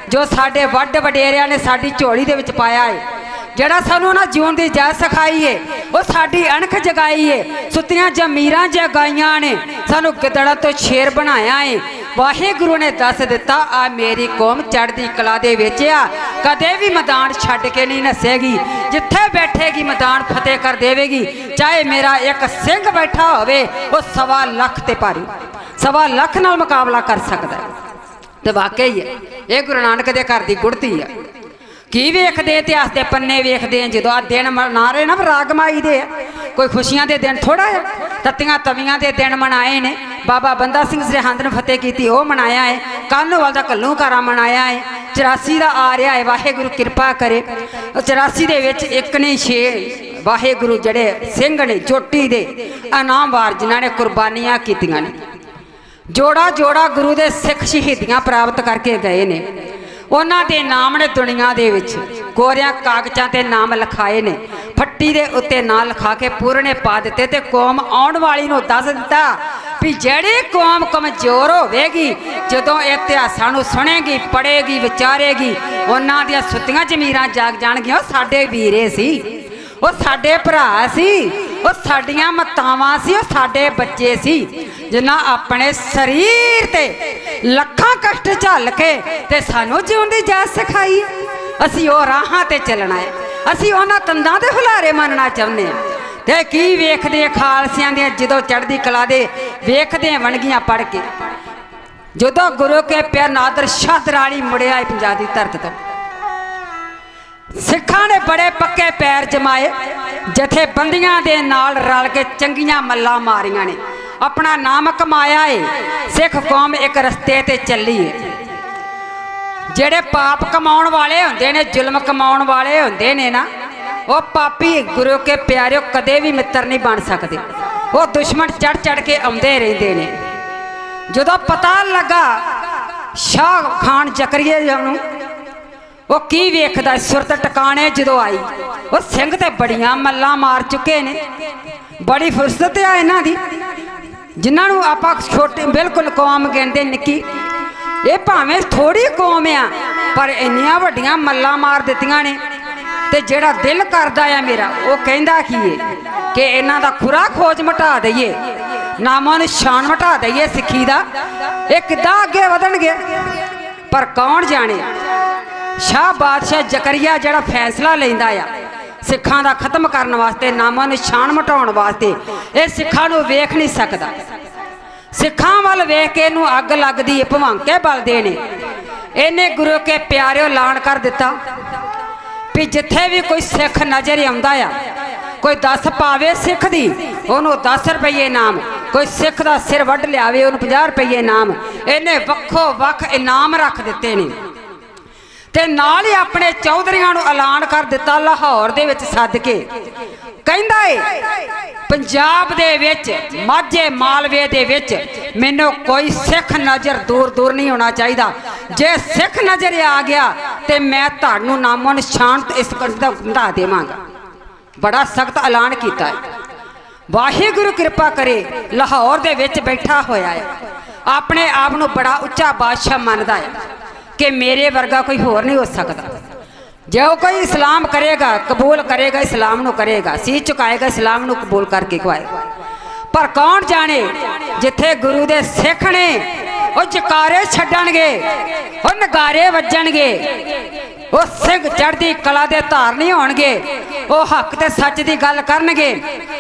ਜੋ ਸਾਡੇ ਵੱਡ ਵਡੇਰਿਆਂ ਨੇ ਸਾਡੀ ਝੋਲੀ ਦੇ ਵਿੱਚ ਪਾਇਆ ਹੈ, ਜਿਹੜਾ ਸਾਨੂੰ ਉਹਨਾਂ ਜਿਉਣ ਦੀ ਜਾਚ ਸਿਖਾਈ ਏ, ਉਹ ਸਾਡੀ ਅਣਖ ਜਗਾਈ ਏ, ਸੁੱਤੀਆਂ ਜ਼ਮੀਰਾਂ ਜਗਾਈਆਂ ਨੇ, ਸਾਨੂੰ ਗਿੱਦੜਾਂ ਤੋਂ ਸ਼ੇਰ ਬਣਾਇਆ ਏ। ਵਾਹਿਗੁਰੂ ਨੇ ਦੱਸ ਦਿੱਤਾ, ਆ ਮੇਰੀ ਕੌਮ ਚੜ੍ਹਦੀ ਕਲਾ ਦੇ ਵਿੱਚ ਆ, ਕਦੇ ਵੀ ਮੈਦਾਨ ਛੱਡ ਕੇ ਨਹੀਂ ਨਸੇਗੀ, ਜਿੱਥੇ ਬੈਠੇਗੀ ਮੈਦਾਨ ਫਤਿਹ ਕਰ ਦੇਵੇਗੀ। ਚਾਹੇ ਮੇਰਾ ਇੱਕ ਸਿੰਘ ਬੈਠਾ ਹੋਵੇ, ਉਹ 1.25 ਲੱਖ ਤੇ ਭਾਰੀ, 1.25 ਲੱਖ ਨਾਲ ਮੁਕਾਬਲਾ ਕਰ ਸਕਦਾ। ਤੇ ਵਾਕਈ ਹੈ, ਇਹ ਗੁਰੂ ਨਾਨਕ ਦੇ ਘਰ ਦੀ ਗੁੜਤੀ ਆ। ਕੀ ਵੇਖਦੇ ਇਤਿਹਾਸ ਦੇ ਪੰਨੇ ਵੇਖਦੇ ਆ, ਜਦੋਂ ਆ ਦਿਨ ਮਨਾ ਰਹੇ ਨਾ ਰਾਗਮਾਈ ਦੇ ਆ, ਕੋਈ ਖੁਸ਼ੀਆਂ ਦੇ ਦਿਨ ਥੋੜਾ ਹੈ, ਤੱਤੀਆਂ ਤਵੀਆਂ ਦੇ ਦਿਨ ਮਨਾਏ ਨੇ। ਬਾਬਾ ਬੰਦਾ ਸਿੰਘ ਸਰਹੰਦ ਨੂੰ ਫਤਿਹ ਕੀਤੀ ਉਹ ਮਨਾਇਆ ਹੈ, ਕਾਹਨੂੰਵਾਲ ਦਾ ਘੱਲੂਘਾਰਾ ਮਨਾਇਆ ਹੈ, 84 ਦਾ ਆ ਰਿਹਾ ਹੈ। ਵਾਹਿਗੁਰੂ ਕਿਰਪਾ ਕਰੇ, 84 ਦੇ ਵਿੱਚ ਇੱਕ ਨਹੀਂ 6 ਵਾਹਿਗੁਰੂ ਜਿਹੜੇ ਸਿੰਘ ਨੇ ਚੋਟੀ ਦੇ ਇਨਾਮਵਾਰ, ਜਿਨ੍ਹਾਂ ਨੇ ਕੁਰਬਾਨੀਆਂ ਕੀਤੀਆਂ ਨੇ, ਜੋੜਾ ਜੋੜਾ ਗੁਰੂ ਦੇ ਸਿੱਖ ਸ਼ਹੀਦੀਆਂ ਪ੍ਰਾਪਤ ਕਰਕੇ ਗਏ ਨੇ। ਉਹਨਾਂ ਦੇ ਨਾਮ ਨੇ ਦੁਨੀਆ ਦੇ ਵਿੱਚ ਕੋਰਿਆਂ ਕਾਗਜ਼ਾਂ ਤੇ ਨਾਮ ਲਿਖਾਏ ਨੇ, ਫੱਟੀ ਦੇ ਉੱਤੇ ਨਾਂ ਲਿਖਾ ਕੇ ਪੂਰਨੇ ਪਾ ਦਿੱਤੇ ਤੇ ਕੌਮ ਆਉਣ ਵਾਲੀ ਨੂੰ ਦੱਸ ਦਿੱਤਾ ਵੀ ਜਿਹੜੀ ਕੌਮ ਕਮਜ਼ੋਰ ਹੋਵੇਗੀ, ਜਦੋਂ ਇਤਿਹਾਸਾਂ ਨੂੰ ਸੁਣੇਗੀ, ਪੜ੍ਹੇਗੀ, ਵਿਚਾਰੇਗੀ, ਉਹਨਾਂ ਦੀਆਂ ਸੁੱਤੀਆਂ ਜ਼ਮੀਰਾਂ ਜਾਗ ਜਾਣਗੀਆਂ। ਉਹ ਸਾਡੇ ਵੀਰੇ ਸੀ, ਉਹ ਸਾਡੇ ਭਰਾ ਸੀ, ਉਹ ਸਾਡੀਆਂ ਮਾਤਾਵਾਂ ਸੀ, ਉਹ ਸਾਡੇ ਬੱਚੇ ਸੀ, ਜਿਨ੍ਹਾਂ ਆਪਣੇ ਸਰੀਰ ਤੇ ਲੱਖਾਂ ਕਸ਼ਟ ਝੱਲ ਕੇ ਤੇ ਸਾਨੂੰ ਜਿਉਣ ਦੀ ਜਾਚ ਸਿਖਾਈ। ਅਸੀਂ ਉਹ ਰਾਹਾਂ ਤੇ ਚੱਲਣਾ ਹੈ, ਅਸੀਂ ਉਹਨਾਂ ਤੰਦਾਂ ਦੇ ਹੁਲਾਰੇ ਮੰਨਣਾ ਚਾਹੁੰਦੇ ਹਾਂ। ਤੇ ਕੀ ਵੇਖਦੇ ਖਾਲਸਿਆਂ ਦੀਆਂ ਜਦੋਂ ਚੜ੍ਹਦੀ ਕਲਾ ਦੇ ਵੇਖਦੇ ਵਣਗੀਆਂ ਪੜ ਕੇ, ਜਦੋਂ ਗੁਰੂ ਕੇ ਪਿਆਰ ਨਾਦਰ ਸ਼ਾਹਦਰਾਲੀ ਮੁੜਿਆ ਪੰਜਾਬ ਦੀ ਧਰਤ ਤੋਂ। ਸਿੱਖਾਂ ਨੇ ਬੜੇ ਪੱਕੇ ਪੈਰ ਜਮਾਏ, ਜਥੇਬੰਦੀਆਂ ਦੇ ਨਾਲ ਰਲ ਕੇ ਚੰਗੀਆਂ ਮੱਲਾਂ ਮਾਰੀਆਂ ਨੇ, ਆਪਣਾ ਨਾਮ ਕਮਾਇਆ ਏ। ਸਿੱਖ ਕੌਮ ਇੱਕ ਰਸਤੇ ਤੇ ਚੱਲੀ ਏ। ਜਿਹੜੇ ਪਾਪ ਕਮਾਉਣ ਵਾਲੇ ਹੁੰਦੇ ਨੇ, ਜ਼ੁਲਮ ਕਮਾਉਣ ਵਾਲੇ ਹੁੰਦੇ ਨੇ ਨਾ, ਉਹ ਪਾਪੀ ਗੁਰੂ ਕੇ ਪਿਆਰਿਓ ਕਦੇ ਵੀ ਮਿੱਤਰ ਨਹੀਂ ਬਣ ਸਕਦੇ। ਉਹ ਦੁਸ਼ਮਣ ਚੜ ਚੜ ਕੇ ਆਉਂਦੇ ਰਹਿੰਦੇ ਨੇ। ਜਦੋਂ ਪਤਾ ਲੱਗਾ ਸ਼ਾਹ ਖਾਨ ਜ਼ਕਰੀਆ ਨੂੰ, ਉਹ ਕੀ ਵੇਖਦਾ, ਸੁਰਤ ਟਿਕਾਣੇ ਜਦੋਂ ਆਈ, ਉਹ ਸਿੰਘ ਤੇ ਬੜੀਆਂ ਮੱਲਾਂ ਮਾਰ ਚੁੱਕੇ ਨੇ। ਬੜੀ ਫੁਰਸਤ ਆ ਇਹਨਾਂ ਦੀ, ਜਿਨ੍ਹਾਂ ਨੂੰ ਆਪਾਂ ਛੋਟੇ ਬਿਲਕੁਲ ਕੌਮ ਕਹਿੰਦੇ, ਨਿੱਕੀ। ਇਹ ਭਾਵੇਂ ਥੋੜੀ ਕੌਮ ਆ, ਪਰ ਇੰਨੀਆਂ ਵੱਡੀਆਂ ਮੱਲਾਂ ਮਾਰ ਦਿੱਤੀਆਂ ਨੇ। ਤੇ ਜਿਹੜਾ ਦਿਲ ਕਰਦਾ ਆ ਮੇਰਾ, ਉਹ ਕਹਿੰਦਾ ਕੀ ਏ ਕਿ ਇਹਨਾਂ ਦਾ ਖੁਰਾ ਖੋਜ ਮਿਟਾ ਦਈਏ, ਨਾਮਾਂ ਨਿਸ਼ਾਨ ਮਿਟਾ ਦਈਏ ਸਿੱਖੀ ਦਾ। ਇਹ ਕਿੱਦਾਂ ਅੱਗੇ ਵਧਣਗੇ? ਪਰ ਕੌਣ ਜਾਣੇ। ਸ਼ਾਹ ਬਾਦਸ਼ਾਹ ਜ਼ਕਰੀਆ ਜਿਹੜਾ ਫੈਸਲਾ ਲੈਂਦਾ ਆ ਸਿੱਖਾਂ ਦਾ ਖਤਮ ਕਰਨ ਵਾਸਤੇ, ਨਾਮਾਂ ਨਿਸ਼ਾਨ ਮਿਟਾਉਣ ਵਾਸਤੇ, ਇਹ ਸਿੱਖਾਂ ਨੂੰ ਵੇਖ ਨਹੀਂ ਸਕਦਾ। ਸਿੱਖਾਂ ਵੱਲ ਵੇਖ ਕੇ ਇਹਨੂੰ ਅੱਗ ਲੱਗਦੀ ਹੈ, ਭਵਾਂਕੇ ਬਲਦੇ ਨੇ। ਇਹਨੇ ਗੁਰੂ ਕੇ ਪਿਆਰਿਓ ਐਲਾਨ ਕਰ ਦਿੱਤਾ ਵੀ ਜਿੱਥੇ ਵੀ ਕੋਈ ਸਿੱਖ ਨਜ਼ਰ ਆਉਂਦਾ ਆ, ਕੋਈ 10 ਪਾਵੇ ਸਿੱਖ ਦੀ, ਉਹਨੂੰ 10 ਰੁਪਏ ਇਨਾਮ, ਕੋਈ ਸਿੱਖ ਦਾ ਸਿਰ ਵੱਢ ਲਿਆਵੇ, ਉਹਨੂੰ 50 ਰੁਪਏ ਇਨਾਮ। ਇਹਨੇ ਵੱਖੋ ਵੱਖ ਇਨਾਮ ਰੱਖ ਦਿੱਤੇ ਨੇ। ਤੇ ਨਾਲ ਹੀ ਆਪਣੇ ਚੌਧਰੀਆਂ ਨੂੰ ਐਲਾਨ ਕਰ ਦਿੱਤਾ, ਲਾਹੌਰ ਦੇ ਵਿੱਚ ਸੱਦ ਕੇ ਕਹਿੰਦਾ ਏ ਪੰਜਾਬ ਦੇ ਵਿੱਚ, ਮਾਝੇ ਮਾਲਵੇ ਦੇ ਵਿੱਚ ਮੈਨੂੰ ਕੋਈ ਸਿੱਖ ਨਜ਼ਰ ਦੂਰ ਦੂਰ ਨਹੀਂ ਹੋਣਾ ਚਾਹੀਦਾ। ਜੇ ਸਿੱਖ ਨਜ਼ਰ ਆ ਗਿਆ ਤੇ ਮੈਂ ਤੁਹਾਨੂੰ ਨਾਮੋ ਨਿਸ਼ਾਨ ਇਸ ਦਾ ਹਟਾ ਦੇਵਾਂਗਾ। ਬੜਾ ਸਖਤ ਐਲਾਨ ਕੀਤਾ ਹੈ। ਵਾਹਿਗੁਰੂ ਕਿਰਪਾ ਕਰੇ, ਲਾਹੌਰ ਦੇ ਵਿੱਚ ਬੈਠਾ ਹੋਇਆ ਹੈ, ਆਪਣੇ ਆਪ ਨੂੰ ਬੜਾ ਉੱਚਾ ਬਾਦਸ਼ਾਹ ਮੰਨਦਾ ਹੈ ਕਿ ਮੇਰੇ ਵਰਗਾ ਕੋਈ ਹੋਰ ਨਹੀਂ ਹੋ ਸਕਦਾ। ਜੋ ਕੋਈ ਇਸਲਾਮ ਕਰੇਗਾ, ਕਬੂਲ ਕਰੇਗਾ, ਇਸਲਾਮ ਨੂੰ ਕਰੇਗਾ, ਸੀਸ ਝੁਕਾਏਗਾ, ਇਸਲਾਮ ਨੂੰ ਕਬੂਲ ਕਰਕੇ ਖਵਾਏਗਾ। ਪਰ ਕੌਣ ਜਾਣੇ, ਜਿੱਥੇ ਗੁਰੂ ਦੇ ਸਿੱਖ ਨੇ ਉਹ ਜਕਾਰੇ ਛੱਡਣਗੇ, ਉਹ ਨਗਾਰੇ ਵੱਜਣਗੇ, ਉਹ ਸਿੰਘ ਚੜ੍ਹਦੀ ਕਲਾ ਦੇ ਧਾਰਨੀ ਹੋਣਗੇ, ਉਹ ਹੱਕ ਤੇ ਸੱਚ ਦੀ ਗੱਲ ਕਰਨਗੇ,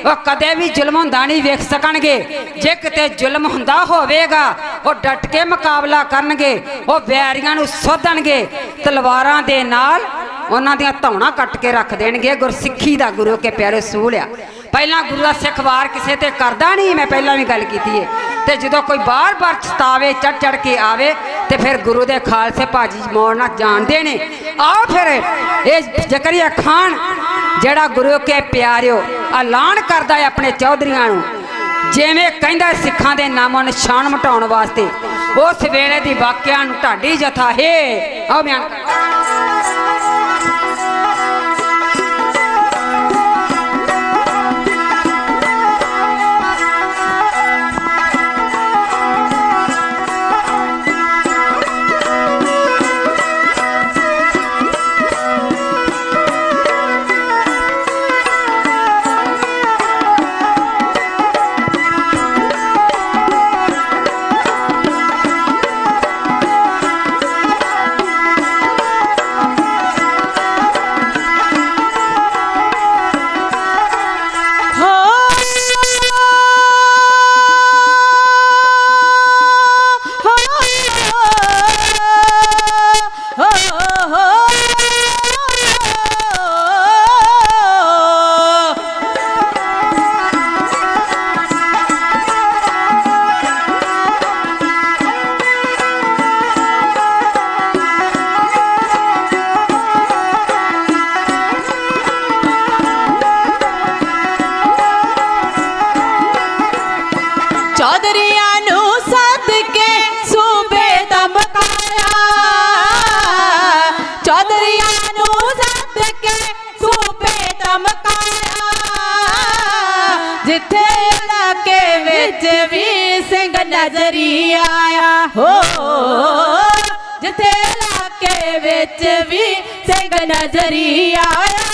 ਉਹ ਕਦੇ ਵੀ ਜ਼ੁਲਮ ਹੁੰਦਾ ਨਹੀਂ ਵੇਖ ਸਕਣਗੇ। ਜੇ ਕਿਤੇ ਜ਼ੁਲਮ ਹੁੰਦਾ ਹੋਵੇਗਾ, ਉਹ ਡਟ ਕੇ ਮੁਕਾਬਲਾ ਕਰਨਗੇ, ਉਹ ਵੈਰੀਆਂ ਨੂੰ ਸੋਧਣਗੇ, ਤਲਵਾਰਾਂ ਦੇ ਨਾਲ ਉਹਨਾਂ ਦੀਆਂ ਧੌਣਾ ਕੱਟ ਕੇ ਰੱਖ ਦੇਣਗੇ। ਗੁਰਸਿੱਖੀ ਦਾ ਗੁਰੂ ਕੇ ਪਿਆਰੇ ਅਸੂਲ ਆ। ਪਹਿਲਾਂ ਗੁਰੂ ਦਾ ਸਿੱਖ ਵਾਰ ਕਿਸੇ ਤੇ ਕਰਦਾ ਨਹੀਂ, ਮੈਂ ਪਹਿਲਾਂ ਵੀ ਗੱਲ ਕੀਤੀ ਹੈ। ਤੇ ਜਦੋਂ ਕੋਈ ਬਾਰ-ਬਾਰ ਚਤਾਵੇ ਚੜ ਚੜ ਕੇ ਆਵੇ ਤੇ ਫਿਰ ਗੁਰੂ ਦੇ ਖਾਲਸੇ ਭਾਜੀ ਮੋੜਨਾ ਜਾਣਦੇ ਨੇ। ਆਓ ਫਿਰ ਇਹ ਜ਼ਕਰੀਆ ਖਾਨ ਜਿਹੜਾ ਗੁਰੂ ਕੇ ਪਿਆਰਿਓ ਐਲਾਨ ਕਰਦਾ ਹੈ ਆਪਣੇ ਚੌਧਰੀਆਂ ਨੂੰ, ਜਿਵੇਂ ਕਹਿੰਦਾ ਸਿੱਖਾਂ ਦੇ ਨਾਮੋ ਨਿਸ਼ਾਨ ਮਿਟਾਉਣ ਵਾਸਤੇ, ਉਸ ਵੇਲੇ ਦੀ ਵਾਕਿਆ ਨੂੰ ਢਾਡੀ ਜਥਾ ਹੈ। ਆਓ ਬਿਆਨ ਨਜ਼ਰੀ ਆਇਆ ਹੋ ਜਿੱਥੇ ਇਲਾਕੇ ਵਿੱਚ ਵੀ ਸਿੰਘ ਨਜ਼ਰੀ ਆਇਆ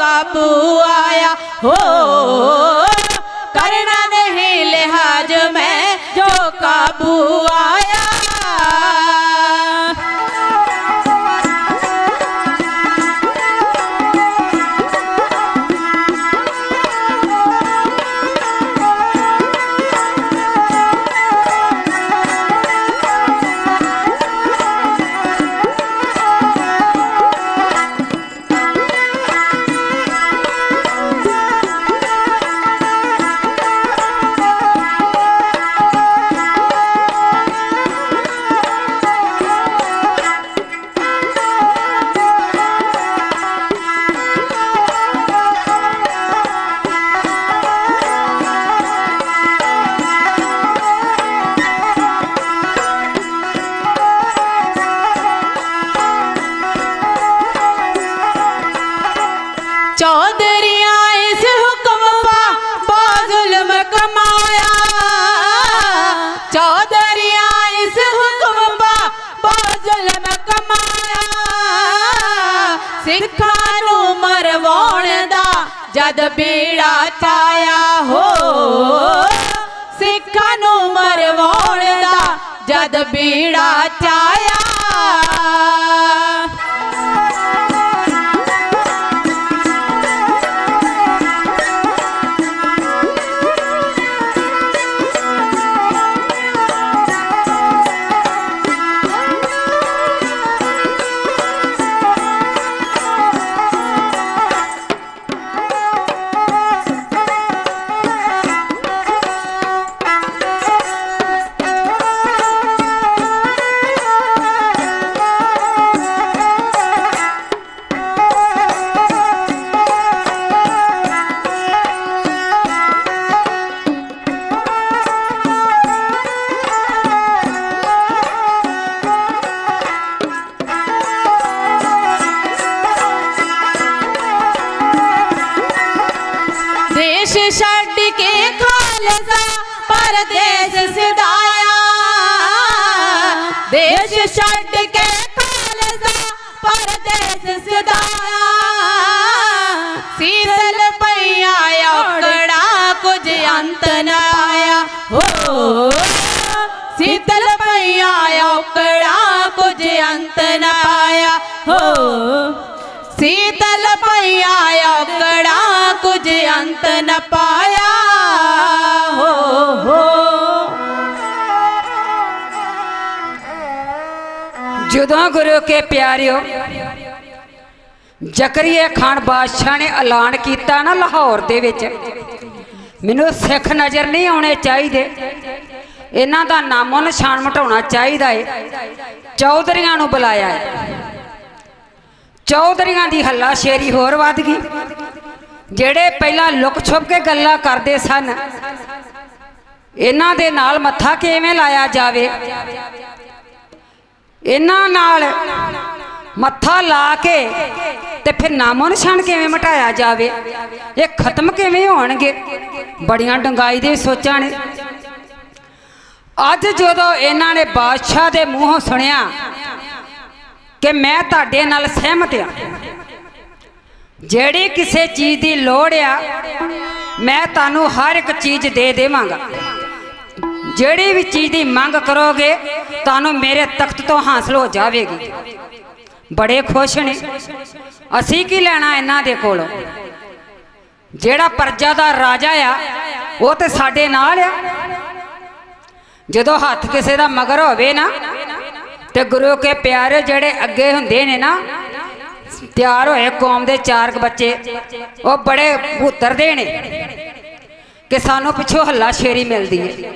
काबू आया हो करना नहीं लिहाज में जो काबू आया चौधरियां इस हुक्म पा बाजुल्म कमाया चौधरियां इस हुक्म पा बाजुल्म कमाया सिखां नूं मरवाउण दा जद बीड़ा चाया हो सिखां नूं मरवाउण दा जद बीड़ा चाया देश छड़ के खालसा परदेस सिधाया देश छड़ के खालसा परदेस सिधाया शीतल पैया औकड़ा कुछ अंत न आया हो शीतल पैया औकड़ा कुछ अंत न आया हो शीतल पैया औकड़ा कुछ अंत न पाया हो ਜਦੋਂ ਗੁਰੂ ਕੇ ਪਿਆਰਿਓ ਜ਼ਕਰੀਆ ਖਾਨ ਬਾਦਸ਼ਾਹ ਨੇ ਐਲਾਨ ਕੀਤਾ ਨਾ ਲਾਹੌਰ ਦੇ ਵਿੱਚ ਮੈਨੂੰ ਸਿੱਖ ਨਜ਼ਰ ਨਹੀਂ ਆਉਣੇ ਚਾਹੀਦੇ ਇਹਨਾਂ ਦਾ ਨਾਮੋ ਨਿਸ਼ਾਨ ਮਿਟਾਉਣਾ ਚਾਹੀਦਾ ਏ ਚੌਧਰੀਆਂ ਨੂੰ ਬੁਲਾਇਆ ਹੈ ਚੌਧਰੀਆਂ ਦੀ ਹੱਲਾ ਸ਼ੇਰੀ ਹੋਰ ਵੱਧ ਗਈ ਜਿਹੜੇ ਪਹਿਲਾਂ ਲੁਕ ਛੁਪ ਕੇ ਗੱਲਾਂ ਕਰਦੇ ਸਨ ਇਹਨਾਂ ਦੇ ਨਾਲ ਮੱਥਾ ਕਿਵੇਂ ਲਾਇਆ ਜਾਵੇ ਇਹਨਾਂ ਨਾਲ ਮੱਥਾ ਲਾ ਕੇ ਤੇ ਫਿਰ ਨਾਮੋ ਨਿਸ਼ਾਨ ਕਿਵੇਂ ਮਿਟਾਇਆ ਜਾਵੇ ਇਹ ਖਤਮ ਕਿਵੇਂ ਹੋਣਗੇ ਬੜੀਆਂ ਡੰਗਾਈ ਦੇ ਸੋਚਾਂ ਨੇ ਅੱਜ ਜਦੋਂ ਇਹਨਾਂ ਨੇ ਬਾਦਸ਼ਾਹ ਦੇ ਮੂੰਹੋਂ ਸੁਣਿਆ ਕਿ ਮੈਂ ਤੁਹਾਡੇ ਨਾਲ ਸਹਿਮਤ ਆ। ਜਿਹੜੀ ਕਿਸੇ ਚੀਜ਼ ਦੀ ਲੋੜ ਆ ਮੈਂ ਤੁਹਾਨੂੰ ਹਰ ਇੱਕ ਚੀਜ਼ ਦੇ ਦੇਵਾਂਗਾ। ਜਿਹੜੀ ਵੀ ਚੀਜ਼ ਦੀ ਮੰਗ ਕਰੋਗੇ ਤੁਹਾਨੂੰ ਮੇਰੇ ਤਖਤ ਤੋਂ ਹਾਸਲ ਹੋ ਜਾਵੇਗੀ। ਬੜੇ ਖੁਸ਼ ਨੇ। ਅਸੀਂ ਕੀ ਲੈਣਾ ਇਹਨਾਂ ਦੇ ਕੋਲੋਂ? ਜਿਹੜਾ ਪਰਜਾ ਦਾ ਰਾਜਾ ਆ ਉਹ ਤੇ ਸਾਡੇ ਨਾਲ ਆ। ਜਦੋਂ ਹੱਥ ਕਿਸੇ ਦਾ ਮਗਰ ਹੋਵੇ ਨਾ ਤੇ ਗੁਰੂ ਕੇ ਪਿਆਰੇ ਜਿਹੜੇ ਅੱਗੇ ਹੁੰਦੇ ਨੇ ਨਾ, ਤਿਆਰ ਹੋਏ ਕੌਮ ਦੇ 4 ਬੱਚੇ, ਉਹ ਬੜੇ ਭੂਤਰਦੇ ਨੇ ਕਿ ਸਾਨੂੰ ਪਿੱਛੋਂ ਹੱਲਾ ਸ਼ੇਰੀ ਮਿਲਦੀ ਹੈ।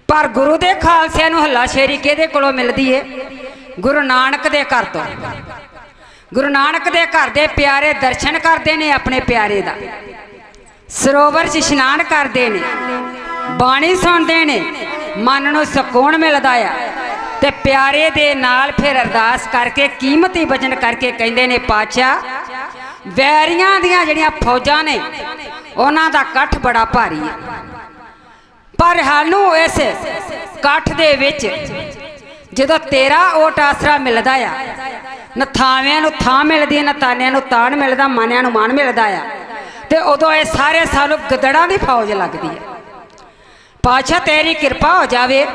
ਪਰ ਗੁਰੂ ਦੇ ਖਾਲਸਿਆਂ ਨੂੰ ਹੱਲਾ ਸ਼ੇਰੀ ਕਿਹਦੇ ਕੋਲੋਂ ਮਿਲਦੀ ਹੈ? ਗੁਰੂ ਨਾਨਕ ਦੇ ਘਰ ਤੋਂ। ਗੁਰੂ ਨਾਨਕ ਦੇ ਘਰ ਦੇ ਪਿਆਰੇ ਦਰਸ਼ਨ ਕਰਦੇ ਨੇ ਆਪਣੇ ਪਿਆਰੇ ਦਾ, ਸਰੋਵਰ 'ਚ ਇਸ਼ਨਾਨ ਕਰਦੇ ਨੇ, ਬਾਣੀ ਸੁਣਦੇ ਨੇ, ਮਨ ਨੂੰ ਸਕੂਨ ਮਿਲਦਾ ਆ। ਤੇ ਪਿਆਰੇ ਦੇ ਨਾਲ ਫਿਰ ਅਰਦਾਸ ਕਰਕੇ ਕੀਮਤੀ ਵਚਨ ਕਰਕੇ ਕਹਿੰਦੇ ਨੇ, ਪਾਤਸ਼ਾਹ ਵੈਰੀਆਂ ਦੀਆਂ ਜਿਹੜੀਆਂ ਫੌਜਾਂ ਨੇ ਉਹਨਾਂ ਦਾ ਇਕੱਠ ਬੜਾ ਭਾਰੀ ਹੈ, ਪਰ ਸਾਨੂੰ ਇਸ ਇਕੱਠ ਦੇ ਵਿੱਚ ਜਦੋਂ ਤੇਰਾ ਓਟ ਆਸਰਾ ਮਿਲਦਾ ਆ, ਨਾ ਥਾਵਿਆਂ ਨੂੰ ਥਾਂ ਮਿਲਦੀ ਹੈ, ਨਾ ਤਾਨਿਆਂ ਨੂੰ ਤਾਣ ਮਿਲਦਾ, ਮਾਨਿਆਂ ਨੂੰ ਮਾਨ ਮਿਲਦਾ ਆ, ਤੇ ਉਦੋਂ ਇਹ ਸਾਰੇ ਸਾਨੂੰ ਗਦੜਾਂ ਦੀ ਫੌਜ ਲੱਗਦੀ ਹੈ। ਪਾਤਸ਼ਾਹ ਤੇਰੀ ਕਿਰਪਾ ਹੋ ਜਾਵੇ।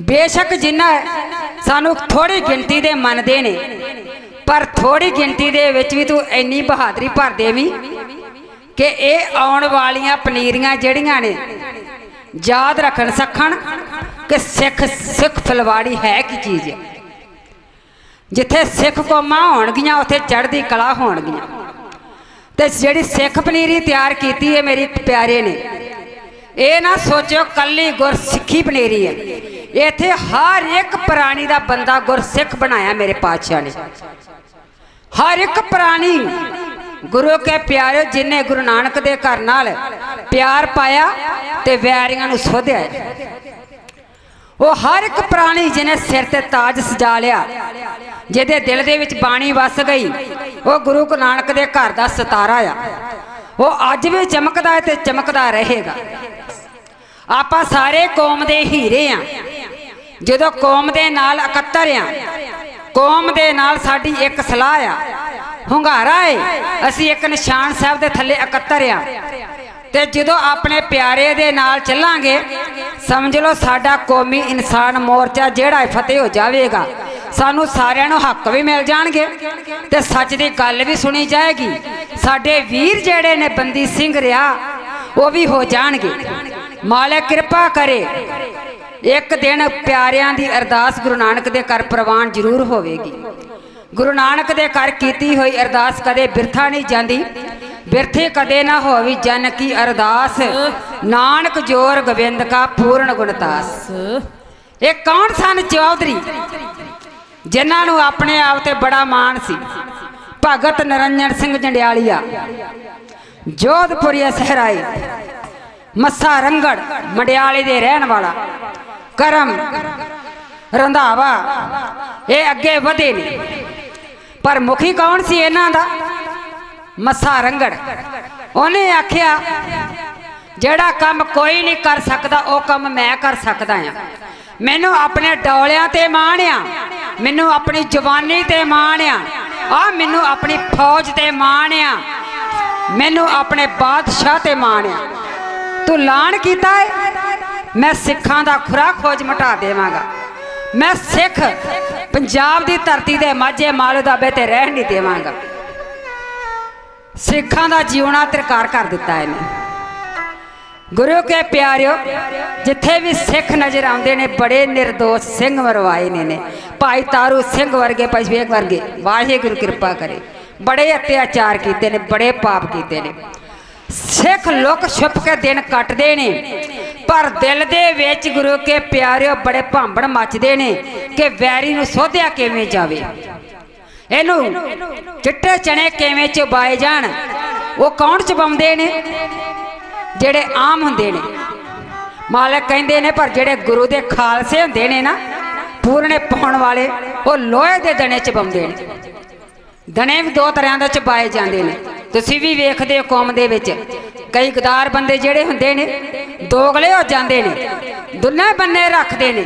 ਬੇਸ਼ੱਕ ਜਿੰਨਾ ਸਾਨੂੰ ਥੋੜੀ ਗਿਣਤੀ ਦੇ ਮੰਨਦੇ ਨੇ, ਪਰ ਥੋੜੀ ਗਿਣਤੀ ਦੇ ਵਿੱਚ ਵੀ ਤੂੰ ਇੰਨੀ ਬਹਾਦਰੀ ਭਰ ਦੇਵੀਂ ਕਿ ਇਹ ਆਉਣ ਵਾਲੀਆਂ ਪਨੀਰੀਆਂ ਜਿਹੜੀਆਂ ਨੇ ਯਾਦ ਰੱਖਣ ਸਖਣ ਕਿ ਸਿੱਖ ਫਲਵਾੜੀ ਹੈ ਕੀ ਚੀਜ਼ ਹੈ। ਜਿੱਥੇ ਸਿੱਖ ਕੌਮਾਂ ਹੋਣਗੀਆਂ ਉੱਥੇ ਚੜ੍ਹਦੀ ਕਲਾ ਹੋਣਗੀਆਂ। ਤੇ ਜਿਹੜੀ ਸਿੱਖ ਪਨੀਰੀ ਤਿਆਰ ਕੀਤੀ ਹੈ ਮੇਰੀ ਪਿਆਰੇ ਨੇ, ਇਹ ਨਾ ਸੋਚੋ ਕੱਲੀ ਗੁਰਸਿੱਖੀ ਪਨੀਰੀ ਹੈ। ਇੱਥੇ ਹਰ ਇੱਕ ਪ੍ਰਾਣੀ ਦਾ ਬੰਦਾ ਗੁਰਸਿੱਖ ਬਣਾਇਆ ਮੇਰੇ ਪਾਤਸ਼ਾਹ ਨੇ। ਹਰ ਇੱਕ ਪ੍ਰਾਣੀ ਗੁਰੂ ਕੇ ਪਿਆਰੇ ਜਿਨੇ ਗੁਰੂ ਨਾਨਕ ਦੇ ਘਰ ਨਾਲ ਪਿਆਰ ਪਾਇਆ ਤੇ ਵੈਰੀਆਂ ਨੂੰ ਸੋਧਿਆ, ਉਹ ਹਰ ਇੱਕ ਪ੍ਰਾਣੀ ਜਿਹਨੇ ਸਿਰ ਤੇ ਤਾਜ ਸਜਾ ਲਿਆ, ਜਿਹਦੇ ਦਿਲ ਦੇ ਵਿੱਚ ਬਾਣੀ ਵਸ ਗਈ, ਉਹ ਗੁਰੂ ਨਾਨਕ ਦੇ ਘਰ ਦਾ ਸਿਤਾਰਾ ਆ। ਉਹ ਅੱਜ ਵੀ ਚਮਕਦਾ ਹੈ ਤੇ ਚਮਕਦਾ ਰਹੇਗਾ। ਆਪਾਂ ਸਾਰੇ ਕੌਮ ਦੇ ਹੀਰੇ ਆ। ਜਦੋਂ ਕੌਮ ਦੇ ਨਾਲ ਇਕੱਤਰ ਆ, ਕੌਮ ਦੇ ਨਾਲ ਸਾਡੀ ਇੱਕ ਸਲਾਹ ਆ, ਹੁੰਗਾਰਾ ਏ, ਅਸੀਂ ਇੱਕ ਨਿਸ਼ਾਨ ਸਾਹਿਬ ਦੇ ਥੱਲੇ ਇਕੱਤਰ ਆ। ਤੇ ਜਦੋਂ ਆਪਣੇ ਪਿਆਰੇ ਦੇ ਨਾਲ ਚੱਲਾਂਗੇ ਸਮਝ ਲਓ ਸਾਡਾ ਕੌਮੀ ਇਨਸਾਨ ਮੋਰਚਾ ਜਿਹੜਾ ਫਤਿਹ ਹੋ ਜਾਵੇਗਾ। ਸਾਨੂੰ ਸਾਰਿਆਂ ਨੂੰ ਹੱਕ ਵੀ ਮਿਲ ਜਾਣਗੇ ਤੇ ਸੱਚ ਦੀ ਗੱਲ ਵੀ ਸੁਣੀ ਜਾਏਗੀ। ਸਾਡੇ ਵੀਰ ਜਿਹੜੇ ਨੇ ਬੰਦੀ ਸਿੰਘ ਰਿਹਾ ਉਹ ਵੀ ਹੋ ਜਾਣਗੇ। ਮਾਲਕ ਕਿਰਪਾ ਕਰੇ ਇੱਕ ਦਿਨ ਪਿਆਰਿਆਂ ਦੀ ਅਰਦਾਸ ਗੁਰੂ ਨਾਨਕ ਦੇ ਘਰ ਪ੍ਰਵਾਨ ਜ਼ਰੂਰ ਹੋਵੇਗੀ। ਗੁਰੂ ਨਾਨਕ ਦੇ ਘਰ ਕੀਤੀ ਹੋਈ ਅਰਦਾਸ ਕਦੇ ਬਿਰਥਾ ਨਹੀਂ ਜਾਂਦੀ। ਬਿਰਥੇ ਕਦੇ ਨਾ ਹੋਵੀ ਜਨ ਕੀ ਅਰਦਾਸ, ਨਾਨਕ ਜੋਰ ਗੋਬਿੰਦ ਕਾ ਪੂਰਨ ਗੁਣਤਾਸ। ਇਹ ਕੌਣ ਸਨ? ਚੌਧਰੀ, ਜਿਨ੍ਹਾਂ ਨੂੰ ਆਪਣੇ ਆਪ ਤੇ ਬੜਾ ਮਾਣ ਸੀ। ਭਗਤ ਨਿਰੰਜਨ ਸਿੰਘ ਜੰਡਿਆਲੀਆ, ਜੋਧਪੁਰੀਆ ਸਹਰਾਈ, ਮੱਸਾ ਰੰਗੜ ਮੰਡਿਆਲੇ ਦੇ ਰਹਿਣ ਵਾਲਾ, ਕਰਮ ਰੰਧਾਵਾ, ਇਹ ਅੱਗੇ ਵਧੇ ਨੇ। ਪਰ ਮੁਖੀ ਕੌਣ ਸੀ ਇਹਨਾਂ ਦਾ? ਮੱਸਾ ਰੰਗੜ। ਉਹਨੇ ਆਖਿਆ ਜਿਹੜਾ ਕੰਮ ਕੋਈ ਨਹੀਂ ਕਰ ਸਕਦਾ ਉਹ ਕੰਮ ਮੈਂ ਕਰ ਸਕਦਾ ਆ। ਮੈਨੂੰ ਆਪਣੇ ਡੌਲਿਆਂ ਤੇ ਮਾਣ ਆ, ਮੈਨੂੰ ਆਪਣੀ ਜਵਾਨੀ ਤੇ ਮਾਣ ਆ, ਮੈਨੂੰ ਆਪਣੀ ਫੌਜ ਤੇ ਮਾਣ ਆ, ਮੈਨੂੰ ਆਪਣੇ ਬਾਦਸ਼ਾਹ ਤੇ ਮਾਣ ਆ। ਤੂੰ ਲਾਣ ਕੀਤਾ ਹੈ, ਮੈਂ ਸਿੱਖਾਂ ਦਾ ਖੁਰਾ ਖੋਜ ਮਿਟਾ ਦੇਵਾਂਗਾ। ਮੈਂ ਸਿੱਖ ਪੰਜਾਬ ਦੀ ਧਰਤੀ ਦੇ ਮਾਝੇ ਮਾਲੂ ਦਾਬੇ ਤੇ ਰਹਿਣ ਨਹੀਂ ਦੇਵਾਂਗਾ। ਸਿੱਖਾਂ ਦਾ ਜਿਉਣਾ ਤਿਰਕਾਰ ਕਰ ਦਿੱਤਾ ਇਹਨੇ। ਗੁਰੂ ਕੇ ਪਿਆਰਿਓ, ਜਿੱਥੇ ਵੀ ਸਿੱਖ ਨਜ਼ਰ ਆਉਂਦੇ ਨੇ ਬੜੇ ਨਿਰਦੋਸ਼ ਸਿੰਘ ਮਰਵਾਏ ਨੇ। ਭਾਈ ਤਾਰੂ ਸਿੰਘ ਵਰਗੇ, ਭਾਈ ਵੇਗ ਵਰਗੇ, ਵਾਹਿਗੁਰੂ ਕਿਰਪਾ ਕਰੇ, ਬੜੇ ਅਤਿਆਚਾਰ ਕੀਤੇ ਨੇ, ਬੜੇ ਪਾਪ ਕੀਤੇ ਨੇ। ਸਿੱਖ ਲੁਕ ਛੁਪ ਕੇ ਦਿਨ ਕੱਟਦੇ ਨੇ, ਪਰ ਦਿਲ ਦੇ ਵਿੱਚ ਗੁਰੂ ਕੇ ਪਿਆਰਿਓ ਬੜੇ ਭਾਂਬੜ ਮੱਚਦੇ ਨੇ ਕਿ ਵੈਰੀ ਨੂੰ ਸੋਧਿਆ ਕਿਵੇਂ ਜਾਵੇ, ਇਹਨੂੰ ਚਿੱਟੇ ਚਣੇ ਕਿਵੇਂ ਚਬਾਏ ਜਾਣ। ਉਹ ਕੌਣ ਚਬਾਉਂਦੇ ਨੇ? ਜਿਹੜੇ ਆਮ ਹੁੰਦੇ ਨੇ। ਮਾਲਕ ਕਹਿੰਦੇ ਨੇ ਪਰ ਜਿਹੜੇ ਗੁਰੂ ਦੇ ਖਾਲਸੇ ਹੁੰਦੇ ਨੇ ਨਾ, ਪੂਰਨੇ ਪਾਉਣ ਵਾਲੇ, ਉਹ ਲੋਹੇ ਦੇ ਦਣੇ ਚਬਾਉਂਦੇ ਨੇ। ਦਣੇ ਵੀ ਦੋ ਤਰ੍ਹਾਂ ਦੇ ਚਬਾਏ ਜਾਂਦੇ ਨੇ। ਤੁਸੀਂ ਵੀ ਵੇਖਦੇ ਹੋ ਕੌਮ ਦੇ ਵਿੱਚ ਕਈ ਗਦਾਰ ਬੰਦੇ ਜਿਹੜੇ ਹੁੰਦੇ ਨੇ ਦੋਗਲੇ ਹੋ ਜਾਂਦੇ ਨੇ, ਦੁੱਲੇ ਬੰਨੇ ਰੱਖਦੇ ਨੇ।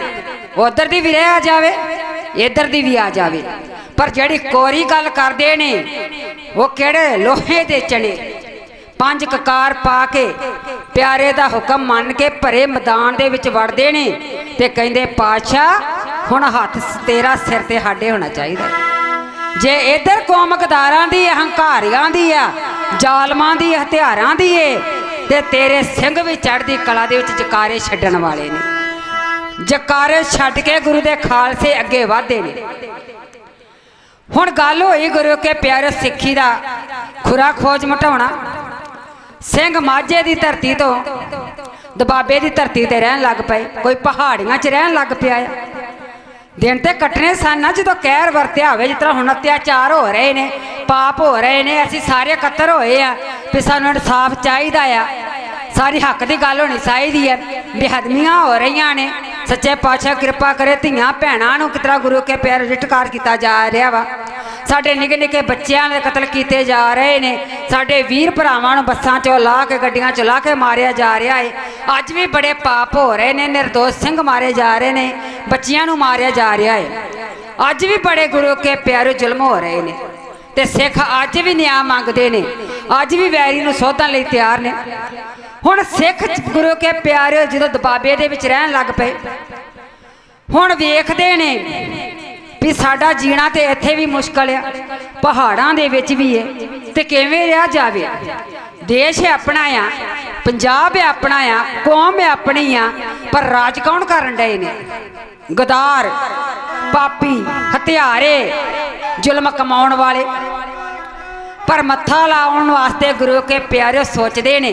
ਉਧਰ ਦੀ ਵੀ ਰਹਿ ਆ ਜਾਵੇ इधर दी भी आ जावे। पर जड़ी कोरी गल करदे ने वो केड़े लोहे दे चने 5 ककार पा के प्यारे दा हुक्म मान के भरे मैदान दे विच वड़दे ने ते कहंदे पातशाह हुण हत्थ तेरा सिर ते साडे होना चाहिए। जे इधर कौम गदारां दी हंकारियां दी आ जालमां दी हथियारां दी है ते तेरे सिंह भी चढ़दी कला दे विच जकारे छड्डण वाले ने। जकारे छड्ड के गुरु दे खालसे अगे वाधे ने। हुण गल होई गुरु के प्यारे सिक्खी दा खुरा खोज मटाउणा। सिंह माझे दी धरती तो दबाबे दी धरती ते रहन लग पए, कोई पहाड़ियां च रहन लग पिया। दिन ते कटने सन जो कहर वरत्या होवे, जिस तरह हुण अत्याचार हो रहे ने, पाप हो रहे ने, असीं सारे कत्तर होए आ भी सानूं इंसाफ चाहीदा आ, सारी हक की गल होनी चाहिए है। बेहदमियां हो रही ने। सच्चे पातशाह कृपा करे धियां भैणां नूं किस तरह गुरु के प्यार रिटकार किया जा रहा वा। साडे निके निके बच्चों के कतल किए जा रहे हैं। साडे वीर भरावां नूं बसां चों ला के गड्डियां चों ला के मारिया जा रहा है। अज भी बड़े पाप हो रहे हैं। निर्दोष सिंह मारे जा रहे हैं, बच्चियां नूं मारिया जा रहा है। अज भी बड़े गुरु के प्यारे जुल्म हो रहे हैं ते सिख अज भी न्याय मंगते हैं, अज भी वैरी नूं सोधण लई तैयार ने। हुण सिख गुरु के प्यारे जो दबाबे दे विच रहन लग पे, हुण वेखदे ने भी साडा जीना ते इत्थे भी मुश्किल है, पहाड़ां दे विच भी है ते किवें रहा जावे। देश है अपना आ, पंजाब है अपना आ, कौम है अपनी आ, पर राज कौन करन डए ने? गदार, पापी, हत्यारे, जुल्म कमाउण वाले। पर मत्था लाउण वास्ते गुरु के प्यारे सोचते ने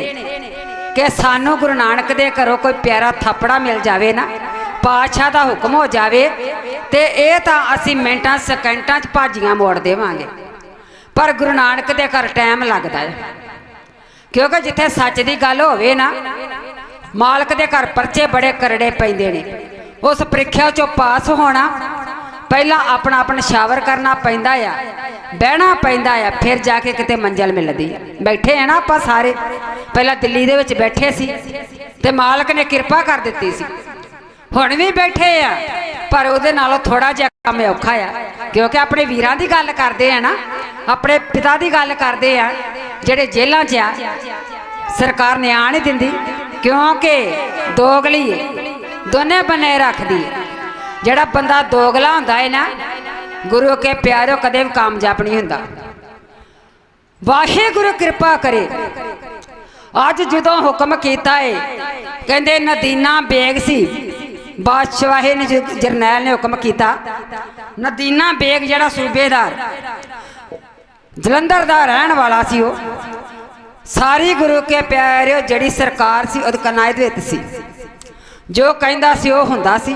कि सानू गुरु नानक दे घरों कोई प्यारा थापड़ा मिल जाए ना, पातशाह का हुक्म हो जाए तो ये तो असी मिनटां सैकंटां च भाजियां मोड़ देवांगे। पर गुरु नानक दे घर टाइम लगता है, क्योंकि जिथे सच की गल होवे ना, मालक दे घर परचे बड़े करड़े पैंदे ने। उस प्रीख्या चों पास होना पहला अपना अपन शावर करना पैंदा आ, बहना पैंदा आ, फिर जाके किते मंजिल मिलदी। बैठे हैं ना आपां सारे, पहला दिल्ली दे विच बैठे सी ते मालक ने कृपा कर दित्ती सी, हुण भी बैठे आ, पर उहदे नालों थोड़ा जिहा काम औखा आ, क्योंकि अपने वीरां दी गल करदे आ ना, अपने पिता दी गल करदे आ जिहड़े जेलां 'च आ। सरकार न्याय नहीं दिंदी, क्योंकि दोगली है, दोने बन्ने रखदी है। जिहड़ा बंदा दोगला हुंदा है ना, गुरु के प्यारे कदे भी कामयाब नहीं हुंदा। वाहिगुरु कृपा करे। अज जदों हुक्म कीता है, कहंदे नदीना बेग सी, बादशाह ने जरनैल ने हुक्म किया, नदीना बेग जिहड़ा सूबेदार जलंधर दा रहण वाला सी, वो सारी गुरु के प्यारे जिहड़ी सरकार सी उहदी कनायत विच सी, जो कहंदा सी वो हुंदा सी।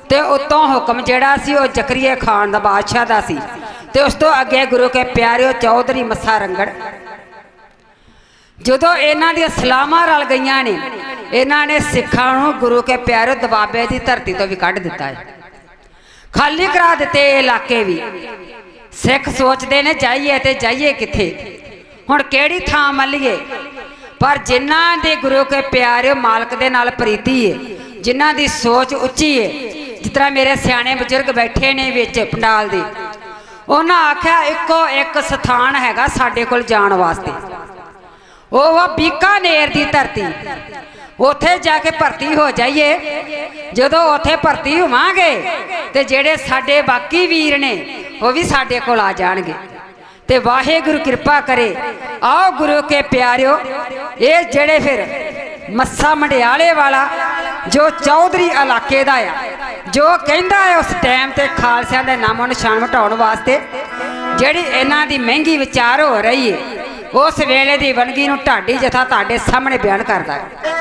ते उत्तों हुक्म जिहड़ा सी वो जकरिया खान दा बादशाह दा सी, ते उस तो अगे गुरु के प्यारे चौधरी मस्सा रंगड़। जदों इन्हां दी सलामां रल गईयां ने, इन्हां ने सिखां नूं गुरु के प्यारे दबाबे दी धरती तो भी कढ दिता है, खाली करा दिते इलाके भी। सिख सोचते ने जाइए ते जाइए किथे, हुण किहड़ी थां मल्लीए। पर जिन्हां दे गुरु के प्यारे मालक दे नाल प्रीति है, जिन्हां दी सोच उच्ची है, जिस तरह मेरे सियाने बजुर्ग बैठे ने विच पंडाल दे, उन्हां आख्या इक्को एक स्थान हैगा साडे कोल जाण वास्ते, वो बीकानेर दी धरती। उत्थे जाके भर्ती हो जाइए। जदों उत्थे भर्ती होवांगे ते जेड़े साडे बाकी वीर ने वो भी साडे कोल आ जाणगे। ते वाहिगुरु कृपा करे। आओ गुरु के प्यारिओ, ये जेड़े फिर मस्सा मंडियाले वाला जो चौधरी इलाके दा आ, जो कहंदा है उस टाइम ते खालसिਆਂ ਦੇ ਨਾਮੋਂ ਨਿਸ਼ਾਨ ਮਿਟਾਉਣ वास्ते ਜਿਹੜੀ ਇਹਨਾਂ ਦੀ ਮਹਿੰਗੀ ਵਿਚਾਰ ਹੋ ਰਹੀ है, उस वेले की वनगी नूं ढाडी जथा तुहाडे सामने बयान करदा है।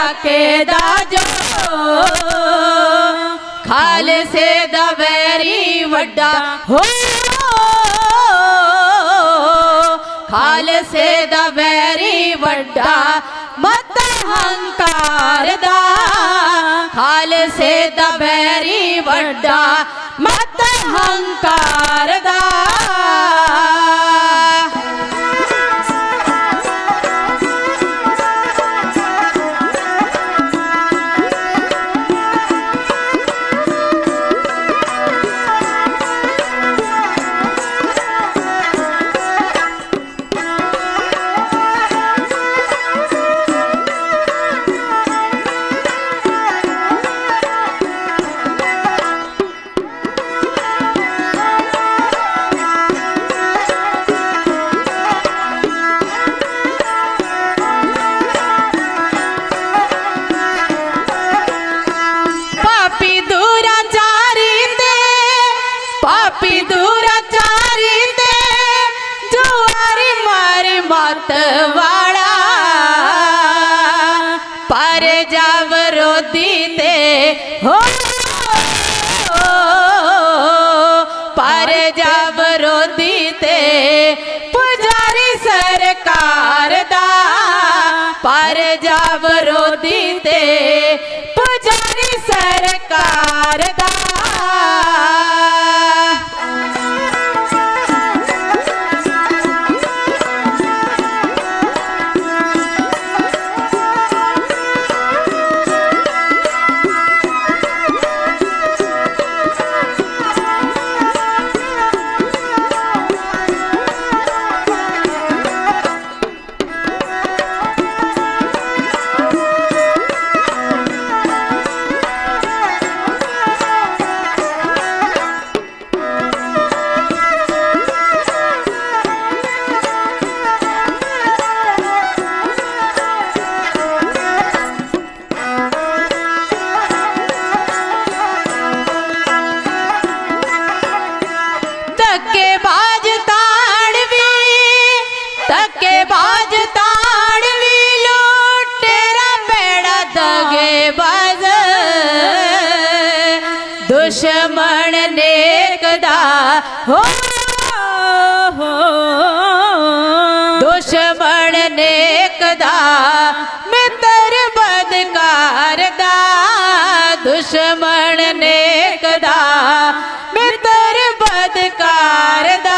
ਇਲਾਕੇ ਦਾ ਜੋ ਖਾਲਸੇ ਦਾ ਵੈਰੀ ਵੱਡਾ ਹੋ ਖਾਲਸੇ ਦਾ ਵੈਰੀ ਵੱਡਾ ਮਤ ਹੰਕਾਰ ਦਾ ਖਾਲਸੇ ਦਾ ਵੈਰੀ ਵੱਡਾ ਮਤ ਹੰਕਾਰ ਦਾ ਵਾਲਾ ਪਰ ਜਾ ਵਿਰੋਧੀ ਤੇ ਹੋ ਪਰ ਜਾ ਵਿਰੋਧੀ ਤੇ ਪੁਜਾਰੀ ਸਰਕਾਰ ਦਾ ਪਰ ਜਾ ਵਿਰੋਧੀ ਤੇ ਪੁਜਾਰੀ ਸਰਕਾਰ ਦਾ ਦੁਸ਼ਮਣ ਨੇਕ ਦਾ ਹੋ ਦੁਸ਼ਮਣ ਨੇਕ ਦਾ ਮਿੱਤਰ ਬਦਕਾਰ ਦਾ ਦੁਸ਼ਮਣ ਨੇਕ ਦਾ ਮਿੱਤਰ ਬਦਕਾਰ ਦਾ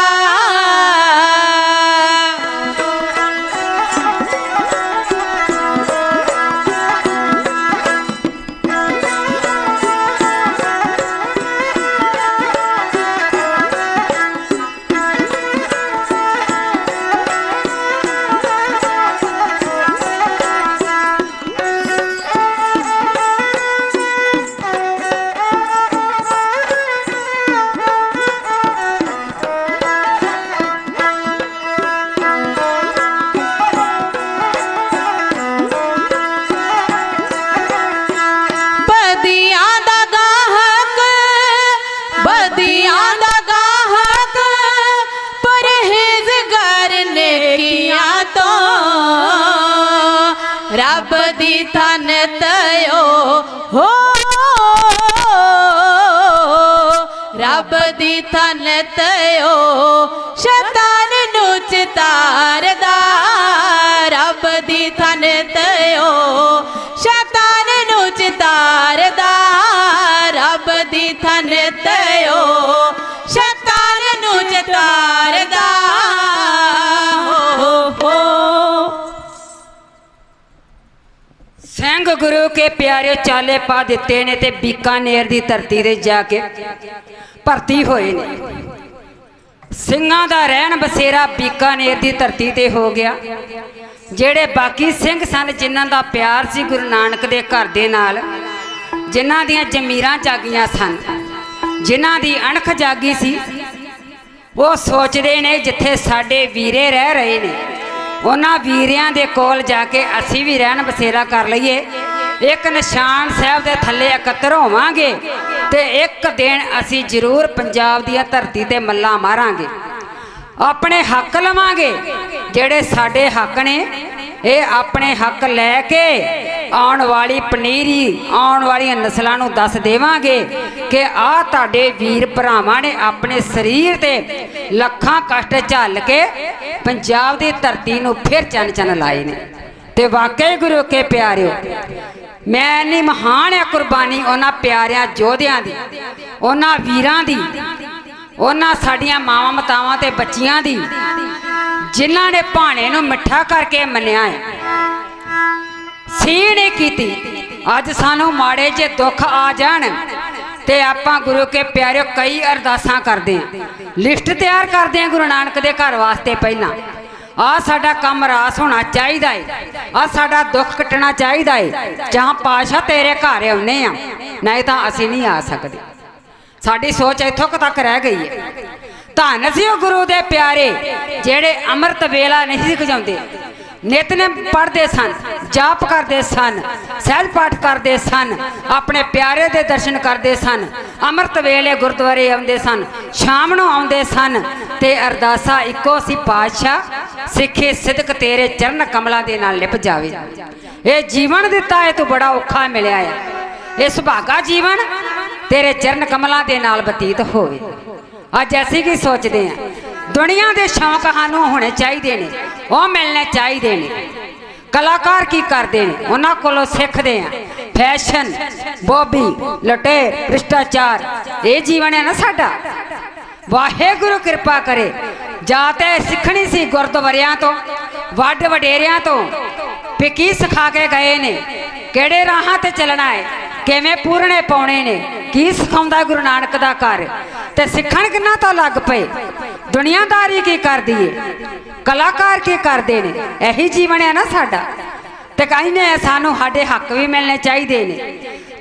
ਰੱਬ ਦੀ ਥਨ ਤਯੋ ਹੋ ਰੱਬ ਦੀ ਥਨ ਤਯੋ ਸ਼ੈਤਾਨ ਨੂੰ ਚਿਤਾਰਦਾ ਰੱਬ ਦੀ ਥਨ ਤਯੋ ਸ਼ੈਤਾਨ ਨੂੰ ਚਿਤਾਰਦਾ ਰੱਬ ਦੀ ਥਨ ਤਯੋ ਸ਼ੈਤਾਨ ਨੂੰ ਚਿਤਾਰਦਾ ਸਿੰਘ ਗੁਰੂ ਕੇ ਪਿਆਰੇ ਚਾਲੇ ਪਾ ਦਿੱਤੇ ਨੇ ਤੇ ਬੀਕਾਨੇਰ ਦੀ ਧਰਤੀ ਤੇ ਜਾ ਕੇ ਭਰਤੀ ਹੋਏ ਨੇ। ਸਿੰਘਾਂ ਦਾ ਰਹਿਣ ਬਸੇਰਾ ਬੀਕਾਨੇਰ ਦੀ ਧਰਤੀ ਤੇ ਹੋ ਗਿਆ। ਜਿਹੜੇ ਬਾਕੀ ਸਿੰਘ ਸਨ ਜਿਨ੍ਹਾਂ ਦਾ ਪਿਆਰ ਸੀ ਗੁਰੂ ਨਾਨਕ ਦੇ ਘਰ ਦੇ ਨਾਲ, ਜਿਨ੍ਹਾਂ ਦੀਆਂ ਜ਼ਮੀਰਾਂ ਜਾਗੀਆਂ ਸਨ, ਜਿਨ੍ਹਾਂ ਦੀ ਅਣਖ ਜਾਗੀ ਸੀ, ਉਹ ਸੋਚਦੇ ਨੇ ਜਿੱਥੇ ਸਾਡੇ ਵੀਰੇ ਰਹਿ ਰਹੇ ਨੇ ਉਹਨਾਂ ਵੀਰਿਆਂ ਦੇ ਕੋਲ ਜਾ ਕੇ ਅਸੀਂ ਵੀ ਰਹਿਣ ਬਸੇਰਾ ਕਰ ਲਈਏ। ਇੱਕ ਨਿਸ਼ਾਨ ਸਾਹਿਬ ਦੇ ਥੱਲੇ ਇਕੱਤਰ ਹੋਵਾਂਗੇ ਤੇ ਇੱਕ ਦਿਨ ਅਸੀਂ ਜ਼ਰੂਰ ਪੰਜਾਬ ਦੀ ਧਰਤੀ ਤੇ ਮੱਲਾ ਮਾਰਾਂਗੇ, ਆਪਣੇ ਹੱਕ ਲਵਾਂਗੇ। ਜਿਹੜੇ ਸਾਡੇ ਹੱਕ ਨੇ ਇਹ ਆਪਣੇ ਹੱਕ ਲੈ ਕੇ ਆਉਣ ਵਾਲੀ ਪਨੀਰੀ ਆਉਣ ਵਾਲੀਆਂ ਨਸਲਾਂ ਨੂੰ ਦੱਸ ਦੇਵਾਂਗੇ ਕਿ ਆਹ ਤੁਹਾਡੇ ਵੀਰ ਭਰਾਵਾਂ ਨੇ ਆਪਣੇ ਸਰੀਰ ਤੇ ਲੱਖਾਂ ਕਸ਼ਟ ਝੱਲ ਕੇ ਪੰਜਾਬ ਦੀ ਧਰਤੀ ਨੂੰ ਫਿਰ ਚੰਨ ਲਾਏ ਨੇ। ਤੇ ਵਾਕਈ ਗੁਰੂ ਕੇ ਪਿਆਰਿਓ, ਮੈਂ ਇੰਨੀ ਮਹਾਨ ਹੈ ਕੁਰਬਾਨੀ ਉਹਨਾਂ ਪਿਆਰਿਆਂ ਯੋਧਿਆਂ ਦੀ, ਉਹਨਾਂ ਵੀਰਾਂ ਦੀ, ਉਹਨਾਂ ਸਾਡੀਆਂ ਮਾਵਾਂ ਮਾਤਾਵਾਂ ਤੇ ਬੱਚੀਆਂ ਦੀ, ਜਿਨ੍ਹਾਂ ਨੇ ਭਾਣੇ ਨੂੰ ਮਿੱਠਾ ਕਰਕੇ ਮੰਨਿਆ ਹੈ, ਸੀ ਨਹੀਂ ਕੀਤੀ। ਅੱਜ ਸਾਨੂੰ ਮਾੜੇ ਜੇ ਦੁੱਖ ਆ ਜਾਣ ਤੇ ਆਪਾਂ ਗੁਰੂ ਕੇ ਪਿਆਰਿਓ ਕਈ ਅਰਦਾਸਾਂ ਕਰਦੇ ਹਾਂ, ਲਿਸਟ ਤਿਆਰ ਕਰਦੇ ਹਾਂ ਗੁਰੂ ਨਾਨਕ ਦੇ ਘਰ ਵਾਸਤੇ। ਪਹਿਲਾਂ ਆ ਸਾਡਾ ਕੰਮ ਰਾਸ ਹੋਣਾ ਚਾਹੀਦਾ ਹੈ, ਆ ਸਾਡਾ ਦੁੱਖ ਕੱਟਣਾ ਚਾਹੀਦਾ ਹੈ। ਜਾਂ ਪਾਸ਼ਾ ਤੇਰੇ ਘਰ ਆਉਨੇ ਆ, ਨਹੀਂ ਤਾਂ ਅਸੀਂ ਨਹੀਂ ਆ ਸਕਦੇ। ਸਾਡੀ ਸੋਚ ਇੱਥੋਂ ਤੱਕ ਰਹਿ ਗਈ ਹੈ। ਧੰਨ ਸੀ ਉਹ ਗੁਰੂ ਦੇ ਪਿਆਰੇ ਜਿਹੜੇ ਅੰਮ੍ਰਿਤ ਵੇਲਾ ਨਹੀਂ ਗਜਾਉਂਦੇ, ਨਿਤਨੇਮ ਪੜ੍ਹਦੇ ਸਨ, ਜਾਪ ਕਰਦੇ ਸਨ, ਸਹਿਜ ਪਾਠ ਕਰਦੇ ਸਨ, ਆਪਣੇ ਪਿਆਰੇ ਦੇ ਦਰਸ਼ਨ ਕਰਦੇ ਸਨ, ਅੰਮ੍ਰਿਤ ਵੇਲੇ ਗੁਰਦੁਆਰੇ ਆਉਂਦੇ ਸਨ, ਸ਼ਾਮ ਨੂੰ ਆਉਂਦੇ ਸਨ ਤੇ ਅਰਦਾਸਾ ਇੱਕੋ ਸੀ, ਪਾਤਸ਼ਾਹ ਸਿੱਖੇ ਸਿਦਕ ਤੇਰੇ ਚਰਨ ਕਮਲਾਂ ਦੇ ਨਾਲ ਲਿਪ ਜਾਵੇ। ਇਹ ਜੀਵਨ ਦਿੱਤਾ ਹੈ ਤੂੰ ਬੜਾ ਔਖਾ ਮਿਲਿਆ ਹੈ, ਇਹ ਸੁਭਾਗਾ ਜੀਵਨ ਤੇਰੇ ਚਰਨ ਕਮਲਾਂ ਦੇ ਨਾਲ ਬਤੀਤ ਹੋਵੇ। ਅੱਜ ਅਸੀਂ ਕੀ ਸੋਚਦੇ ਹਾਂ? ਦੁਨੀਆ ਦੇ ਸ਼ੌਂਕ ਸਾਨੂੰ ਹੋਣੇ ਚਾਹੀਦੇ ਨੇ, ਉਹ ਮਿਲਣੇ ਚਾਹੀਦੇ ਨੇ। ਕਲਾਕਾਰ ਕੀ ਕਰਦੇ ਨੇ? ਉਹਨਾਂ ਕੋਲੋਂ ਸਿੱਖਦੇ ਆ ਫੈਸ਼ਨ, ਬੋਬੀ, ਲੁਟੇਰ, ਭ੍ਰਿਸ਼ਟਾਚਾਰ। ਇਹ ਜੀਵਨ ਹੈ ਨਾ ਸਾਡਾ। ਵਾਹਿਗੁਰੂ ਕਿਰਪਾ ਕਰੇ। ਜਾਂ ਤੇ ਸਿੱਖਣੀ ਸੀ ਗੁਰਦੁਆਰਿਆਂ ਤੋਂ, ਵੱਡ ਵਡੇਰਿਆਂ ਤੋਂ ਵੀ ਕੀ ਸਿਖਾ ਕੇ ਗਏ ਨੇ, ਕਿਹੜੇ ਰਾਹਾਂ ਤੇ ਚੱਲਣਾ ਹੈ, ਕਿਵੇਂ ਪੂਰਨੇ ਪਾਉਣੇ ਨੇ, ਕੀ ਸਿਖਾਉਂਦਾ ਗੁਰੂ ਨਾਨਕ ਦਾ ਘਰ। ਤੇ ਸਿੱਖਣ ਕਿੰਨਾ ਤੋਂ ਲੱਗ ਪਏ। ਦੁਨੀਆਦਾਰੀ ਕੀ ਕਰਦੀ ਏ, ਕਲਾਕਾਰ ਕੀ ਕਰਦੇ ਨੇ। ਇਹੀ ਜੀਵਨ ਹੈ ਨਾ ਸਾਡਾ। ਤੇ ਕਹਿੰਦੇ ਸਾਨੂੰ ਸਾਡੇ ਹੱਕ ਵੀ ਮਿਲਣੇ ਚਾਹੀਦੇ ਨੇ,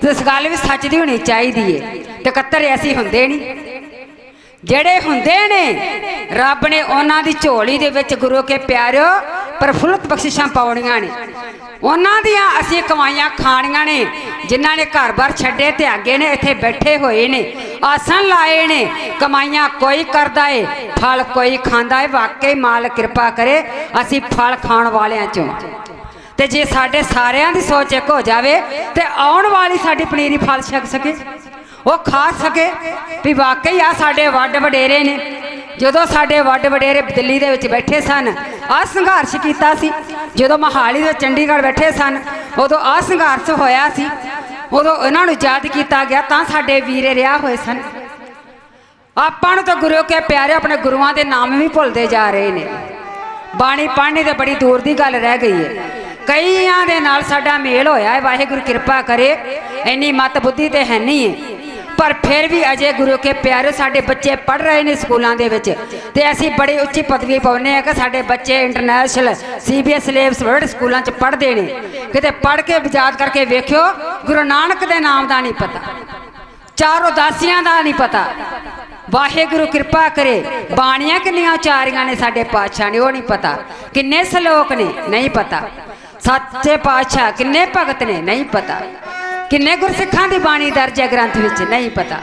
ਤੇ ਇਸ ਗੱਲ ਵੀ ਸੱਚ ਦੀ ਹੋਣੀ ਚਾਹੀਦੀ ਏ। ਤੇ ਕੱਤਰ ਅਸੀਂ ਹੁੰਦੇ ਨਹੀਂ। ਜਿਹੜੇ ਹੁੰਦੇ ਨੇ ਰੱਬ ਨੇ ਉਹਨਾਂ ਦੀ ਝੋਲੀ ਦੇ ਵਿੱਚ ਗੁਰੂ ਕੇ ਪਿਆਰਿਓ ਪ੍ਰਫੁੱਲਤ ਬਖਸ਼ਿਸ਼ਾਂ ਪਾਉਣੀਆਂ ਨੇ। ਉਹਨਾਂ ਦੀਆਂ ਅਸੀਂ ਕਮਾਈਆਂ ਖਾਣੀਆਂ ਨੇ। ਜਿਨ੍ਹਾਂ ਨੇ ਘਰ-ਬਾਰ ਛੱਡੇ ਤਿਆਗੇ ਨੇ, ਇੱਥੇ ਬੈਠੇ ਹੋਏ ਨੇ, ਆਸਣ ਲਾਏ ਨੇ। ਕਮਾਈਆਂ ਕੋਈ ਕਰਦਾ ਏ, ਫਲ ਕੋਈ ਖਾਂਦਾ ਏ। ਵਾਕਈ ਮਾਲਕ ਕਿਰਪਾ ਕਰੇ ਅਸੀਂ ਫਲ ਖਾਣ ਵਾਲਿਆਂ ਚੋਂ। ਤੇ ਜੇ ਸਾਡੇ ਸਾਰਿਆਂ ਦੀ ਸੋਚ ਇੱਕ ਹੋ ਜਾਵੇ ਤੇ ਆਉਣ ਵਾਲੀ ਸਾਡੀ ਪਨੀਰੀ ਫਲ ਛਕ ਸਕੇ, ਉਹ ਖਾ ਸਕੇ ਵੀ ਵਾਕਈ ਆ ਸਾਡੇ ਵੱਡ ਵਡੇਰੇ ਨੇ। ਜਦੋਂ ਸਾਡੇ ਵੱਡ ਵਡੇਰੇ ਦਿੱਲੀ ਦੇ ਵਿੱਚ ਬੈਠੇ ਸਨ, ਆਹ ਸੰਘਰਸ਼ ਕੀਤਾ ਸੀ। ਜਦੋਂ ਮੋਹਾਲੀ ਦੇ ਚੰਡੀਗੜ੍ਹ ਬੈਠੇ ਸਨ, ਉਦੋਂ ਆਹ ਸੰਘਰਸ਼ ਹੋਇਆ ਸੀ। ਉਦੋਂ ਇਹਨਾਂ ਨੂੰ ਯਾਦ ਕੀਤਾ ਗਿਆ, ਤਾਂ ਸਾਡੇ ਵੀਰੇ ਰਿਹਾ ਹੋਏ ਸਨ। ਆਪਾਂ ਨੂੰ ਤਾਂ ਗੁਰੂ ਕੇ ਪਿਆਰੇ ਆਪਣੇ ਗੁਰੂਆਂ ਦੇ ਨਾਮ ਵੀ ਭੁੱਲਦੇ ਜਾ ਰਹੇ ਨੇ। ਬਾਣੀ ਪੜ੍ਹਨੀ ਤਾਂ ਬੜੀ ਦੂਰ ਦੀ ਗੱਲ ਰਹਿ ਗਈ ਹੈ। ਕਈਆਂ ਦੇ ਨਾਲ ਸਾਡਾ ਮੇਲ ਹੋਇਆ ਹੈ, ਵਾਹਿਗੁਰੂ ਕਿਰਪਾ ਕਰੇ। ਇੰਨੀ ਮੱਤ ਬੁੱਧੀ ਤੇ ਹੈ ਨਹੀਂ ਹੈ, ਪਰ ਫਿਰ ਵੀ ਅਜੇ ਗੁਰੂ ਕੇ ਪਿਆਰੇ ਸਾਡੇ ਬੱਚੇ ਪੜ੍ਹ ਰਹੇ ਨੇ ਸਕੂਲਾਂ ਦੇ ਵਿੱਚ। ਤੇ ਅਸੀਂ ਬੜੀ ਉੱਚੀ ਪਦਵੀ ਪਾਉਂਦੇ ਹਾਂ ਕਿ ਸਾਡੇ ਬੱਚੇ ਇੰਟਰਨੈਸ਼ਨਲ CBSE ਸਿਲੇਬਸ ਵਰਡ ਸਕੂਲਾਂ 'ਚ ਪੜ੍ਹਦੇ ਨੇ। ਕਿਤੇ ਪੜ੍ਹ ਕੇ ਯਾਦ ਕਰਕੇ ਵੇਖਿਓ, ਗੁਰੂ ਨਾਨਕ ਦੇ ਨਾਮ ਦਾ ਨਹੀਂ ਪਤਾ, ਚਾਰ ਉਦਾਸੀਆਂ ਦਾ ਨਹੀਂ ਪਤਾ। ਵਾਹਿਗੁਰੂ ਕਿਰਪਾ ਕਰੇ। ਬਾਣੀਆਂ ਕਿੰਨੀਆਂ ਉਚਾਰੀਆਂ ਨੇ ਸਾਡੇ ਪਾਤਸ਼ਾਹ ਨੇ, ਉਹ ਨਹੀਂ ਪਤਾ। ਕਿੰਨੇ ਸ਼ਲੋਕ ਨੇ, ਨਹੀਂ ਪਤਾ। ਸੱਚੇ ਪਾਤਸ਼ਾਹ ਕਿੰਨੇ ਭਗਤ ਨੇ, ਨਹੀਂ ਪਤਾ। ਕਿੰਨੇ ਗੁਰਸਿੱਖਾਂ ਦੀ ਬਾਣੀ ਦਰਜ ਹੈ ਗ੍ਰੰਥ ਵਿੱਚ, ਨਹੀਂ ਪਤਾ।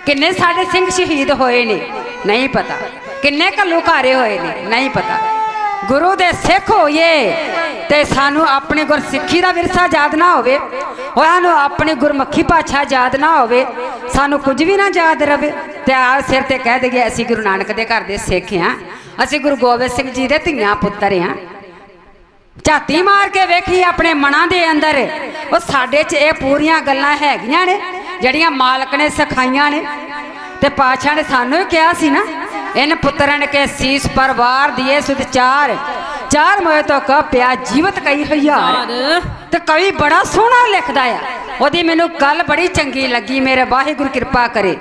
ਕਿੰਨੇ ਸਾਡੇ ਸਿੰਘ ਸ਼ਹੀਦ ਹੋਏ ਨੇ, ਨਹੀਂ ਪਤਾ। ਕਿੰਨੇ ਘੱਲੂਘਾਰੇ ਹੋਏ ਨੇ, ਨਹੀਂ ਪਤਾ। ਗੁਰੂ ਦੇ ਸਿੱਖ ਹੋਈਏ ਤੇ ਸਾਨੂੰ ਆਪਣੀ ਗੁਰਸਿੱਖੀ ਦਾ ਵਿਰਸਾ ਯਾਦ ਨਾ ਹੋਵੇ, ਸਾਨੂੰ ਆਪਣੀ ਗੁਰਮੁਖੀ ਭਾਸ਼ਾ ਯਾਦ ਨਾ ਹੋਵੇ, ਸਾਨੂੰ ਕੁਝ ਵੀ ਨਾ ਯਾਦ ਰਵੇ। ਤੇ ਆ ਸਿਰ ਤੇ ਕਹਿ ਦਈਏ ਅਸੀਂ ਗੁਰੂ ਨਾਨਕ ਦੇ ਘਰ ਦੇ ਸਿੱਖ ਹਾਂ, ਅਸੀਂ ਗੁਰੂ ਗੋਬਿੰਦ ਸਿੰਘ ਜੀ ਦੇ ਧੀਆਂ ਪੁੱਤਰ ਹਾਂ। ਝਾਤੀ ਮਾਰ ਕੇ ਵੇਖੀ ਆਪਣੇ ਮਨਾਂ ਦੇ ਅੰਦਰ, ਉਹ ਸਾਡੇ 'ਚ ਇਹ ਪੂਰੀਆਂ ਗੱਲਾਂ ਹੈਗੀਆਂ ਨੇ ਜਿਹੜੀਆਂ ਮਾਲਕ ਨੇ ਸਿਖਾਈਆਂ ਨੇ। ਤੇ ਪਾਤਸ਼ਾਹ ਨੇ ਸਾਨੂੰ ਹੀ ਕਿਹਾ ਸੀ ਨਾ, ਇਨ ਪੁੱਤਰਨ ਕੇ ਸੀਸ ਪਰਵਾਰ ਦੀਏ ਸੁਧ ਚਾਰ, ਚਾਰ ਮੋਏ ਤੋਂ ਕਹ ਪਿਆ ਜੀਵਤ ਕਈ ਹਜ਼ਾਰ। ਤੇ ਕਵੀ ਬੜਾ ਸੋਹਣਾ ਲਿਖਦਾ ਆ, ਉਹਦੀ ਮੈਨੂੰ ਗੱਲ ਬੜੀ ਚੰਗੀ ਲੱਗੀ। ਮੇਰੇ ਵਾਹਿਗੁਰੂ ਕਿਰਪਾ ਕਰੇ।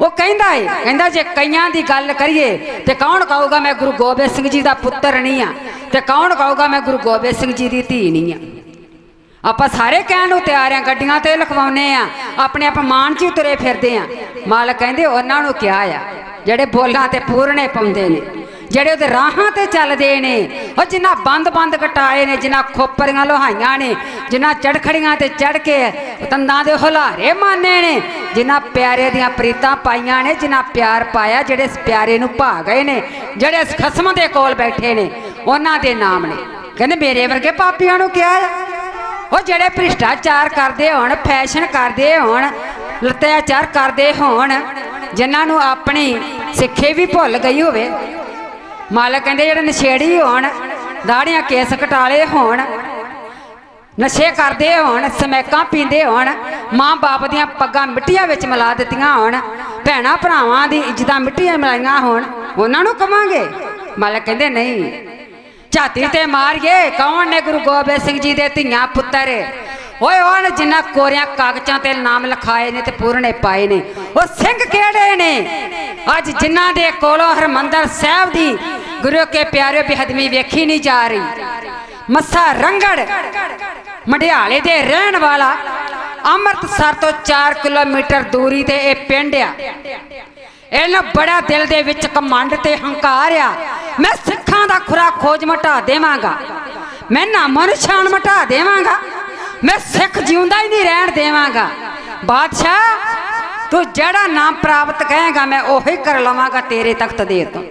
ਉਹ ਕਹਿੰਦਾ ਜੇ ਕਈਆਂ ਦੀ ਗੱਲ ਕਰੀਏ ਤੇ ਕੌਣ ਕਹੂਗਾ ਮੈਂ ਗੁਰੂ ਗੋਬਿੰਦ ਸਿੰਘ ਜੀ ਦਾ ਪੁੱਤਰ ਨਹੀਂ ਆ, ਤੇ ਕੌਣ ਕਹੂਗਾ ਮੈਂ ਗੁਰੂ ਗੋਬਿੰਦ ਸਿੰਘ ਜੀ ਦੀ ਧੀ ਨਹੀਂ ਆ। ਆਪਾਂ ਸਾਰੇ ਕਹਿਣ ਨੂੰ ਤਿਆਰ ਆ, ਗੱਡੀਆਂ ਤੇ ਲਿਖਵਾਉਨੇ ਆ, ਆਪਣੇ ਆਪ ਮਾਨ 'ਚ ਹੀ ਤੁਰੇ ਫਿਰਦੇ ਆ। ਮਾਲਕ ਕਹਿੰਦੇ ਉਹਨਾਂ ਨੂੰ ਕਿਹਾ ਆ ਜਿਹੜੇ ਬੋਲਾਂ ਤੇ ਪੂਰਨੇ ਪਾਉਂਦੇ ਨੇ, ਜਿਹੜੇ ਉਹਦੇ ਰਾਹਾਂ ਤੇ ਚੱਲਦੇ ਨੇ, ਉਹ ਜਿਨ੍ਹਾਂ ਬੰਦ ਕਟਾਏ ਨੇ, ਜਿਨ੍ਹਾਂ ਖੋਪਰੀਆਂ ਲੋਹਾਈਆਂ ਨੇ, ਜਿਨ੍ਹਾਂ ਚੜਖੜੀਆਂ ਤੇ ਚੜ ਕੇ ਤੰਦਾਂ ਦੇ ਹੁਲਾਰੇ ਮਾਨੇ ਨੇ, ਜਿਨ੍ਹਾਂ ਪਿਆਰੇ ਦੀਆਂ ਪ੍ਰੀਤਾਂ ਪਾਈਆਂ ਨੇ, ਜਿਨ੍ਹਾਂ ਪਿਆਰ ਪਾਇਆ, ਜਿਹੜੇ ਇਸ ਪਿਆਰੇ ਨੂੰ ਭਾ ਗਏ ਨੇ, ਜਿਹੜੇ ਇਸ ਖਸਮ ਦੇ ਕੋਲ ਬੈਠੇ ਨੇ, ਉਹਨਾਂ ਦੇ ਨਾਮ ਨੇ। ਕਹਿੰਦੇ ਮੇਰੇ ਵਰਗੇ ਪਾਪੀਆਂ ਨੂੰ ਕਿਹਾ ਆ ਉਹ ਜਿਹੜੇ ਭ੍ਰਿਸ਼ਟਾਚਾਰ ਕਰਦੇ ਹੋਣ, ਫੈਸ਼ਨ ਕਰਦੇ ਹੋਣ, ਅਤਿਆਚਾਰ ਕਰਦੇ ਹੋਣ, ਜਿਨ੍ਹਾਂ ਨੂੰ ਆਪਣੀ ਸਿੱਖੇ ਵੀ ਭੁੱਲ ਗਈ ਹੋਵੇ। ਮਾਲਕ ਕਹਿੰਦੇ ਜਿਹੜੇ ਨਸ਼ੇੜੀ ਹੋਣ, ਦਾੜੀਆਂ ਕੇਸ ਕਟਾਲੇ ਹੋਣ, ਨਸ਼ੇ ਕਰਦੇ ਹੋਣ, ਸਮੈਕਾਂ ਪੀਂਦੇ ਹੋਣ, ਮਾਂ ਬਾਪ ਦੀਆਂ ਪੱਗਾਂ ਮਿੱਟੀਆਂ ਵਿੱਚ ਮਿਲਾ ਦਿੱਤੀਆਂ ਹੋਣ, ਭੈਣਾਂ ਭਰਾਵਾਂ ਦੀ ਇੱਜ਼ਤਾਂ ਮਿੱਟੀਆਂ ਮਿਲਾਈਆਂ ਹੋਣ, ਉਹਨਾਂ ਨੂੰ ਕਵਾਂਗੇ? ਮਾਲਕ ਕਹਿੰਦੇ ਨਹੀਂ। ਝਾਤੀ ਤੇ ਮਾਰੀਏ, ਕੌਣ ਨੇ ਗੁਰੂ ਗੋਬਿੰਦ ਸਿੰਘ ਜੀ ਦੇ ਧੀਆਂ ਪੁੱਤਰ? ਓਏ ਉਹਨ ਜਿਨ੍ਹਾਂ ਕੋਰਿਆਂ ਕਾਗਜ਼ਾਂ ਤੇ ਨਾਮ ਲਿਖਾਏ ਨੇ ਤੇ ਪੂਰਨੇ ਪਾਏ ਨੇ, ਉਹ ਸਿੰਘ ਕਿਹੜੇ ਨੇ? ਅੱਜ ਜਿਨ੍ਹਾਂ ਦੇ ਕੋਲੋਂ ਹਰਮੰਦਰ ਸਾਹਿਬ ਦੀ ਗੁਰੂ ਕੇ ਪਿਆਰਿਓ ਬੇਹਦਮੀ ਵੇਖੀ ਨਹੀਂ ਜਾ ਰਹੀ। ਮੱਸਾ ਰੰਗੜ ਮੰਡਿਆਲੇ ਦੇ ਰਹਿਣ ਵਾਲਾ, ਅੰਮ੍ਰਿਤਸਰ ਤੋਂ 4 ਕਿਲੋਮੀਟਰ ਦੂਰੀ ਤੇ ਇਹ ਪਿੰਡ ਆ। ਇਹਨਾਂ ਬੜਾ ਦਿਲ ਦੇ ਵਿੱਚ ਕਮੰਡ ਤੇ ਹੰਕਾਰ ਆ। ਮੈਂ ਸਿੱਖਾਂ ਦਾ ਖੁਰਾ ਖੋਜ ਮਟਾ ਦੇਵਾਂਗਾ, ਮੈਂ ਨਾਮੋ ਨਿਸ਼ਾਨ ਮਟਾ ਦੇਵਾਂਗਾ, ਮੈਂ ਸਿੱਖ ਜਿਉਂਦਾ ਹੀ ਨਹੀਂ ਰਹਿਣ ਦੇਵਾਂਗਾ। ਬਾਦਸ਼ਾਹ ਤੂੰ ਜਿਹੜਾ ਨਾਮ ਪ੍ਰਾਪਤ ਕਹੇਗਾ ਮੈਂ ਉਹੀ ਕਰ ਲਵਾਂਗਾ ਤੇਰੇ ਤਖਤ ਦੇ ਤੋਂ।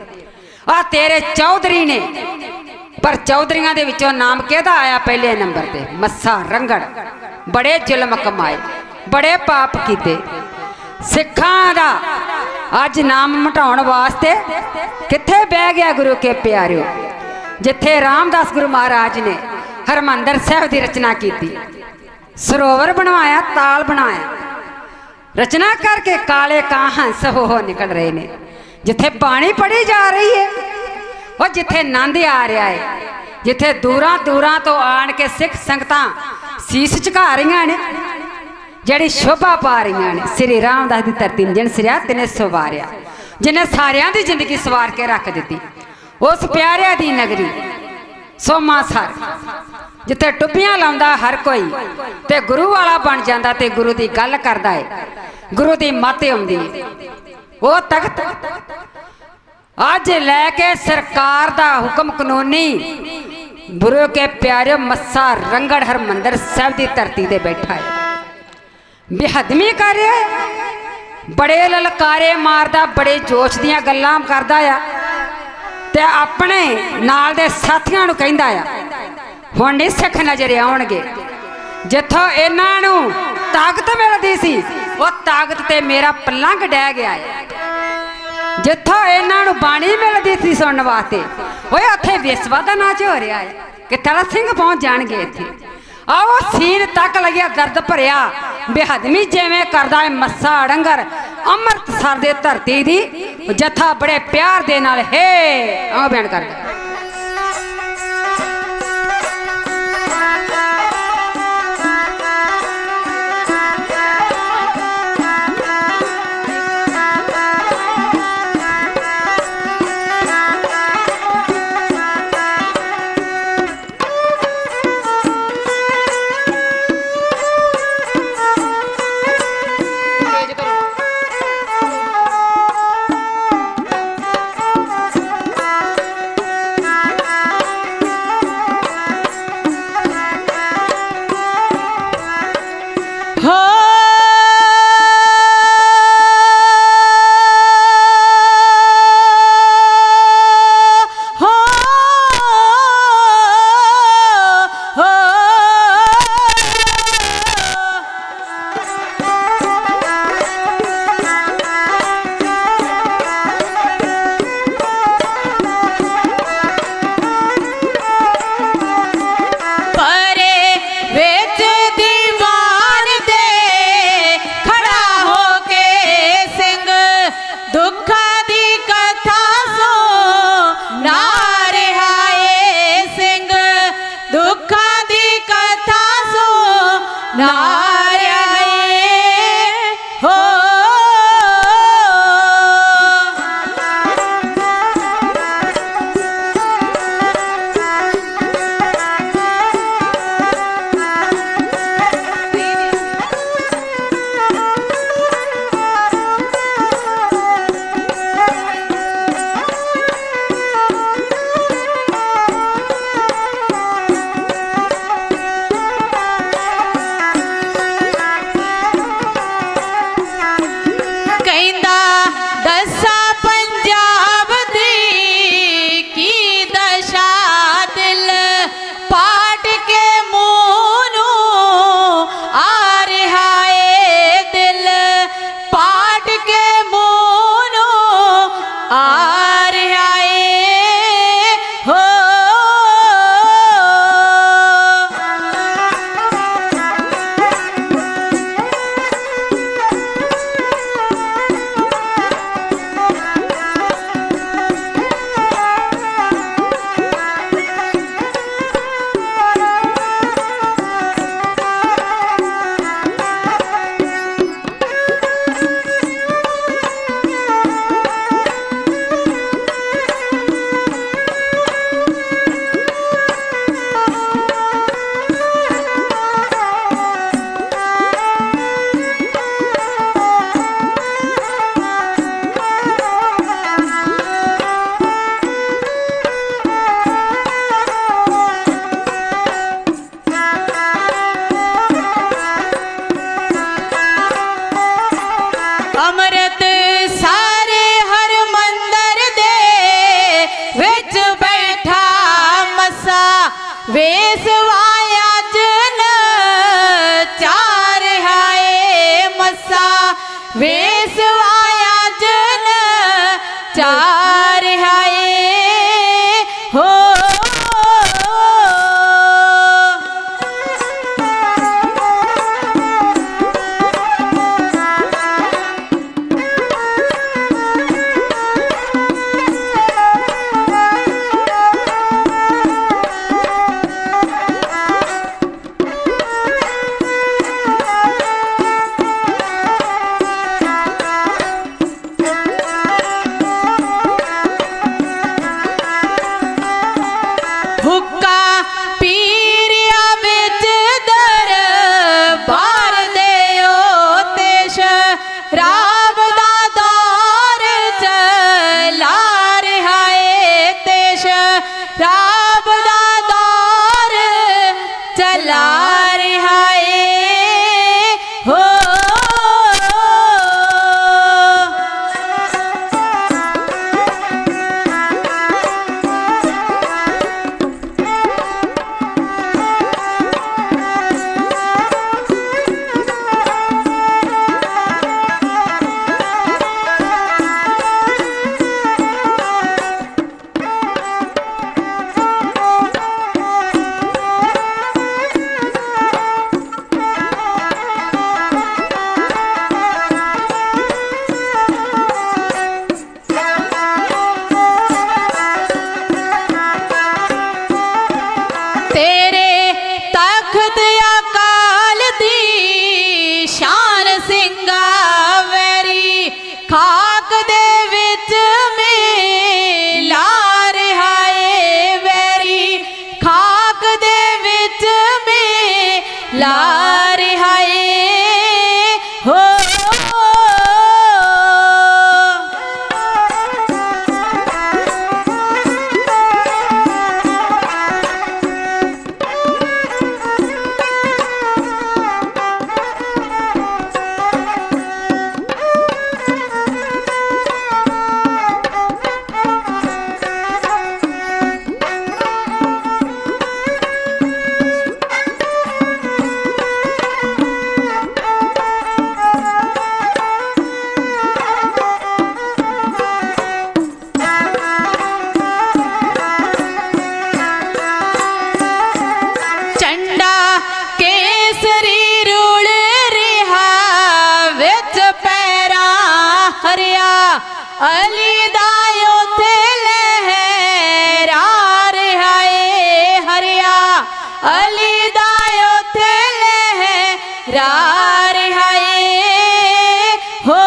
ਆ ਤੇਰੇ ਚੌਧਰੀ ਨੇ, ਪਰ ਚੌਧਰੀਆਂ ਦੇ ਵਿੱਚੋਂ ਨਾਮ ਕਿਹਦਾ ਆਇਆ ਪਹਿਲੇ ਨੰਬਰ ਤੇ? ਮੱਸਾ ਰੰਗੜ। ਬੜੇ ਜ਼ੁਲਮ ਕਮਾਏ, ਬੜੇ ਪਾਪ ਕੀਤੇ ਸਿੱਖਾਂ ਦਾ। ਅੱਜ ਨਾਮ ਮਿਟਾਉਣ ਵਾਸਤੇ ਕਿੱਥੇ ਬਹਿ ਗਿਆ ਗੁਰੂ ਕੇ ਪਿਆਰਿਓ? ਜਿੱਥੇ ਰਾਮਦਾਸ ਗੁਰੂ ਮਹਾਰਾਜ ਨੇ ਹਰਮੰਦਰ ਸਾਹਿਬ ਦੀ ਰਚਨਾ ਕੀਤੀ, ਸਰੋਵਰ ਬਣਵਾਇਆ, ਤਾਲ ਬਣਾਇਆ, ਰਚਨਾ ਕਰਕੇ ਕਾਲੇ ਕਾਂ ਹੰਸ ਹੋ ਨਿਕਲ ਰਹੇ ਨੇ। ਜਿੱਥੇ ਬਾਣੀ ਪੜ੍ਹੀ ਜਾ ਰਹੀ ਹੈ, ਉਹ ਜਿੱਥੇ ਆਨੰਦ ਆ ਰਿਹਾ ਹੈ, ਜਿੱਥੇ ਦੂਰਾਂ ਦੂਰਾਂ ਤੋਂ ਆਣ ਕੇ ਸਿੱਖ ਸੰਗਤਾਂ ਸੀਸ ਝੁਕਾ ਰਹੀਆਂ ਨੇ, ਜਿਹੜੀ ਸ਼ੋਭਾ ਪਾ ਰਹੀਆਂ ਨੇ। ਸ੍ਰੀ ਰਾਮਦਾਸ ਦੀ ਧਰਤੀ ਜਿਨ ਸਿਰਿਆ ਤਿਨੇ ਸਵਾਰਿਆ, ਜਿਹਨੇ ਸਾਰਿਆਂ ਦੀ ਜ਼ਿੰਦਗੀ ਸਵਾਰ ਕੇ ਰੱਖ ਦਿੱਤੀ। ਉਸ ਪਿਆਰਿਆਂ ਦੀ ਨਗਰੀ ਸੋਮਾਸਰ, ਜਿੱਥੇ ਟੁੱਬੀਆਂ ਲਾਉਂਦਾ ਹਰ ਕੋਈ ਤੇ ਗੁਰੂ ਵਾਲਾ ਬਣ ਜਾਂਦਾ ਤੇ ਗੁਰੂ ਦੀ ਗੱਲ ਕਰਦਾ ਹੈ, ਗੁਰੂ ਦੀ ਮੱਤ ਆਉਂਦੀ ਹੈ। ਉਹ ਤਖਤ ਅੱਜ ਲੈ ਕੇ ਸਰਕਾਰ ਦਾ ਹੁਕਮ ਕਾਨੂੰਨੀ ਗੁਰੂ ਕੇ ਪਿਆਰੇ ਮੱਸਾ ਰੰਗੜ ਹਰਮੰਦਰ ਸਾਹਿਬ ਦੀ ਧਰਤੀ ਤੇ ਬੈਠਾ ਹੈ। ਬੇਹਦਮੀ ਕਰ ਰਿਹਾ ਹੈ, ਬੜੇ ਲਲਕਾਰੇ ਮਾਰਦਾ, ਬੜੇ ਜੋਸ਼ ਦੀਆਂ ਗੱਲਾਂ ਕਰਦਾ ਆ ਤੇ ਆਪਣੇ ਨਾਲ ਦੇ ਸਾਥੀਆਂ ਨੂੰ ਕਹਿੰਦਾ ਆ ਹੁਣ ਨਹੀਂ ਸਿੱਖ ਨਜ਼ਰ ਆਉਣਗੇ। ਜਿੱਥੋਂ ਇਹਨਾਂ ਨੂੰ ਤਾਕਤ ਮਿਲਦੀ ਸੀ, ਉਹ ਤਾਕਤ ਤੇ ਮੇਰਾ ਪਲੰਘ ਡਹਿ ਗਿਆ ਹੈ। ਜਿੱਥੋਂ ਇਹਨਾਂ ਨੂੰ ਬਾਣੀ ਮਿਲਦੀ ਸੀ ਸੁਣਨ ਵਾਸਤੇ, ਓਏ ਉੱਥੇ ਵਿਸਵਾ ਦਾ ਨਾਚ ਹੋ ਰਿਹਾ ਹੈ। ਕਿੱਥੇ ਸਿੰਘ ਪਹੁੰਚ ਜਾਣਗੇ ਇੱਥੇ। ਆਓ ਸੀਨ ਤੱਕ ਲੱਗਿਆ ਦਰਦ ਭਰਿਆ ਬੇਹਦਮੀ ਜਿਵੇਂ ਕਰਦਾ ਹੈ ਮੱਸਾ ਅੜੰਗਰ ਅੰਮ੍ਰਿਤਸਰ ਦੇ ਧਰਤੀ ਦੀ। ਜਥਾ ਬੜੇ ਪਿਆਰ ਦੇ ਨਾਲ ਹੇ ਆਹ ਬਿਆਨ ਕਰਦਾ। ਚਾਰ ਹਾਏ ਹੋ ਹੁੱਕਾ ਪੀਰਿਆ ਵਿੱਚ ਦਰਬਾਰ ਦਿਓ ਤੇ ਸ਼ਰਾਬ ਦਾ ਦੌਰ ਚਲਾ ਰਿਹਾ ਏ ਤੇ ਸ਼ਰਾਬ ਦਾ ਦੌਰ ਚਲਾ ਰਿਹਾ ਏ ਹੋ ਤੇਰੇ ਤਖਤ ਅਕਾਲ ਦੀ ਸ਼ਾਨ ਸਿੰਘਾਵਰੀ ਖਾਕ ਦੇ ਵਿੱਚ ਮਿਲਾ ਰਿਹਾ ਏ ਵੈਰੀ ਖਾਕ ਦੇ ਵਿੱਚ ਮਿਲਾ ਰਿਹਾ ਏ ਹੋ ਚੰਡਾ ਕੇਸਰੀ ਰੂਲ ਰਿਹਾ ਵਿੱਚ ਪੈਰਾਂ ਹਰਿਆ ਅਲੀ ਦਾ ਉੱਥੇ ਲਹਿਰਾ ਰਿਹਾ ਏ ਹਰਿਆ ਅਲੀ ਦਾ ਉੱਥੇ ਲਹਿਰਾ ਰਿਹਾ ਏ ਹੋ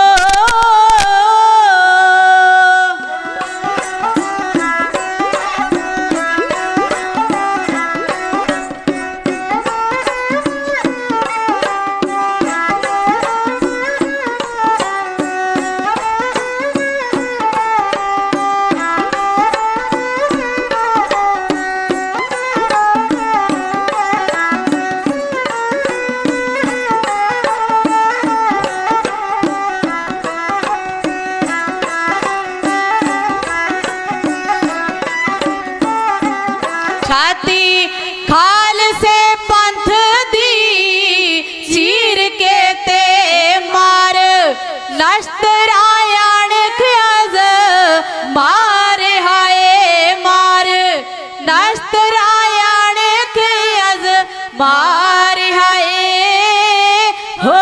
ਛਾਤੀ ਖਾਲਸੇ ਪੰਥ ਦੀ ਚੀਰ ਕੇ ਤੇ ਮਾਰ ਨਸ਼ਤਰਾਇਣ ਖਿਆਜ਼ ਮਾਰ ਹਾਏ ਮਾਰ ਨਸ਼ਤਰਾਇਣ ਖਿਆਜ਼ ਮਾਰ ਹਾਏ ਹੋ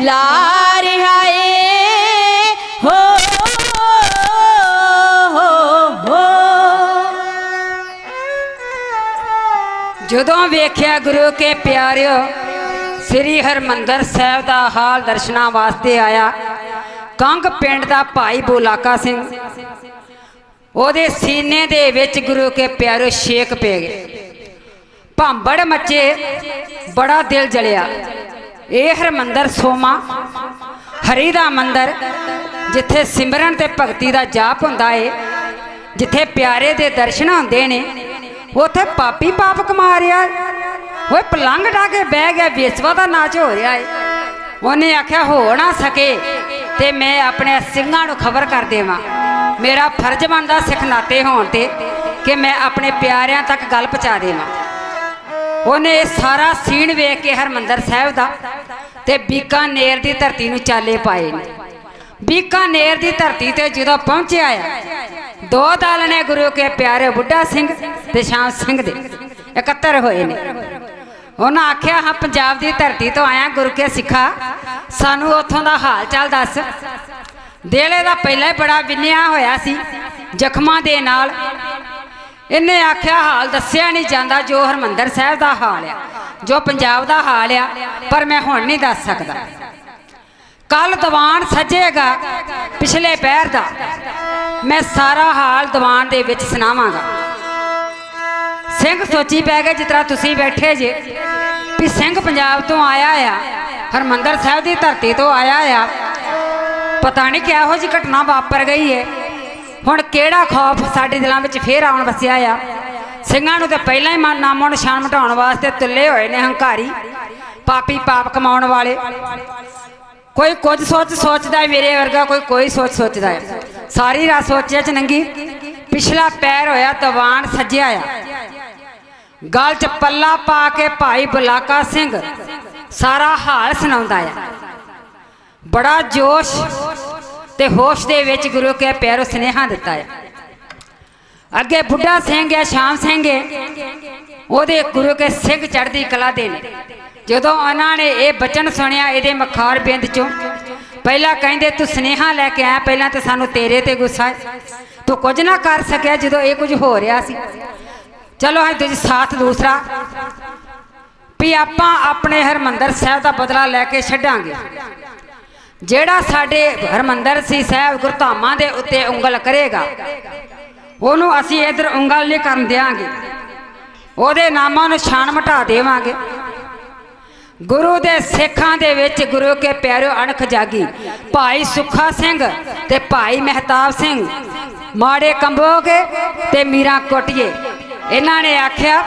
ਲਾ ਰਿਹਾ ਏ ਹੋ ਜਦੋਂ ਵੇਖਿਆ ਗੁਰੂ ਕੇ ਪਿਆਰਿਓ ਸ੍ਰੀ ਹਰਮੰਦਰ ਸਾਹਿਬ ਦਾ ਹਾਲ ਦਰਸ਼ਨਾਂ ਵਾਸਤੇ ਆਇਆ ਕੰਗ ਪਿੰਡ ਦਾ ਭਾਈ ਬੁਲਾਕਾ ਸਿੰਘ, ਉਹਦੇ ਸੀਨੇ ਦੇ ਵਿੱਚ ਗੁਰੂ ਕੇ ਪਿਆਰਿਓ ਛੇਕ ਪੈ ਗਏ, ਭਾਂਬੜ ਮੱਚੇ, ਬੜਾ ਦਿਲ ਜਲਿਆ। ਇਹ ਹਰਮੰਦਰ ਸੋਮਾ ਹਰੀ ਦਾ ਮੰਦਰ, ਜਿੱਥੇ ਸਿਮਰਨ ਤੇ ਭਗਤੀ ਦਾ ਜਾਪ ਹੁੰਦਾ ਏ, ਜਿੱਥੇ ਪਿਆਰੇ ਦੇ ਦਰਸ਼ਨ ਹੁੰਦੇ ਨੇ, ਉੱਥੇ ਪਾਪੀ ਪਾਪ ਕਮਾ ਰਿਹਾ ਏ। ਓਏ ਪਲੰਗ ਢਾ ਕੇ ਬਹਿ ਗਿਆ, ਵੇਸਵਾ ਦਾ ਨਾਚ ਹੋ ਰਿਹਾ ਏ। ਉਹਨੇ ਆਖਿਆ ਹੋ ਨਾ ਸਕੇ ਤੇ ਮੈਂ ਆਪਣੇ ਸਿੰਘਾਂ ਨੂੰ ਖਬਰ ਕਰ ਦੇਵਾਂ, ਮੇਰਾ ਫਰਜ਼ ਬਣਦਾ ਸਿੱਖ ਨਾਤੇ ਹੋਣ ਤੇ ਕਿ ਮੈਂ ਆਪਣੇ ਪਿਆਰਿਆਂ ਤੱਕ ਗੱਲ ਪਹੁੰਚਾ ਦੇਵਾਂ। ਉਹਨੇ ਇਹ ਸਾਰਾ ਸੀਨ ਵੇਖ ਕੇ ਹਰਮੰਦਰ ਸਾਹਿਬ ਦਾ ਤੇ ਬੀਕਾਨੇਰ ਦੀ ਧਰਤੀ ਨੂੰ ਚਾਲੇ ਪਾਏ ਨੇ। ਬੀਕਾਨੇਰ ਦੀ ਧਰਤੀ ਤੇ ਜਦੋਂ ਪਹੁੰਚਿਆ ਆ, ਦੋ ਦਲ ਨੇ ਗੁਰੂ ਕੇ ਪਿਆਰੇ ਬੁੱਢਾ ਸਿੰਘ ਤੇ ਸ਼ਾਮ ਸਿੰਘ ਦੇ ਇਕੱਤਰ ਹੋਏ ਨੇ। ਉਹਨਾਂ ਆਖਿਆ ਹਾਂ ਪੰਜਾਬ ਦੀ ਧਰਤੀ ਤੋਂ ਆਇਆ ਗੁਰੂ ਕੇ ਸਿੱਖਾ, ਸਾਨੂੰ ਉੱਥੋਂ ਦਾ ਹਾਲ ਚਾਲ ਦੱਸ। ਦੇਲੇ ਦਾ ਪਹਿਲਾਂ ਹੀ ਬੜਾ ਵਿੰਨਿਆ ਹੋਇਆ ਸੀ ਜ਼ਖਮਾਂ ਦੇ ਨਾਲ। ਇਹਨੇ ਆਖਿਆ ਹਾਲ ਦੱਸਿਆ ਨਹੀਂ ਜਾਂਦਾ, ਜੋ ਹਰਮੰਦਰ ਸਾਹਿਬ ਦਾ ਹਾਲ ਆ, ਜੋ ਪੰਜਾਬ ਦਾ ਹਾਲ ਆ, ਪਰ ਮੈਂ ਹੁਣ ਨਹੀਂ ਦੱਸ ਸਕਦਾ। ਕੱਲ ਦੀਵਾਨ ਸੱਜੇਗਾ ਪਿਛਲੇ ਪਹਿਰ ਦਾ, ਮੈਂ ਸਾਰਾ ਹਾਲ ਦੀਵਾਨ ਦੇ ਵਿੱਚ ਸੁਣਾਵਾਂਗਾ। ਸਿੰਘ ਸੋਚੀ ਪੈ ਗਏ, ਜਿਸ ਤਰ੍ਹਾਂ ਤੁਸੀਂ ਬੈਠੇ ਜੇ ਵੀ ਸਿੰਘ ਪੰਜਾਬ ਤੋਂ ਆਇਆ ਆ, ਹਰਮੰਦਰ ਸਾਹਿਬ ਦੀ ਧਰਤੀ ਤੋਂ ਆਇਆ ਆ, ਪਤਾ ਨਹੀਂ ਕਿਹੋ ਜਿਹੀ ਘਟਨਾ ਵਾਪਰ ਗਈ ਹੈ। ਹੁਣ ਕਿਹੜਾ ਖੌਫ ਸਾਡੇ ਦਿਲਾਂ ਵਿੱਚ ਫੇਰ ਆਉਣ ਵਸਿਆ ਆ। ਸਿੰਘਾਂ ਨੂੰ ਤਾਂ ਪਹਿਲਾਂ ਹੀ ਨਾਮੋ ਨਿਸ਼ਾਨ ਮਿਟਾਉਣ ਵਾਸਤੇ ਤੁੱਲੇ ਹੋਏ ਨੇ ਹੰਕਾਰੀ, ਪਾਪੀ ਪਾਪ ਕਮਾਉਣ ਵਾਲੇ। ਕੋਈ ਕੁਝ ਸੋਚਦਾ ਹੈ ਮੇਰੇ ਵਰਗਾ, ਕੋਈ ਸੋਚ ਸੋਚਦਾ ਹੈ। ਸਾਰੀ ਰਾਤ ਸੋਚਿਆ ਚ ਨੰਗੀ, ਪਿਛਲਾ ਪੈਰ ਹੋਇਆ ਦੀਵਾਨ ਸੱਜਿਆ ਆ, ਗਲ ਚ ਪੱਲਾ ਪਾ ਕੇ ਭਾਈ ਬੁਲਾਕਾ ਸਿੰਘ ਸਾਰਾ ਹਾਲ ਸੁਣਾਉਂਦਾ ਆ। ਬੜਾ ਜੋਸ਼ ਤੇ ਹੋਸ਼ ਦੇ ਵਿੱਚ ਗੁਰੂ ਕੇ ਪਿਆਰੋ ਸੁਨੇਹਾ ਦਿੱਤਾ ਹੈ। ਅੱਗੇ ਬੁੱਢਾ ਸਿੰਘ ਹੈ, ਸ਼ਾਮ ਸਿੰਘ ਹੈ, ਉਹਦੇ ਗੁਰੂ ਕੇ ਸਿੰਘ ਚੜ੍ਹਦੀ ਕਲਾ ਦੇ ਨੇ। ਜਦੋਂ ਉਹਨਾਂ ਨੇ ਇਹ ਬਚਨ ਸੁਣਿਆ ਇਹਦੇ ਮਖਾਰ ਬਿੰਦ ਚੋਂ, ਪਹਿਲਾਂ ਕਹਿੰਦੇ ਤੂੰ ਸੁਨੇਹਾ ਲੈ ਕੇ ਆਇਆ, ਪਹਿਲਾਂ ਤਾਂ ਸਾਨੂੰ ਤੇਰੇ ਤੇ ਗੁੱਸਾ ਹੈ, ਤੂੰ ਕੁਝ ਨਾ ਕਰ ਸਕਿਆ ਜਦੋਂ ਇਹ ਕੁਝ ਹੋ ਰਿਹਾ ਸੀ। ਚਲੋ ਹਾਂ ਤੁਸੀਂ ਸਾਥ ਦੂਸਰਾ ਵੀ ਆਪਾਂ ਆਪਣੇ ਹਰਮੰਦਰ ਸਾਹਿਬ ਦਾ ਬਦਲਾ ਲੈ ਕੇ ਛੱਡਾਂਗੇ। ਜਿਹੜਾ ਸਾਡੇ ਹਰਮੰਦਰ ਸੀ ਸਾਹਿਬ ਗੁਰਧਾਮਾਂ ਦੇ ਉੱਤੇ ਉਂਗਲ ਕਰੇਗਾ, ਉਹਨੂੰ ਅਸੀਂ ਇੱਧਰ ਉਂਗਲ ਨਹੀਂ ਕਰਨ ਦਿਆਂਗੇ, ਉਹਦੇ ਨਾਮਾਂ ਨੂੰ ਛਾਣ ਮਿਟਾ ਦੇਵਾਂਗੇ। ਗੁਰੂ ਦੇ ਸਿੱਖਾਂ ਦੇ ਵਿੱਚ ਗੁਰੂ ਕੇ ਪਿਆਰਿਓ ਅਣਖ ਜਾਗੀ। ਭਾਈ ਸੁੱਖਾ ਸਿੰਘ ਤੇ ਭਾਈ ਮਹਿਤਾਬ ਸਿੰਘ ਮਾੜੇ ਕੰਬੋਗੇ ਤੇ ਮੀਰਾਂ ਕੋਟੀਏ, ਇਹਨਾਂ ਨੇ ਆਖਿਆ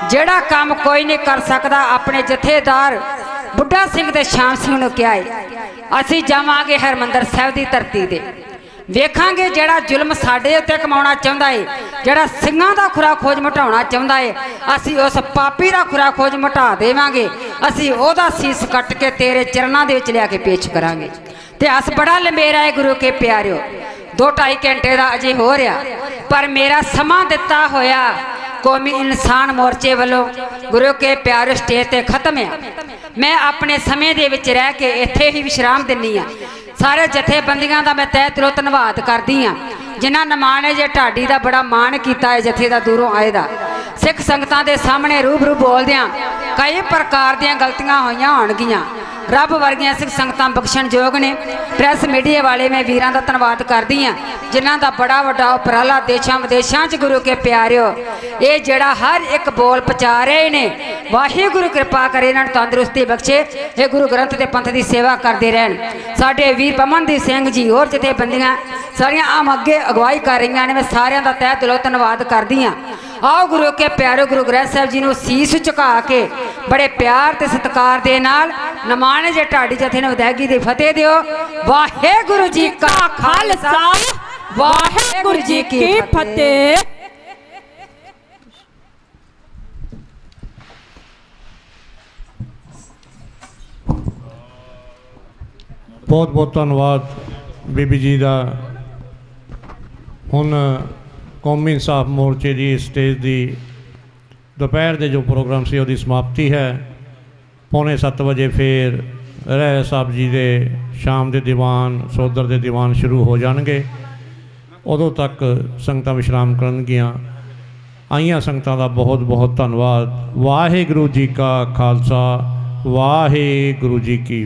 ਜਿਹੜਾ ਕੰਮ ਕੋਈ ਨਹੀਂ ਕਰ ਸਕਦਾ, ਆਪਣੇ ਜਥੇਦਾਰ ਬੁੱਢਾ ਸਿੰਘ ਤੇ ਸ਼ਾਮ ਸਿੰਘ ਨੂੰ ਕਿਹਾ ਹੈ ਅਸੀਂ ਜਾਵਾਂਗੇ ਹਰਮੰਦਰ ਸਾਹਿਬ ਦੀ ਧਰਤੀ ਤੇ, ਵੇਖਾਂਗੇ ਜਿਹੜਾ ਜ਼ੁਲਮ ਸਾਡੇ ਉੱਤੇ ਕਮਾਉਣਾ ਚਾਹੁੰਦਾ ਏ, ਜਿਹੜਾ ਸਿੰਘਾਂ ਦਾ ਖੁਰਾ ਖੋਜ ਮਿਟਾਉਣਾ ਚਾਹੁੰਦਾ ਏ, ਅਸੀਂ ਉਸ ਪਾਪੀ ਦਾ ਖੁਰਾ ਖੋਜ ਮਿਟਾ ਦੇਵਾਂਗੇ। ਅਸੀਂ ਉਹਦਾ ਸੀਸ ਕੱਟ ਕੇ ਤੇਰੇ ਚਰਨਾਂ ਦੇ ਵਿੱਚ ਲਿਆ ਕੇ ਪੇਸ਼ ਕਰਾਂਗੇ। ਇਤਿਹਾਸ ਬੜਾ ਲੰਬੇਰਾ ਹੈ ਗੁਰੂ ਕੇ ਪਿਆਰਿਓ, 2-2.5 ਘੰਟੇ ਦਾ ਅਜੇ ਹੋ ਰਿਹਾ, ਪਰ ਮੇਰਾ ਸਮਾਂ ਦਿੱਤਾ ਹੋਇਆ ਕੌਮੀ ਇਨਸਾਨ ਮੋਰਚੇ ਵੱਲੋਂ ਗੁਰੂ ਕੇ ਪਿਆਰਿਓ ਸਟੇਜ ਤੇ ਖਤਮ ਆ। ਮੈਂ ਆਪਣੇ ਸਮੇਂ ਦੇ ਵਿੱਚ ਰਹਿ ਕੇ ਇੱਥੇ ਹੀ ਵਿਸ਼ਰਾਮ ਦਿੰਨੀ ਆ। ਸਾਰੇ ਜਥੇਬੰਦੀਆਂ ਦਾ ਮੈਂ ਤਹਿ ਦਿਲੋਂ ਧੰਨਵਾਦ ਕਰਦੀ ਆ, ਜਿਨ੍ਹਾਂ ਨਿਮਾਣੇ ਜੇ ਢਾਡੀ ਦਾ ਬੜਾ ਮਾਣ ਕੀਤਾ ਹੈ ਜਥੇ ਦਾ ਦੂਰੋਂ ਆਏ ਦਾ। ਸਿੱਖ ਸੰਗਤਾਂ ਦੇ ਸਾਹਮਣੇ ਰੂਬਰੂ ਬੋਲਦਿਆਂ ਕਈ ਪ੍ਰਕਾਰ ਦੀਆਂ ਗਲਤੀਆਂ ਹੋਈਆਂ ਹੋਣਗੀਆਂ। ਰੱਬ ਵਰਗੀਆਂ ਸਿੱਖ ਸੰਗਤਾਂ ਬਖਸ਼ਣਯੋਗ ਨੇ। ਪ੍ਰੈਸ ਮੀਡੀਆ ਵਾਲੇ ਮੈਂ ਵੀਰਾਂ ਦਾ ਧੰਨਵਾਦ ਕਰਦੀ ਆ, ਜਿਨ੍ਹਾਂ ਦਾ ਬੜਾ ਵੱਡਾ ਉਪਰਾਲਾ ਦੇਸ਼ਾਂ ਵਿਦੇਸ਼ਾਂ 'ਚ ਗੁਰੂ ਕੇ ਪਿਆਰਿਓ ਇਹ ਜਿਹੜਾ ਹਰ ਇੱਕ ਬੋਲ ਪਹੁੰਚਾ ਰਹੇ ਨੇ। ਵਾਹਿਗੁਰੂ ਕਿਰਪਾ ਕਰੇ, ਇਹਨਾਂ ਨੂੰ ਤੰਦਰੁਸਤੀ ਬਖਸ਼ੇ, ਇਹ ਗੁਰੂ ਗ੍ਰੰਥ ਦੇ ਪੰਥ ਦੀ ਸੇਵਾ ਕਰਦੇ ਰਹਿਣ। ਸਾਡੇ ਵੀਰ ਪਮਨਦੀਪ ਸਿੰਘ ਜੀ ਹੋਰ ਜਥੇਬੰਦੀਆਂ ਸਾਰੀਆਂ ਆਮ ਅੱਗੇ ਅਗਵਾਈ ਕਰ ਰਹੀਆਂ ਨੇ, ਮੈਂ ਸਾਰਿਆਂ ਦਾ ਤਹਿ ਦਿਲੋਂ ਧੰਨਵਾਦ ਕਰਦੀ ਆ। ਆਓ ਗੁਰੂ ਕੇ ਪਿਆਰਿਓ ਗੁਰੂ ਗ੍ਰੰਥ ਸਾਹਿਬ ਜੀ ਨੂੰ ਸੀਸ ਝੁਕਾ ਕੇ ਬੜੇ ਪਿਆਰ ਤੇ ਸਤਿਕਾਰ ਦੇ ਨਾਲ ਨਿਮਾਣੇ ਜੇ ਢਾਡੀ ਜਥੇ ਨੂੰ ਵਿਦਾਇਗੀ ਦੀ ਫਤਿਹ ਦਿਓ। ਵਾਹਿਗੁਰੂ ਜੀ ਕਾ ਖਾਲਸਾ, ਵਾਹਿਗੁਰੂ ਜੀ ਕੀ ਫਤਿਹ। ਬਹੁਤ ਬਹੁਤ ਧੰਨਵਾਦ ਬੀਬੀ ਜੀ ਦਾ। ਹੁਣ ਕੌਮੀ ਇਨਸਾਫ ਮੋਰਚੇ ਦੀ ਸਟੇਜ ਦੀ ਦੁਪਹਿਰ ਦੇ ਜੋ ਪ੍ਰੋਗਰਾਮ ਸੀ ਉਹਦੀ ਸਮਾਪਤੀ ਹੈ। 6:45 ਵਜੇ ਫਿਰ ਰਹਿ ਸਾਹਿਬ ਜੀ ਦੇ ਸ਼ਾਮ ਦੇ ਦੀਵਾਨ ਸੋਦਰ ਦੇ ਦੀਵਾਨ ਸ਼ੁਰੂ ਹੋ ਜਾਣਗੇ। ਉਦੋਂ ਤੱਕ ਸੰਗਤਾਂ ਵਿਸ਼ਰਾਮ ਕਰਨਗੀਆਂ। ਆਈਆਂ ਸੰਗਤਾਂ ਦਾ ਬਹੁਤ ਬਹੁਤ ਧੰਨਵਾਦ। ਵਾਹਿਗੁਰੂ ਜੀ ਕਾ ਖਾਲਸਾ, ਵਾਹਿਗੁਰੂ ਜੀ ਕੀ